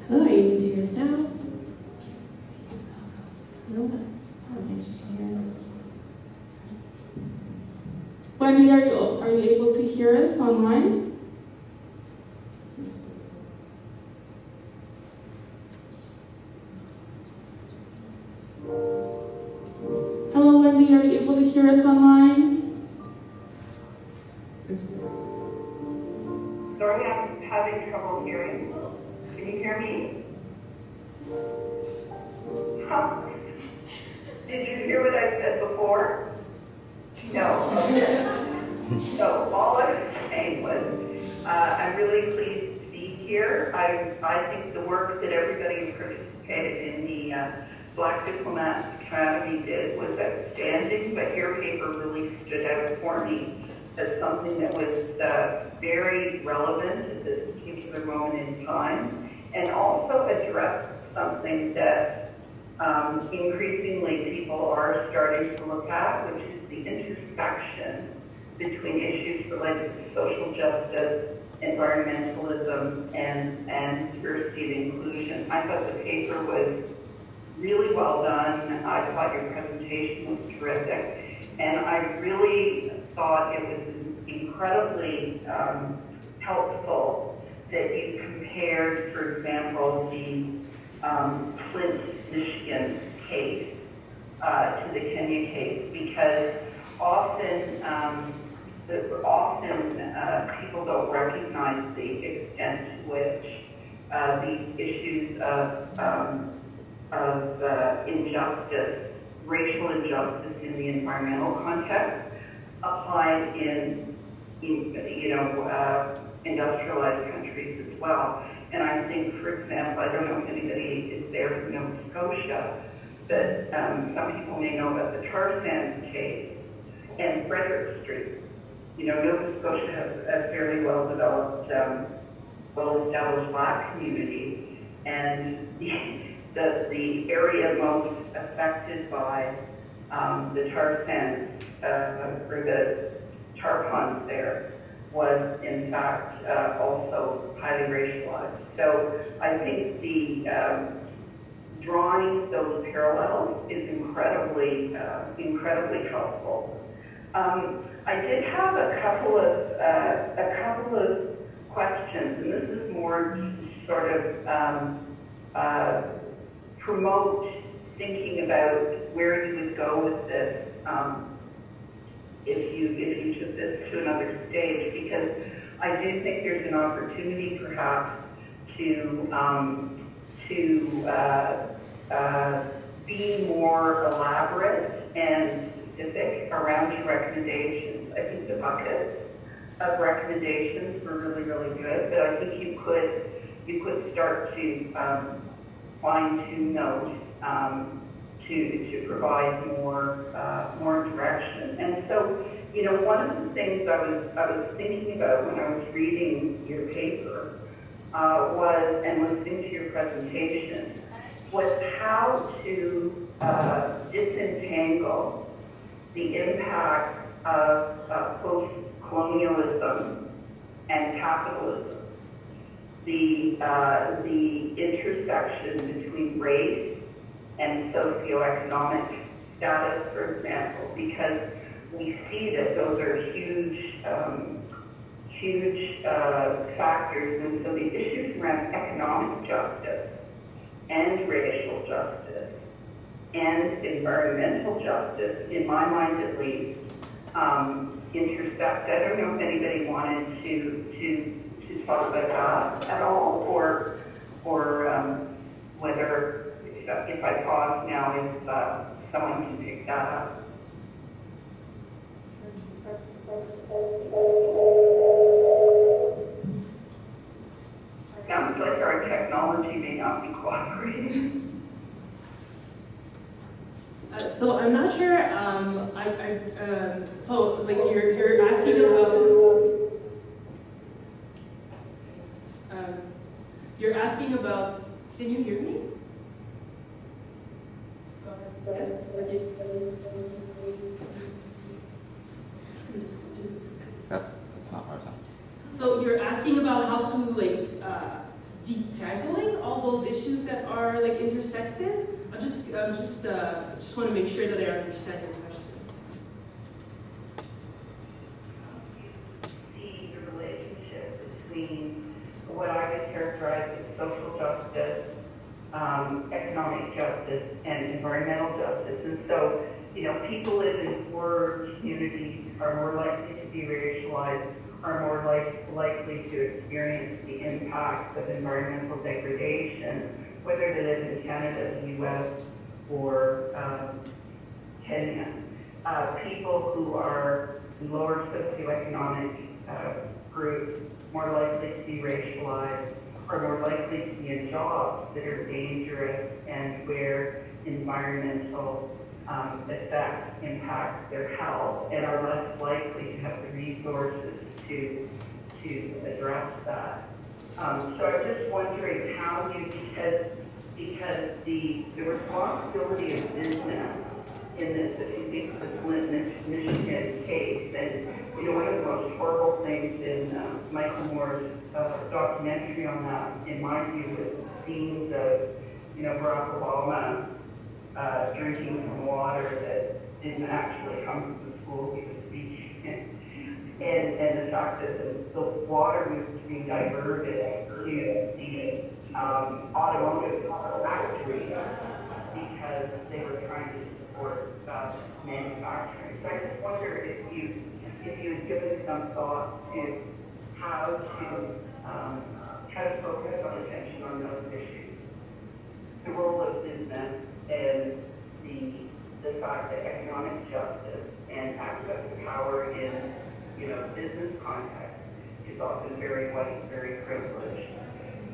Hello, are you able to hear us now? No, I don't think she can hear us. Wendy, are you able to hear us online? Hello, Wendy, are you able to hear us online? Sorry, I'm having trouble hearing. Can you hear me? Huh. I think the work that everybody who participated in the Black Diplomats Academy did was outstanding, but your paper really stood out for me as something that was very relevant at this particular moment in time, and also addressed something that increasingly people are starting to look at, which is the intersection between issues related to social justice, environmentalism, and diversity and inclusion. I thought the paper was really well done. I thought your presentation was terrific. And I really thought it was incredibly helpful that you compared, for example, the Flint, Michigan case to the Kenya case, because often people don't recognize the extent to which these issues of injustice, racial injustice in the environmental context, applied in industrialized countries as well. And I think, for example, I don't know if anybody is there from Nova Scotia, but some people may know about the tar sands case and Frederick Street. Nova Scotia has a fairly well-developed, well-established Black community, and the area most affected by the tar sands, or the tar ponds there, was in fact also highly racialized. So I think the drawing those parallels is incredibly helpful. I did have a couple of questions, and this is more to sort of promote thinking about where you would go with this if you took this to another stage, because I do think there's an opportunity perhaps to be more elaborate and specific around your recommendations. I think the buckets of recommendations were really, really good, but I think you could start to fine-tune those to provide more direction. And so, one of the things I was thinking about when I was reading your paper was, and listening to your presentation, was how to disentangle the impact of post-colonialism and capitalism, the intersection between race and socioeconomic status, for example, because we see that those are huge factors, and so the issues around economic justice and racial justice and environmental justice, in my mind at least, intersect. I don't know if anybody wanted to talk about that at all, or whether, if I pause now, if someone can pick that up. Sounds like our technology may not be cooperating. So I'm not sure. So like you're asking about. You're asking about. Can you hear me? Yes. Okay. That's not hard. So you're asking about how to detangling all those issues that are intersected. I just want to make sure that I understand your question. See the relationship between what I would characterize as social justice, economic justice, and environmental justice. And so, people live in poor communities are more likely to be racialized, are more likely to experience the impacts of environmental degradation, whether they live in Canada, the U.S., or Kenya. People who are lower socioeconomic groups, more likely to be racialized, are more likely to be in jobs that are dangerous and where environmental effects impact their health, and are less likely to have the resources to address that. So I'm just wondering how you, because the responsibility of business in this, if you think of the Flint, Michigan case, and one of the most horrible things in Michael Moore's documentary on that, in my view, was scenes of Barack Obama drinking from water that didn't actually come from the school he was speaking in. And the fact that the water was being diverted to the automotive factories because they were trying to support manufacturing. So I just wonder if you had given some thought to how to focus our attention on those issues. The role of business and the fact that economic justice and access to power in business context is often very white, very privileged,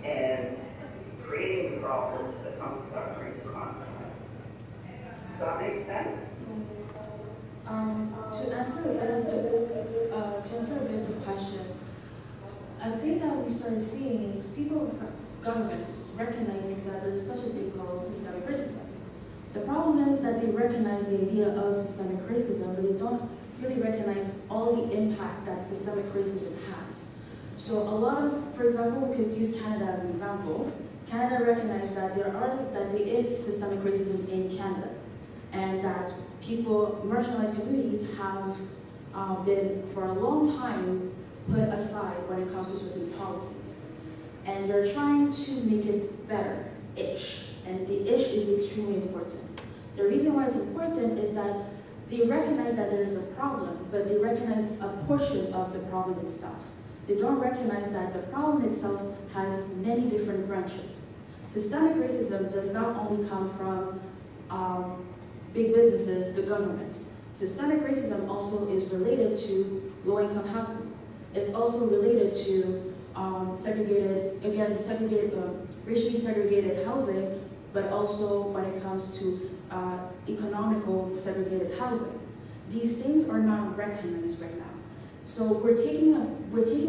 and creating the problems that come with suffering context. Does that make sense? To answer a bit of the question, I think that we started seeing is governments recognizing that there is such a thing called systemic racism. The problem is that they recognize the idea of systemic racism, but they don't really recognize all the impact that systemic racism has. So for example, we could use Canada as an example. Canada recognized that there is systemic racism in Canada, and that marginalized communities have been for a long time put aside when it comes to certain policies. And they're trying to make it better-ish, and the ish is extremely important. The reason why it's important is that they recognize that there is a problem, but they recognize a portion of the problem itself. They don't recognize that the problem itself has many different branches. Systemic racism does not only come from big businesses, the government. Systemic racism also is related to low-income housing. It's also related to racially segregated housing, but also when it comes to economical segregated housing. These things are not recognized right now. So we're taking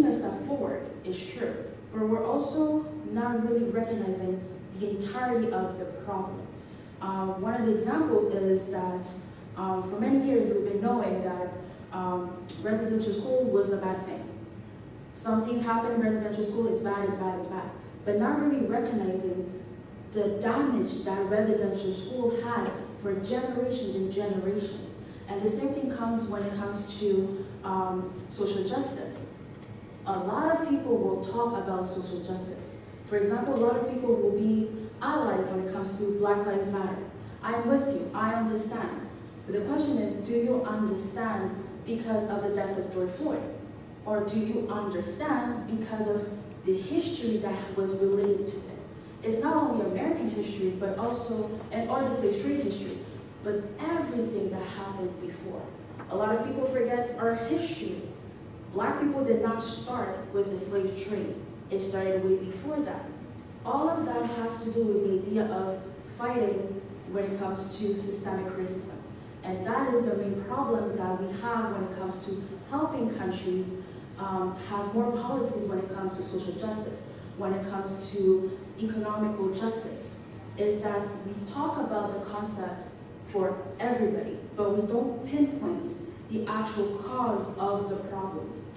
a step forward, it's true, but we're also not really recognizing the entirety of the problem. One of the examples is that for many years we've been knowing that residential school was a bad thing. Some things happen in residential school, it's bad, it's bad, it's bad. But not really recognizing the damage that residential school had for generations and generations. And the same thing comes when it comes to social justice. A lot of people will talk about social justice. For example, a lot of people will be allies when it comes to Black Lives Matter. I'm with you, I understand. But the question is, do you understand because of the death of George Floyd? Or do you understand because of the history that was related to it? It's not only American history, but also, or the slave trade history, but everything that happened before. A lot of people forget our history. Black people did not start with the slave trade. It started way before that. All of that has to do with the idea of fighting when it comes to systemic racism. And that is the main problem that we have when it comes to helping countries have more policies when it comes to social justice, when it comes to economical justice, is that we talk about the concept for everybody, but we don't pinpoint the actual cause of the problems.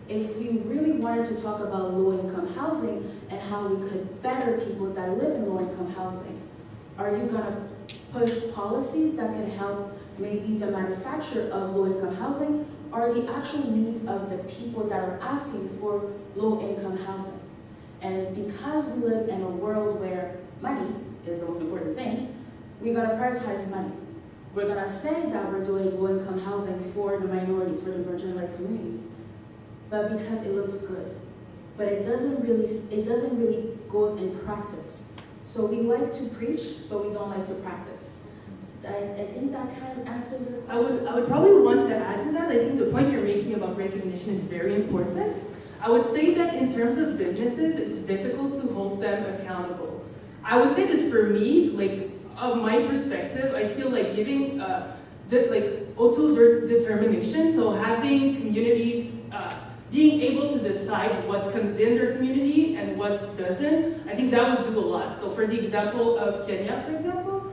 If we really wanted to talk about low-income housing and how we could better people that live in low-income housing, are you gonna push policies that can help maybe the manufacture of low-income housing, or the actual needs of the people that are asking for low-income housing? And because we live in a world where money is the most important thing, we're gonna prioritize money. We're gonna say that we're doing low-income housing for the minorities, for the marginalized communities, but because it looks good. But it doesn't really goes in practice. So we like to preach, but we don't like to practice. I think that kind of answers your question. I would probably want to add to that. I think the point you're making about recognition is very important. I would say that in terms of businesses, it's difficult to hold them accountable. I would say that for me, like, of my perspective, I feel like giving auto-determination, so having communities being able to decide what comes in their community and what doesn't, I think that would do a lot. So for the example of Kenya, for example,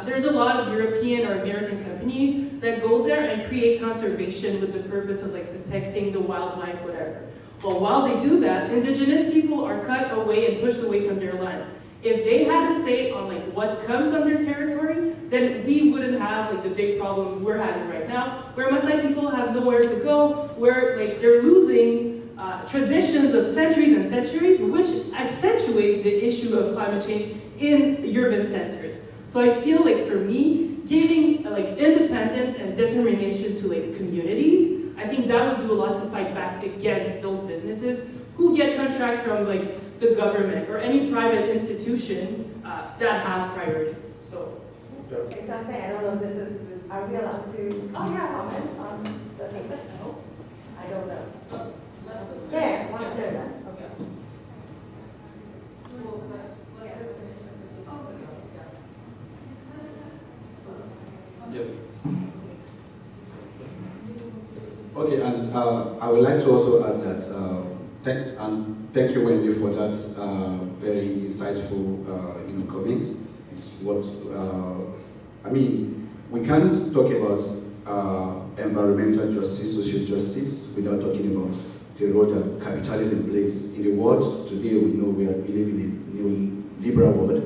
there's a lot of European or American companies that go there and create conservation with the purpose of like protecting the wildlife, whatever. Well, while they do that, indigenous people are cut away and pushed away from their land. If they had a say on like what comes on their territory, then we wouldn't have like the big problem we're having right now, where Maasai people have nowhere to go, where like they're losing traditions of centuries and centuries, which accentuates the issue of climate change in urban centers. So I feel like for me, giving like independence and determination to like communities, I think that would do a lot to fight back against those businesses who get contracts from like the government or any private institution that have priority. So. Okay, something, I don't know if this is, are we allowed to, oh yeah, comment on the paper? No, I don't know. Yeah, once they're done, okay. Yeah. Okay, and I would like to also add that thank you, Wendy, for that very insightful comments. It's what I mean. We can't talk about environmental justice, social justice, without talking about the role that capitalism plays in the world today. We know we live in a neoliberal world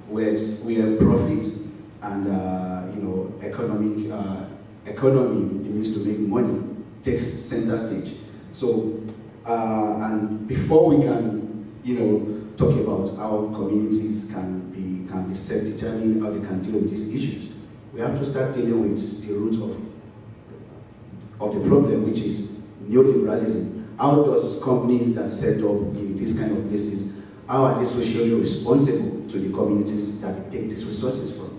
where profit and economy, it means to make money, takes center stage. So and before we can talk about how communities can be self-determined, how they can deal with these issues, we have to start dealing with the root of the problem, which is neoliberalism. How does companies that set up in these kind of places, how are they socially responsible to the communities that they take these resources from?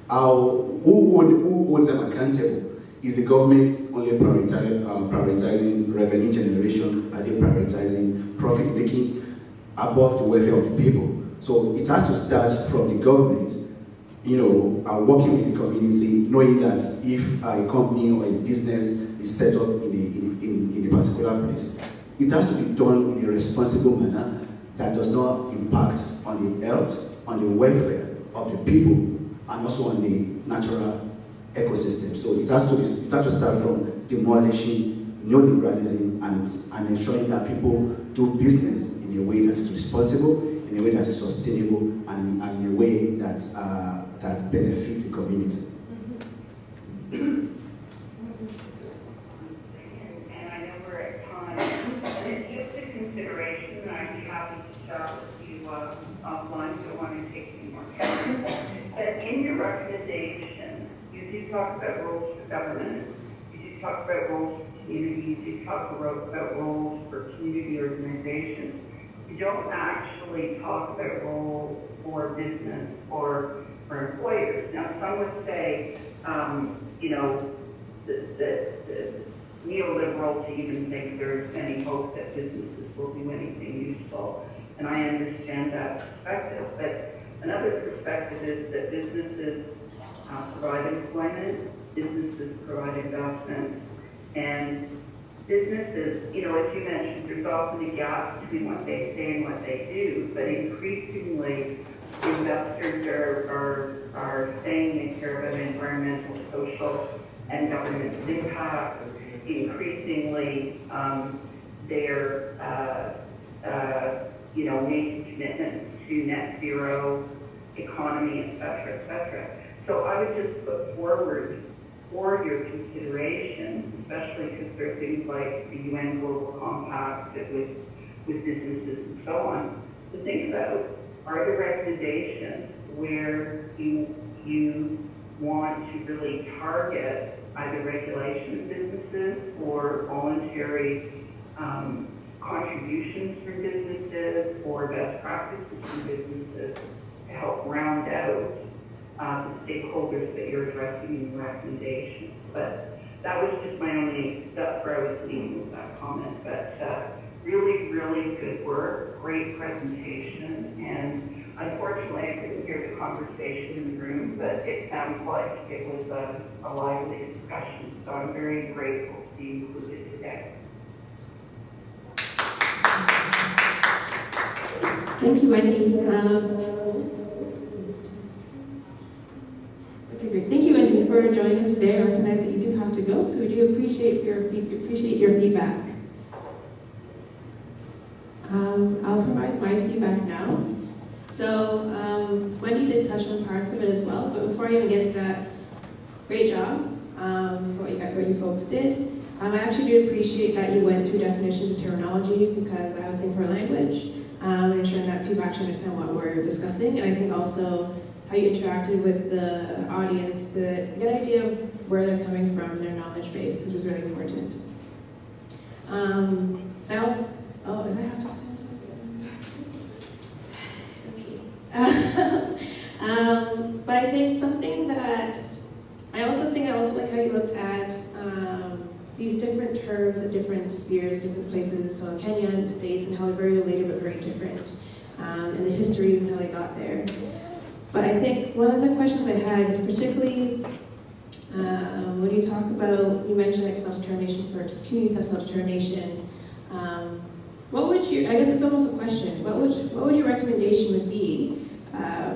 Who holds them accountable? Is the government only prioritizing revenue generation? Are they prioritizing profit making above the welfare of the people? So it has to start from the government, working with the community, knowing that if a company or a business is set up in a particular place, it has to be done in a responsible manner that does not impact on the health, on the welfare of the people, and also on the natural ecosystem. So it has to start from demolishing neoliberalism and ensuring that people do business in a way that is responsible, in a way that is sustainable, and in a way that benefits the community. And I know we're at time. And it's just a consideration, and I'd be happy to chat with you offline if you want to take any more time. But in your recommendation, you do talk about roles for government, you do talk about roles for communities, you talk about roles for community organizations. You don't actually talk about roles for business or for employers. Now, some would say, the neoliberal to even think there's any hope that businesses will do anything useful. And I understand that perspective. But another perspective is that businesses provide employment, businesses provide investment, and businesses, as you mentioned, there's often a gap between what they say and what they do, but increasingly investors are saying they care about environmental, social, and governance impact. Increasingly, they're making commitments to net zero economy, et cetera. So I would just put forward for your consideration, especially because there are things like the UN Global Compact with businesses and so on, to think about, are there recommendations where you want to really target either regulation of businesses or voluntary contributions from businesses or best practices from businesses to help round out the stakeholders that you're addressing in your recommendations. But that was just my only, that's where I was leading with that comment. But really, really good work, great presentation, and unfortunately I couldn't hear the conversation in the room, but it sounds like it was a lively discussion, so I'm very grateful to be included today. Thank you, Wendy. Okay, great. Thank you, Wendy, for joining us today. I recognize that you do have to go, so we do appreciate your feedback. I'll provide my feedback now. So Wendy did touch on parts of it as well, but before I even get to that, great job for what you folks did. I actually do appreciate that you went through definitions of terminology, because I have a thing for language, ensuring that people actually understand what we're discussing, and I think also how you interacted with the audience to get an idea of where they're coming from in their knowledge base, which was really important. I also, oh, did I have to stand up? Okay. But I think something that, I also like how you looked at these different terms in different spheres, different places, so Kenya and the States, and how they're very related but very different, and the histories and how they got there. But I think one of the questions I had is particularly when you talk about, you mentioned like self-determination, for communities have self-determination. What would you, I guess it's almost a question, what would your recommendation would be,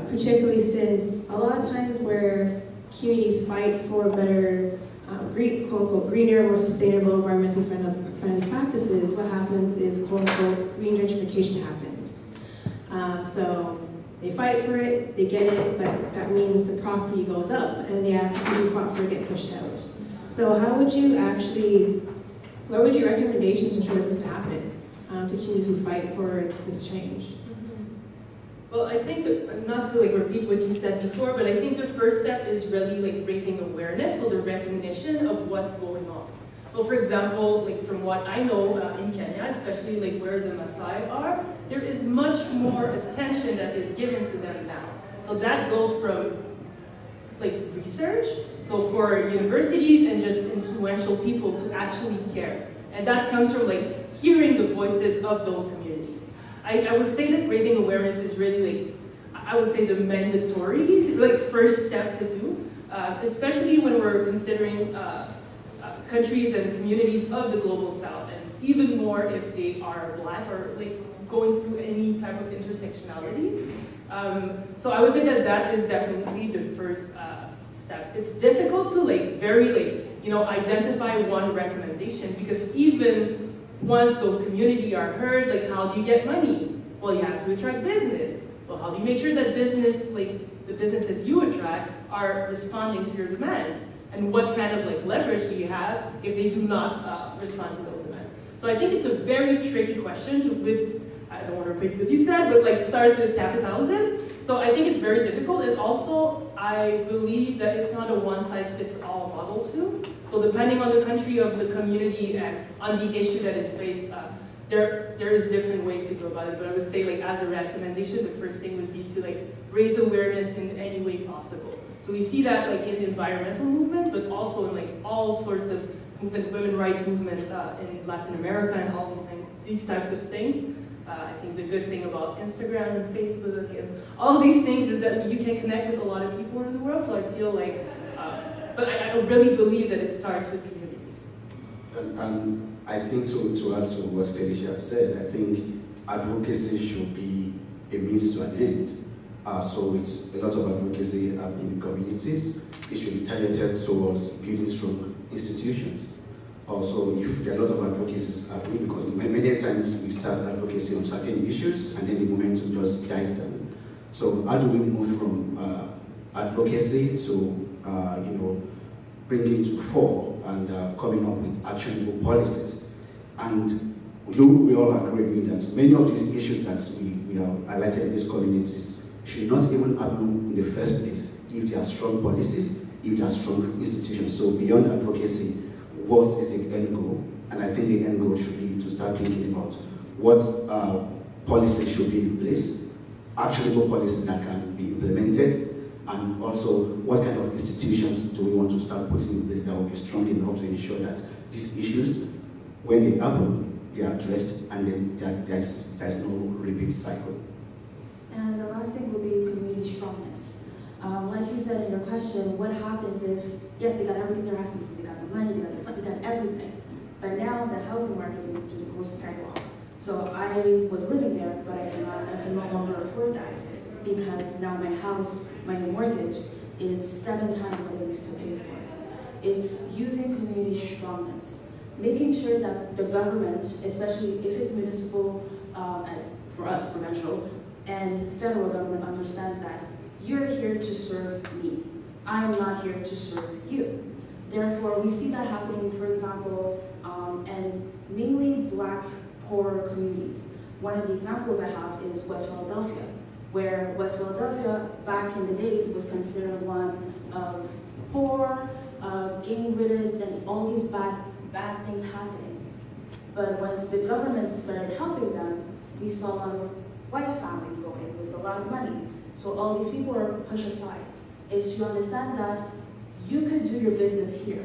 particularly since a lot of times where communities fight for better, quote-unquote, greener, more sustainable, environmentally friendly practices, what happens is, quote-unquote, green gentrification happens. So they fight for it, they get it, but that means the property goes up, and the people who fought for it get pushed out. So how would you actually, what would your recommendations ensure this to happen to communities who fight for this change? Well, I think, not to like repeat what you said before, but I think the first step is really like raising awareness, so the recognition of what's going on. So for example, like from what I know in Kenya, especially like where the Maasai are, there is much more attention that is given to them now. So that goes from like research, so for universities and just influential people to actually care. And that comes from like hearing the voices of those communities. I would say that raising awareness is really like, I would say the mandatory like first step to do, especially when we're considering countries and communities of the global south, and even more if they are Black or like going through any type of intersectionality. So I would say that that is definitely the first step. It's difficult to like identify one recommendation, because even once those communities are heard, like how do you get money? Well, you have to attract business. Well, how do you make sure that business, like the businesses you attract, are responding to your demands? And what kind of like leverage do you have if they do not respond to those demands? So I think it's a very tricky question, which I don't want to repeat what you said, but like starts with capitalism. So I think it's very difficult, and also I believe that it's not a one-size-fits-all model too. So depending on the country, of the community, and on the issue that is faced, there is different ways to go about it. But I would say, like as a recommendation, the first thing would be to like raise awareness in any way possible. So we see that like in environmental movement, but also in like all sorts of movement, women's rights movement in Latin America, and all these types of things. I think the good thing about Instagram and Facebook and all these things is that you can connect with a lot of people in the world. So I feel like, but I really believe that it starts with communities. And I think to add to what Felicia said, I think advocacy should be a means to an end. So it's a lot of advocacy in communities. It should be targeted towards building strong institutions. Also, if there are a lot of advocacies happening, because many times we start advocacy on certain issues and then the momentum just dies down. So how do we move from advocacy to bringing to fore and coming up with actionable policies? And we all agree that many of these issues that we have highlighted in these communities should not even happen in the first place if there are strong policies, if there are strong institutions. So beyond advocacy, what is the end goal? And I think the end goal should be to start thinking about what policies should be in place, actionable policies that can be implemented, and also what kind of institutions do we want to start putting in place that will be strong enough to ensure that these issues, when they happen, they are addressed, and then there's no repeat cycle. And the last thing would be community strongness. Like you said in your question, what happens if, yes, they got everything they're asking for, they got the money, they got the fund, they got everything, but now the housing market just goes skyrocketing. So I was living there, but I can no longer afford that because now my house, my mortgage is 7 times what I used to pay for. It's using community strongness, making sure that the government, especially if it's municipal, and for us, provincial, and federal government understands that you're here to serve me. I'm not here to serve you. Therefore, we see that happening, for example, and mainly Black, poor communities. One of the examples I have is West Philadelphia, where West Philadelphia, back in the days, was considered one of poor, gang-ridden, and all these bad things happening. But once the government started helping them, we saw a lot of white families going with a lot of money. So all these people are pushed aside. Is to understand that you could do your business here,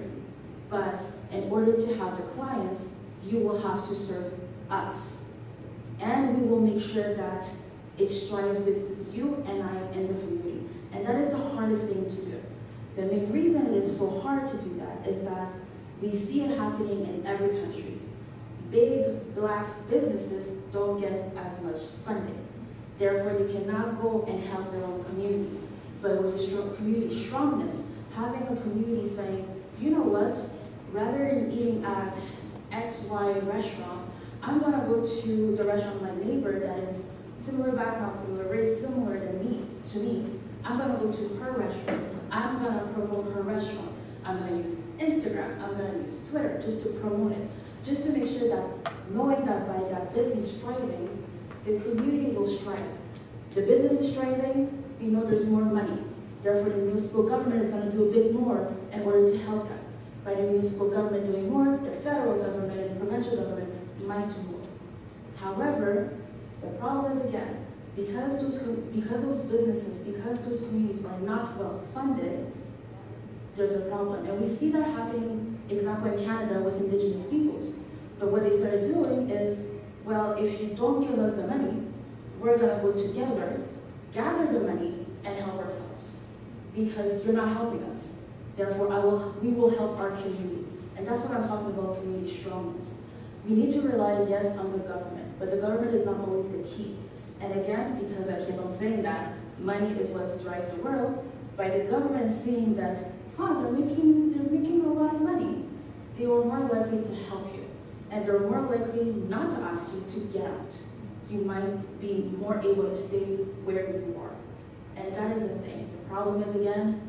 but in order to have the clients, you will have to serve us. And we will make sure that it strives with you and I and the community. And that is the hardest thing to do. The main reason it is so hard to do that is that we see it happening in every country. Big Black businesses don't get as much funding. Therefore, they cannot go and help their own community. But with the community strongness, having a community saying, you know what, rather than eating at XY restaurant, I'm gonna go to the restaurant of my neighbor that is similar background, similar race, similar to me. I'm gonna go to her restaurant. I'm gonna promote her restaurant. I'm gonna use Instagram. I'm gonna use Twitter just to promote it. Just to make sure that, knowing that by that business striving, the community will strive. The business is striving, we know there's more money. Therefore, the municipal government is going to do a bit more in order to help them. By the municipal government doing more, the federal government and the provincial government might do more. However, the problem is, again, because those businesses, because those communities are not well funded, there's a problem. And we see that happening, example, in Canada with Indigenous peoples. But what they started doing is, well, if you don't give us the money, we're gonna go together, gather the money, and help ourselves. Because you're not helping us. Therefore, we will help our community. And that's what I'm talking about, community strongness. We need to rely, yes, on the government, but the government is not always the key. And again, because I keep on saying that, money is what drives the world, by the government seeing that, they're making a lot of money, they are more likely to help you. And they're more likely not to ask you to get out. You might be more able to stay where you are. And that is the thing. The problem is, again,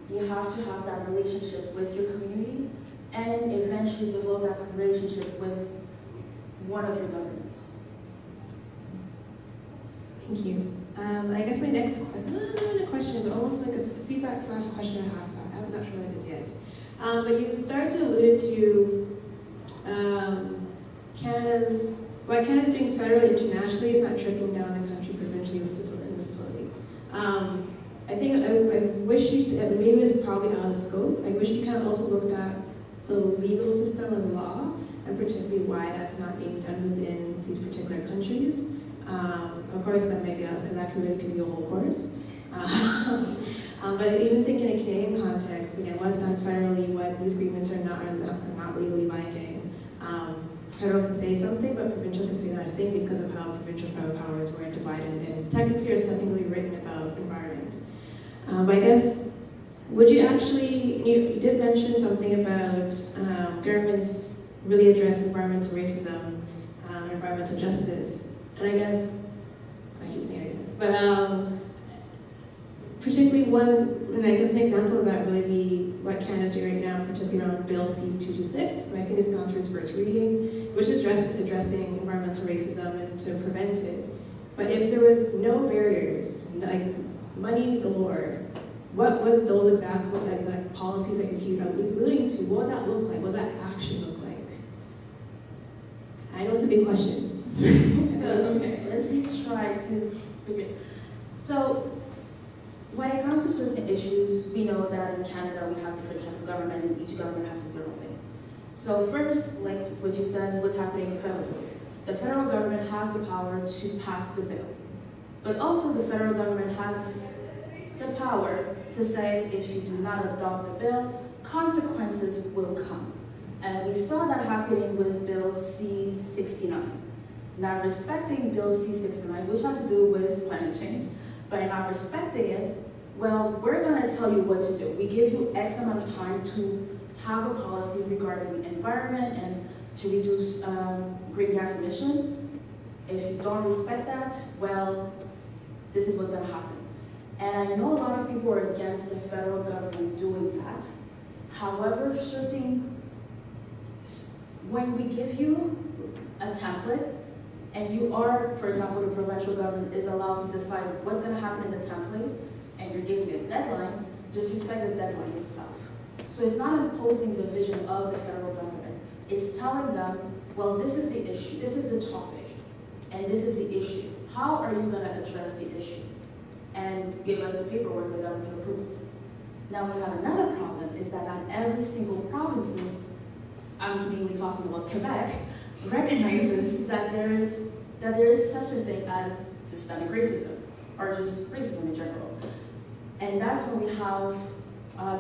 you have to have that relationship with your community and eventually develop that relationship with one of your governments. Thank you. I guess my next question, but almost like a feedback / question I have. I'm not sure what it is yet. But you started to allude to what Canada's doing federally, internationally is not trickling down the country provincially or municipally. I think I wish you to, maybe it was probably out of scope. I wish you kind of also looked at the legal system and law, and particularly why that's not being done within these particular countries. Of course, that may be, because that really could be a whole course. But I even think in a Canadian context, again, what's done federally, what these agreements are not legally binding. Federal can say something, but provincial can say another thing because of how provincial federal powers were divided. And technically, there's nothing really written about environment. But I guess, would you actually, you did mention something about governments really address environmental racism, environmental justice. And I guess, I should say I guess, but particularly and I guess an example of that would really be what Canada's doing right now, particularly around Bill C-226. So I think it's gone through its first reading, which is addressing environmental racism and to prevent it. But if there was no barriers, like money galore, what would those exact policies that you keep alluding to, what would that look like? What would that action look like? I know it's a big question. Let me try to figure it. So, when it comes to certain issues, we know that in Canada we have different types of government and each government has to do their own thing. So first, like what you said was happening federally. The federal government has the power to pass the bill. But also the federal government has the power to say if you do not adopt the bill, consequences will come. And we saw that happening with Bill C-69. Not respecting Bill C-69, which has to do with climate change, by not respecting it, well, we're gonna tell you what to do. We give you X amount of time to have a policy regarding the environment and to reduce green gas emission. If you don't respect that, well, this is what's gonna happen. And I know a lot of people are against the federal government doing that. However, when we give you a template, and you are, for example, the provincial government is allowed to decide what's gonna happen in the template, and you're giving a deadline, just respect the deadline itself. So it's not imposing the vision of the federal government. It's telling them, well, this is the issue, this is the topic, and this is the issue. How are you gonna address the issue? And give us the paperwork that we can approve it. Now we have another problem, is that not every single provinces, I'm mainly talking about Quebec, recognizes that there is such a thing as systemic racism, or just racism in general. And that's when we have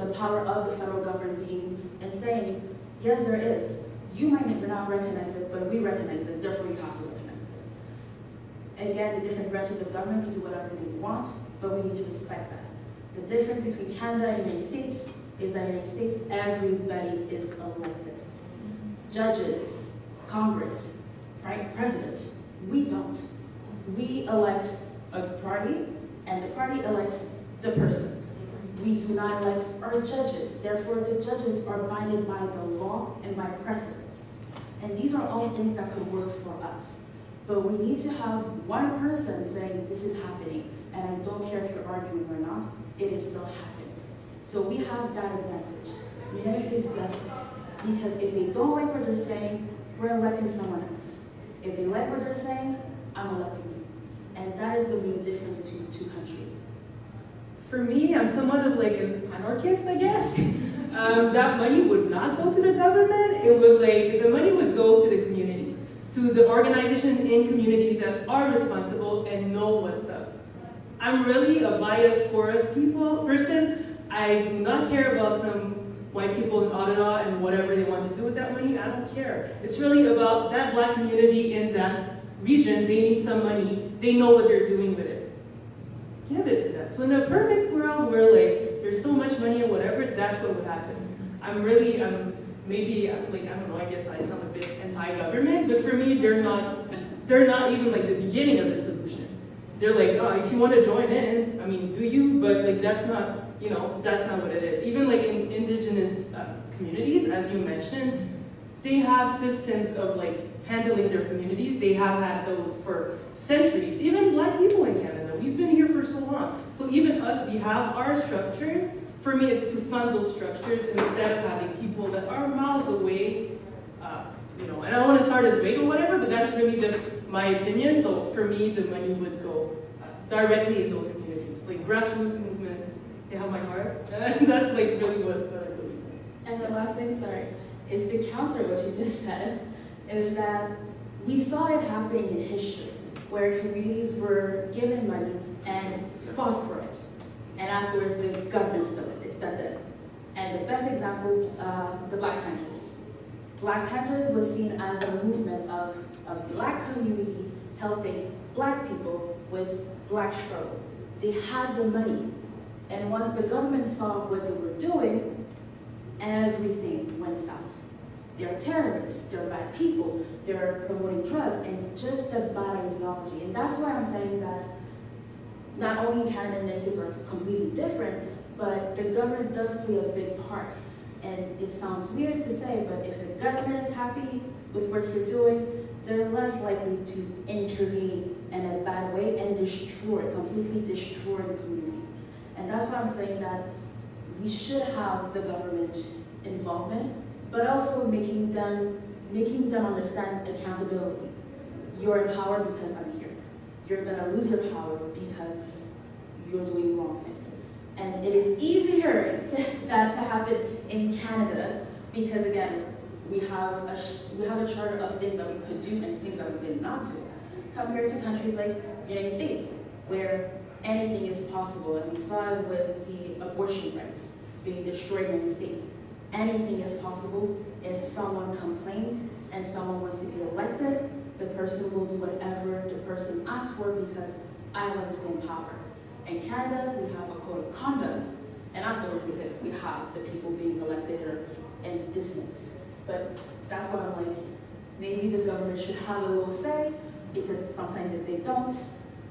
the power of the federal government being and saying, yes, there is. You might not recognize it, but we recognize it, therefore you have to recognize it. Again, the different branches of government can do whatever they want, but we need to respect that. The difference between Canada and the United States is that in the United States, everybody is elected. Judges, Congress, right? President. We don't. We elect a party, and the party elects the person. We do not elect our judges. Therefore, the judges are binded by the law and by precedents. And these are all things that could work for us. But we need to have one person saying, this is happening, and I don't care if you're arguing or not, it is still happening. So we have that advantage. The United States doesn't. Because if they don't like what they're saying, we're electing someone else. If they like what they're saying, I'm electing you. And that is the main difference between the two countries. For me, I'm somewhat of like an anarchist, I guess. That money would not go to the government. It would the money would go to the communities, to the organizations in communities that are responsible and know what's up. I'm really a biased forest person. I do not care about some white people in Ottawa and whatever they want to do with that money. I don't care. It's really about that Black community in that region. They need some money. They know what they're doing with it. Give it to them. So in a perfect world where there's so much money or whatever, that's what would happen. Maybe I don't know, I guess I sound a bit anti-government, but for me, they're not even the beginning of the solution. They're oh, if you want to join in, I mean, do you? But that's not, that's not what it is. Even in indigenous communities, as you mentioned, they have systems of handling their communities. They have had those for centuries. Even Black people in Canada, we've been here for so long. So even us, we have our structures. For me, it's to fund those structures instead of having people that are miles away, and I don't want to start a debate or whatever, but that's really just my opinion. So for me, the money would go directly in those communities. Grassroots movements, they have my heart. That's really what I believe. And the last thing, is to counter what you just said, is that we saw it happening in history, where communities were given money and fought for it. And afterwards, the government stole it. It's done it. And the best example, the Black Panthers. Black Panthers was seen as a movement of a Black community helping Black people with Black struggle. They had the money. And once the government saw what they were doing, everything went south. They're terrorists, they're bad people, they're promoting drugs, and just a bad ideology. And that's why I'm saying that not only Canada and the United States are completely different, but the government does play a big part. And it sounds weird to say, but if the government is happy with what you're doing, they're less likely to intervene in a bad way and completely destroy the community. And that's why I'm saying that we should have the government involvement, but also making them understand accountability. You're in power because I'm here. You're gonna lose your power because you're doing wrong things. And it is easier that to happen in Canada because, again, we have a charter of things that we could do and things that we could not do, compared to countries like the United States, where anything is possible. And we saw it with the abortion rights being destroyed in the United States. Anything is possible if someone complains and someone wants to be elected. The person will do whatever the person asks for because I want to stay in power. In Canada, we have a code of conduct, and afterward we have the people being elected and dismissed. But that's what I'm like, maybe the government should have a little say, because sometimes if they don't,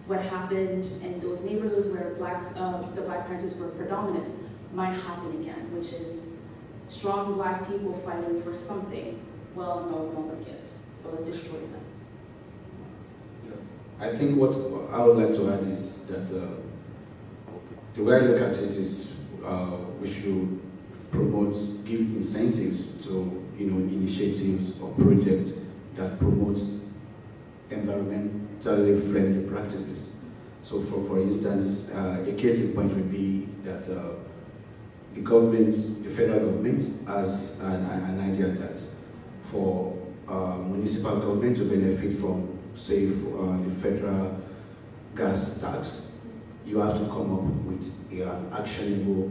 what happened in those neighborhoods where the Black Panthers were predominant might happen again, which is strong Black people fighting for something. Well, no, don't like it, so let's destroy them. I think what I would like to add is that the way I look at it is we should promote, give incentives to initiatives or projects that promote environmentally friendly practices. So for instance, a case in point would be that the federal government has an idea that for municipal government to benefit from, say, the federal gas tax, you have to come up with actionable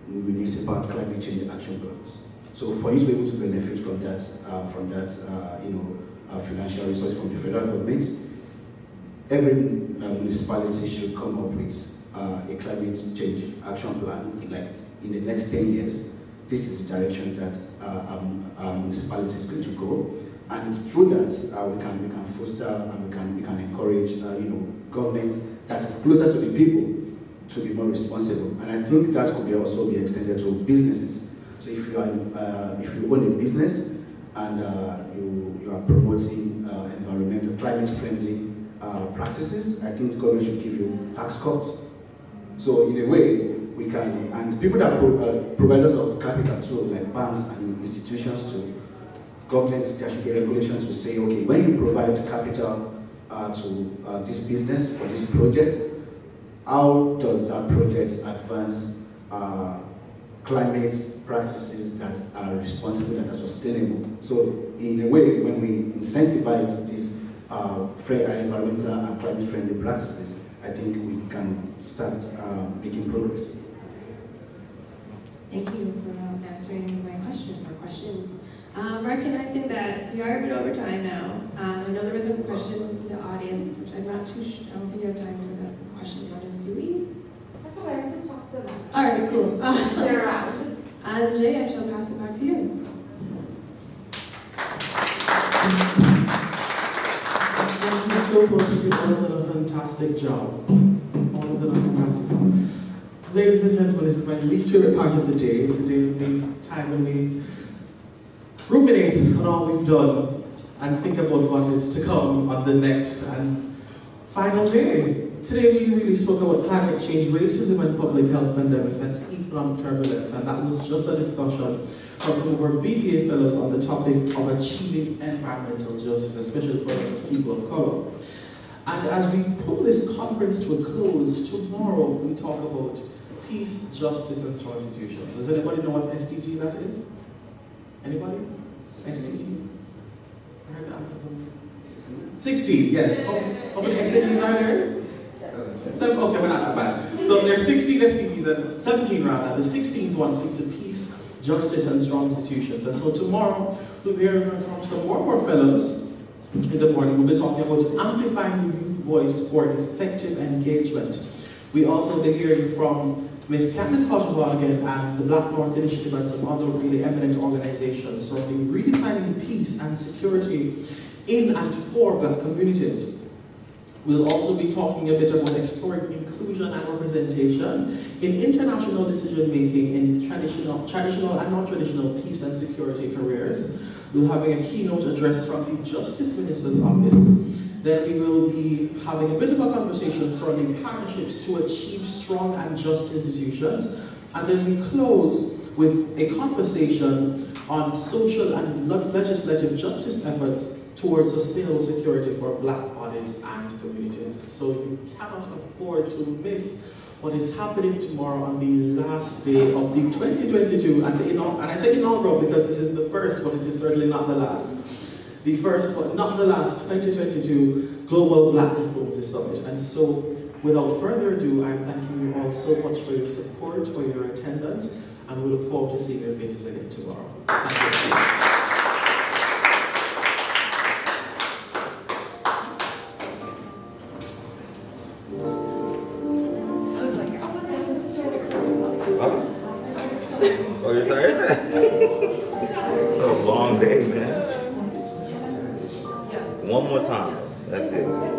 municipal climate change action plans. So for you to be able to benefit from that financial resource from the federal government, every municipality should come up with a climate change action plan. Like in the next 10 years, this is the direction that our municipality is going to go. And through that, we can foster and we can encourage, governments that is closer to the people to be more responsible. And I think that could also be extended to businesses. So if you own a business and you are promoting environmental, climate-friendly practices, I think government should give you tax cuts. So in a way, we can, and people that providers of capital too, like banks and institutions too, governments, there should be regulations to say, okay, when you provide capital to this business for this project, how does that project advance climate practices that are responsible, that are sustainable? So in a way, when we incentivize these environmental and climate-friendly practices, I think we can start making progress. Thank you for answering my question or questions. Recognizing that we are a bit over time now, I know there was a question in the audience, which I'm not too sure, I don't think we have time for the question in the audience, do we? That's all right, just talk to them. All right, cool. They're around. Jay, I shall pass it back to you. Thank you so much. You've all done a fantastic job. All of them a fantastic job. Ladies and gentlemen, this is my least favorite part of the day. It's a day when time when we ruminate on all we've done and think about what is to come on the next and final day. Today we really spoke about climate change, racism and public health pandemics and economic turbulence, and that was just a discussion from some of our BPA fellows on the topic of achieving environmental justice, especially for us as people of color. And as we pull this conference to a close, tomorrow we talk about peace, justice, and strong institutions. Does anybody know what SDG that is? Anybody? SDG? I heard the answer somewhere. 16, yes. How many SDGs are there? 7? Okay, we're not that bad. So there's 16 SDGs, and 17 rather. The 16th one speaks to peace, justice, and strong institutions. And so tomorrow, we'll be hearing from some more of our fellows in the morning. We'll be talking about amplifying the youth voice for effective engagement. We also will be hearing from Ms. Candice Koshua again and the Black North Initiative and some other really eminent organizations. So we'll be redefining peace and security in and for Black communities. We'll also be talking a bit about exploring inclusion and representation in international decision-making in traditional and non-traditional peace and security careers. We'll be having a keynote address from the Justice Minister's Office. Then we will be having a bit of a conversation surrounding partnerships to achieve strong and just institutions. And then we close with a conversation on social and legislative justice efforts towards sustainable security for Black bodies and communities. So you cannot afford to miss what is happening tomorrow on the last day of the 2022, and I say inaugural because this is the first, but it is certainly not the last. The first, but not the last, 2022 Global Black Diplomacy Summit. And so, without further ado, I'm thanking you all so much for your support, for your attendance, and we look forward to seeing your faces again tomorrow. Thank you. Oh, you're tired? It's a long day, man. One more time. That's it.